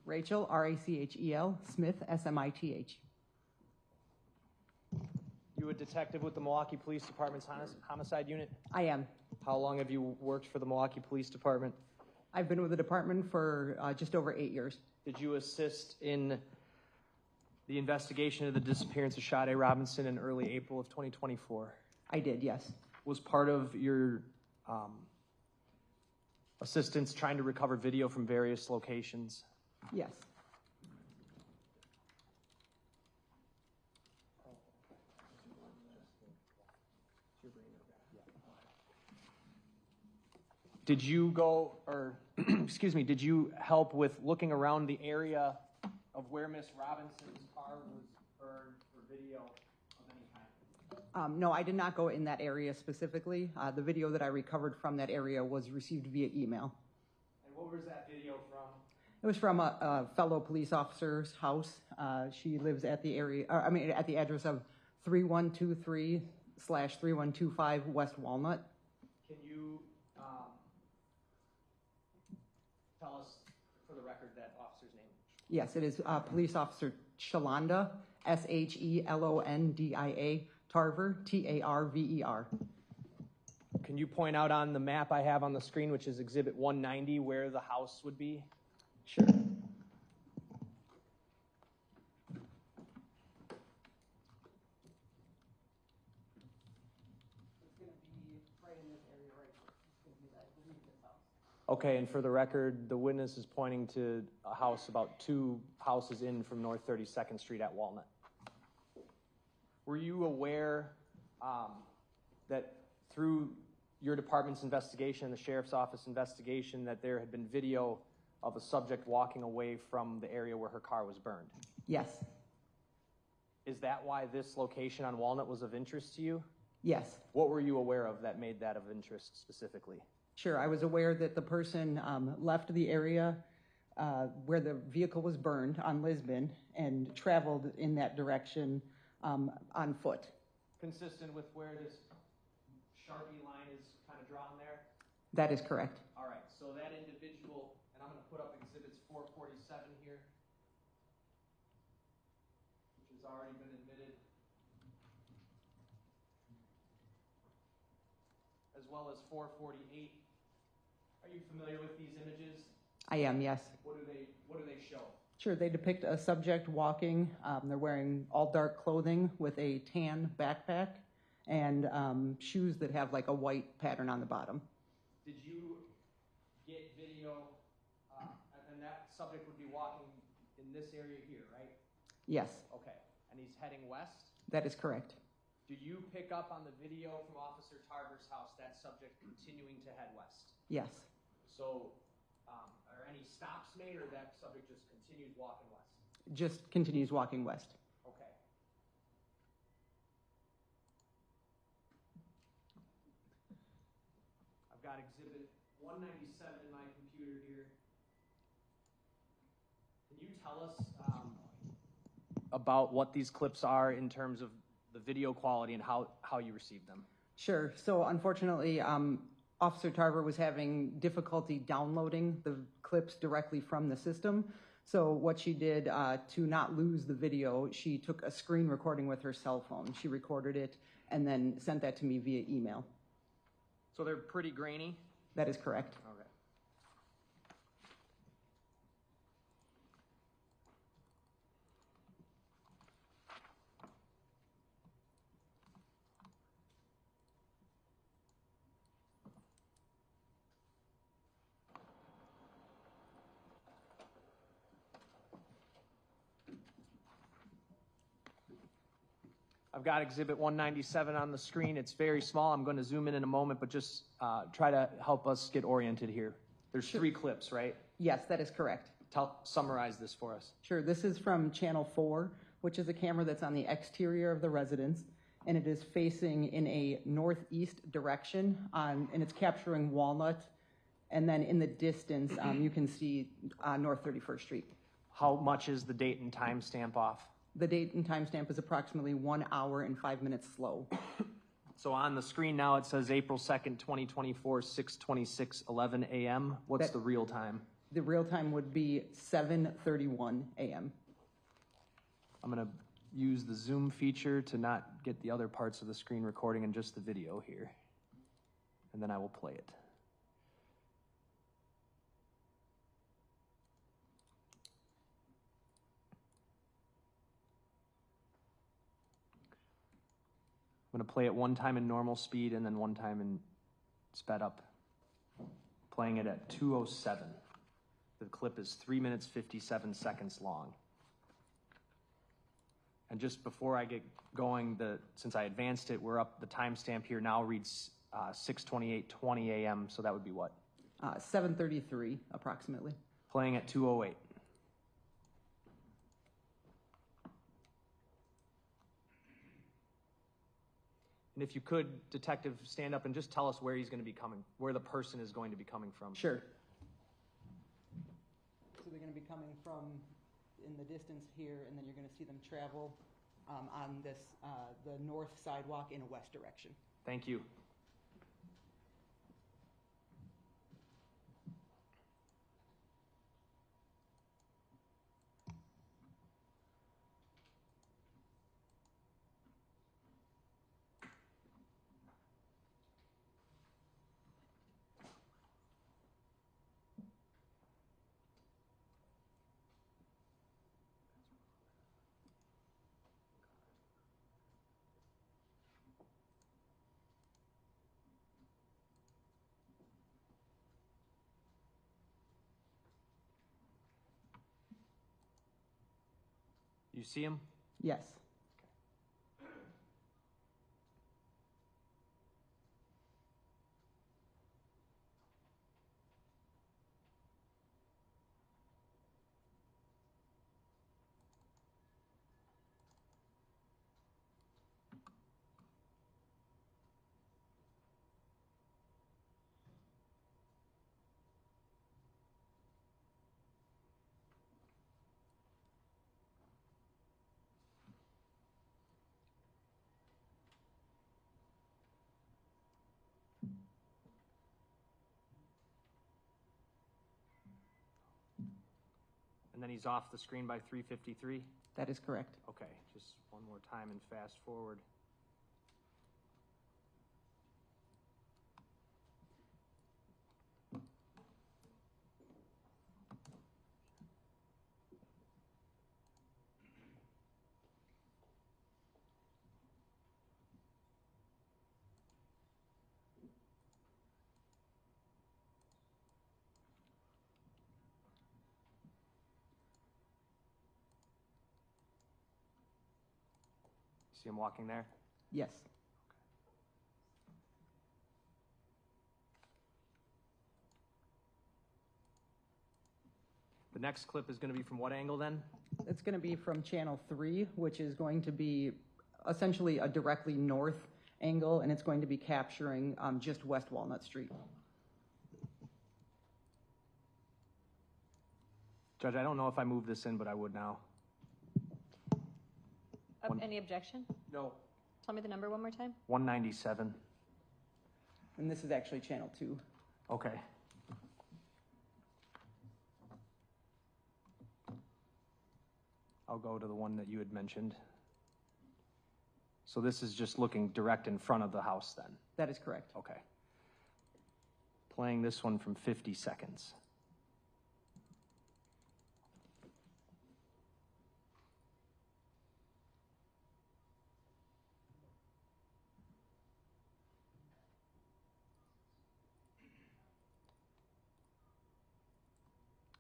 Rachel, R-A-C-H-E-L, Smith, S-M-I-T-H. You a detective with the Milwaukee Police Department's homicide unit? I am. How long have you worked for the Milwaukee Police Department? I've been with the department for just over 8 years. Did you assist in the investigation of the disappearance of Sade Robinson in early April of 2024? I did, yes. Was part of your assistance trying to recover video from various locations? Yes. Did you go, or excuse me, did you help with looking around the area of where Miss Robinson's car was burned for video of any kind? No, I did not go in that area specifically. The video that I recovered from that area was received via email. And what was that video from? It was from a fellow police officer's house. She lives at the at the address of 3123/3125 West Walnut. Can you tell us, for the record, that officer's name? Yes, it is Police Officer Shalonda, Shelondia, Tarver, Tarver. Can you point out on the map I have on the screen, which is Exhibit 190, where the house would be? Sure. Okay, and for the record, the witness is pointing to a house about 2 houses in from North 32nd Street at Walnut. Were you aware that through your department's investigation and the sheriff's office investigation that there had been video of a subject walking away from the area where her car was burned. Yes. Is that why this location on Walnut was of interest to you? Yes. What were you aware of that made that of interest specifically? Sure. I was aware that the person left the area where the vehicle was burned on Lisbon and traveled in that direction on foot. Consistent with where this Sharpie line is kind of drawn there? That is correct. All right, so that individual, and I'm going to put up exhibits 447 here, which has already been admitted, as well as 448. Are you familiar with these images? I am, yes. What do they show? Sure, they depict a subject walking. They're wearing all dark clothing with a tan backpack and shoes that have like a white pattern on the bottom. Did you get video, and that subject would be walking in this area here, right? Yes, Okay, and he's heading west? that is correct. Do you pick up on the video from Officer Tarver's house, that subject continuing to head west? Yes, So, are any stops made, or that subject just continues walking west? just continues walking west. Okay. I've got exhibit 197 in my computer here. Can you tell us about what these clips are in terms of the video quality and how you received them? Sure, so unfortunately, Officer Tarver was having difficulty downloading the clips directly from the system. So what she did to not lose the video, she took a screen recording with her cell phone. She recorded it and then sent that to me via email. So they're pretty grainy? That is correct. Okay. I've got exhibit 197 on the screen. It's very small. I'm going to zoom in a moment, but just try to help us get oriented here. There's 3 clips, right? Yes, that is correct. Summarize this for us. Sure, this is from channel 4, which is a camera that's on the exterior of the residence, and it is facing in a northeast direction, and it's capturing Walnut, and then in the distance, you can see North 31st Street. How much is the date and time stamp off? The date and timestamp is approximately 1 hour and 5 minutes slow. So on the screen now it says April 2nd, 2024, 6:26:11 a.m. What's the real time? The real time would be 7:31 a.m. I'm going to use the zoom feature to not get the other parts of the screen recording and just the video here. And then I will play it. I'm going to play it one time in normal speed and then one time in sped up. Playing it at 2:07. The clip is 3 minutes 57 seconds long. And just before I get going, since I advanced it, we're up, the timestamp here now reads 6:28:20 a.m., so that would be what? 7:33 approximately. Playing at 2:08. And if you could, Detective, stand up and just tell us where he's going to be coming, where the person is going to be coming from. Sure. So they're going to be coming from in the distance here, and then you're going to see them travel on this the north sidewalk in a west direction. Thank you. You see him? Yes. And then he's off the screen by 3:53? That is correct. Okay, just one more time and fast forward. See him walking there? Yes. The next clip is going to be from what angle then? It's going to be from channel 3, which is going to be essentially a directly north angle, and it's going to be capturing just West Walnut Street. Judge, I don't know if I move this in, but I would now. Any objection? No. Tell me the number one more time. 197. And this is actually channel 2. Okay. I'll go to the one that you had mentioned. So this is just looking direct in front of the house then? That is correct. Okay. Playing this one from 50 seconds.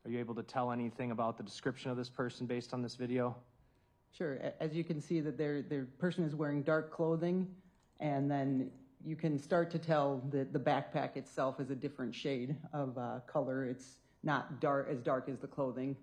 Are you able to tell anything about the description of this person based on this video? Sure. As you can see, that their person is wearing dark clothing, and then you can start to tell that the backpack itself is a different shade of color. It's not as dark as the clothing.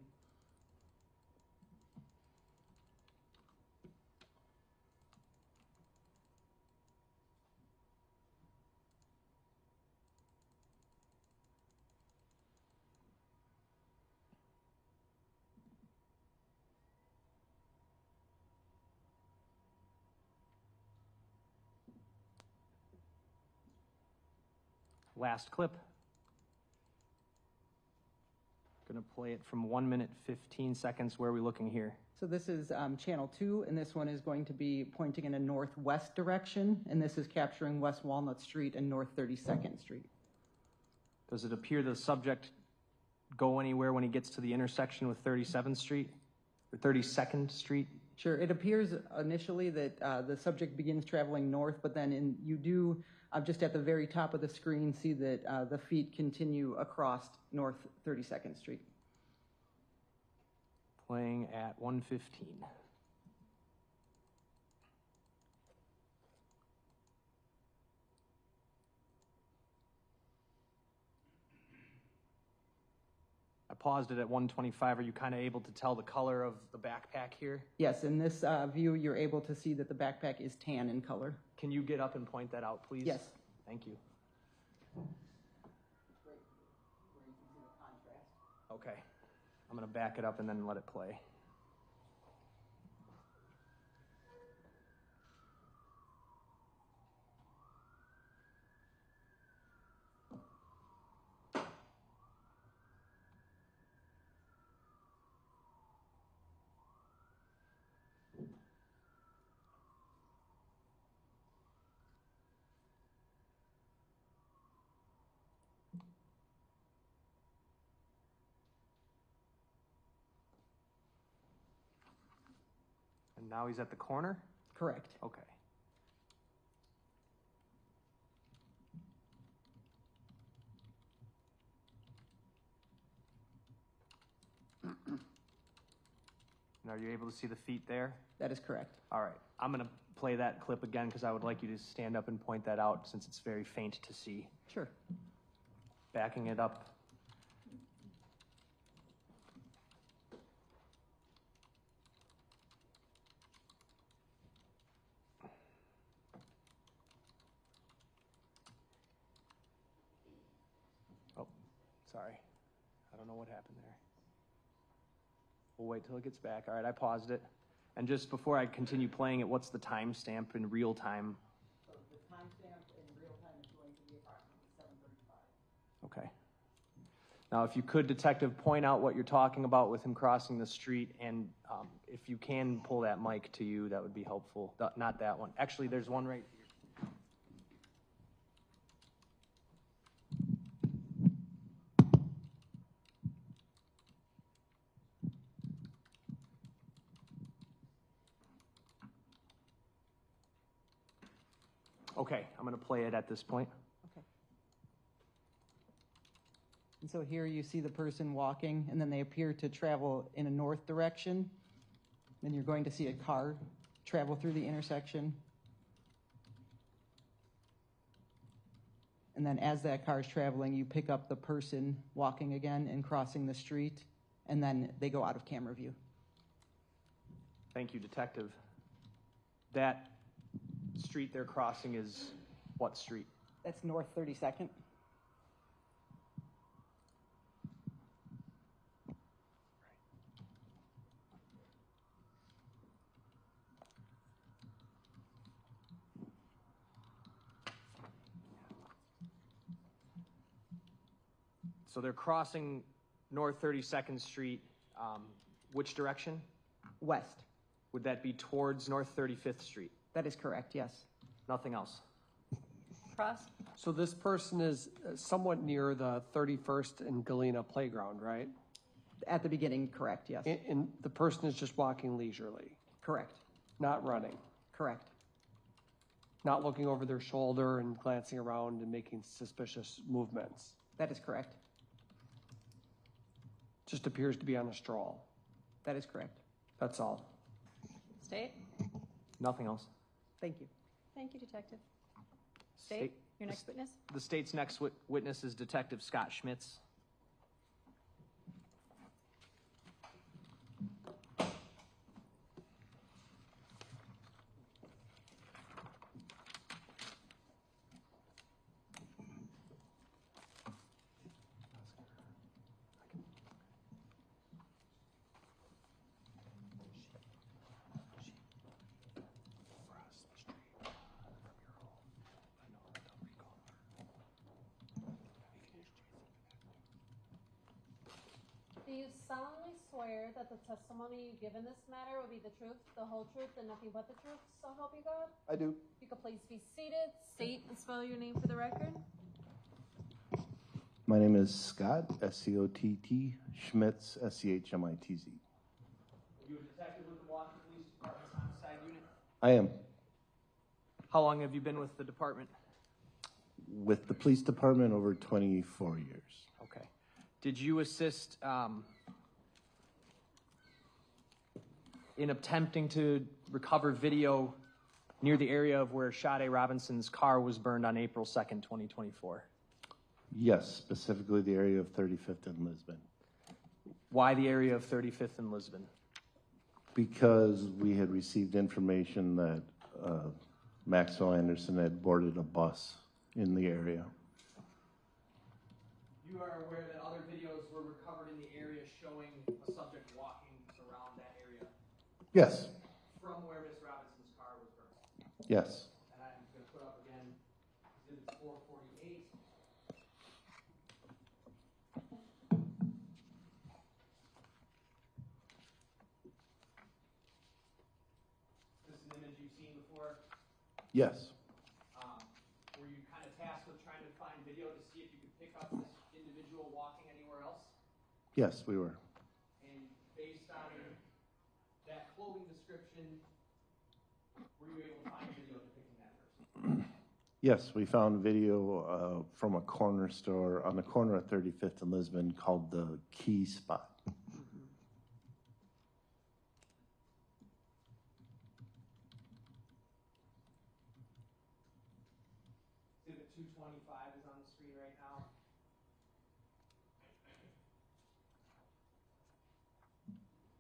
Last clip. Gonna play it from 1 minute, 15 seconds. Where are we looking here? So this is channel 2, and this one is going to be pointing in a northwest direction, and this is capturing West Walnut Street and North 32nd Street. Does it appear the subject go anywhere when he gets to the intersection with 37th Street or 32nd Street? Sure. It appears initially that the subject begins traveling north, but then you do, just at the very top of the screen, see that the feet continue across North 32nd Street. Playing at 1:15. I paused it at 1:25. Are you kind of able to tell the color of the backpack here? Yes, in this view, you're able to see that the backpack is tan in color. Can you get up and point that out, please? Yes. Thank you. Okay. I'm going to back it up and then let it play. And now he's at the corner? Correct. Okay. And are you able to see the feet there? That is correct. All right. I'm going to play that clip again because I would like you to stand up and point that out since it's very faint to see. Sure. Backing it up. Oh, sorry. I don't know what happened there. We'll wait till it gets back. All right, I paused it. And just before I continue playing it, what's the timestamp in real time? So the timestamp in real time is going to be approximately 7:35. Okay. Now, if you could, Detective, point out what you're talking about with him crossing the street, and if you can pull that mic to you, that would be helpful. Not that one. Actually, there's one right here. Okay, I'm going to play it at this point. Okay. And so here you see the person walking, and then they appear to travel in a north direction. Then you're going to see a car travel through the intersection. And then as that car is traveling, you pick up the person walking again and crossing the street, and then they go out of camera view. Thank you, Detective. That street they're crossing is what street? That's North 32nd. So they're crossing North 32nd Street, which direction? West. Would that be towards North 35th Street? That is correct, yes. Nothing else? Cross? So this person is somewhat near the 31st and Galena playground, right? At the beginning, correct, yes. And the person is just walking leisurely? Correct. Not running? Correct. Not looking over their shoulder and glancing around and making suspicious movements? That is correct. Just appears to be on a stroll? That is correct. That's all. State? Nothing else. Thank you. Thank you, Detective. State, your next witness? The state's next witness is Detective Scott Schmitz. Do you solemnly swear that the testimony you give in this matter will be the truth, the whole truth, and nothing but the truth, so help you God? I do. You could please be seated, state and spell your name for the record. My name is Scott, S-C-O-T-T, Schmitz, S-C-H-M-I-T-Z. Are you a detective with the Milwaukee Police Department's homicide unit? I am How long have you been with the department? with the police department over 24 years. Okay. Did you assist in attempting to recover video near the area of where Sade Robinson's car was burned on April 2nd, 2024? Yes, specifically the area of 35th and Lisbon. Why the area of 35th and Lisbon? Because we had received information that Maxwell Anderson had boarded a bus in the area. You are aware that other videos were recovered in the area showing a subject walking around that area? Yes. From where Miss Robinson's car was burned? Yes. And I'm going to put up again Exhibit 448. Is this an image you've seen before? Yes. Were you kind of tasked with trying to find video to see if you could pick up this individual walking anywhere else? Yes, we were. And based on that clothing description, were you able to find video depicting that person? Yes, we found video from a corner store on the corner of 35th and Lisbon called the Key Spot. Exhibit 225 is on the screen right now.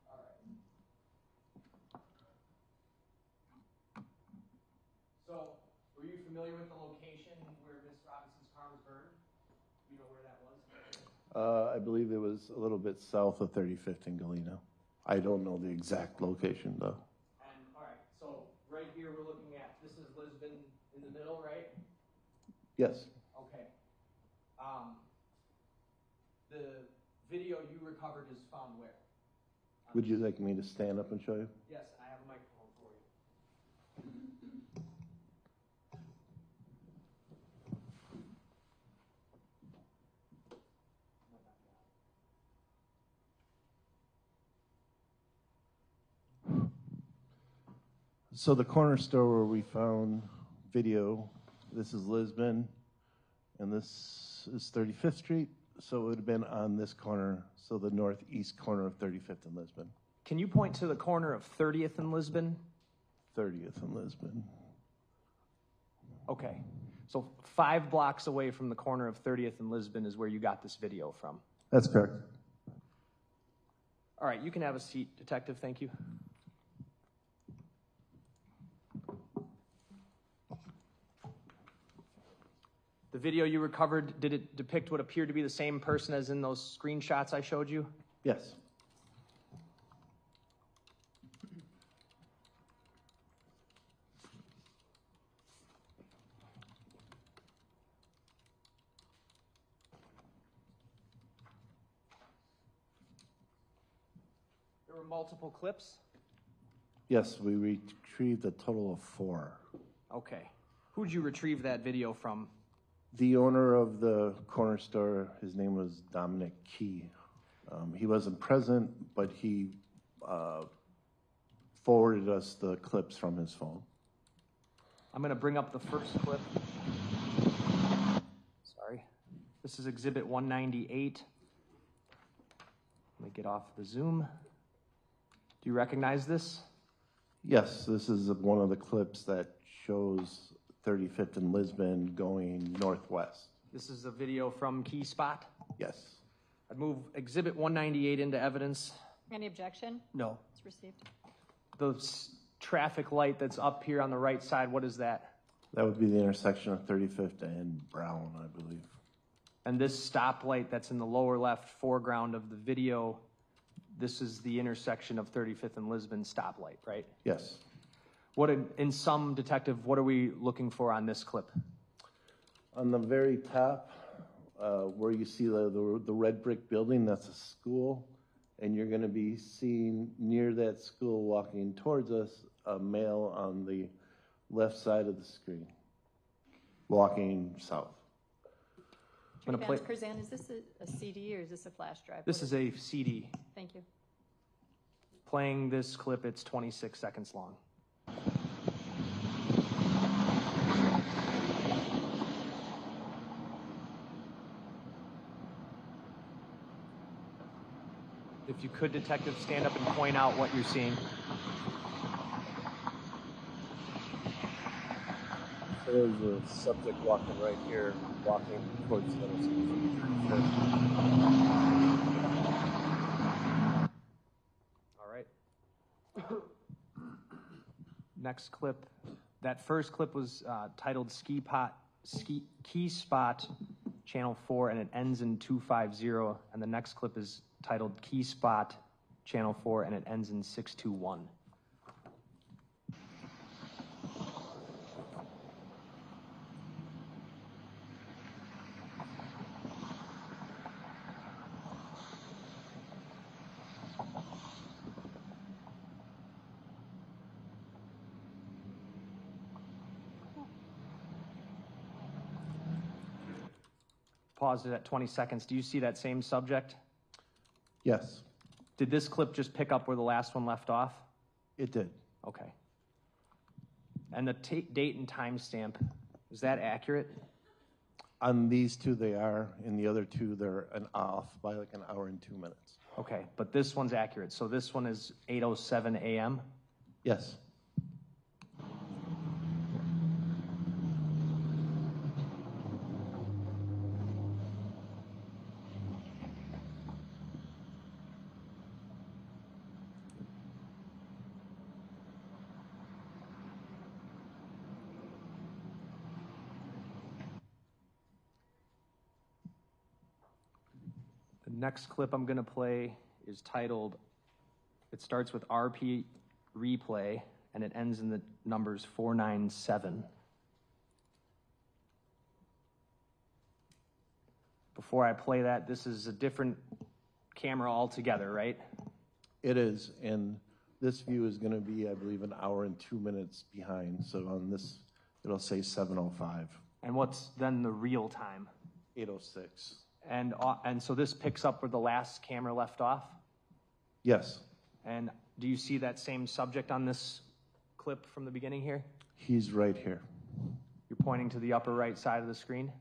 All right. So, were you familiar with the location where Miss Robinson's car was burned? You know where that was? I believe it was a little bit south of 35th and Galena. I don't know the exact location though. And, all right, so right here we're looking at, this is Lisbon in the middle, right? Yes. Okay. the video you recovered is found where? Would you like me to stand up and show you? Yes, and I have a microphone for you. So the corner store where we found video, this is Lisbon, and this is 35th Street. So it would have been on this corner, so the northeast corner of 35th and Lisbon. Can you point to the corner of 30th and Lisbon? 30th and Lisbon. Okay. So 5 blocks away from the corner of 30th and Lisbon is where you got this video from. That's correct. All right, you can have a seat, Detective. Thank you. The video you recovered, did it depict what appeared to be the same person as in those screenshots I showed you? Yes. There were multiple clips? Yes, we retrieved a total of 4. Okay. Who'd you retrieve that video from? The owner of the corner store, his name was Dominic Key. He wasn't present, but he forwarded us the clips from his phone. I'm going to bring up the first clip. Sorry. This is Exhibit 198. Let me get off the Zoom. Do you recognize this? Yes, this is one of the clips that shows 35th and Lisbon going northwest. This is a video from Key Spot? Yes. I'd move Exhibit 198 into evidence. Any objection? No. It's received. The traffic light that's up here on the right side, what is that? That would be the intersection of 35th and Brown, I believe. And this stoplight that's in the lower left foreground of the video, this is the intersection of 35th and Lisbon stoplight, right? Yes. In sum, Detective, what are we looking for on this clip? On the very top, where you see the red brick building, that's a school. And you're going to be seeing near that school walking towards us a male on the left side of the screen, walking south. Curzan, is this a CD or is this a flash drive? This is a CD. Thank you. Playing this clip, it's 26 seconds long. If you could, Detective, stand up and point out what you're seeing. So there's a subject walking right here, walking towards the intersection. All right. Next clip. That first clip was titled Key Spot, Channel 4, and it ends in 250. And the next clip is titled Key Spot, Channel 4, and it ends in 621. Paused it at 20 seconds. Do you see that same subject? Yes. Did this clip just pick up where the last one left off? It did. Okay. And the date and timestamp, is that accurate? On these two, they are. In the other two, they're off by like an hour and 2 minutes. Okay, but this one's accurate. So this one is 8:07 a.m.? Yes. The next clip I'm going to play is titled, it starts with RP replay, and it ends in the numbers 497. Before I play that, this is a different camera altogether, right? It is, and this view is going to be, I believe, an hour and 2 minutes behind. So on this, it'll say 7:05. And what's then the real time? 8:06. And so this picks up where the last camera left off? Yes, And do you see that same subject on this clip from the beginning here? he's right here. You're pointing to the upper right side of the screen?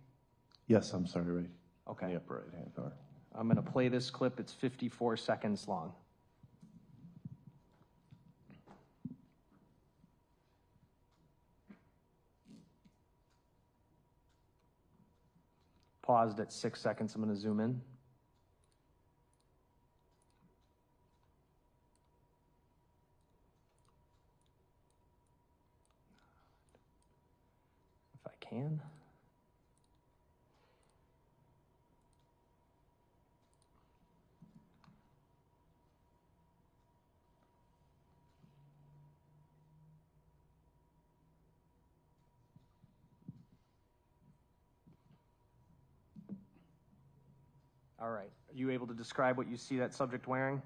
Yes, I'm sorry, right. Okay. In the upper right-hand corner. I'm going to play this clip. It's 54 seconds long. Paused at 6 seconds. I'm going to zoom in. If I can. All right. Are you able to describe what you see that subject wearing?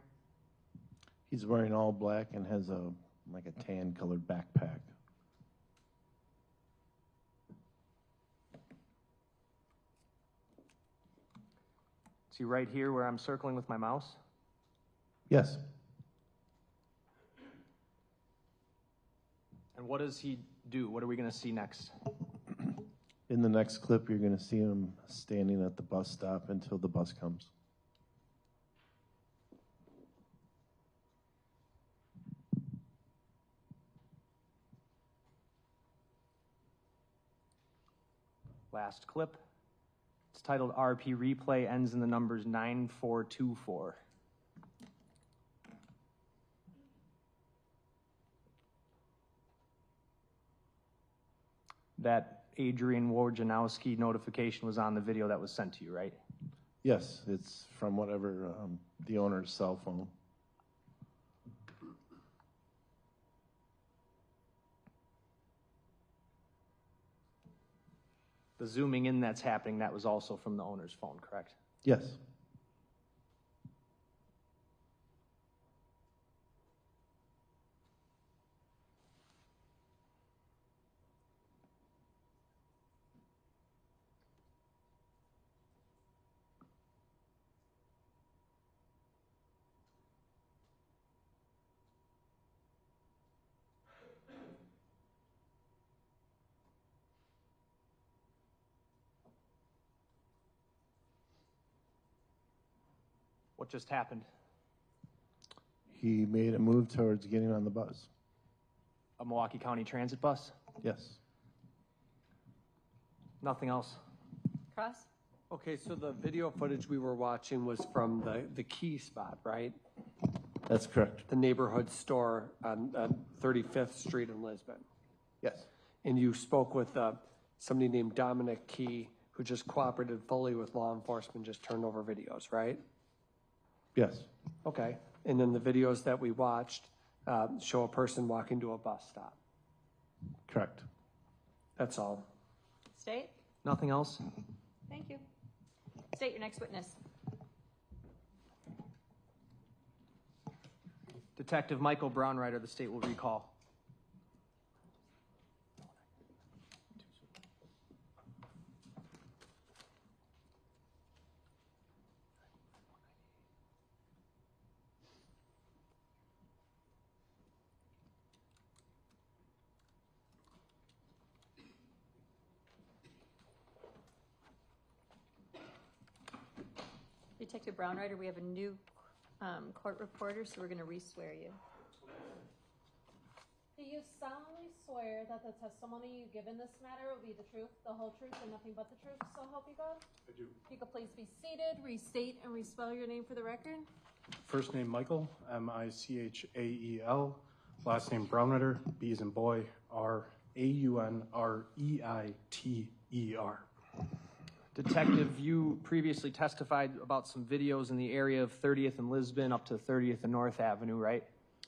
He's wearing all black and has like a tan colored backpack. See right here where I'm circling with my mouse? Yes. And what does he do? What are we going to see next? In the next clip, you're going to see him standing at the bus stop until the bus comes. Last clip. It's titled RP Replay, ends in the numbers 9424. That Adrian Wojnarowski notification was on the video that was sent to you, right? Yes, it's from whatever the owner's cell phone. The zooming in that's happening, that was also from the owner's phone, correct? Yes. What just happened? He made a move towards getting on the bus. A Milwaukee County Transit bus? Yes. Nothing else? Cross? Okay, so the video footage we were watching was from the key spot, right? That's correct. The neighborhood store on 35th Street in Lisbon. Yes. And you spoke with somebody named Dominic Key, who just cooperated fully with law enforcement, just turned over videos, right? Yes. Okay. And then the videos that we watched show a person walking to a bus stop. Correct. That's all. State? Nothing else? Thank you. State your next witness. Detective Michael Brownrider, the state will recall. Detective Brownrider, we have a new court reporter, so we're going to re-swear you. Do you solemnly swear that the testimony you give in this matter will be the truth, the whole truth, and nothing but the truth, so help you God? I do. If you could please be seated, restate and respell your name for the record. First name Michael, Michael. Last name Brownrider, B as in boy, Raunreiter. Detective, you previously testified about some videos in the area of 30th and Lisbon up to 30th and North Avenue, right?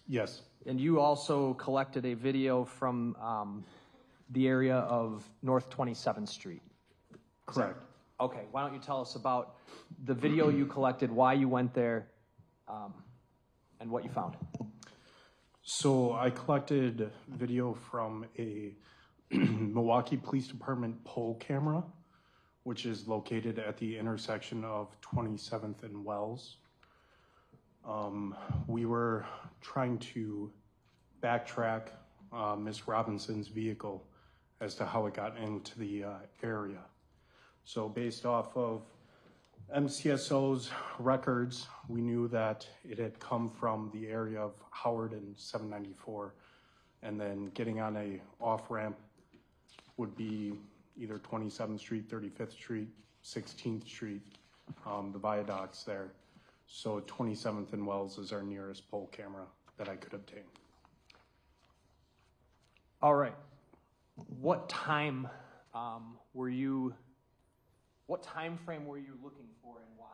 Yes. And you also collected a video from the area of North 27th Street. Correct. Okay, why don't you tell us about the video you collected, why you went there, and what you found? So I collected video from a Milwaukee Police Department pole camera, which is located at the intersection of 27th and Wells. We were trying to backtrack Miss Robinson's vehicle as to how it got into the area. So based off of MCSO's records, we knew that it had come from the area of Howard and 794, and then getting on a off-ramp would be either 27th Street, 35th Street, 16th Street, the viaducts there. So 27th and Wells is our nearest pole camera that I could obtain. All right. What time frame were you looking for and why?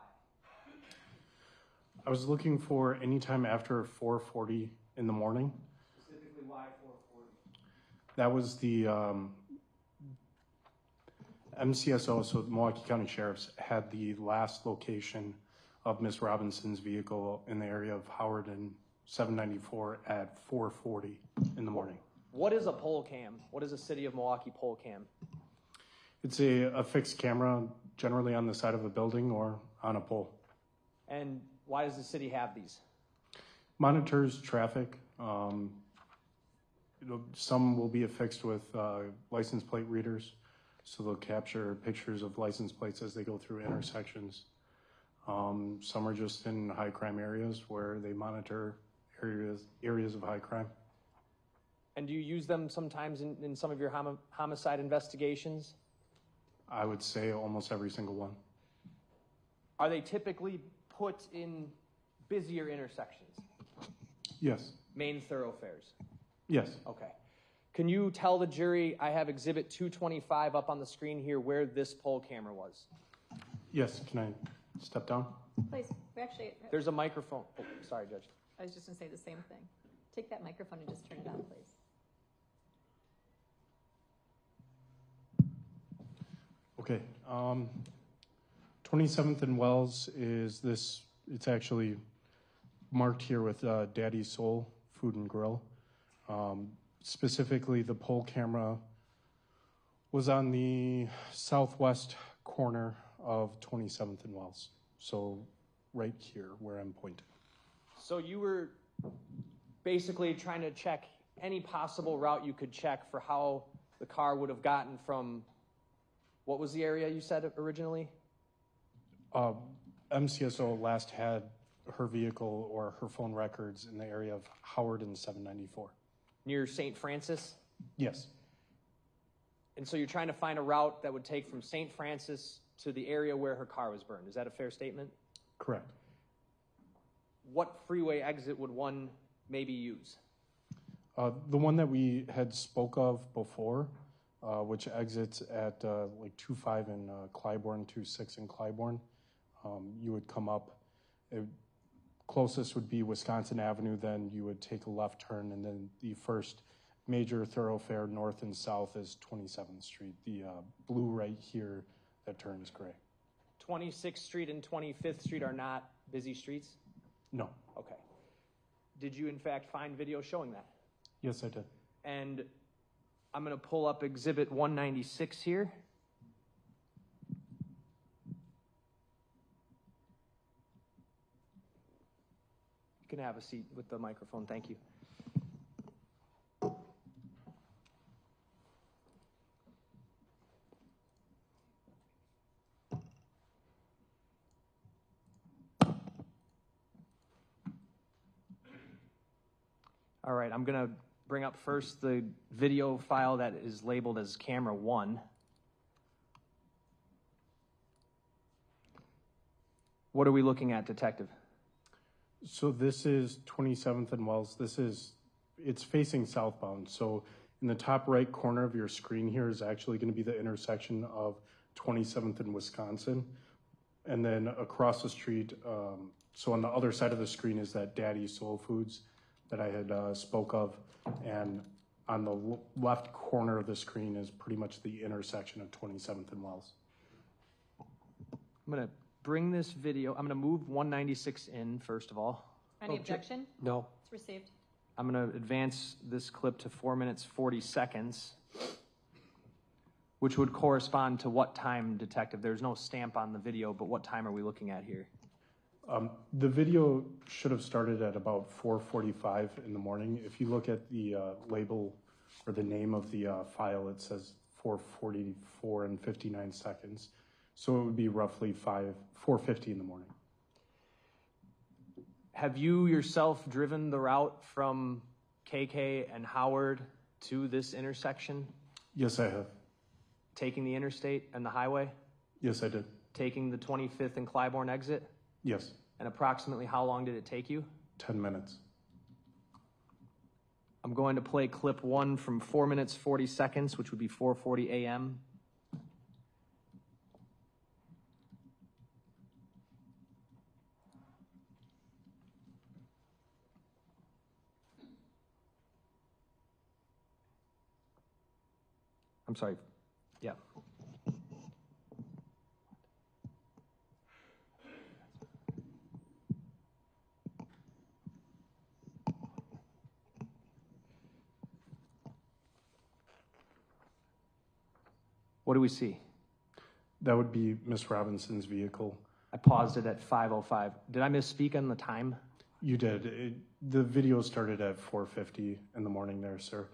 I was looking for any time after 4:40 in the morning. Specifically, why 4:40? That was the MCSO, so the Milwaukee County Sheriff's, had the last location of Miss Robinson's vehicle in the area of Howard and 794 at 4:40 in the morning. What is a pole cam? What is a City of Milwaukee pole cam? It's a fixed camera, generally on the side of a building or on a pole. And why does the city have these? Monitors traffic. Some will be affixed with license plate readers, so they'll capture pictures of license plates as they go through intersections. Some are just in high crime areas where they monitor areas of high crime. And do you use them sometimes in some of your homicide investigations? I would say almost every single one. Are they typically put in busier intersections? Yes. Main thoroughfares? Yes. Okay. Can you tell the jury, I have exhibit 225 up on the screen here, where this pole camera was? Yes. Can I step down? Please, we actually. There's a microphone. Oh, sorry, Judge. I was just going to say the same thing. Take that microphone and just turn it on, please. Okay. 27th and Wells is this, it's actually marked here with Daddy's Soul Food and Grill. Specifically, the pole camera was on the southwest corner of 27th and Wells. So right here where I'm pointing. So you were basically trying to check any possible route you could check for how the car would have gotten from, what was the area you said originally? MCSO last had her vehicle or her phone records in the area of Howard and 794. Near St. Francis? Yes. And so you're trying to find a route that would take from St. Francis to the area where her car was burned. Is that a fair statement? Correct. What freeway exit would one maybe use? The one that we had spoke of before, which exits at like 25 in Clybourne, 26 in Clybourne. You would come up. Closest would be Wisconsin Avenue, then you would take a left turn, and then the first major thoroughfare north and south is 27th Street, the blue right here that turns gray. 26th Street and 25th Street are not busy streets? No. Okay. Did you in fact find video showing that? Yes, I did. And I'm going to pull up exhibit 196 here. You can have a seat with the microphone, thank you. All right, I'm going to bring up first the video file that is labeled as camera 1. What are we looking at, Detective? So this is 27th and Wells. It's facing southbound. So in the top right corner of your screen here is actually going to be the intersection of 27th and Wisconsin. And then across the street, so on the other side of the screen is that Daddy's Soul Foods that I had spoke of. And on the left corner of the screen is pretty much the intersection of 27th and Wells. I'm going to bring this video, I'm going to move 196 in, first of all. Any objection? No. It's received. I'm going to advance this clip to 4 minutes, 40 seconds, which would correspond to what time, Detective? There's no stamp on the video, but what time are we looking at here? The video should have started at about 4:45 in the morning. If you look at the label or the name of the file, it says 4:44 and 59 seconds. So it would be roughly 4:50 in the morning. Have you yourself driven the route from KK and Howard to this intersection? Yes, I have. Taking the interstate and the highway? Yes, I did. Taking the 25th and Clybourne exit? Yes. And approximately how long did it take you? 10 minutes. I'm going to play clip 1 from 4 minutes, 40 seconds, which would be 4:40 a.m. I'm sorry. Yeah. What do we see? That would be Miss Robinson's vehicle. I paused it at 5:05. Did I misspeak on the time? You did. The video started at 4:50 in the morning there, sir.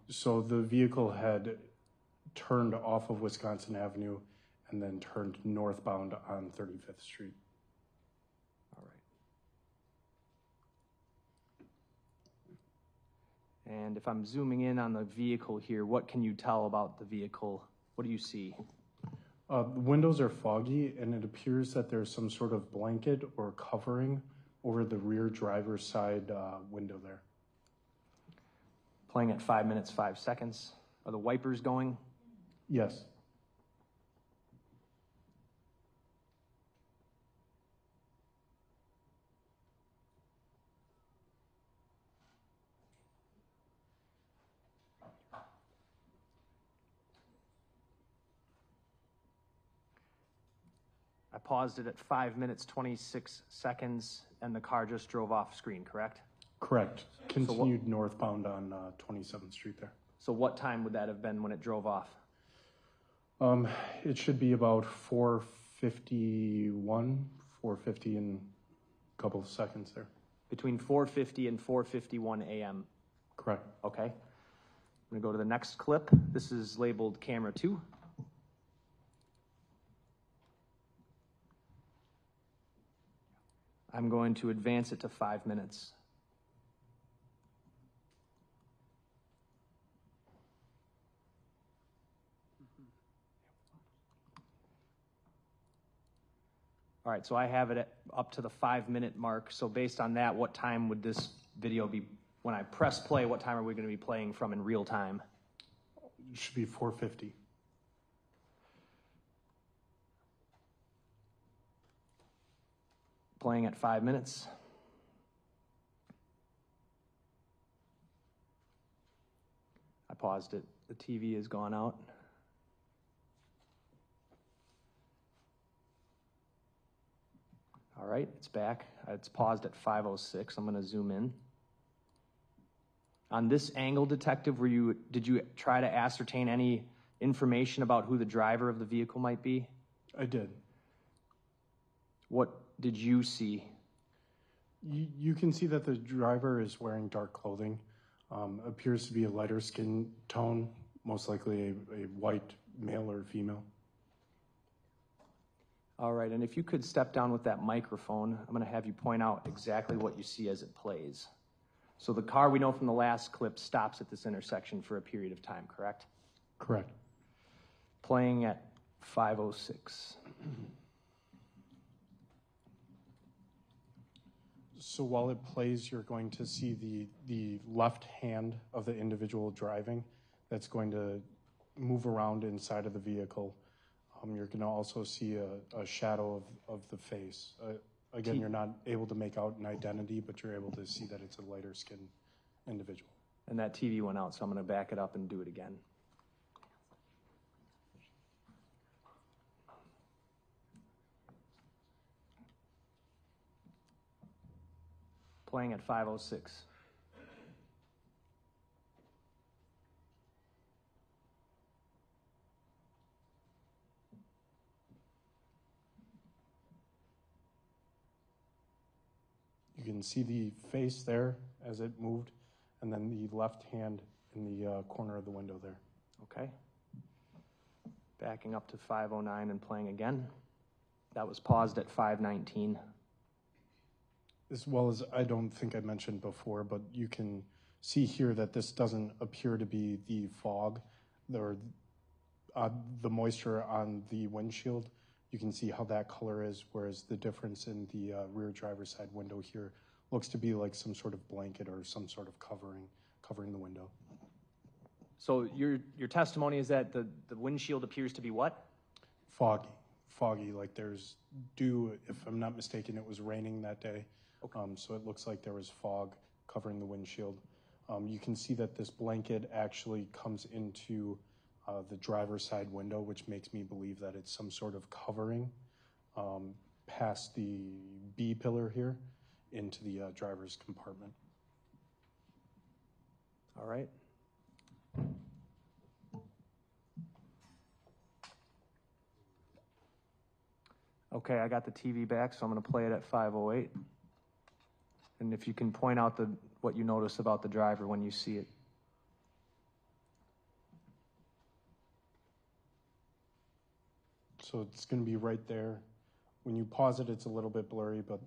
So the vehicle had turned off of Wisconsin Avenue and then turned northbound on 35th Street. All right. And if I'm zooming in on the vehicle here, what can you tell about the vehicle? What do you see? The windows are foggy, and it appears that there's some sort of blanket or covering over the rear driver's side window there. Playing at 5 minutes, 5 seconds. Are the wipers going? Yes. I paused it at 5 minutes, 26 seconds, and the car just drove off screen, correct? Correct. Continued northbound on 27th Street there. So what time would that have been when it drove off? It should be about 4:51, 4:50 in a couple of seconds there. Between 4:50 and 4:51 a.m. Correct. Okay. I'm going to go to the next clip. This is labeled camera 2. I'm going to advance it to 5 minutes. All right, so I have it up to the 5 minute mark. So based on that, what time would this video be, when I press play, what time are we going to be playing from in real time? It should be 4:50. Playing at 5 minutes. I paused it. The TV has gone out. All right, it's back. It's paused at 5:06. I'm going to zoom in. On this angle, Detective, did you try to ascertain any information about who the driver of the vehicle might be? I did. What did you see? You can see that the driver is wearing dark clothing. Appears to be a lighter skin tone, most likely a white male or female. All right, and if you could step down with that microphone, I'm going to have you point out exactly what you see as it plays. So the car, we know from the last clip, stops at this intersection for a period of time, correct? Correct. Playing at 5:06. So while it plays, you're going to see the left hand of the individual driving that's going to move around inside of the vehicle. You're going to also see a shadow of the face. Again, you're not able to make out an identity, but you're able to see that it's a lighter skinned individual. And that TV went out, so I'm going to back it up and do it again. Playing at 5:06. You can see the face there as it moved, and then the left hand in the corner of the window there. Okay. Backing up to 5:09 and playing again. That was paused at 5:19. As well as, I don't think I mentioned before, but you can see here that this doesn't appear to be the fog or the moisture on the windshield. You can see how that color is, whereas the difference in the rear driver's side window here looks to be like some sort of blanket or some sort of covering the window. So your testimony is that the windshield appears to be what? Foggy, like there's dew. If I'm not mistaken, it was raining that day. Okay. So it looks like there was fog covering the windshield. You can see that this blanket actually comes into the driver's side window, which makes me believe that it's some sort of covering past the B pillar here into the driver's compartment. All right. Okay, I got the TV back, so I'm going to play it at 5:08. And if you can point out what you notice about the driver when you see it. So it's going to be right there. When you pause it, it's a little bit blurry, but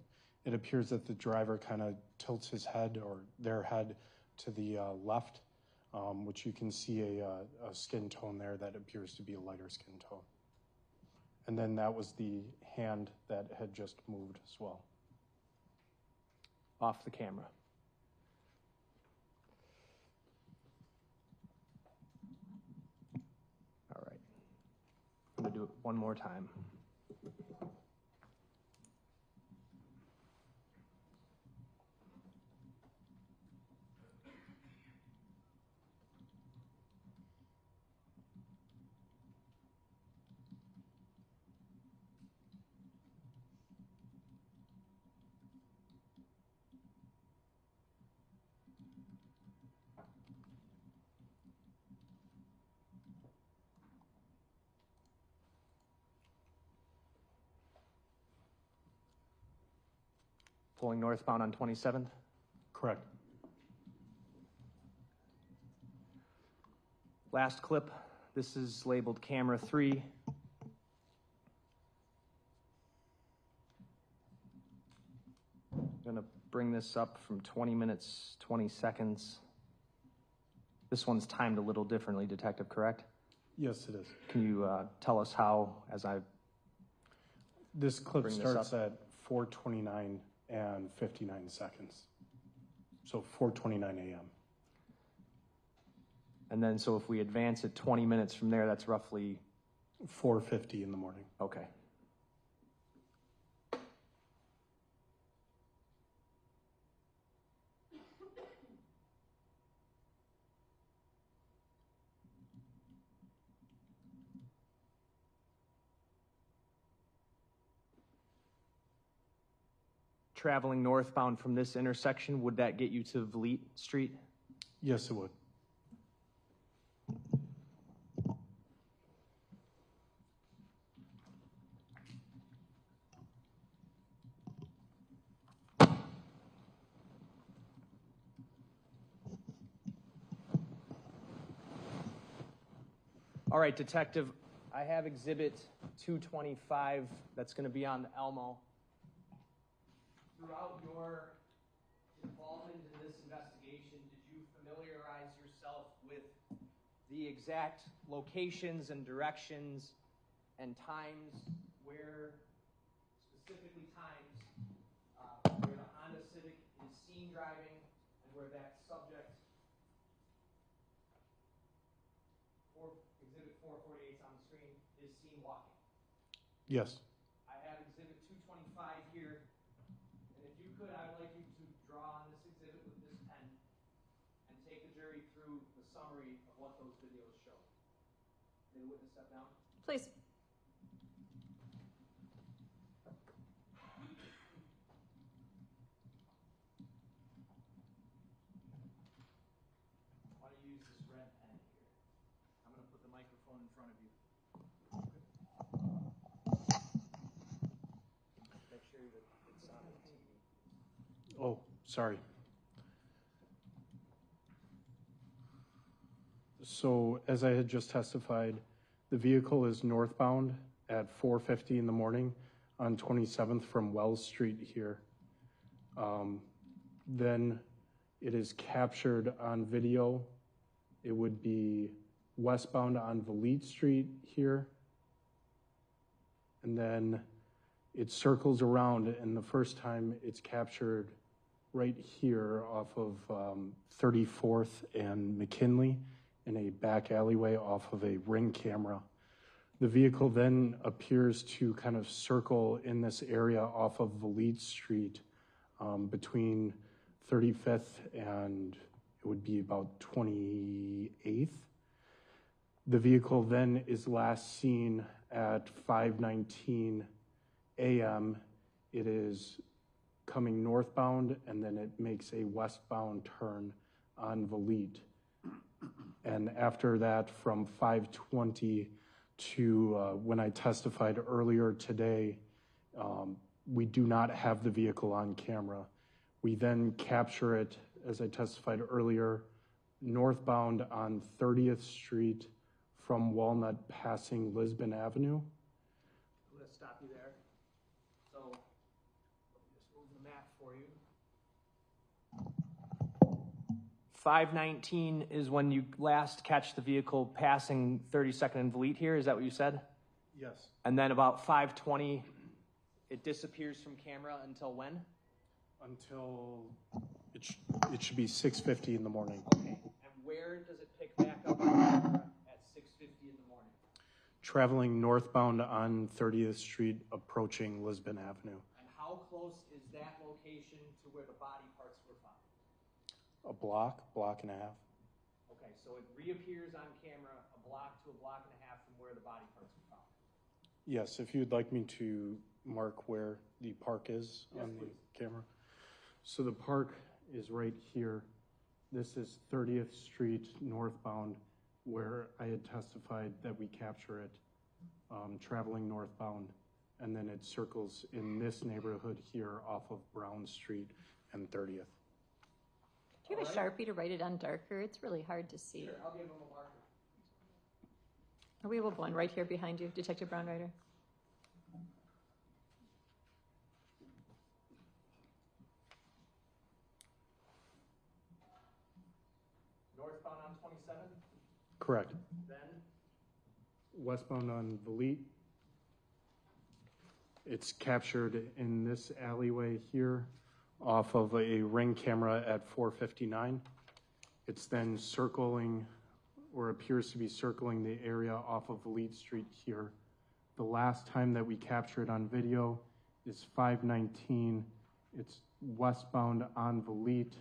it appears that the driver kind of tilts his head or their head to the left, which you can see a skin tone there that appears to be a lighter skin tone. And then that was the hand that had just moved as well. Off the camera. All right. I'm going to do it one more time. Pulling northbound on 27th? Correct. Last clip. This is labeled camera 3. I'm going to bring this up from 20 minutes, 20 seconds. This one's timed a little differently, Detective, correct? Yes, it is. Can you tell us how, as I This clip bring this starts up? at 4:29 and 59 seconds. So 4:29 a.m. And then, so if we advance it 20 minutes from there, that's roughly 4:50 in the morning. Okay. Traveling northbound from this intersection, would that get you to Vliet Street? Yes, it would. All right, Detective, I have Exhibit 225 that's going to be on the Elmo. Throughout your involvement in this investigation, did you familiarize yourself with the exact locations and directions and times where, specifically times, where the Honda Civic is seen driving and where that subject, Exhibit 448 is on the screen, is seen walking? Yes. I have Exhibit 225 here. I would like you to draw on this exhibit with this pen and take the jury through the summary of what those videos show. May the witness step down? Please. use this red pen here. I'm going to put the microphone in front of you. Make sure that it's on the TV. Oh, sorry. So as I had just testified, the vehicle is northbound at 4:50 in the morning on 27th from Wells Street here. Then it is captured on video. It would be westbound on Valete Street here. And then it circles around, and the first time it's captured right here off of 34th and McKinley in a back alleyway off of a Ring camera. The vehicle then appears to kind of circle in this area off of Valete Street between 35th and it would be about 28th. The vehicle then is last seen at 5:19 a.m. It is coming northbound, and then it makes a westbound turn on Valete. And after that, from 5:20 to when I testified earlier today, we do not have the vehicle on camera. We then capture it, as I testified earlier, northbound on 30th Street from Walnut passing Lisbon Avenue. I'm going to stop you there. So, let me just move the map for you. 5:19 is when you last catch the vehicle passing 32nd and Valete here. Is that what you said? Yes. And then about 5:20, it disappears from camera until when? Until it should be 6:50 in the morning. Okay. And where does it pick back up on camera at 6:50 in the morning? Traveling northbound on 30th Street, approaching Lisbon Avenue. And how close is that location to where the body parts were found? A block and a half. Okay, so it reappears on camera a block to a block and a half from where the body parts were found. Yes, if you'd like me to mark where the park is on the camera. So the park is right here. This is 30th Street northbound, where I had testified that we capture it traveling northbound, and then it circles in this neighborhood here off of Brown Street and 30th. Do you have a Sharpie to write it on darker? It's really hard to see. Sure, I'll give him a marker. We have one right here behind you, Detective Brownrider. Northbound on 27? Correct. Then? Westbound on Valete. It's captured in this alleyway here off of a Ring camera at 4:59. It's then circling, or appears to be circling, the area off of Valete Street here. The last time that we captured on video is 5:19. It's westbound on Valete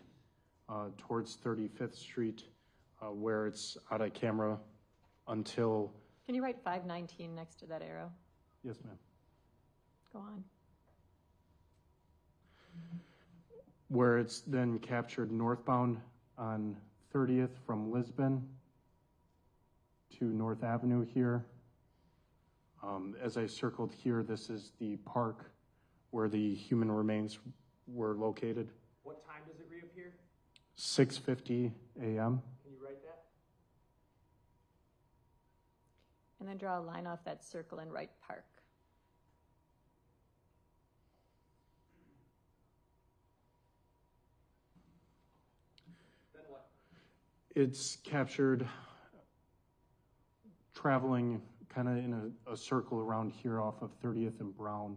towards 35th Street, where it's out of camera until... Can you write 5:19 next to that arrow? Yes, ma'am. Go on. Where it's then captured northbound on 30th from Lisbon to North Avenue here. As I circled here, this is the park where the human remains were located. What time does it reappear? 6:50 a.m. Can you write that? And then draw a line off that circle and write park. Then what? It's captured traveling kind of in a circle around here off of 30th and Brown.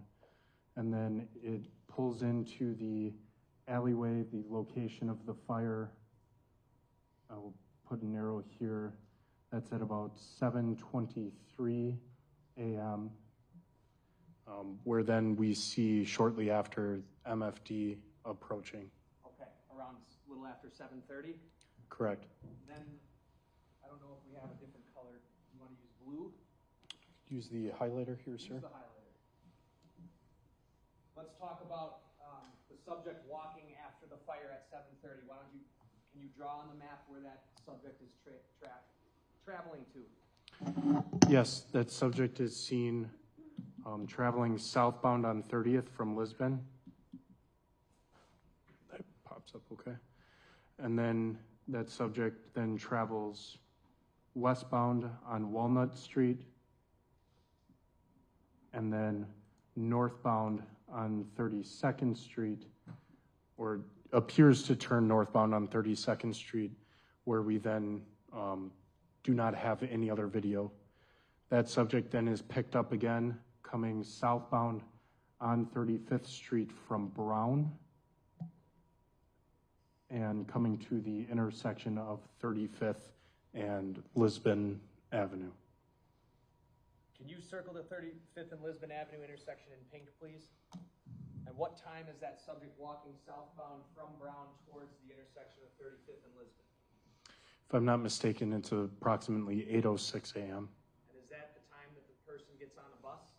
And then it pulls into the alleyway, the location of the fire. I will put an arrow here. That's at about 7:23 a.m., where then we see shortly after MFD approaching. Okay, around a little after 7:30? Correct. Then, I don't know if we have a different color. You want to use blue? Use the highlighter here, sir. Use the highlighter. Let's talk about the subject walking after the fire at 7:30. Why don't you Can you draw on the map where that subject is traveling to? Yes, that subject is seen traveling southbound on 30th from Lisbon. That pops up, okay. And then that subject then travels westbound on Walnut Street, and then northbound on 32nd Street, or appears to turn northbound on 32nd Street, where we then do not have any other video. That subject then is picked up again, coming southbound on 35th Street from Brown, and coming to the intersection of 35th and Lisbon Avenue. Can you circle the 35th and Lisbon Avenue intersection in pink, please? And what time is that subject walking southbound from Brown towards the intersection of 35th and Lisbon? If I'm not mistaken, it's approximately 8:06 a.m. And is that the time that the person gets on a bus?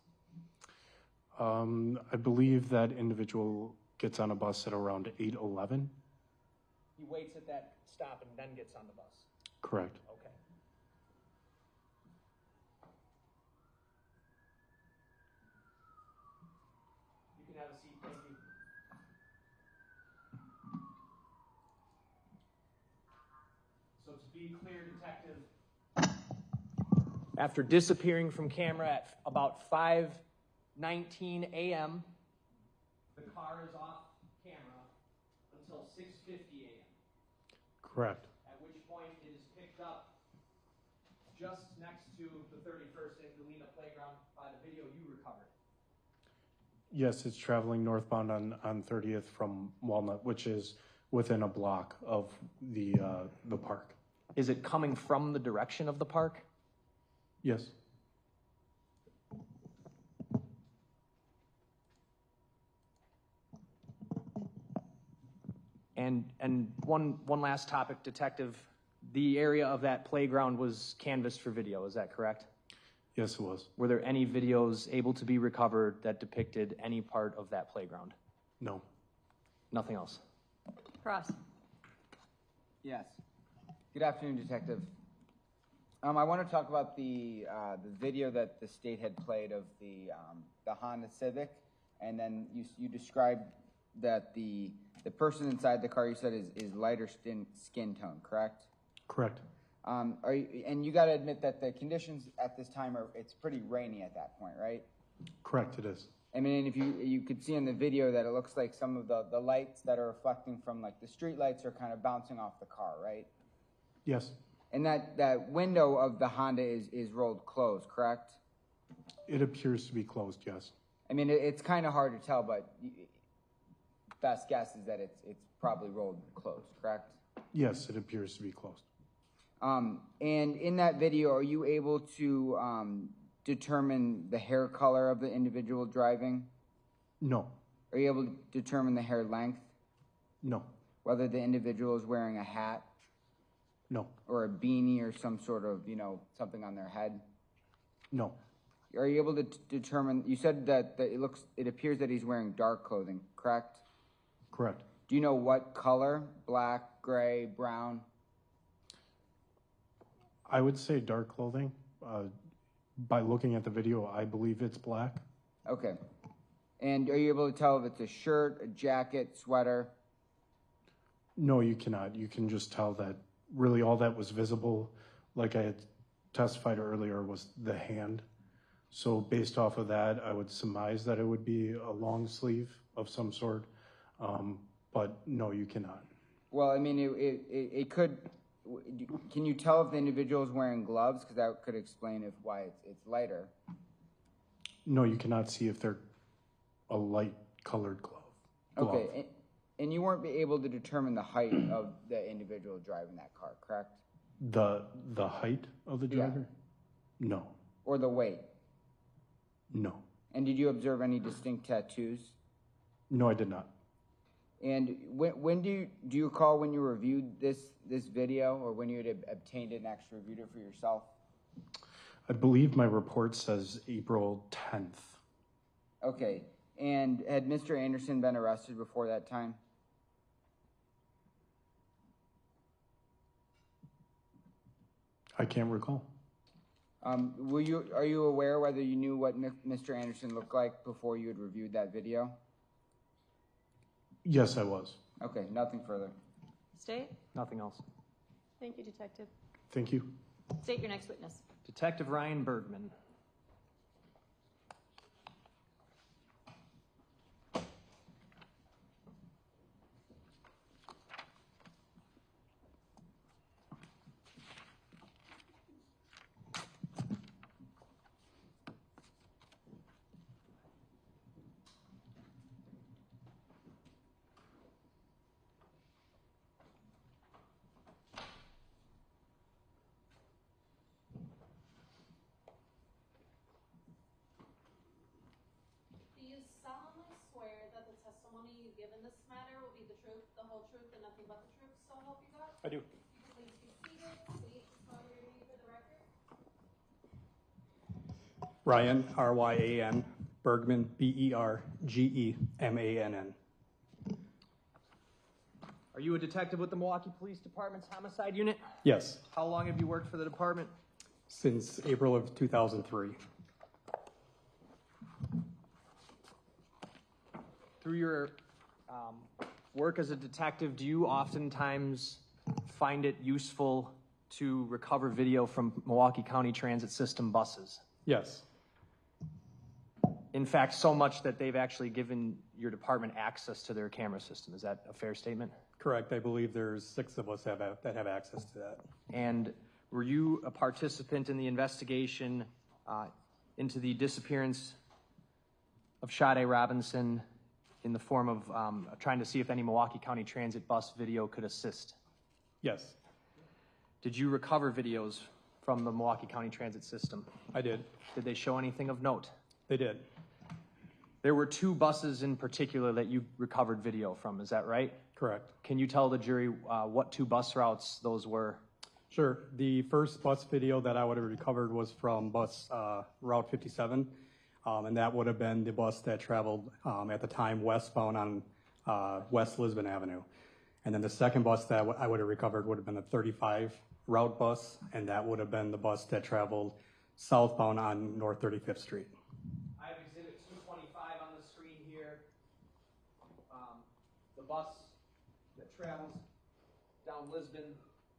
I believe that individual gets on a bus at around 8:11. He waits at that stop and then gets on the bus. Correct. Okay. You can have a seat, thank you. So to be clear, Detective, after disappearing from camera at about 5:19 a.m., the car is off camera until 6:50 a.m. Correct. At which point it is picked up just next to the 31st and Galena playground by the video you recovered. Yes, it's traveling northbound on 30th from Walnut, which is within a block of the park. Is it coming from the direction of the park? Yes. And one last topic, Detective. The area of that playground was canvassed for video, is that correct? Yes, it was. Were there any videos able to be recovered that depicted any part of that playground? No. Nothing else? Cross. Yes. Good afternoon, Detective. I want to talk about the video that the state had played of the Honda Civic, and then you described that the person inside the car, you said, is lighter skin tone, correct? Correct. And you got to admit that the conditions at this time it's pretty rainy at that point, right? Correct, it is. I mean, if you could see in the video that it looks like some of the lights that are reflecting from like the street lights are kind of bouncing off the car, right? Yes. And that window of the Honda is rolled closed, correct? It appears to be closed, yes. I mean, it's kind of hard to tell, but best guess is that it's probably rolled closed, correct? Yes, it appears to be closed. And in that video, are you able to determine the hair color of the individual driving? No. Are you able to determine the hair length? No. Whether the individual is wearing a hat? No. Or a beanie or some sort of, something on their head? No. Are you able to determine, you said that it appears that he's wearing dark clothing, correct? Correct. Do you know what color? Black, gray, brown? I would say dark clothing. By looking at the video, I believe it's black. Okay. And are you able to tell if it's a shirt, a jacket, sweater? No, you cannot. You can just tell that really all that was visible, like I had testified earlier, was the hand. So based off of that, I would surmise that it would be a long sleeve of some sort. But no, you cannot. Well, I mean, it could. Can you tell if the individual is wearing gloves? Because that could explain why it's lighter. No, you cannot see if they're a light colored glove. Okay, and you weren't able to determine the height of the individual driving that car, correct? The height of the driver? Yeah. No. Or the weight? No. And did you observe any distinct tattoos? No, I did not. And when do you recall when you reviewed this video, or when you had obtained it and actually reviewed it for yourself? I believe my report says April 10th. Okay. And had Mr. Anderson been arrested before that time? I can't recall. Are you aware whether you knew what Mr. Anderson looked like before you had reviewed that video? Yes, I was. Okay, nothing further. State? Nothing else. Thank you, Detective. Thank you. State your next witness. Detective Ryan Bergman. Do you solemnly swear that the testimony you give in this matter will be the truth, the whole truth, and nothing but the truth, so help you God? I do. Please be seated. State and spell your name for the record. Ryan, R-Y-A-N, Bergman, B-E-R-G-E-M-A-N-N. Are you a detective with the Milwaukee Police Department's Homicide Unit? Yes, How long have you worked for the department? since April of 2003. Through your work as a detective, do you oftentimes find it useful to recover video from Milwaukee County Transit System buses? Yes, In fact, so much that they've actually given your department access to their camera system. Is that a fair statement? correct. I believe there's 6 of us that have access to that. And were you a participant in the investigation into the disappearance of Sade Robinson in the form of trying to see if any Milwaukee County Transit bus video could assist? Yes, Did you recover videos from the Milwaukee County Transit System? I did. Did they show anything of note? They did. There were 2 buses in particular that you recovered video from, is that right? Correct. Can you tell the jury what 2 bus routes those were? Sure. The first bus video that I would have recovered was from bus Route 57, and that would have been the bus that traveled at the time westbound on West Lisbon Avenue. And then the second bus that I would have recovered would have been the 35 route bus, and that would have been the bus that traveled southbound on North 35th Street. I have exhibit 225 on the screen here. The bus that travels down Lisbon,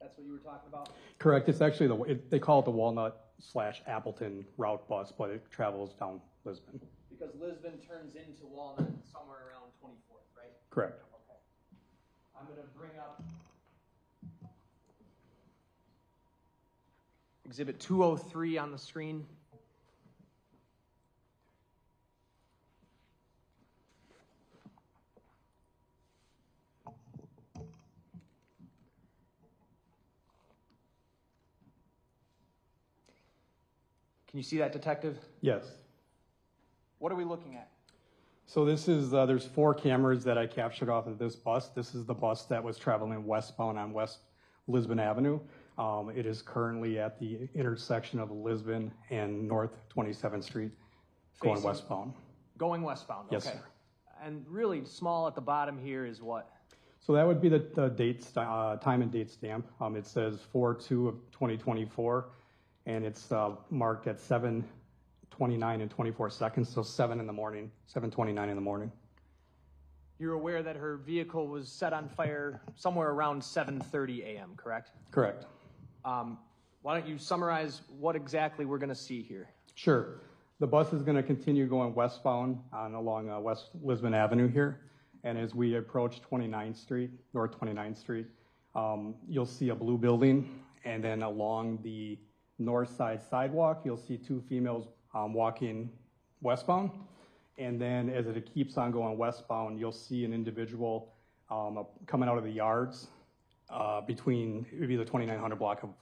that's what you were talking about? Correct. It's actually they call it the Walnut/Appleton route bus, but it travels down Lisbon. Because Lisbon turns into Walnut somewhere around 24th, right? Correct. Okay. I'm going to bring up exhibit 203 on the screen. Can you see that, Detective? Yes. What are we looking at? So this is, there's 4 cameras that I captured off of this bus. This is the bus that was traveling westbound on West Lisbon Avenue. It is currently at the intersection of Lisbon and North 27th Street, going westbound. Going westbound, Yes, okay. sir. And really small at the bottom here is what? So that would be the date, time and date stamp. It says 4/2 of 2024, and it's marked at 7:29 and 24 seconds, so 7 in the morning, 7:29 in the morning. You're aware that her vehicle was set on fire somewhere around 7:30 a.m., correct? Correct. Why don't you summarize what exactly we're going to see here? Sure. The bus is going to continue going westbound along West Lisbon Avenue here. And as we approach 29th Street, North 29th Street, you'll see a blue building. And then along the north side sidewalk, you'll see 2 females walking westbound. And then as it keeps on going westbound, you'll see an individual coming out of the yards between, it would be the 2900 block of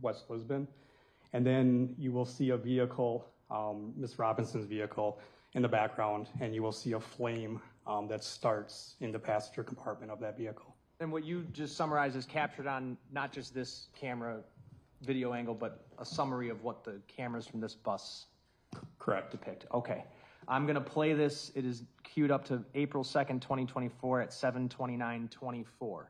West Lisbon. And then you will see a vehicle, Ms. Robinson's vehicle, in the background, and you will see a flame that starts in the passenger compartment of that vehicle. And what you just summarized is captured on not just this camera video angle, but a summary of what the cameras from this bus depict. Okay. I'm going to play this. It is queued up to April 2nd, 2024 at 7:29:24.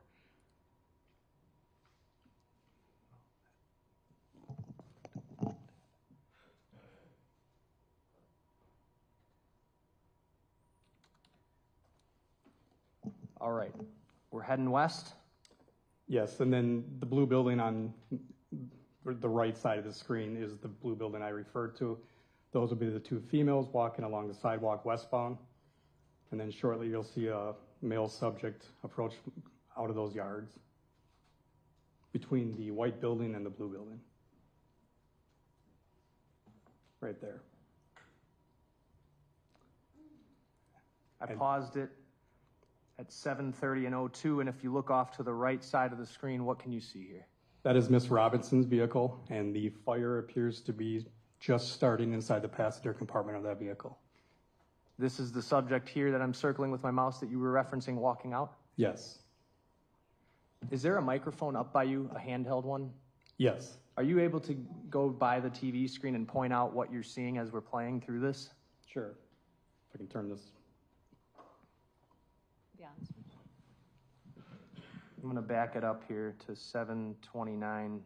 All right, we're heading west. Yes, and then the blue building on the right side of the screen is the blue building I referred to. Those will be the two females walking along the sidewalk westbound. And then shortly you'll see a male subject approach out of those yards between the white building and the blue building. Right there. I paused it at 7:30 and 02, and if you look off to the right side of the screen, what can you see here? That is Miss Robinson's vehicle, and the fire appears to be just starting inside the passenger compartment of that vehicle. This is the subject here that I'm circling with my mouse that you were referencing walking out? Yes. Is there a microphone up by you, a handheld one? Yes. Are you able to go by the TV screen and point out what you're seeing as we're playing through this? Sure. If I can turn this. I'm going to back it up here to 7:29:55.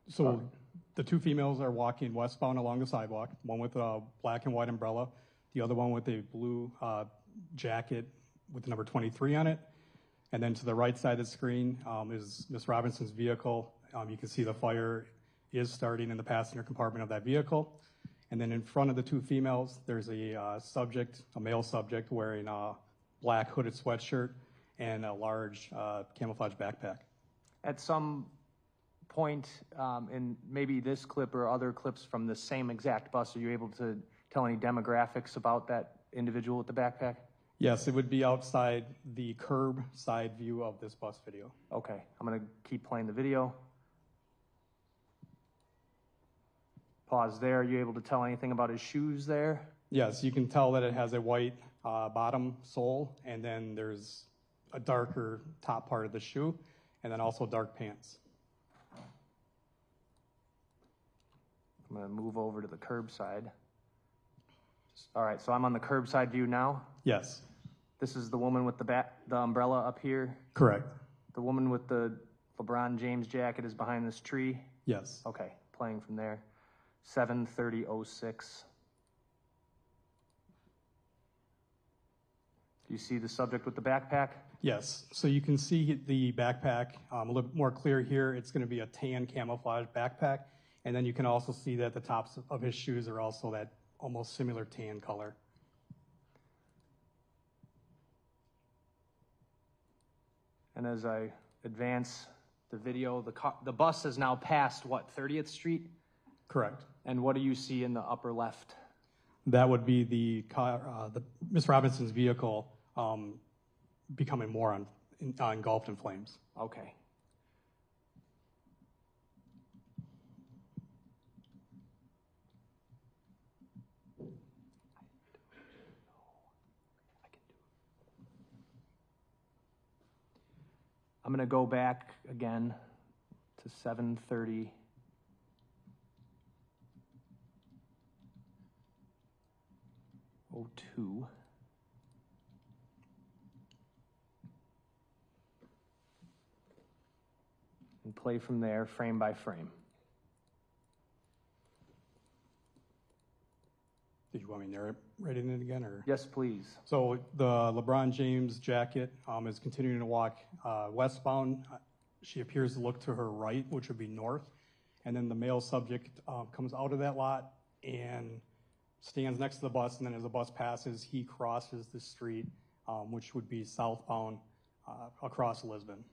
So the two females are walking westbound along the sidewalk, one with a black and white umbrella, the other one with a blue jacket with the number 23 on it. And then to the right side of the screen is Miss Robinson's vehicle. You can see the fire is starting in the passenger compartment of that vehicle. And then in front of the two females, there's a subject, a male subject, wearing a black hooded sweatshirt and a large camouflage backpack. At some point in maybe this clip or other clips from the same exact bus, are you able to tell any demographics about that individual with the backpack? Yes, it would be outside the curb side view of this bus video. Okay, I'm going to keep playing the video. Pause there. Are you able to tell anything about his shoes there? Yes, you can tell that it has a white bottom sole, and then there's a darker top part of the shoe, and then also dark pants. I'm going to move over to the curbside. All right, so I'm on the curbside view now. Yes. This is the woman with the umbrella up here. Correct. The woman with the LeBron James jacket is behind this tree. Yes. Okay, playing from there. 7:30:06. Do you see the subject with the backpack? Yes. So you can see the backpack a little more clear here. It's going to be a tan camouflage backpack. And then you can also see that the tops of his shoes are also that almost similar tan color. And as I advance the video, the bus has now passed, what, 30th Street? Correct. And what do you see in the upper left? That would be the car, Miss Robinson's vehicle becoming more engulfed in flames. Okay. I'm going to go back again to 7:30. '02. And play from there, frame by frame. Did you want me to narrate it again, or? Yes, please. So the LeBron James jacket is continuing to walk westbound. She appears to look to her right, which would be north. And then the male subject comes out of that lot and stands next to the bus. And then as the bus passes, he crosses the street, which would be southbound across Lisbon.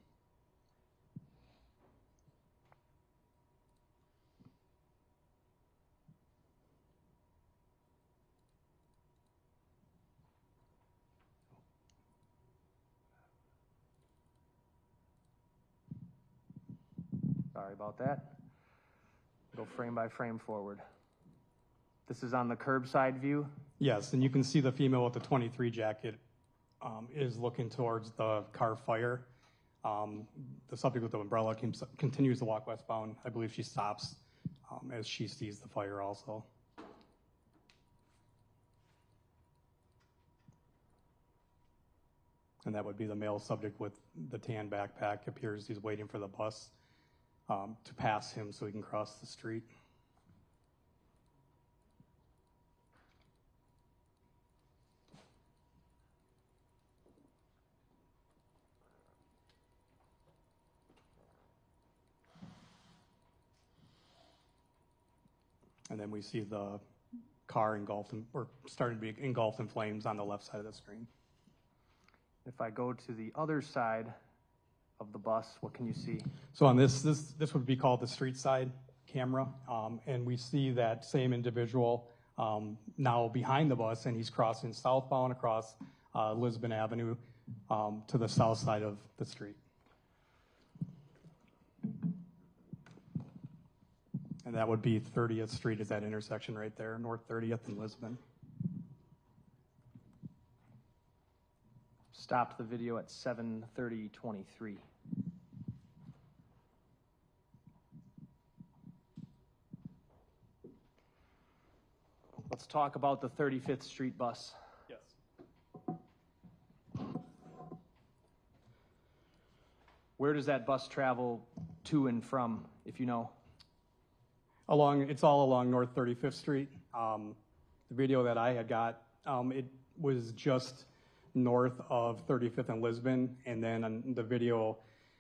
Sorry about that. Go frame by frame forward. This is on the curbside view? Yes, and you can see the female with the 23 jacket is looking towards the car fire. The subject with the umbrella continues to walk westbound. I believe she stops as she sees the fire also. And that would be the male subject with the tan backpack. Appears he's waiting for the bus to pass him so he can cross the street. And then we see the car engulfed in, or starting to be engulfed in flames on the left side of the screen. If I go to the other side of the bus, what can you see? So on this would be called the street side camera, and we see that same individual now behind the bus, and he's crossing southbound across Lisbon Avenue to the south side of the street. And that would be 30th Street is that intersection right there, North 30th and Lisbon. Stopped the video at 7:30:23. Let's talk about the 35th Street bus. Yes. Where does that bus travel to and from, if you know? It's all along North 35th Street. The video that I had got, it was just north of 35th and Lisbon, and then on the video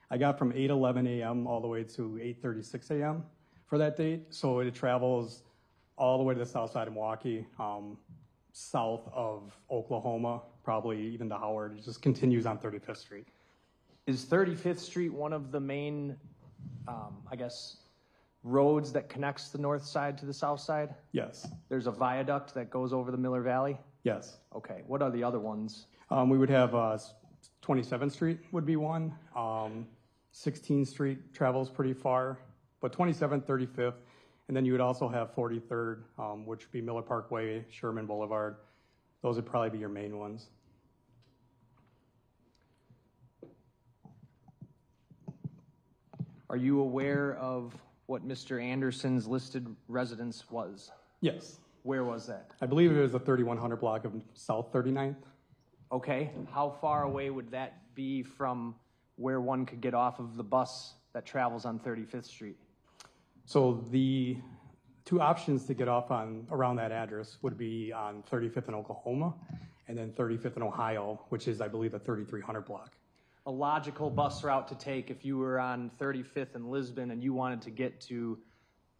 I got from 8:11 a.m. all the way to 8:36 a.m. for that date. So it travels all the way to the south side of Milwaukee, south of Oklahoma, probably even to Howard. It just continues on 35th Street. Is 35th Street one of the main, roads that connects the north side to the south side? Yes. There's a viaduct that goes over the Miller Valley? Yes. Okay. What are the other ones? We would have 27th Street would be one. 16th Street travels pretty far, but 27th, 35th, and then you would also have 43rd, which would be Miller Parkway, Sherman Boulevard. Those would probably be your main ones. Are you aware of what Mr. Anderson's listed residence was? Yes. Where was that? I believe it was the 3100 block of South 39th. Okay. How far away would that be from where one could get off of the bus that travels on 35th Street? So the two options to get off on around that address would be on 35th in Oklahoma and then 35th in Ohio, which is, I believe, the 3300 block. A logical bus route to take if you were on 35th in Lisbon and you wanted to get to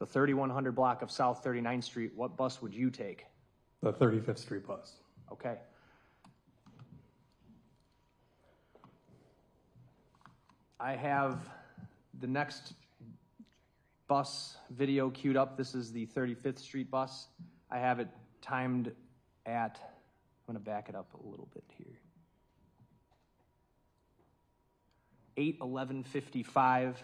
the 3100 block of South 39th Street, what bus would you take? The 35th Street bus. Okay. I have the next bus video queued up. This is the 35th Street bus. I have it timed at, I'm going to back it up a little bit here. 8:11:55.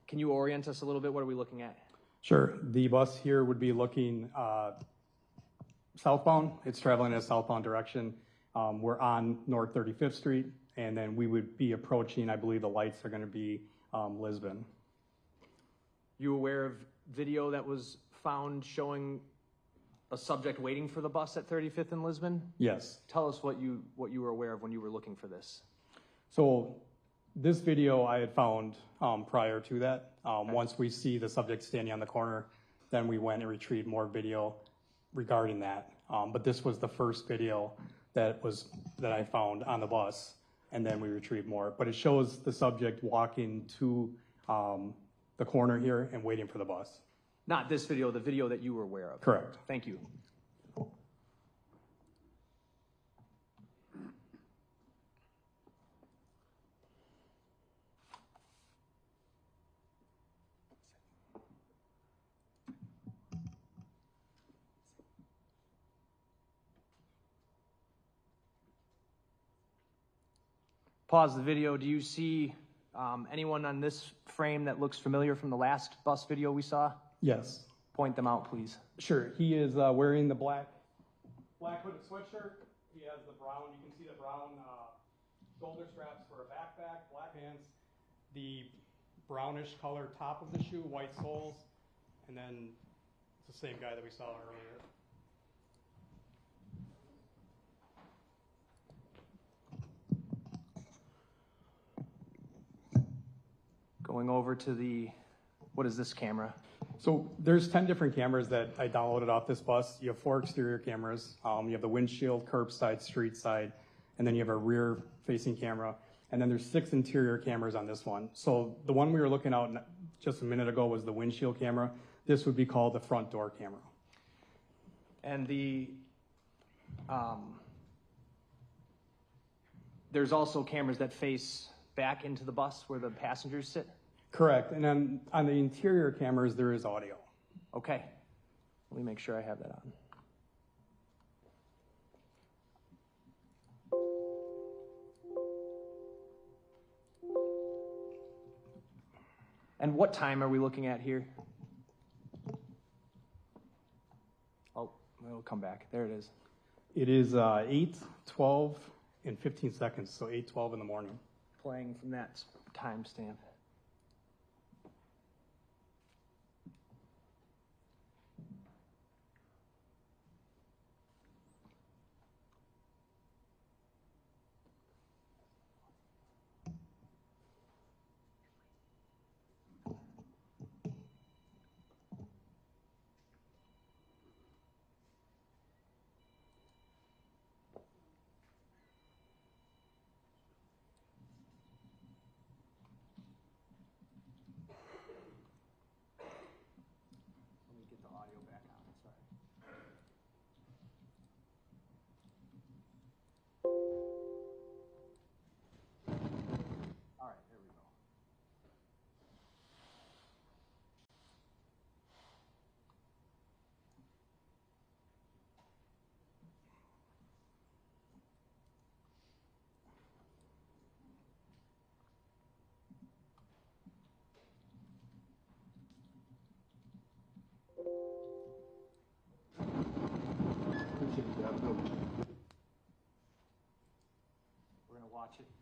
Can you orient us a little bit? What are we looking at? Sure. The bus here would be looking southbound. It's traveling in a southbound direction. We're on North 35th Street, and then we would be approaching, I believe the lights are going to be Lisbon. You aware of video that was found showing a subject waiting for the bus at 35th and Lisbon? Yes. Tell us what you were aware of when you were looking for this. So this video I had found prior to that. Once we see the subject standing on the corner, then we went and retrieved more video regarding that. But this was the first video that I found on the bus, and then we retrieved more. But it shows the subject walking to the corner here and waiting for the bus. Not this video, the video that you were aware of. Correct. Thank you. Pause the video. Do you see anyone on this frame that looks familiar from the last bus video we saw? Yes. Point them out, please. Sure. He is wearing the black hooded sweatshirt. He has the brown, you can see the brown shoulder straps for a backpack, black pants, the brownish color top of the shoe, white soles, and then it's the same guy that we saw earlier. Going over to the, what is this camera? So there's 10 different cameras that I downloaded off this bus. You have 4 exterior cameras. You have the windshield, curbside, street side, and then you have a rear-facing camera. And then there's 6 interior cameras on this one. So the one we were looking at just a minute ago was the windshield camera. This would be called the front door camera. And the, there's also cameras that face back into the bus where the passengers sit? Correct. And then on the interior cameras, there is audio. Okay. Let me make sure I have that on. And what time are we looking at here? Oh, it'll come back. There it is. It is 8:12 and 15 seconds, so 8:12 in the morning. Playing from that timestamp.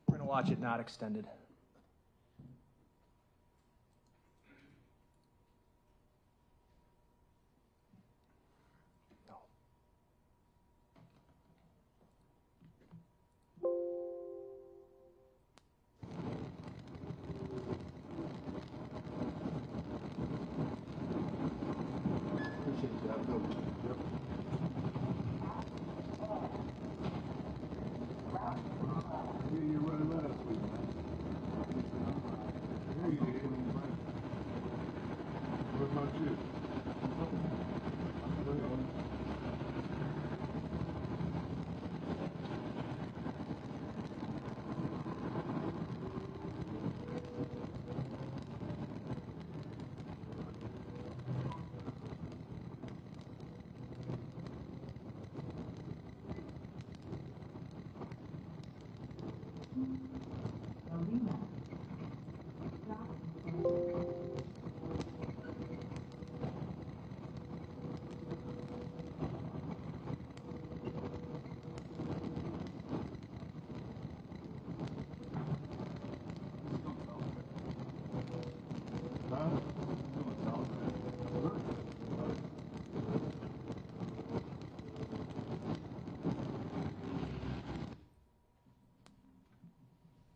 We're gonna watch it not extended.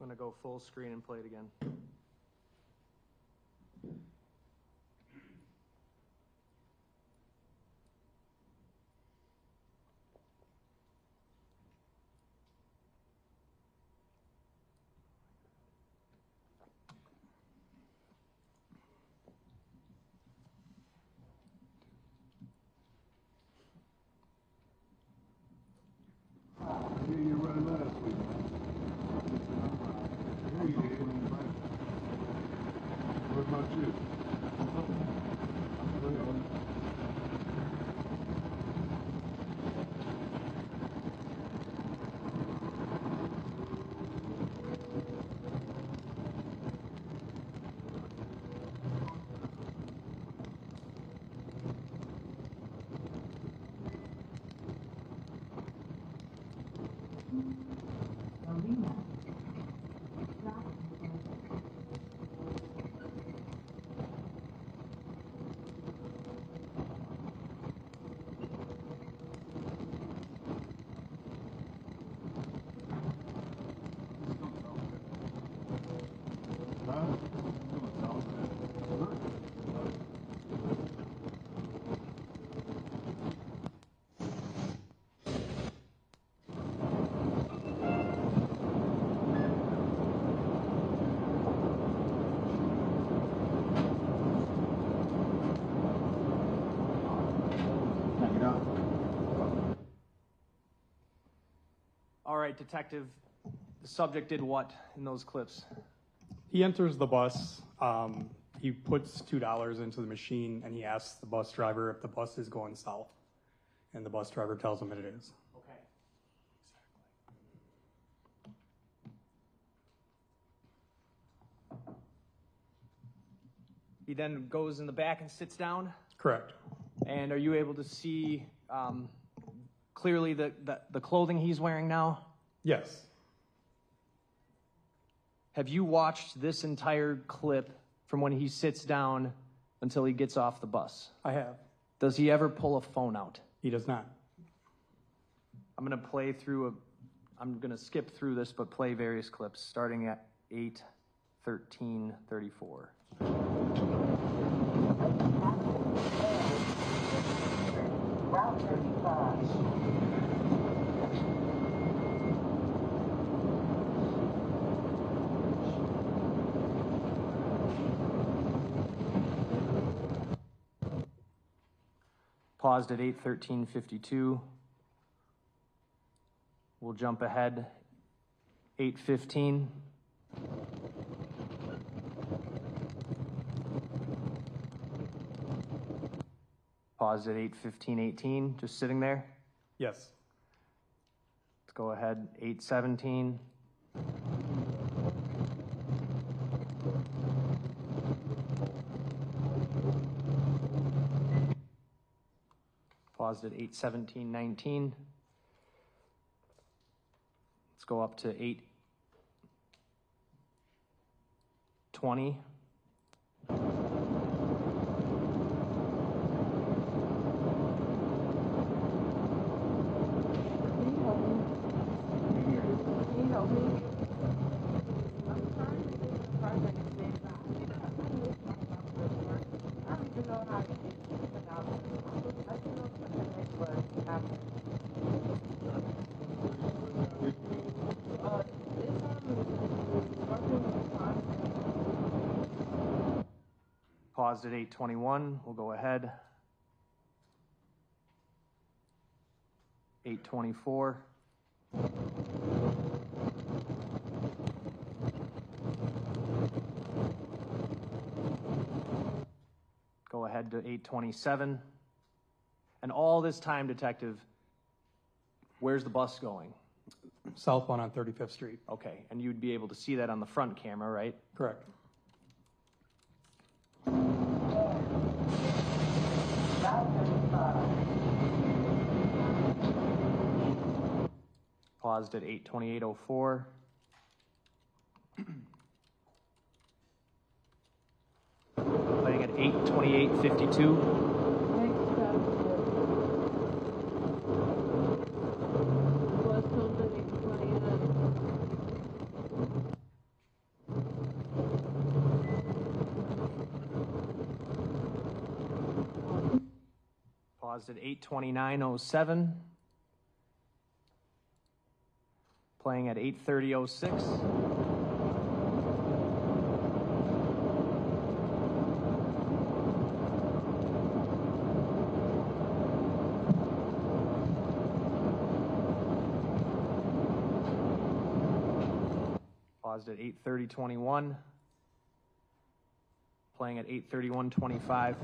I'm gonna go full screen and play it again. All right, Detective, the subject did what in those clips? He enters the bus. He puts $2 into the machine, and he asks the bus driver if the bus is going south. And the bus driver tells him it is. Okay. He then goes in the back and sits down? Correct. And are you able to see clearly the clothing he's wearing now? Yes. Have you watched this entire clip from when he sits down until he gets off the bus? I have. Does he ever pull a phone out? He does not. I'm going to skip through this, but play various clips starting at 8:13:34. Route 35. Paused at 8:13:52. We'll jump ahead. 8:15. Paused at 8:15:18. Just sitting there. Yes. Let's go ahead. 8:17. Paused at 8:17:19. Let's go up to 8:20. Paused at 8:21. We'll go ahead. 8:24. Go ahead to 8:27. And all this time, Detective, where's the bus going? Southbound on 35th Street. Okay, and you'd be able to see that on the front camera, right? Correct. Paused at 8:28:04. Playing at 8:28:52. Paused at 8:29:07. Playing at 8:30:06. Paused at 8:30:21. Playing at 8:31:25.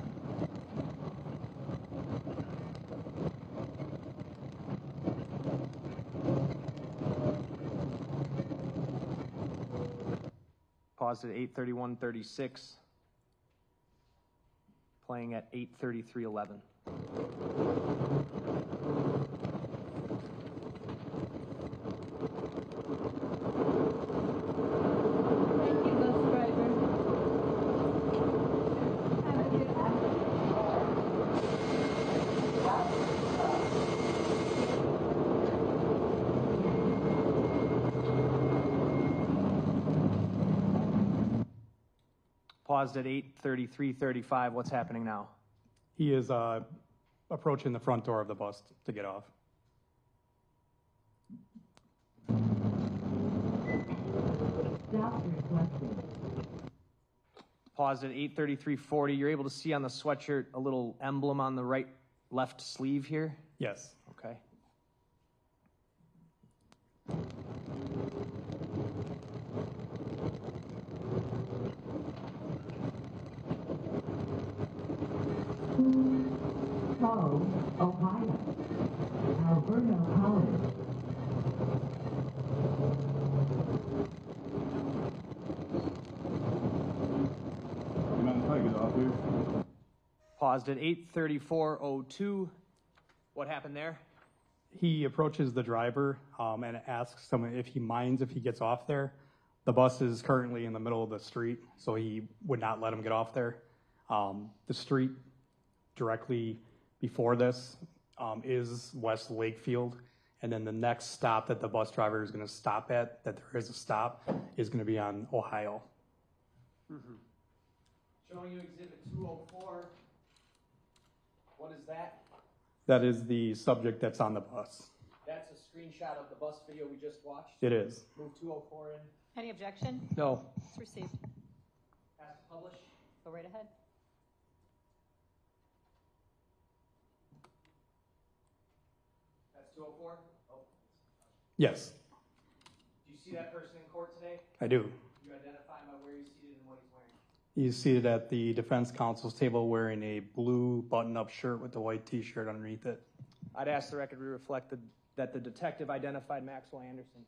Paused at 8:31:36. Playing at 8:33:11. Paused at 8:33:35. What's happening now? He is approaching the front door of the bus to get off. Paused at 8:33:40. You're able to see on the sweatshirt a little emblem on the left sleeve here? Yes. Okay. Charles, Ohio. Alberto Howard. Paused at 8:34:02. What happened there? He approaches the driver and asks him if he minds if he gets off there. The bus is currently in the middle of the street, so he would not let him get off there. The street directly before this is West Lakefield, and then the next stop that the bus driver is going to stop at, that there is a stop, is going to be on Ohio. Showing you Exhibit 204. What is that? That is the subject that's on the bus. That's a screenshot of the bus video we just watched. It is. Move 204 in. Any objection? No. It's received. Ask to publish. Go right ahead. That's 204. Oh. Yes, Do you see that person in court today? I do. You identify him by where he's seated and what he's wearing. He's seated at the defense counsel's table wearing a blue button-up shirt with a white t-shirt underneath it. I'd ask the record to reflect that the detective identified Maxwell Anderson.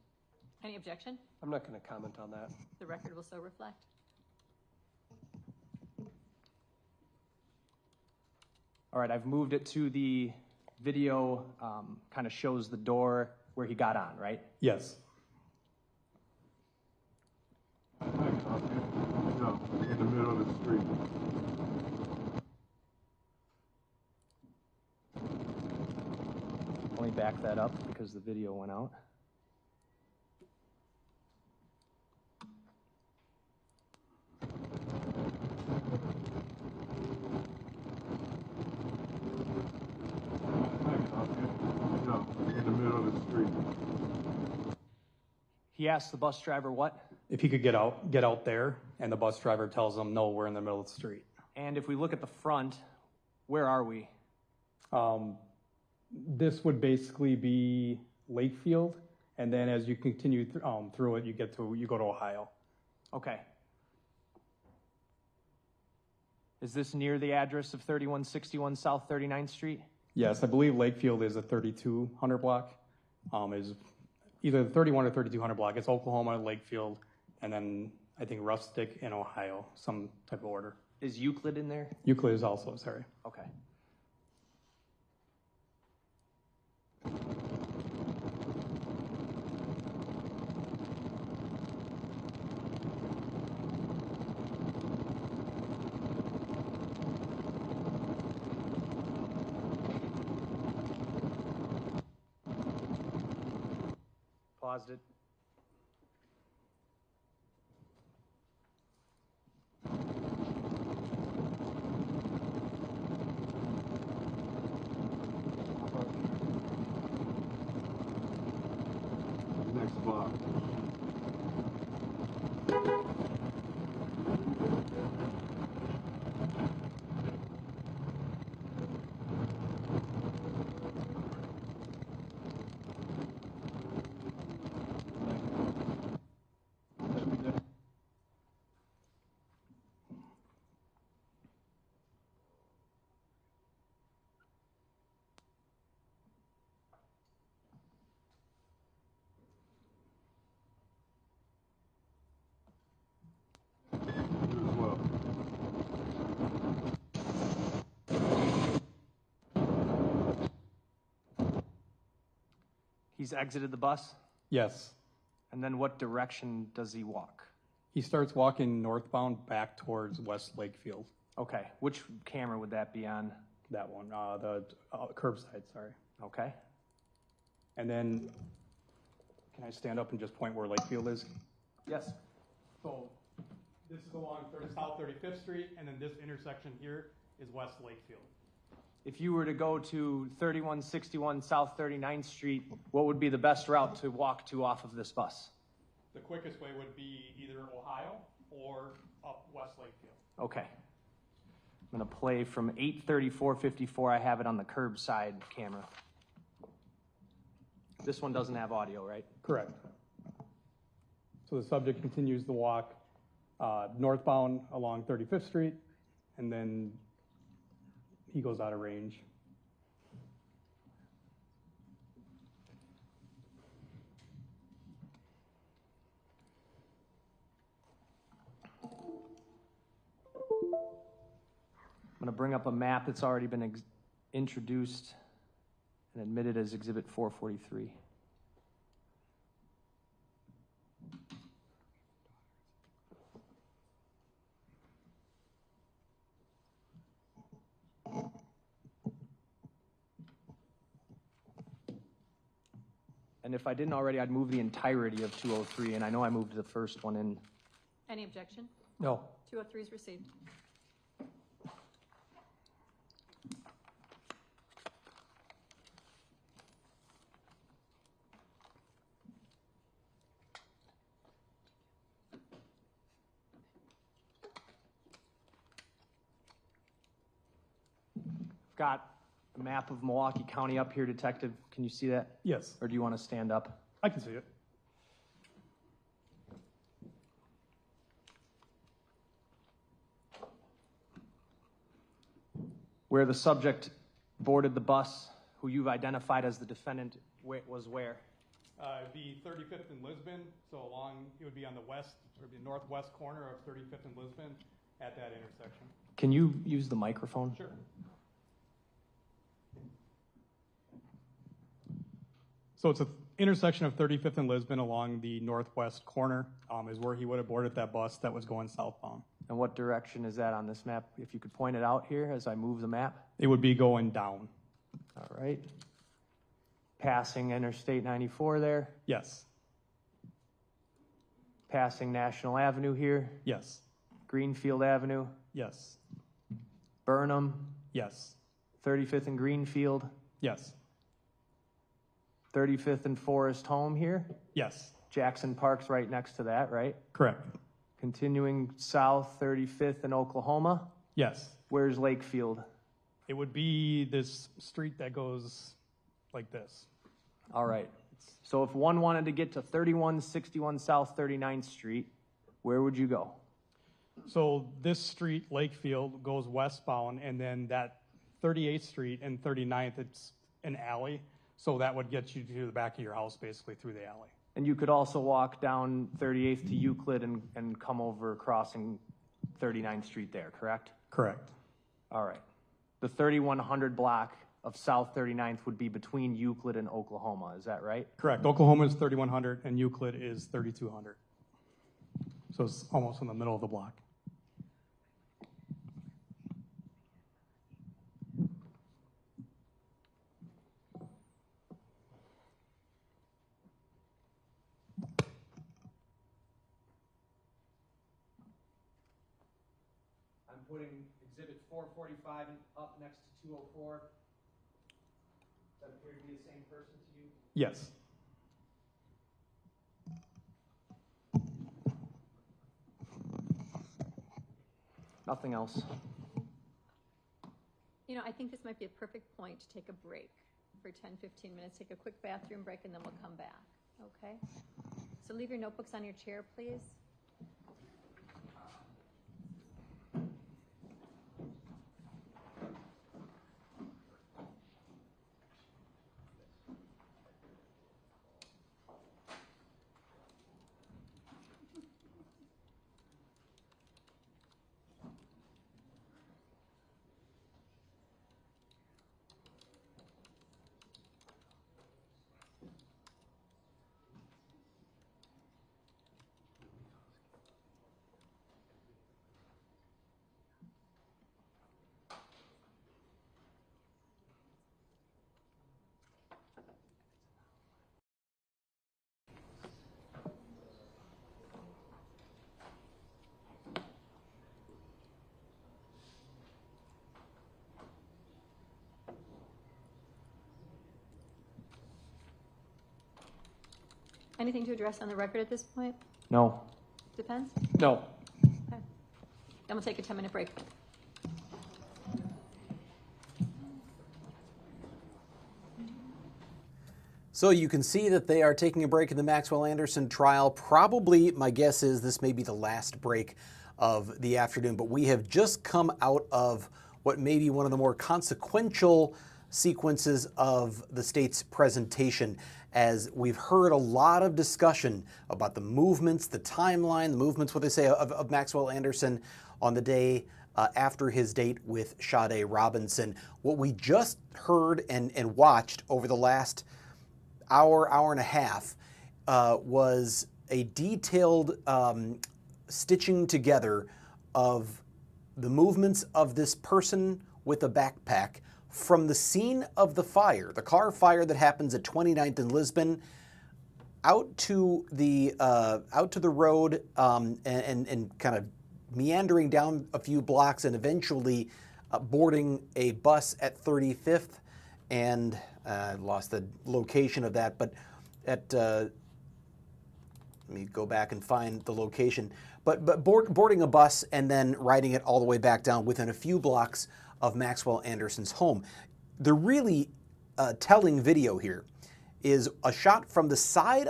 Any objection? I'm not going to comment on that. The record will so reflect. All right, I've moved it to the video, kind of shows the door where he got on, right? Yes. No, in the middle of the street. Let me back that up because the video went out. No, in the middle of the street. He asked the bus driver what? If he could get out there, and the bus driver tells him, no, we're in the middle of the street. And if we look at the front, where are we? This would basically be Lakefield, and then as you continue through it, you go to Ohio. Okay. Is this near the address of 3161 South 39th Street? Yes, I believe Lakefield is a 3200 block. Is either the 31 or 3200 block. It's Oklahoma, Lakefield, and then I think Rustic in Ohio, some type of order. Is Euclid in there? Euclid is also, sorry. Okay. Paused it. Next block. He's exited the bus? Yes. And then what direction does he walk? He starts walking northbound back towards West Lakefield. Okay. Which camera would that be on? That one, the curbside, sorry. Okay. And then, can I stand up and just point where Lakefield is? Yes. So This is along South 35th Street, and then this intersection here is West Lakefield. If you were to go to 3161 South 39th Street, what would be the best route to walk to off of this bus? The quickest way would be either Ohio or up West Lakefield. Okay. I'm going to play from 8:34:54. I have it on the curbside camera. This one doesn't have audio, right? Correct. So the subject continues to walk northbound along 35th Street, and then he goes out of range. I'm going to bring up a map that's already been introduced and admitted as Exhibit 443. And if I didn't already, I'd move the entirety of 203, and I know I moved the first one in. Any objection? No. 203 is received. Got a map of Milwaukee County up here, Detective. Can you see that? Yes. Or do you want to stand up? I can see it. Where the subject boarded the bus, who you've identified as the defendant, was where? It'd be 35th and Lisbon, so it would be on the west, or the northwest corner of 35th and Lisbon at that intersection. Can you use the microphone? Sure. So it's an intersection of 35th and Lisbon along the northwest corner is where he would have boarded that bus that was going southbound. And what direction is that on this map? If you could point it out here as I move the map. It would be going down. All right. Passing Interstate 94 there. Yes. Passing National Avenue here. Yes. Greenfield Avenue. Yes. Burnham. Yes. 35th and Greenfield. Yes. 35th and Forest Home here. Yes. Jackson Park's right next to that, right? Correct. Continuing south, 35th and Oklahoma. Yes. Where's Lakefield? It would be this street that goes like this. All right. So if one wanted to get to 3161 South 39th Street, where would you go? So this street, Lakefield, goes westbound, and then that 38th Street and 39th, it's an alley. So that would get you to the back of your house, basically, through the alley. And you could also walk down 38th to Euclid and come over crossing 39th Street there, correct? Correct. All right. The 3100 block of South 39th would be between Euclid and Oklahoma, is that right? Correct. Oklahoma is 3100 and Euclid is 3200. So it's almost in the middle of the block. I'm putting Exhibit 445 up next to 204. Does that appear to be the same person to you? Yes. Nothing else. You know, I think this might be a perfect point to take a break for 10, 15 minutes, take a quick bathroom break, and then we'll come back, okay? So leave your notebooks on your chair, please. anything to address on the record at this point? No. Defense? No. Okay. Then we'll take a 10-minute break. So you can see that they are taking a break in the Maxwell Anderson trial. Probably, my guess is this may be the last break of the afternoon, but we have just come out of what may be one of the more consequential sequences of the state's presentation, as we've heard a lot of discussion about the movements, the timeline, the movements, what they say, of Maxwell Anderson on the day after his date with Sade Robinson. What we just heard and watched over the last hour and a half was a detailed stitching together of the movements of this person with a backpack from the scene of the fire, the car fire that happens at 29th and Lisbon, out to the road and kind of meandering down a few blocks and eventually boarding a bus at 35th, and I lost the location of that, but at let me go back and find the location. But boarding a bus and then riding it all the way back down within a few blocks of Maxwell Anderson's home. The really telling video here is a shot from the side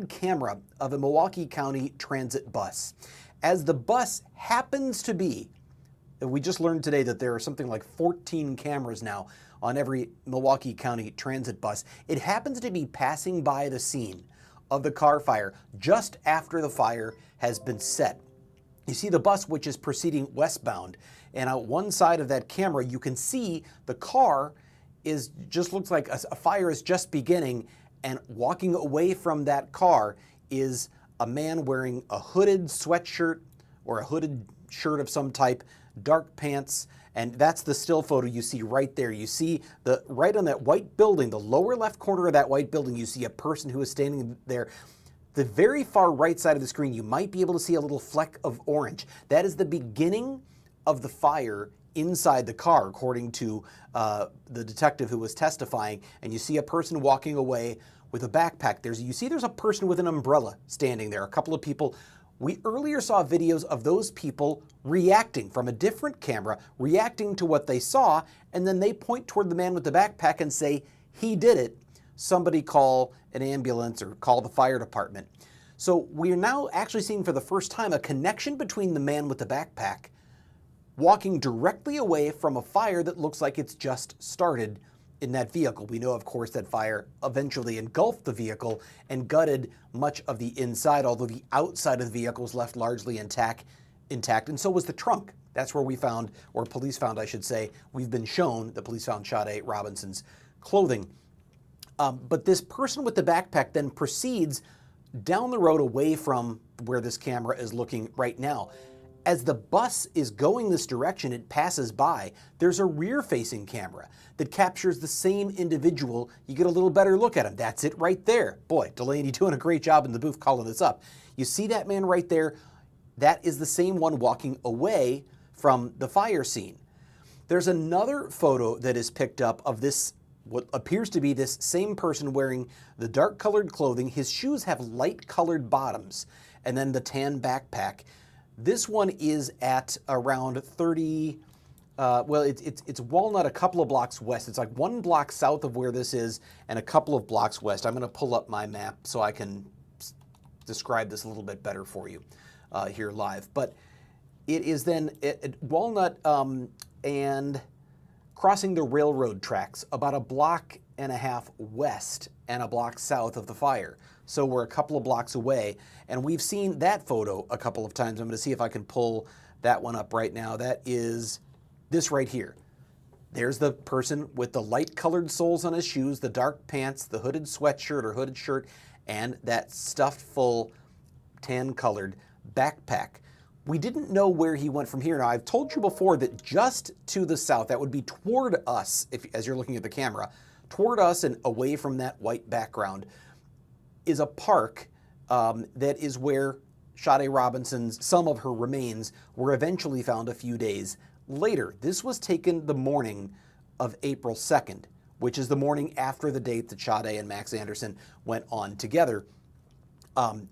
camera of a Milwaukee County transit bus. As the bus happens to be, we just learned today that there are something like 14 cameras now on every Milwaukee County transit bus. It happens to be passing by the scene of the car fire just after the fire has been set. You see the bus, which is proceeding westbound, and on one side of that camera you can see the car just looks like a fire is just beginning, and walking away from that car is a man wearing a hooded sweatshirt or a hooded shirt of some type, dark pants, and that's the still photo you see right there. You see right on that white building, the lower left corner of that white building, you see a person who is standing there. The very far right side of the screen, you might be able to see a little fleck of orange. That is the beginning of the fire inside the car, according to the detective who was testifying. And you see a person walking away with a backpack. You see there's a person with an umbrella standing there, a couple of people. We earlier saw videos of those people reacting from a different camera, reacting to what they saw, and then they point toward the man with the backpack and say, "He did it. Somebody call an ambulance or call the fire department." So we are now actually seeing for the first time a connection between the man with the backpack walking directly away from a fire that looks like it's just started in that vehicle. We know, of course, that fire eventually engulfed the vehicle and gutted much of the inside, although the outside of the vehicle was left largely intact, and so was the trunk. That's where we found, or police found, I should say, we've been shown that police found Sade Robinson's clothing. But this person with the backpack then proceeds down the road away from where this camera is looking right now. As the bus is going this direction, it passes by. There's a rear-facing camera that captures the same individual. You get a little better look at him. That's it right there. Boy, Delaney doing a great job in the booth calling this up. You see that man right there? That is the same one walking away from the fire scene. There's another photo that is picked up of this, what appears to be this same person wearing the dark-colored clothing. His shoes have light-colored bottoms, and then the tan backpack. This one is at around 30, it's Walnut, a couple of blocks west. It's like one block south of where this is and a couple of blocks west. I'm going to pull up my map so I can describe this a little bit better for you here live. But it is then at Walnut and crossing the railroad tracks about a block and a half west and a block south of the fire. So we're a couple of blocks away, and we've seen that photo a couple of times. I'm going to see if I can pull that one up right now. That is this right here. There's the person with the light-colored soles on his shoes, the dark pants, the hooded sweatshirt or hooded shirt, and that stuffed full tan-colored backpack. We didn't know where he went from here. Now, I've told you before that just to the south, that would be toward us, as you're looking at the camera, toward us and away from that white background, is a park that is where Sade Robinson's, some of her remains were eventually found a few days later. This was taken the morning of April 2nd, which is the morning after the date that Sade and Max Anderson went on together.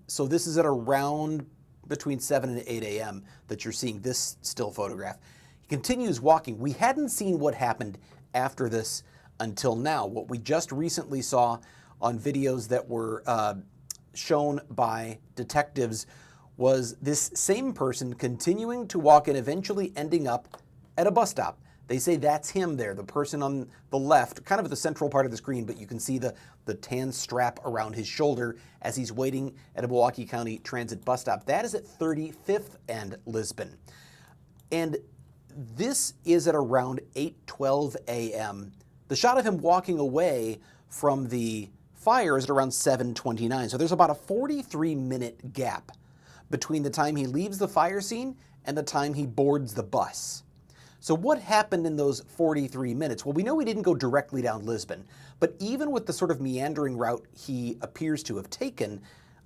So this is at around between 7 and 8 a.m. that you're seeing this still photograph. He continues walking. We hadn't seen what happened after this until now. What we just recently saw on videos that were shown by detectives was this same person continuing to walk and eventually ending up at a bus stop. They say that's him there, the person on the left, kind of at the central part of the screen, but you can see the tan strap around his shoulder as he's waiting at a Milwaukee County Transit bus stop. That is at 35th and Lisbon. And this is at around 8:12 a.m. The shot of him walking away from the fire is at around 7:29. So there's about a 43-minute gap between the time he leaves the fire scene and the time he boards the bus. So what happened in those 43 minutes? Well, we know he didn't go directly down Lisbon, but even with the sort of meandering route he appears to have taken,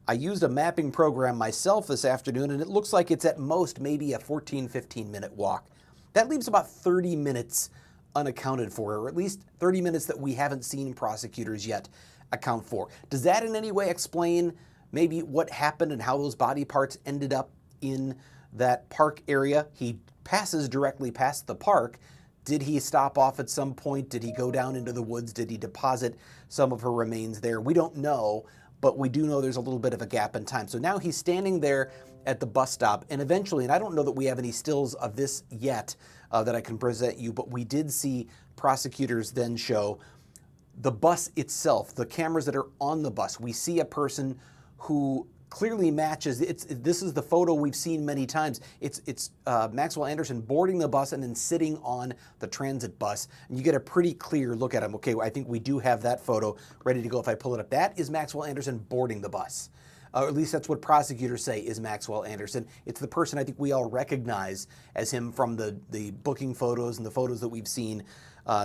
I used a mapping program myself this afternoon, and it looks like it's at most maybe a 15-minute walk. That leaves about 30 minutes unaccounted for, or at least 30 minutes that we haven't seen prosecutors yet account for. Does that in any way explain maybe what happened and how those body parts ended up in that park area? He passes directly past the park. Did he stop off at some point? Did he go down into the woods? Did he deposit some of her remains there? We don't know, but we do know there's a little bit of a gap in time. So now he's standing there at the bus stop, and eventually, and I don't know that we have any stills of this yet that I can present you, but we did see prosecutors then show the bus itself, the cameras that are on the bus. We see a person who clearly matches. This is the photo we've seen many times. It's Maxwell Anderson boarding the bus and then sitting on the transit bus, and you get a pretty clear look at him. Okay, I think we do have that photo ready to go if I pull it up. That is Maxwell Anderson boarding the bus. Or at least that's what prosecutors say is Maxwell Anderson. It's the person I think we all recognize as him from the booking photos and the photos that we've seen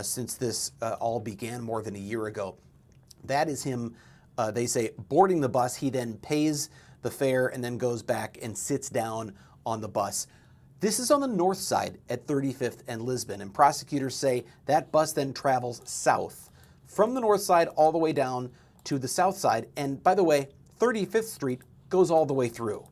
since this all began more than a year ago. That is him, they say, boarding the bus. He then pays the fare and then goes back and sits down on the bus. This is on the north side at 35th and Lisbon, and prosecutors say that bus then travels south from the north side all the way down to the south side. And by the way, 35th Street goes all the way through.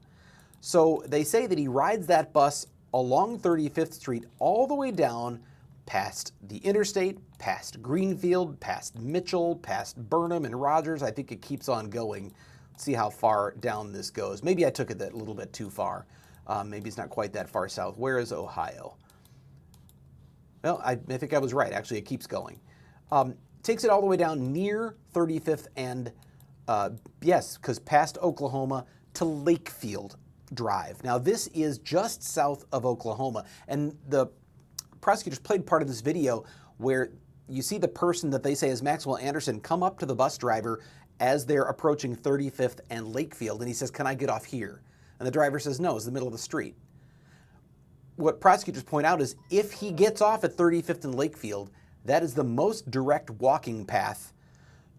So they say that he rides that bus along 35th Street all the way down past the interstate, past Greenfield, past Mitchell, past Burnham and Rogers. I think it keeps on going. Let's see how far down this goes. Maybe I took it a little bit too far. Maybe it's not quite that far south. Where is Ohio? Well, I think I was right. Actually, it keeps going. Takes it all the way down near 35th and yes, because past Oklahoma to Lakefield Drive. Now, this is just south of Oklahoma, and the prosecutors played part of this video where you see the person that they say is Maxwell Anderson come up to the bus driver as they're approaching 35th and Lakefield, and he says, "Can I get off here?" And the driver says, "No, it's the middle of the street." What prosecutors point out is if he gets off at 35th and Lakefield, that is the most direct walking path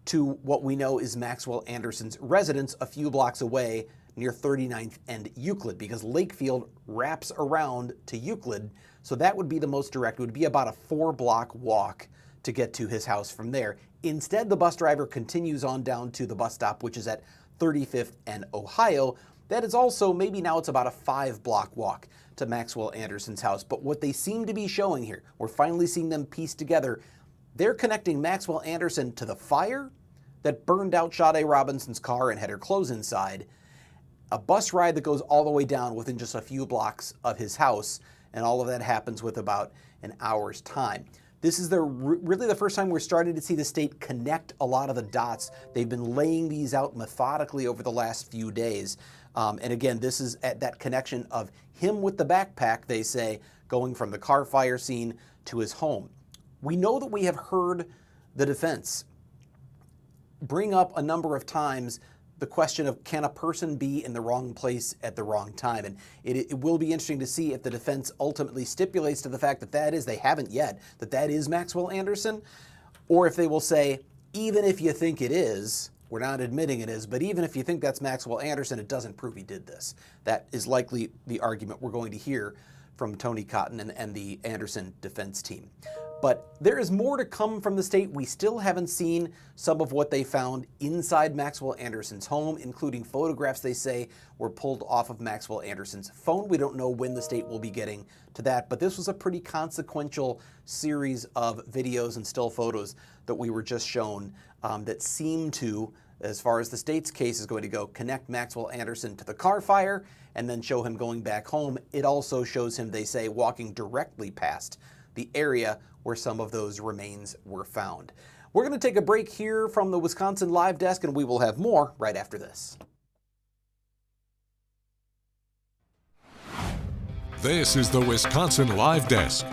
to what we know is Maxwell Anderson's residence a few blocks away near 39th and Euclid, because Lakefield wraps around to Euclid, so that would be the most direct. It would be about a 4-block walk to get to his house from there. Instead, the bus driver continues on down to the bus stop, which is at 35th and Ohio. That is also, maybe now it's about a 5-block walk to Maxwell Anderson's house. But what they seem to be showing here, we're finally seeing them piece together, they're connecting Maxwell Anderson to the fire that burned out Sade Robinson's car and had her clothes inside, a bus ride that goes all the way down within just a few blocks of his house, and all of that happens with about an hour's time. This is really the first time we're starting to see the state connect a lot of the dots. They've been laying these out methodically over the last few days. And again, this is at that connection of him with the backpack, they say, going from the car fire scene to his home. We know that we have heard the defense bring up a number of times the question of, can a person be in the wrong place at the wrong time? And it will be interesting to see if the defense ultimately stipulates to the fact that they haven't yet, that is Maxwell Anderson, or if they will say, even if you think it is, we're not admitting it is, but even if you think that's Maxwell Anderson, it doesn't prove he did this. That is likely the argument we're going to hear from Tony Cotton and the Anderson defense team. But there is more to come from the state. We still haven't seen some of what they found inside Maxwell Anderson's home, including photographs they say were pulled off of Maxwell Anderson's phone. We don't know when the state will be getting to that, but this was a pretty consequential series of videos and still photos that we were just shown that seem to, as far as the state's case is going to go, connect Maxwell Anderson to the car fire and then show him going back home. It also shows him, they say, walking directly past the area where some of those remains were found. We're going to take a break here from the Wisconsin Live Desk, and we will have more right after this. This is the Wisconsin Live Desk.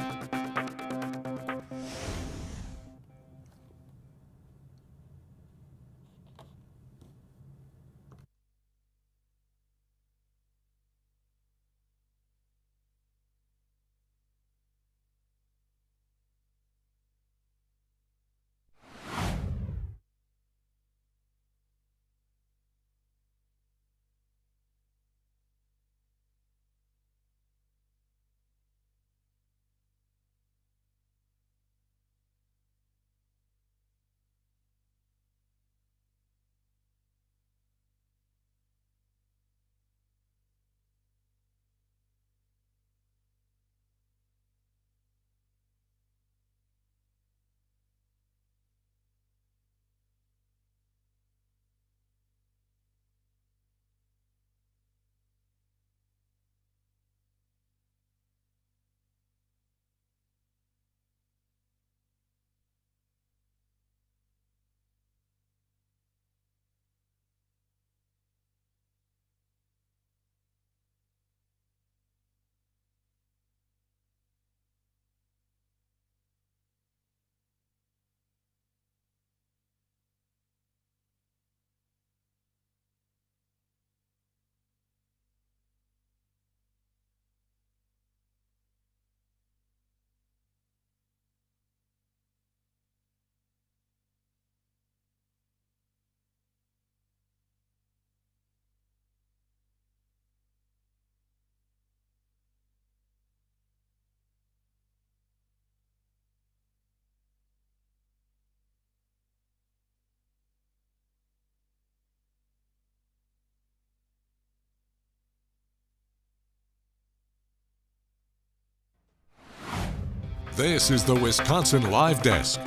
This is the Wisconsin Live Desk.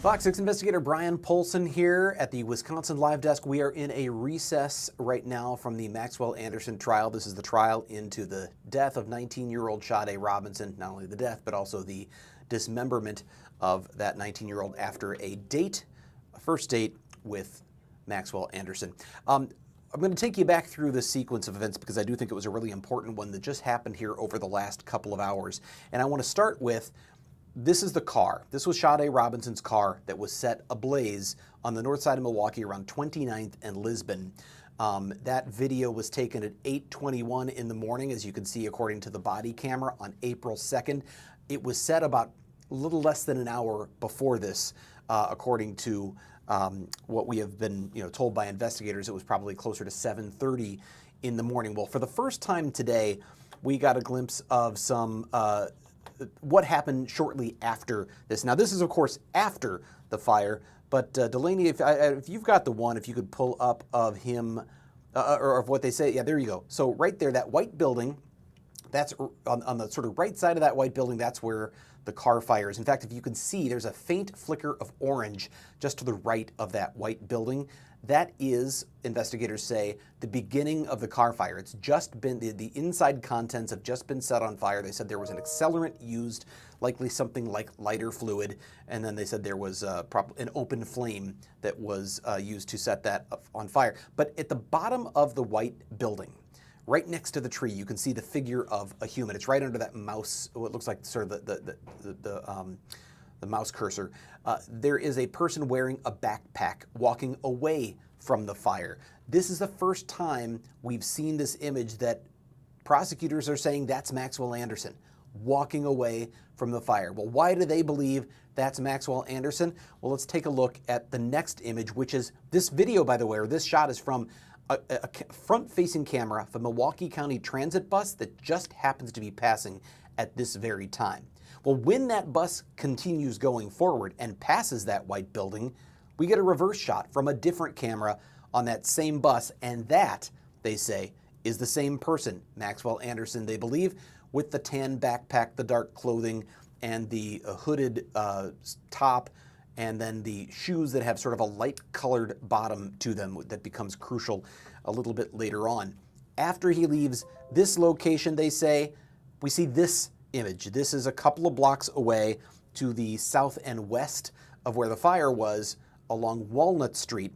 Fox 6 investigator Brian Polson here at the Wisconsin Live Desk. We are in a recess right now from the Maxwell Anderson trial. This is the trial into the death of 19-year-old Sade Robinson. Not only the death, but also the dismemberment of that 19-year-old after a date, a first date with Maxwell Anderson. I'm going to take you back through this sequence of events because I do think it was a really important one that just happened here over the last couple of hours. And I want to start with, this is the car. This was Sade Robinson's car that was set ablaze on the north side of Milwaukee around 29th and Lisbon. That video was taken at 8:21 in the morning, as you can see according to the body camera, on April 2nd. It was set about a little less than an hour before this, according to what we have been told by investigators. It was probably closer to 7:30 in the morning. Well, for the first time today, we got a glimpse of some what happened shortly after this. Now, this is, of course, after the fire, but Delaney, if you've got the one, if you could pull up of him, or of what they say. Yeah, there you go. So right there, that white building, that's on the sort of right side of that white building, that's where the car fires. In fact, if you can see, there's a faint flicker of orange just to the right of that white building. That is, investigators say, the beginning of the car fire. It's just been, the inside contents have just been set on fire. They said there was an accelerant used, likely something like lighter fluid, and then they said there was an open flame that was used to set that on fire. But at the bottom of the white building, right next to the tree, you can see the figure of a human. It's right under that mouse, what looks like sort of the mouse cursor. There is a person wearing a backpack walking away from the fire. This is the first time we've seen this image that prosecutors are saying that's Maxwell Anderson walking away from the fire. Well, why do they believe that's Maxwell Anderson? Well, let's take a look at the next image, which is this video, by the way, or this shot is from a front-facing camera of a Milwaukee County transit bus that just happens to be passing at this very time. Well, when that bus continues going forward and passes that white building, we get a reverse shot from a different camera on that same bus, and that, they say, is the same person, Maxwell Anderson, they believe, with the tan backpack, the dark clothing, and the hooded top, and then the shoes that have sort of a light-colored bottom to them that becomes crucial a little bit later on. After he leaves this location, they say, we see this image. This is a couple of blocks away to the south and west of where the fire was along Walnut Street,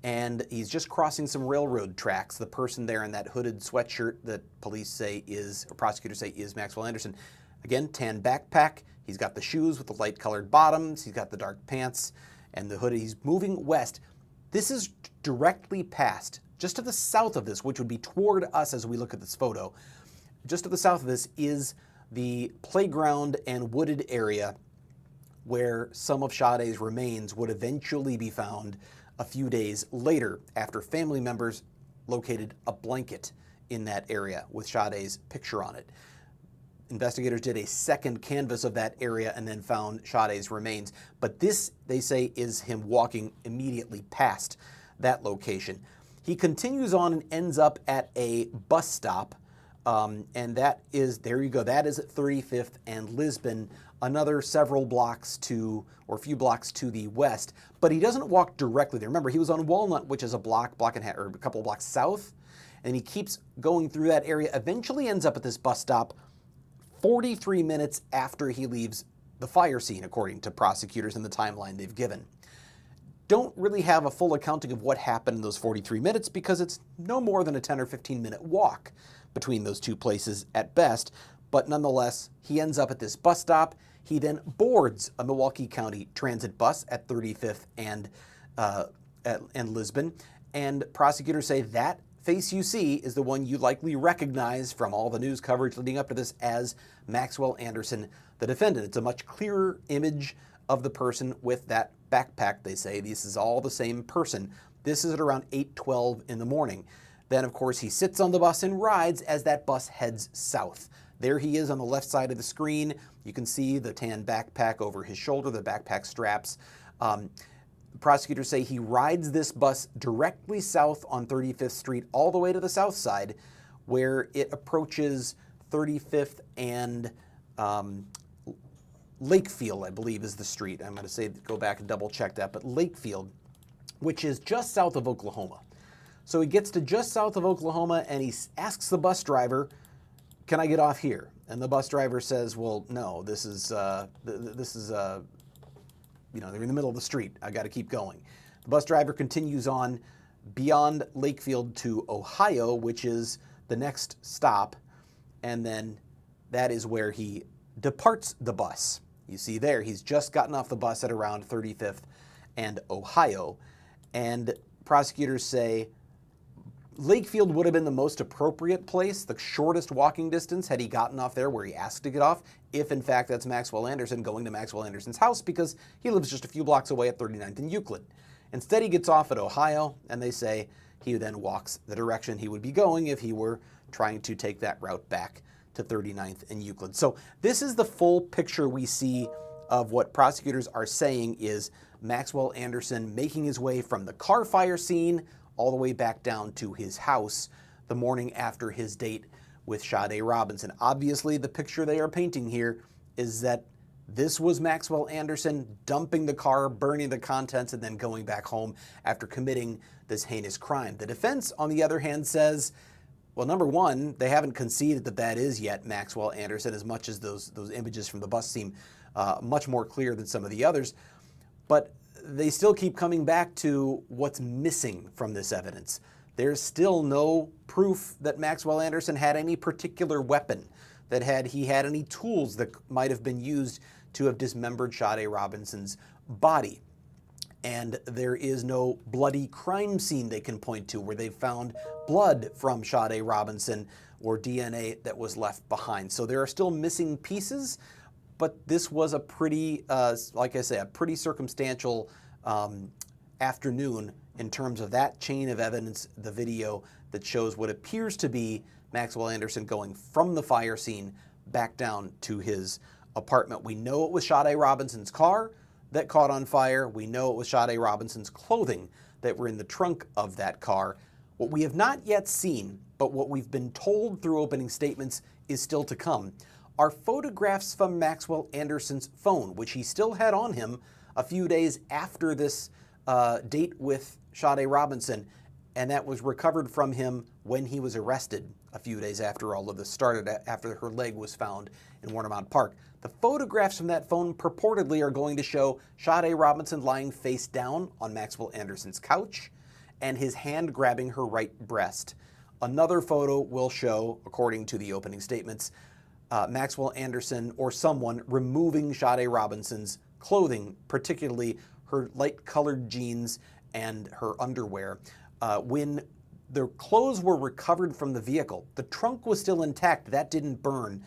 and he's just crossing some railroad tracks. The person there in that hooded sweatshirt that police say is, or prosecutors say is Maxwell Anderson. Again, tan backpack. He's got the shoes with the light-colored bottoms. He's got the dark pants and the hoodie. He's moving west. This is directly past, just to the south of this, which would be toward us as we look at this photo. Just to the south of this is the playground and wooded area where some of Sade's remains would eventually be found a few days later after family members located a blanket in that area with Sade's picture on it. Investigators did a second canvass of that area and then found Sade's remains. But this, they say, is him walking immediately past that location. He continues on and ends up at a bus stop, and that is, there you go, that is at 35th and Lisbon, another several blocks to, or a few blocks to the west. But he doesn't walk directly there. Remember, he was on Walnut, which is a block and a half, or a couple of blocks south, and he keeps going through that area, eventually ends up at this bus stop 43 minutes after he leaves the fire scene, according to prosecutors in the timeline they've given. Don't really have a full accounting of what happened in those 43 minutes because it's no more than a 10 or 15 minute walk between those two places at best, but nonetheless, he ends up at this bus stop. He then boards a Milwaukee County Transit bus at 35th and Lisbon, and prosecutors say that face you see is the one you likely recognize from all the news coverage leading up to this as Maxwell Anderson, the defendant. It's a much clearer image of the person with that backpack, they say. This is all the same person. This is at around 8:12 in the morning. Then, of course, he sits on the bus and rides as that bus heads south. There he is on the left side of the screen. You can see the tan backpack over his shoulder, the backpack straps. Prosecutors say he rides this bus directly south on 35th Street all the way to the south side where it approaches 35th and Lakefield, I believe is the street. I'm going to say, go back and double check that, but Lakefield, which is just south of Oklahoma. So he gets to just south of Oklahoma and he asks the bus driver, can I get off here? And the bus driver says, well, no, this is you know, they're in the middle of the street. I got to keep going. The bus driver continues on beyond Lakefield to Ohio, which is the next stop. And then that is where he departs the bus. You see there, he's just gotten off the bus at around 35th and Ohio. And prosecutors say Lakefield would have been the most appropriate place, the shortest walking distance had he gotten off there where he asked to get off, if in fact that's Maxwell Anderson going to Maxwell Anderson's house because he lives just a few blocks away at 39th and Euclid. Instead he gets off at Ohio and they say he then walks the direction he would be going if he were trying to take that route back to 39th and Euclid. So this is the full picture we see of what prosecutors are saying is Maxwell Anderson making his way from the car fire scene all the way back down to his house the morning after his date with Sade Robinson. Obviously, the picture they are painting here is that this was Maxwell Anderson dumping the car, burning the contents, and then going back home after committing this heinous crime. The defense, on the other hand, says, well, number one, they haven't conceded that that is yet Maxwell Anderson, as much as those images from the bus seem much more clear than some of the others. But they still keep coming back to what's missing from this evidence. There's still no proof that Maxwell Anderson had any particular weapon, that he had any tools that might have been used to have dismembered Sade Robinson's body. And there is no bloody crime scene they can point to where they've found blood from Sade Robinson or DNA that was left behind. So there are still missing pieces, but this was a pretty, like I say, a pretty circumstantial afternoon in terms of that chain of evidence, the video that shows what appears to be Maxwell Anderson going from the fire scene back down to his apartment. We know it was Sade Robinson's car that caught on fire. We know it was Sade Robinson's clothing that were in the trunk of that car. What we have not yet seen, but what we've been told through opening statements is still to come, are photographs from Maxwell Anderson's phone, which he still had on him a few days after this date with Sade Robinson, and that was recovered from him when he was arrested a few days after all of this started, after her leg was found in Warnermont Park. The photographs from that phone purportedly are going to show Sade Robinson lying face down on Maxwell Anderson's couch and his hand grabbing her right breast. Another photo will show, according to the opening statements, Maxwell Anderson or someone removing Sade Robinson's clothing, particularly her light-colored jeans and her underwear. When the clothes were recovered from the vehicle, the trunk was still intact. That didn't burn.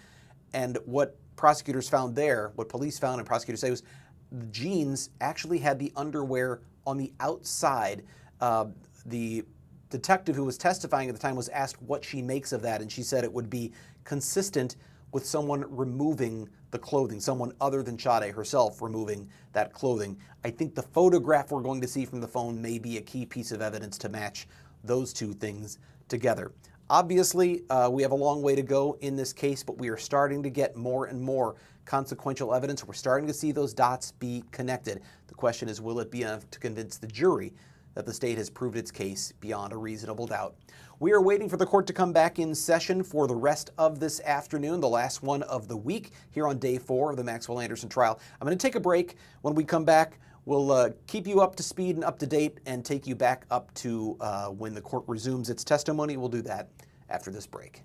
And what prosecutors found there, what police found and prosecutors say, was the jeans actually had the underwear on the outside. The detective who was testifying at the time was asked what she makes of that, and she said it would be consistent with someone removing the clothing, someone other than Sade herself removing that clothing. I think the photograph we're going to see from the phone may be a key piece of evidence to match those two things together. Obviously, we have a long way to go in this case, but we are starting to get more and more consequential evidence. We're starting to see those dots be connected. The question is, will it be enough to convince the jury that the state has proved its case beyond a reasonable doubt? We are waiting for the court to come back in session for the rest of this afternoon, the last one of the week, here on day 4 of the Maxwell Anderson trial. I'm going to take a break. When we come back, we'll keep you up to speed and up to date and take you back up to when the court resumes its testimony. We'll do that after this break.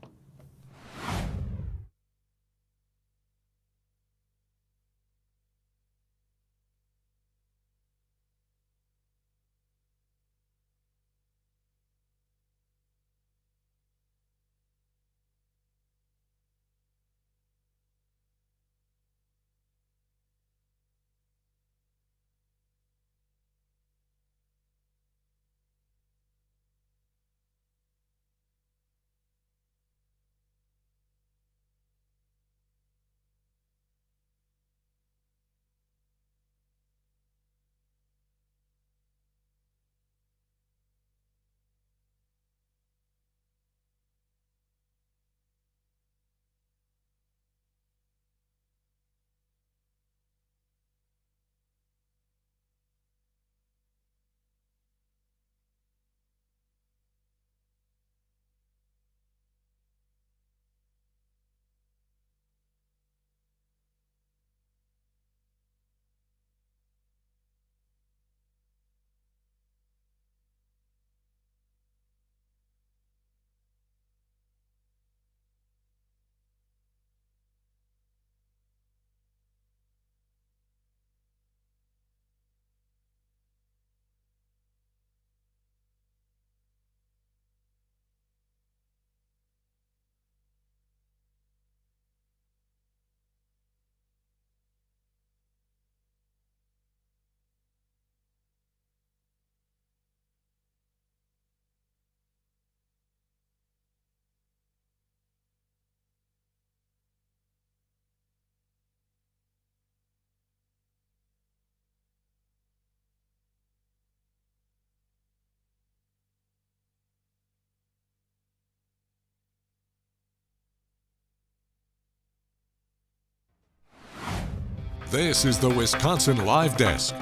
This is the Wisconsin Live Desk.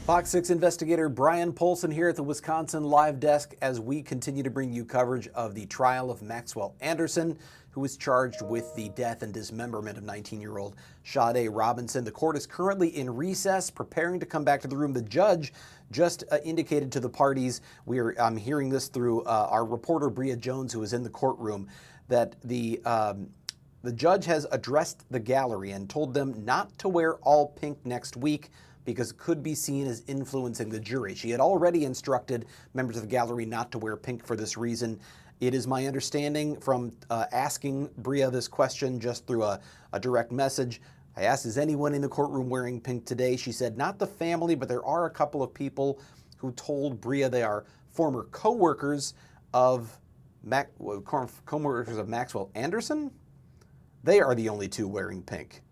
Fox 6 investigator Brian Polson here at the Wisconsin Live Desk as we continue to bring you coverage of the trial of Maxwell Anderson, who was charged with the death and dismemberment of 19-year-old Sade Robinson. The court is currently in recess, preparing to come back to the room. The judge just indicated to the parties, I'm hearing this through our reporter Bria Jones, who is in the courtroom, that the judge has addressed the gallery and told them not to wear all pink next week because it could be seen as influencing the jury. She had already instructed members of the gallery not to wear pink for this reason. It is my understanding from asking Bria this question just through a direct message. I asked, is anyone in the courtroom wearing pink today? She said, not the family, but there are a couple of people who told Bria they are former co-workers of Maxwell Anderson. They are the only two wearing pink.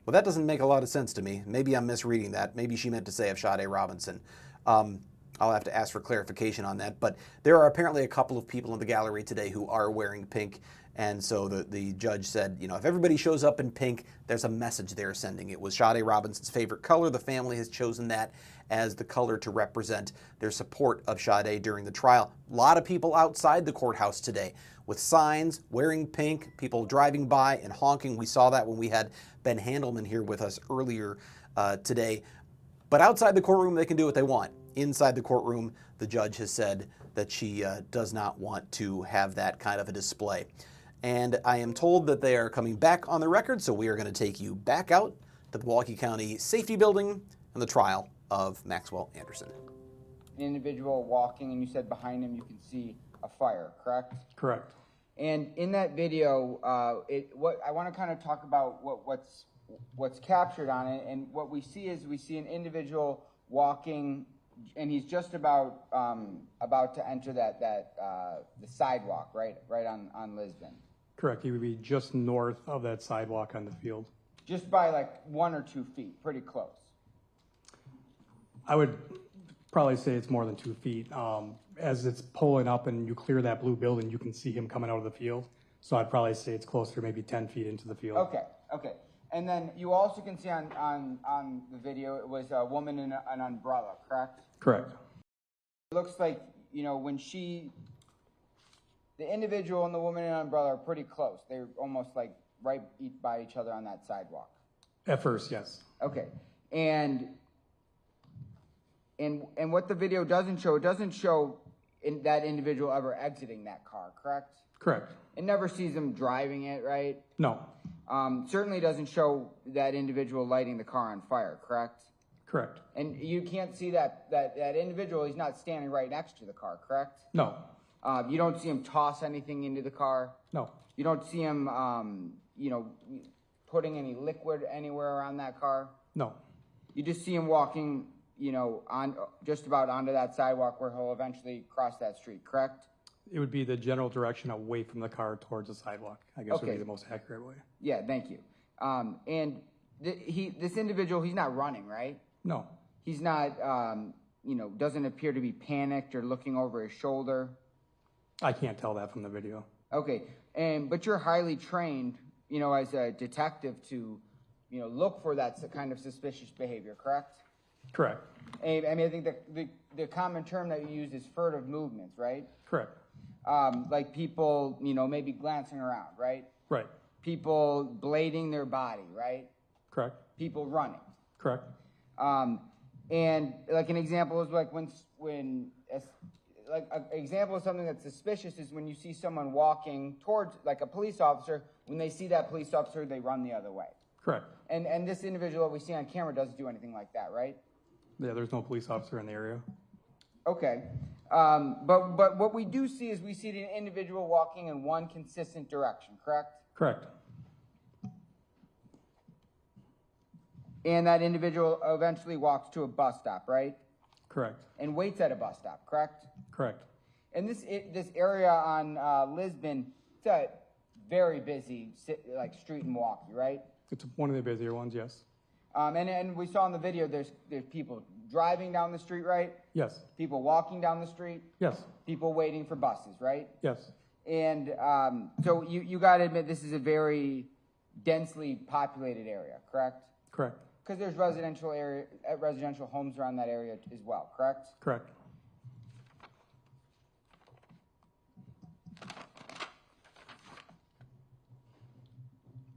Well, that doesn't make a lot of sense to me. Maybe I'm misreading that. Maybe she meant to say of Sade Robinson. I'll have to ask for clarification on that. But there are apparently a couple of people in the gallery today who are wearing pink. And so the judge said, you know, if everybody shows up in pink, there's a message they're sending. It was Sade Robinson's favorite color. The family has chosen that as the color to represent their support of Sade during the trial. A lot of people outside the courthouse today with signs, wearing pink, people driving by and honking. We saw that when we had Ben Handelman here with us earlier today. But outside the courtroom, they can do what they want. Inside the courtroom, the judge has said that she does not want to have that kind of a display. And I am told that they are coming back on the record, so we are going to take you back out to the Milwaukee County Safety Building and the trial of Maxwell Anderson. An individual walking, and you said behind him you can see a fire, correct? Correct. And in that video, I want to kind of talk about what's captured on it, and what we see is we see an individual walking, and he's just about to enter the sidewalk, right on Lisbon. Correct. He would be just north of that sidewalk on the field. Just by like 1 or 2 feet, pretty close. I would probably say it's more than 2 feet. As it's pulling up and you clear that blue building, you can see him coming out of the field. So I'd probably say it's closer, maybe 10 feet into the field. Okay. And then you also can see on the video, it was a woman in an umbrella, correct? Correct. It looks like, you know, the individual and the woman in an umbrella are pretty close. They're almost like right by each other on that sidewalk. At first, yes. Okay. And what the video doesn't show, it doesn't show that individual ever exiting that car, correct? Correct. It never sees them driving it, right? No. Certainly doesn't show that individual lighting the car on fire, correct? Correct. And you can't see that individual, he's not standing right next to the car, correct? No. You don't see him toss anything into the car? No. You don't see him, putting any liquid anywhere around that car? No. You just see him walking, just about onto that sidewalk where he'll eventually cross that street, correct? It would be the general direction away from the car towards the sidewalk, I guess would be the most accurate way. Yeah, thank you. And this individual, he's not running, right? No. He's not, doesn't appear to be panicked or looking over his shoulder. I can't tell that from the video. Okay, but you're highly trained, as a detective to, look for that kind of suspicious behavior, correct? Correct. I think the common term that you use is furtive movements, right? Correct. Like people, maybe glancing around, right? Right. People blading their body, right? Correct. People running. Correct. And like an example is like an example of something that's suspicious is when you see someone walking towards, like a police officer, when they see that police officer, they run the other way. Correct. And this individual that we see on camera doesn't do anything like that, right? Yeah, there's no police officer in the area. Okay. But what we do see is we see the individual walking in one consistent direction, correct? Correct. And that individual eventually walks to a bus stop, right? Correct. And waits at a bus stop, correct? Correct. And this area on Lisbon, it's a very busy street in Milwaukee, right? It's one of the busier ones, yes. And we saw in the video there's people driving down the street, right? Yes. People walking down the street? Yes. People waiting for buses, right? Yes. And so you got to admit this is a very densely populated area, correct? Correct. Because there's residential homes around that area as well, correct? Correct.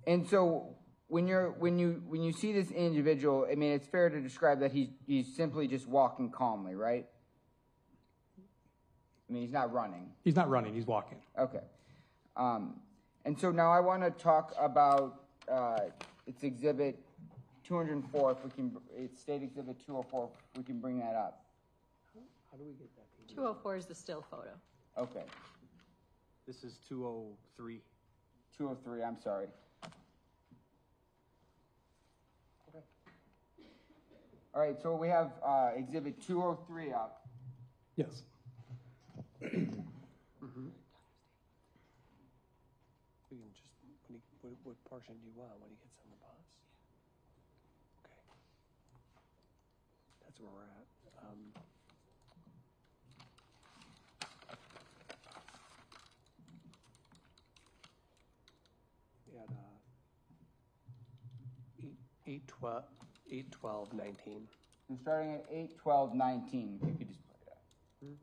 And so when you see this individual, I mean, it's fair to describe that he's simply just walking calmly, right? I mean, he's not running. He's not running. He's walking. Okay. And so now I want to talk about it's Exhibit 204. It's State Exhibit 204. If we can bring that up. How do we get that? 204 is the still photo. Okay. This is 203. 203. I'm sorry. All right, so we have Exhibit 203 up. Yes. We can just What portion do you want when he gets on the bus? Okay. That's where we're at. At 8/12/19. I'm starting at 8/12/19. If you could just play that. Sure.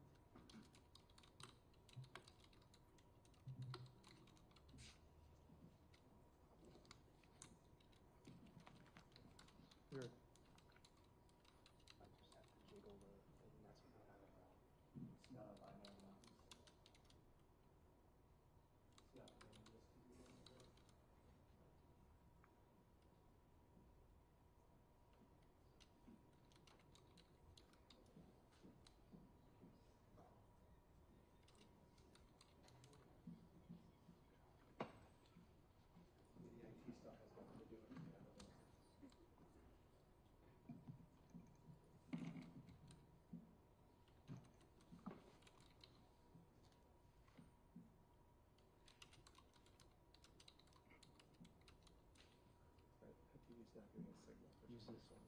Use this one.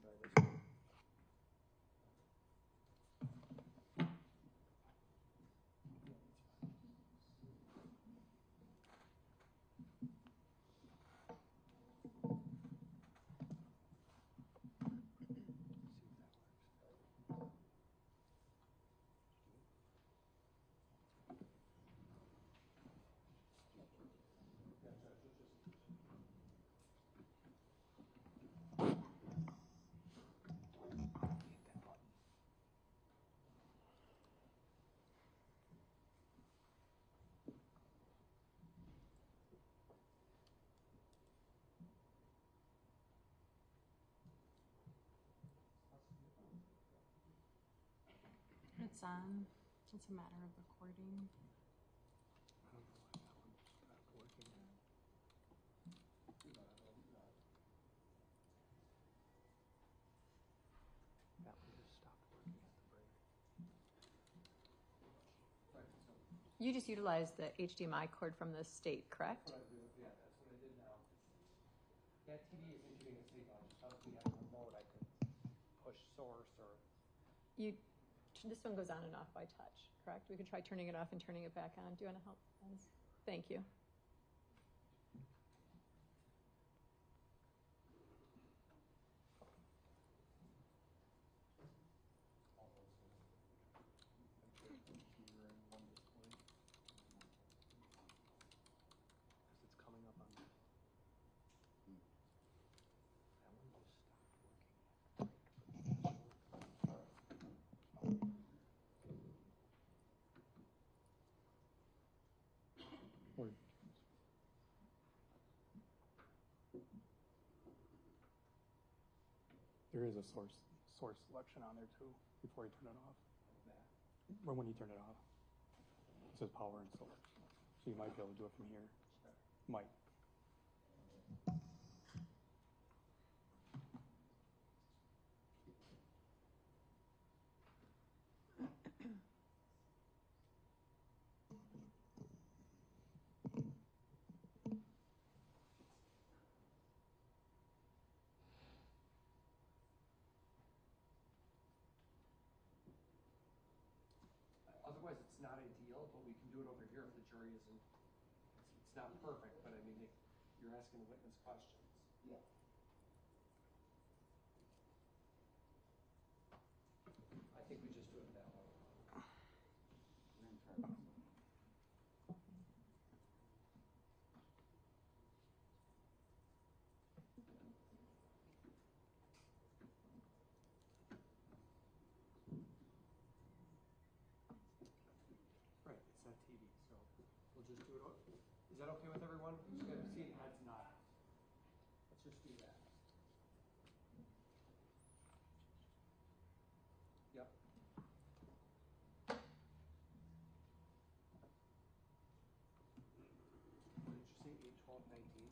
Try this one. It's on. It's a matter of recording. You just utilized the HDMI cord from the state, correct? That's what I do. Yeah, that's what I did now. That TV isn't getting a signal. I just thought if we had a remote, I could push source or. This one goes on and off by touch, correct? We could try turning it off and turning it back on. Do you want to help? Thank you. It's coming up on. There is a source selection on there too before you turn it off. Or when you turn it off, it says power and source. So you might be able to do it from here. Might. Otherwise, it's not ideal, but we can do it over here if the jury isn't. It's not perfect, but I mean, you're asking the witness questions. Yeah. I think we just do it that way. Right, it's that TV, so we'll just do it. Is that okay with everyone? Just gotta see the heads nod. Let's just do that. Yep. What did you say, 8/12/19?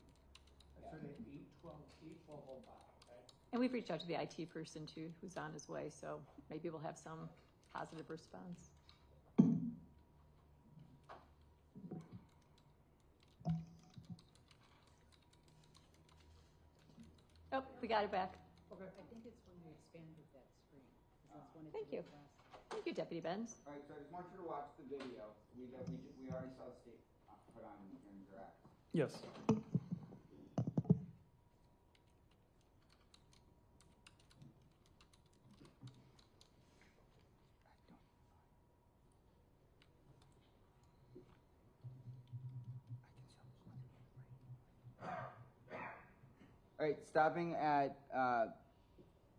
I started at 8/12/05, okay? And we've reached out to the IT person too, who's on his way, so maybe we'll have some positive response. got it back. Okay. I think it's when you expanded that screen. 'Cause that's when it Thank did you. it last. Thank you, Deputy Benz. All right, so I just want you to watch the video. We already saw the state put on in your act. Yes. All right, stopping at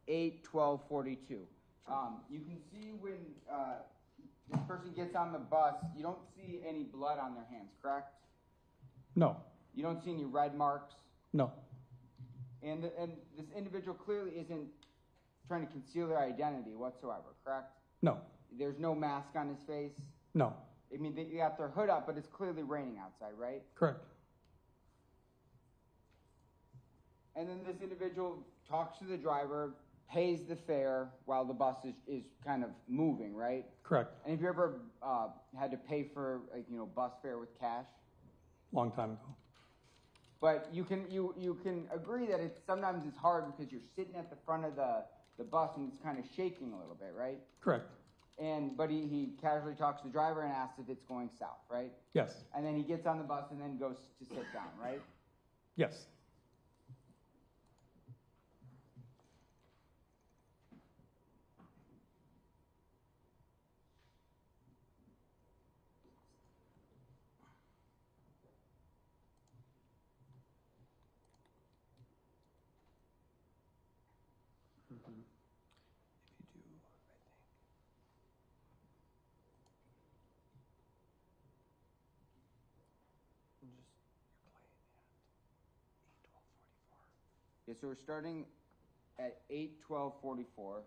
8:12:42. You can see when this person gets on the bus, you don't see any blood on their hands, correct? No. You don't see any red marks? No. And this individual clearly isn't trying to conceal their identity whatsoever, correct? No. There's no mask on his face? No. I mean, they got their hood up, but it's clearly raining outside, right? Correct. And then this individual talks to the driver, pays the fare while the bus is kind of moving, right? Correct. And have you ever had to pay for bus fare with cash? Long time ago. But you can agree that sometimes it's hard because you're sitting at the front of the bus and it's kind of shaking a little bit, right? Correct. But he casually talks to the driver and asks if it's going south, right? Yes. And then he gets on the bus and then goes to sit down, right? Yes. Yeah, so we're starting at 8:12:44.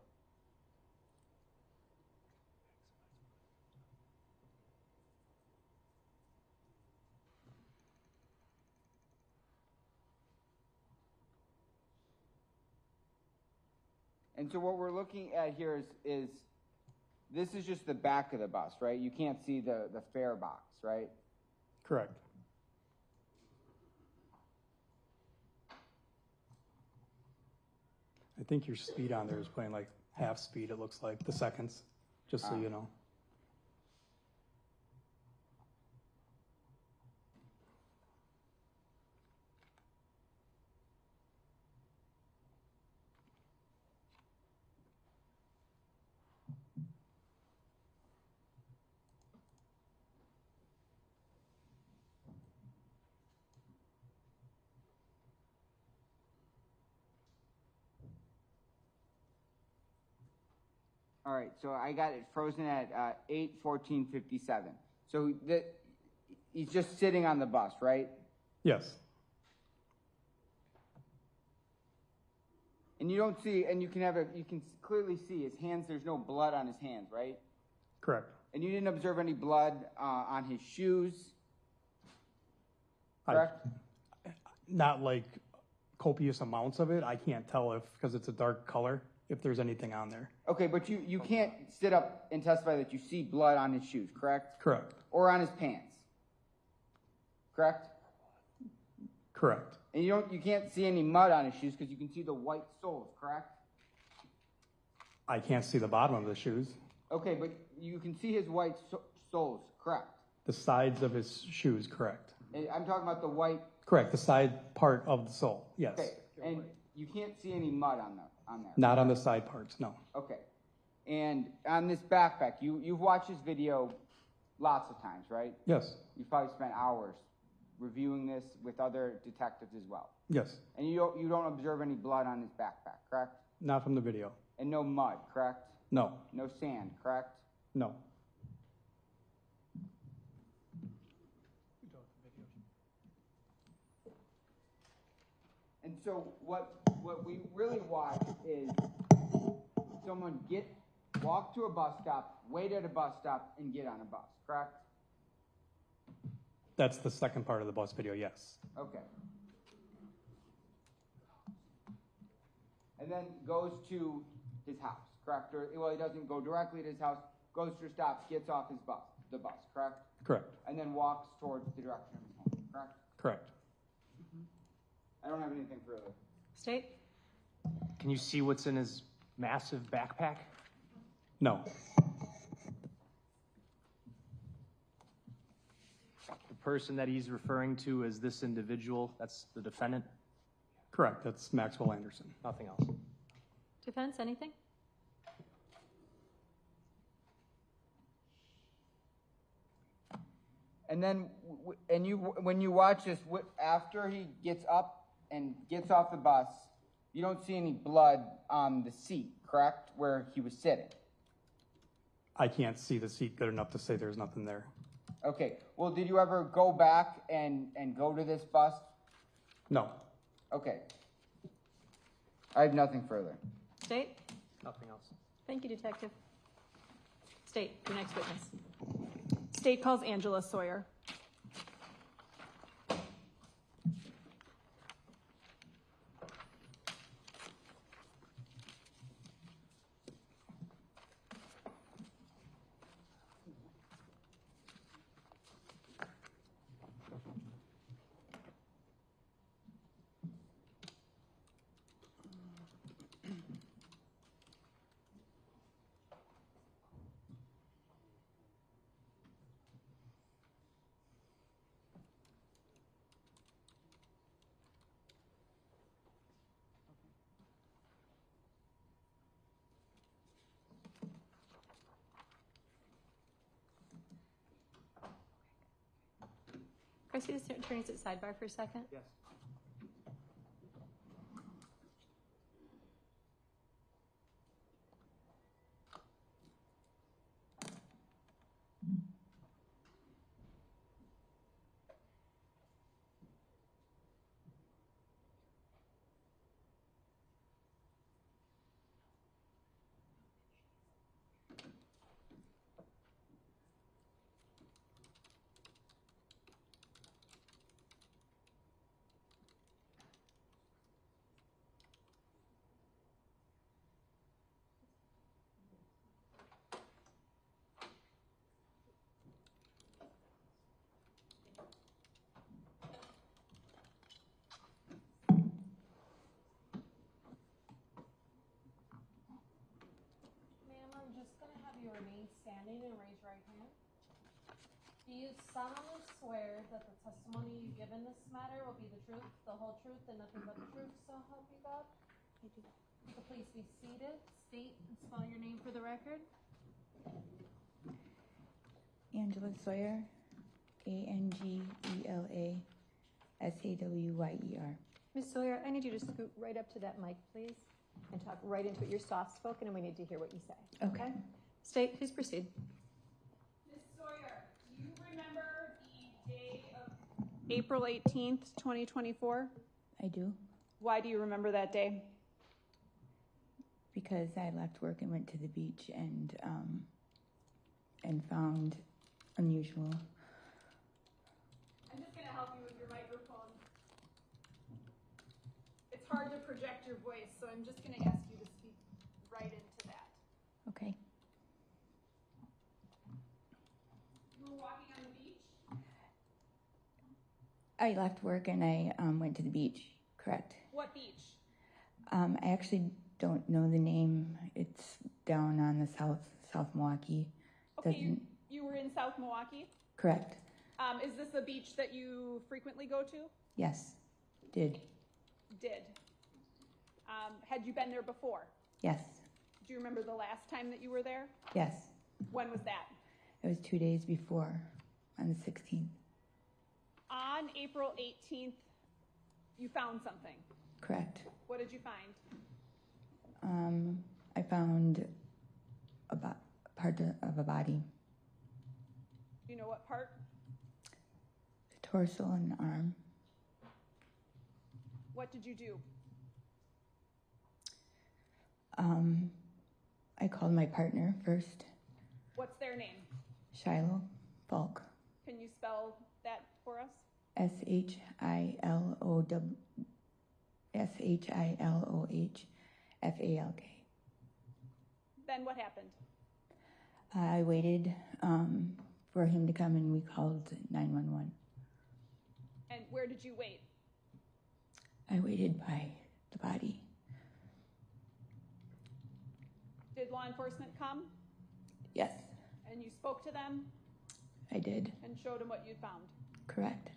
And so what we're looking at here is this is just the back of the bus, right? You can't see the fare box, right? Correct. I think your speed on there is playing like half speed, it looks like, the seconds, just so you know. All right, so I got it frozen at 8:14:57. So he's just sitting on the bus, right? Yes. And you don't see, and you can clearly see his hands. There's no blood on his hands, right? Correct. And you didn't observe any blood on his shoes, correct? Not like copious amounts of it. I can't tell because it's a dark color, if there's anything on there. Okay, but you can't sit up and testify that you see blood on his shoes, correct? Correct. Or on his pants, correct? Correct. And you can't see any mud on his shoes because you can see the white soles, correct? I can't see the bottom of the shoes. Okay, but you can see his white soles, correct? The sides of his shoes, correct. I'm talking about the white. Correct, the side part of the sole, yes. Okay, and you can't see any mud on there. Not on the side parts, no. Okay, and on this backpack, you've watched this video lots of times, right? Yes. You've probably spent hours reviewing this with other detectives as well. Yes. And you don't observe any blood on his backpack, correct? Not from the video. And no mud, correct? No. No sand, correct? No. And so what we really watch is someone walk to a bus stop, wait at a bus stop, and get on a bus, correct? That's the second part of the bus video, yes. Okay. And then goes to his house, correct? Well, he doesn't go directly to his house, goes to a stop, gets off the bus, correct? Correct. And then walks towards the direction of his home, correct? Correct. I don't have anything further. State? Can you see what's in his massive backpack? No. The person that he's referring to as this individual, that's the defendant? Correct. That's Maxwell Anderson. Nothing else. Defense, anything? And then, when you watch this, after he gets up and gets off the bus, you don't see any blood on the seat, correct? Where he was sitting. I can't see the seat good enough to say there's nothing there. Okay. Well, did you ever go back and go to this bus? No. Okay. I have nothing further. State? Nothing else. Thank you, Detective. State, your next witness. State calls Angela Sawyer. Can I see the attorneys at sidebar for a second? Yes. Remain standing and raise your right hand. Do you solemnly swear that the testimony you give in this matter will be the truth, the whole truth, and nothing but the truth, so help you God? I do. So please be seated, state and spell your name for the record. Angela Sawyer, ANGELASAWYER. Ms. Sawyer, I need you to scoot right up to that mic, please, and talk right into it. You're soft-spoken, and we need to hear what you say. Okay. State, please proceed. Ms. Sawyer, do you remember the day of April 18th, 2024? I do. Why do you remember that day? Because I left work and went to the beach and found unusual. I'm just going to help you with your microphone. It's hard to project your voice, so I'm just going to ask you to speak right into that. Okay. You were walking on the beach? I left work and I went to the beach, correct. What beach? I actually don't know the name. It's down on the South Milwaukee. Okay, you were in South Milwaukee? Correct. Is this a beach that you frequently go to? Yes. Did. Had you been there before? Yes. Do you remember the last time that you were there? Yes. When was that? It was 2 days before, on the 16th. On April 18th, you found something. Correct. What did you find? I found a part of a body. Do you know what part? The torso and the arm. What did you do? I called my partner first. What's their name? Shiloh Falk. Can you spell that for us? SHILOHFALK. Then what happened? I waited for him to come and we called 911. And where did you wait? I waited by the body. Did law enforcement come Yes, and you spoke to them I did. and showed them what you found? Correct.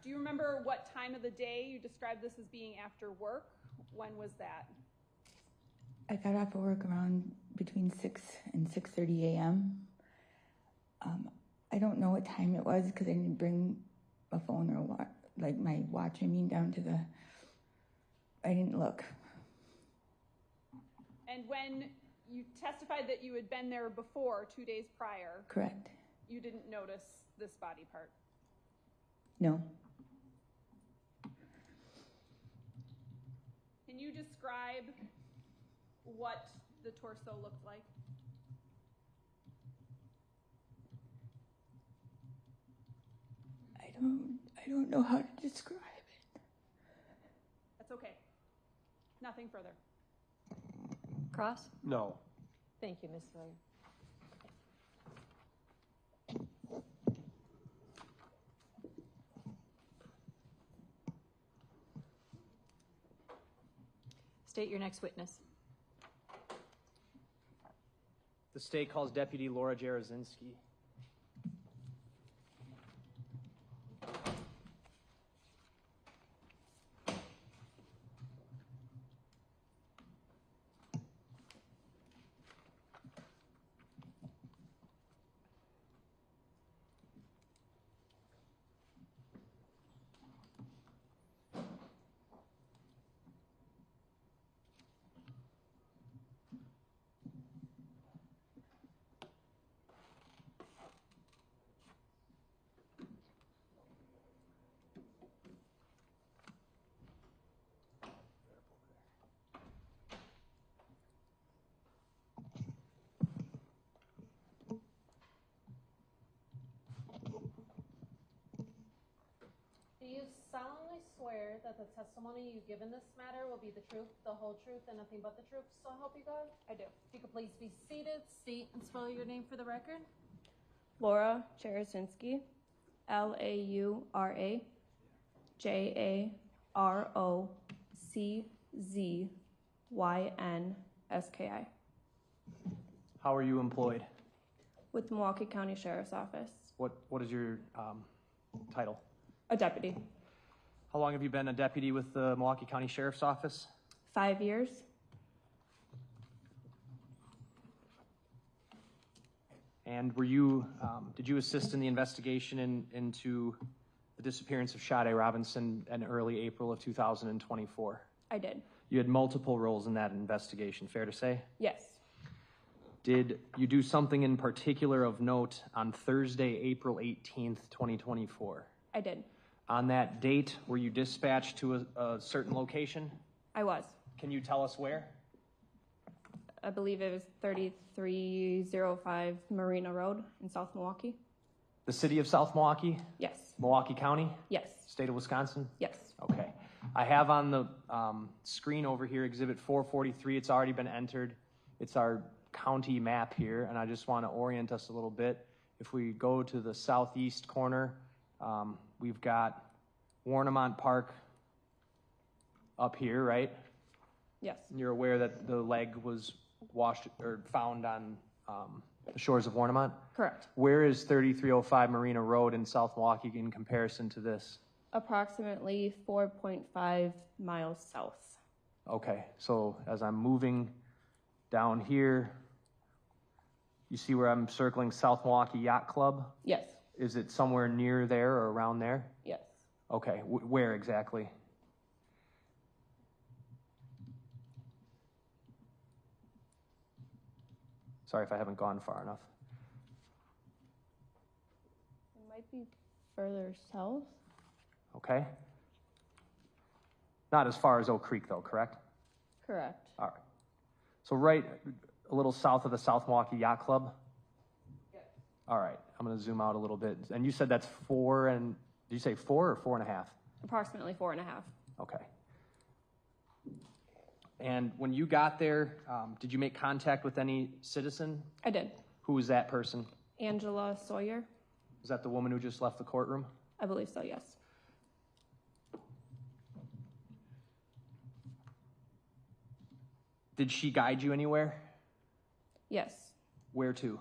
Do you remember what time of the day you described this as being after work? When was that? I got off of work around between 6 and 6:30 a.m. I don't know what time it was because I didn't bring a phone or my watch. I mean, down to the. I didn't look. And when you testified that you had been there before, 2 days prior, Correct. you didn't notice this body part? No. Can you describe what the torso looked like? I don't know how to describe it. That's okay. Nothing further. Cross? No. Thank you, Ms. Sawyer. State your next witness. The state calls Deputy Laura Jarozinski. Do you solemnly swear that the testimony you give in this matter will be the truth, the whole truth, and nothing but the truth, so help you God? I do. If you could please be seated, state and spell your name for the record. Laura Jarozinski, Laura Jaroczynski. How are you employed? With Milwaukee County Sheriff's Office. What is your title? A deputy. How long have you been a deputy with the Milwaukee County Sheriff's Office? 5 years. And were you, did you assist in the investigation into the disappearance of Sade Robinson in early April of 2024? I did. You had multiple roles in that investigation, fair to say? Yes. Did you do something in particular of note on Thursday, April 18th, 2024? I did. On that date, were you dispatched to a certain location? I was. Can you tell us where? I believe it was 3305 Marina Road in South Milwaukee. The city of South Milwaukee? Yes. Milwaukee County? Yes. State of Wisconsin? Yes. Okay. I have on the screen over here Exhibit 443. It's already been entered. It's our county map here, and I just want to orient us a little bit. If we go to the southeast corner, we've got Warnemont Park up here, right? Yes. And you're aware that the leg was washed or found on the shores of Warnemont? Correct. Where is 3305 Marina Road in South Milwaukee in comparison to this? Approximately 4.5 miles south. Okay, so as I'm moving down here, you see where I'm circling South Milwaukee Yacht Club? Yes. Is it somewhere near there or around there? Yes. Okay, where exactly? Sorry if I haven't gone far enough. It might be further south. Okay. Not as far as Oak Creek though, correct? Correct. All right. So right a little south of the South Milwaukee Yacht Club? Yes. All right, I'm gonna zoom out a little bit. And you said that's 4 and, did you say 4 or 4.5? Approximately 4.5. Okay. And when you got there, did you make contact with any citizen? I did. Who was that person? Angela Sawyer. Was that the woman who just left the courtroom? I believe so, yes. Did she guide you anywhere? Yes. Where to?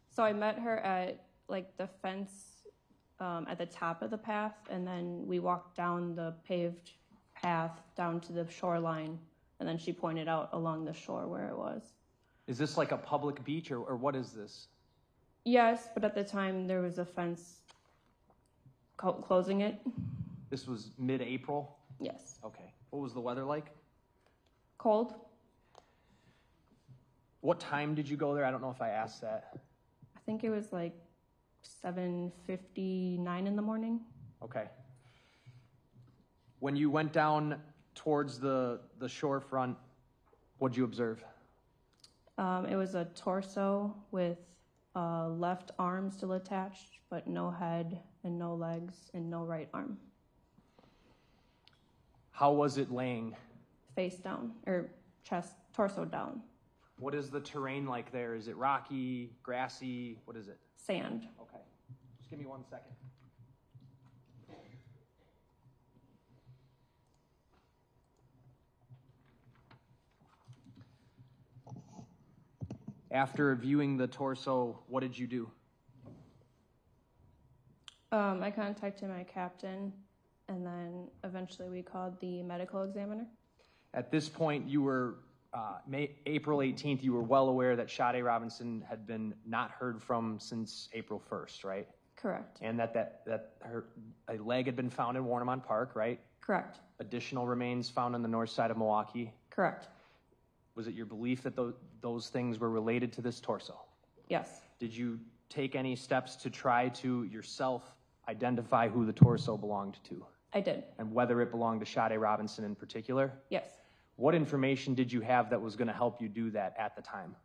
So I met her at like the fence at the top of the path, and then we walked down the paved path down to the shoreline, and then she pointed out along the shore where it was. Is this like a public beach, or what is this? Yes, but at the time there was a fence closing it. This was mid-April? Yes. Okay. What was the weather like? Cold. What time did you go there? I don't know if I asked that. I think it was like 7:59 in the morning. Okay. When you went down towards the shorefront, what'd you observe? It was a torso with left arm still attached, but no head and no legs and no right arm. How was it laying? Face down, or torso down. What is the terrain like there? Is it rocky, grassy? What is it? Sand. Okay. Just give me 1 second. After viewing the torso, what did you do? I contacted my captain, and then eventually we called the medical examiner. At this point, you were, April 18th, you were well aware that Sade Robinson had been not heard from since April 1st, right? Correct. And that a leg had been found in Warnemont Park, right? Correct. Additional remains found on the north side of Milwaukee. Correct. Was it your belief that those things were related to this torso? Yes. Did you take any steps to try to yourself identify who the torso belonged to? I did. And whether it belonged to Sade Robinson in particular? Yes. What information did you have that was going to help you do that at the time?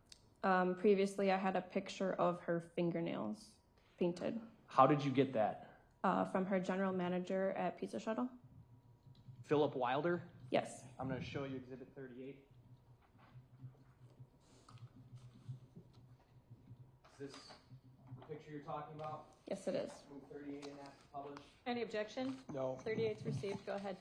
Previously, I had a picture of her fingernails painted. How did you get that? From her general manager at Pizza Shuttle. Philip Wilder? Yes. I'm going to show you Exhibit 38. Is this the picture you're talking about? Yes, it is. Move 38 and ask to publish. Any objection? No. 38's received. Go ahead.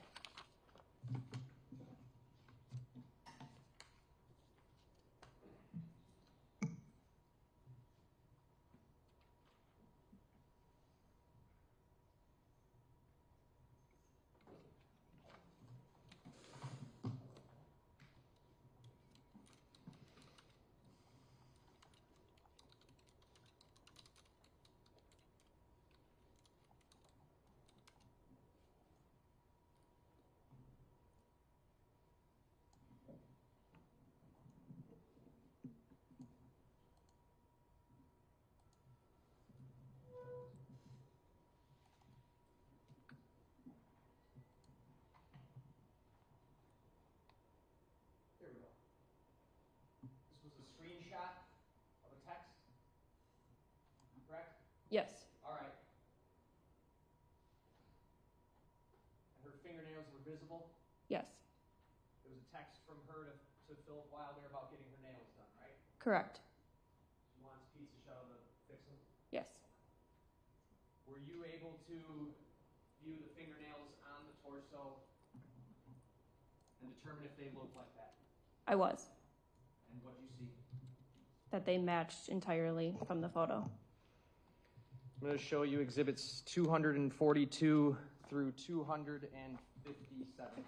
There we go. This was a screenshot of a text, correct? Yes. All right. And her fingernails were visible? Yes. There was a text from her to Philip Wilder about getting her nails done, right? Correct. She wants Pizza Shuttle to fix them? Yes. Were you able to view the fingernails on the torso and determine if they looked like that? I was. And what did you see? That they matched entirely from the photo. I'm going to show you exhibits 242 through 257.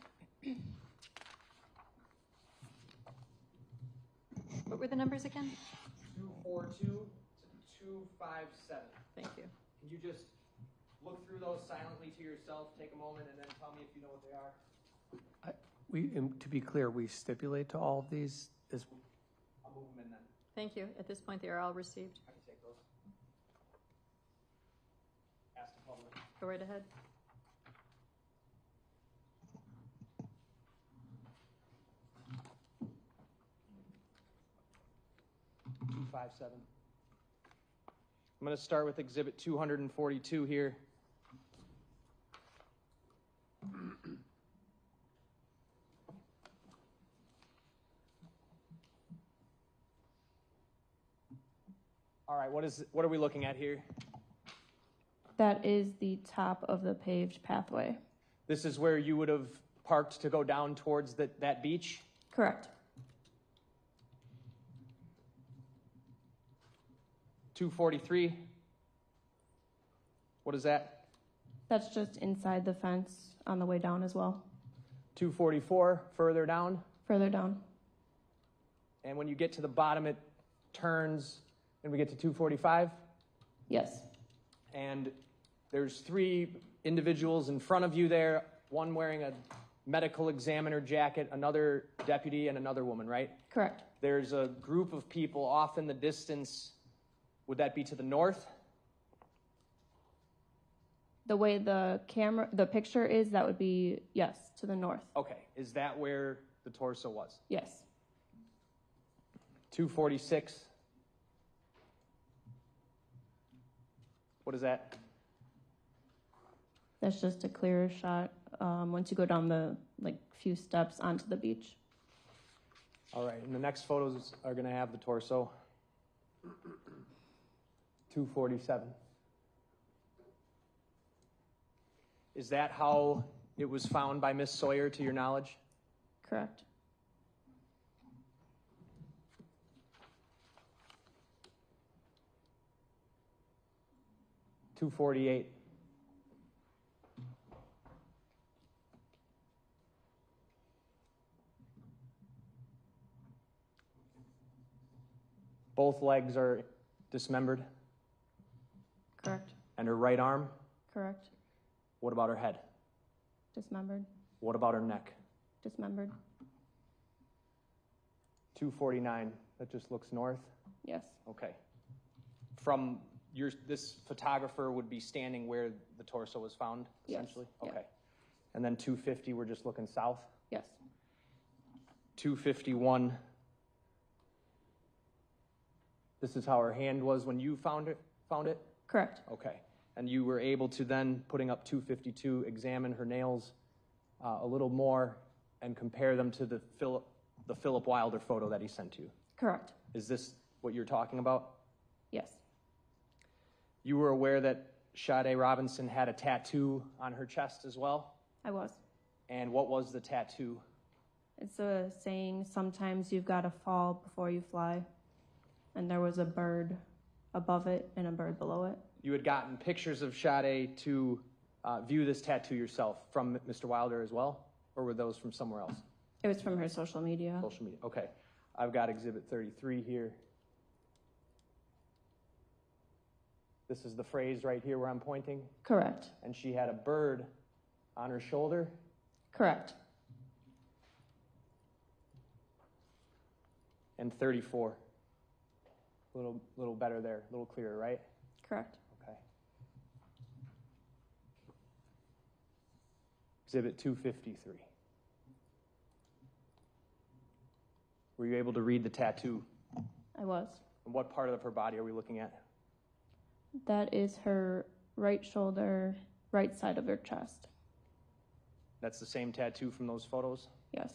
What were the numbers again? 242 to 257. Thank you. Can you just look through those silently to yourself, take a moment, and then tell me if you know what they are? To be clear, we stipulate to all of these. I'll move them in then. Thank you. At this point, they are all received. I can take those. Ask the public. Go right ahead. I'm going to start with exhibit 242 here. All right, what are we looking at here? That is the top of the paved pathway. This is where you would have parked to go down towards that beach? Correct. 243. What is that? That's just inside the fence on the way down as well. 244, further down. Further down. And when you get to the bottom, it turns and we get to 245? Yes. And there's 3 individuals in front of you there, one wearing a medical examiner jacket, another deputy, and another woman, right? Correct. There's a group of people off in the distance. Would that be to the north? The way the picture is, that would be, yes, to the north. Okay. Is that where the torso was? Yes. 246. What is that? That's just a clearer shot once you go down the few steps onto the beach. All right, and the next photos are going to have the torso. 247. Is that how it was found by Miss Sawyer, to your knowledge? Correct. $248. Both legs are dismembered. Correct. And her right arm? Correct. What about her head? Dismembered. What about her neck? Dismembered. 249. That just looks north? Yes. Okay. From this photographer would be standing where the torso was found, essentially? Yes. Okay. And then 250, we're just looking south? Yes. 251. This is how her hand was when you found it? Correct. Okay. And you were able to then, putting up 252, examine her nails a little more and compare them to the Philip Wilder photo that he sent you? Correct. Is this what you're talking about? Yes. You were aware that Sade Robinson had a tattoo on her chest as well? I was. And what was the tattoo? It's a saying, sometimes you've got to fall before you fly. And there was a bird above it and a bird below it. You had gotten pictures of Sade to view this tattoo yourself from Mr. Wilder as well? Or were those from somewhere else? It was from her social media. Social media, okay. I've got Exhibit 33 here. This is the phrase right here where I'm pointing? Correct. And she had a bird on her shoulder? Correct. And 34. A little better there, a little clearer, right? Correct. Okay. Exhibit 253. Were you able to read the tattoo? I was. And what part of her body are we looking at? That is her right shoulder, right side of her chest. That's the same tattoo from those photos? Yes.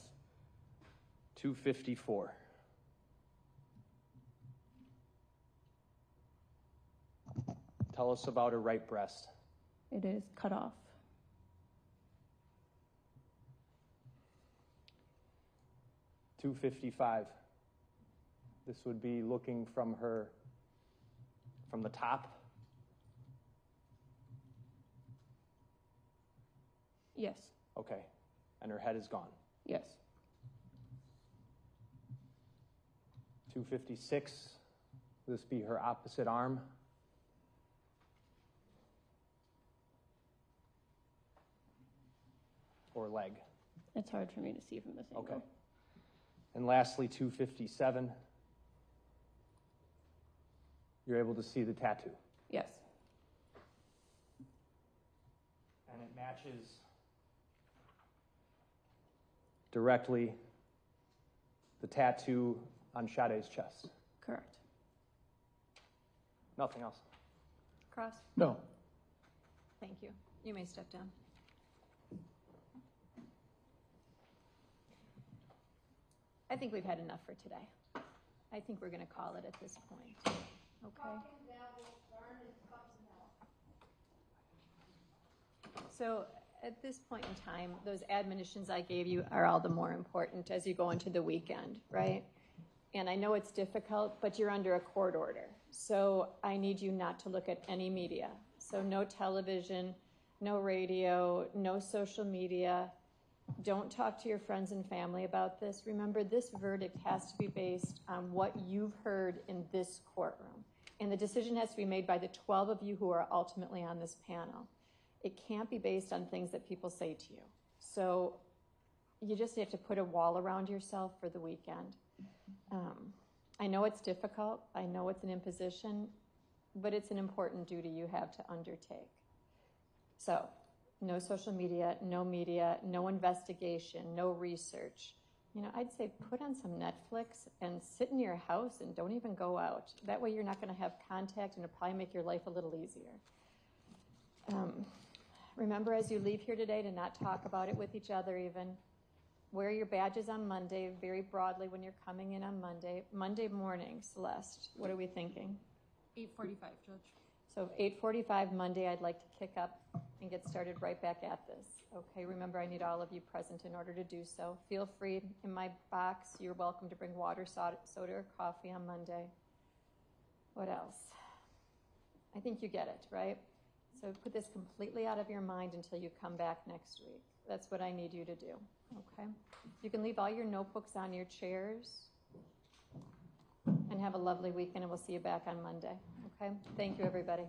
254. Tell us about her right breast. It is cut off. $255. This would be looking from the top. Yes. Okay. And her head is gone. Yes. 256. This be her opposite arm. Or leg. It's hard for me to see from this angle. Okay. And lastly, 257. You're able to see the tattoo. Yes. And it matches directly the tattoo on Sade's chest. Correct. Nothing else. Cross? No. Thank you. You may step down. I think we've had enough for today. I think we're going to call it at this point. Okay. So at this point in time, those admonitions I gave you are all the more important as you go into the weekend, right? And I know it's difficult, but you're under a court order. So I need you not to look at any media. So no television, no radio, no social media. Don't talk to your friends and family about this. Remember, this verdict has to be based on what you've heard in this courtroom. And the decision has to be made by the 12 of you who are ultimately on this panel. It can't be based on things that people say to you. So you just have to put a wall around yourself for the weekend. I know it's difficult. I know it's an imposition, but it's an important duty you have to undertake. So no social media, no investigation, no research. You know, I'd say put on some Netflix and sit in your house and don't even go out. That way you're not going to have contact and it'll probably make your life a little easier. Remember as you leave here today to not talk about it with each other even. Wear your badges on Monday, very broadly when you're coming in on Monday. Monday morning, Celeste, what are we thinking? 8:45, Judge. So 8:45 Monday, I'd like to kick up and get started right back at this. Okay, remember I need all of you present in order to do so. Feel free, in my box, you're welcome to bring water, soda, or coffee on Monday. What else? I think you get it, right? So put this completely out of your mind until you come back next week. That's what I need you to do, okay? You can leave all your notebooks on your chairs and have a lovely weekend, and we'll see you back on Monday, okay? Thank you, everybody.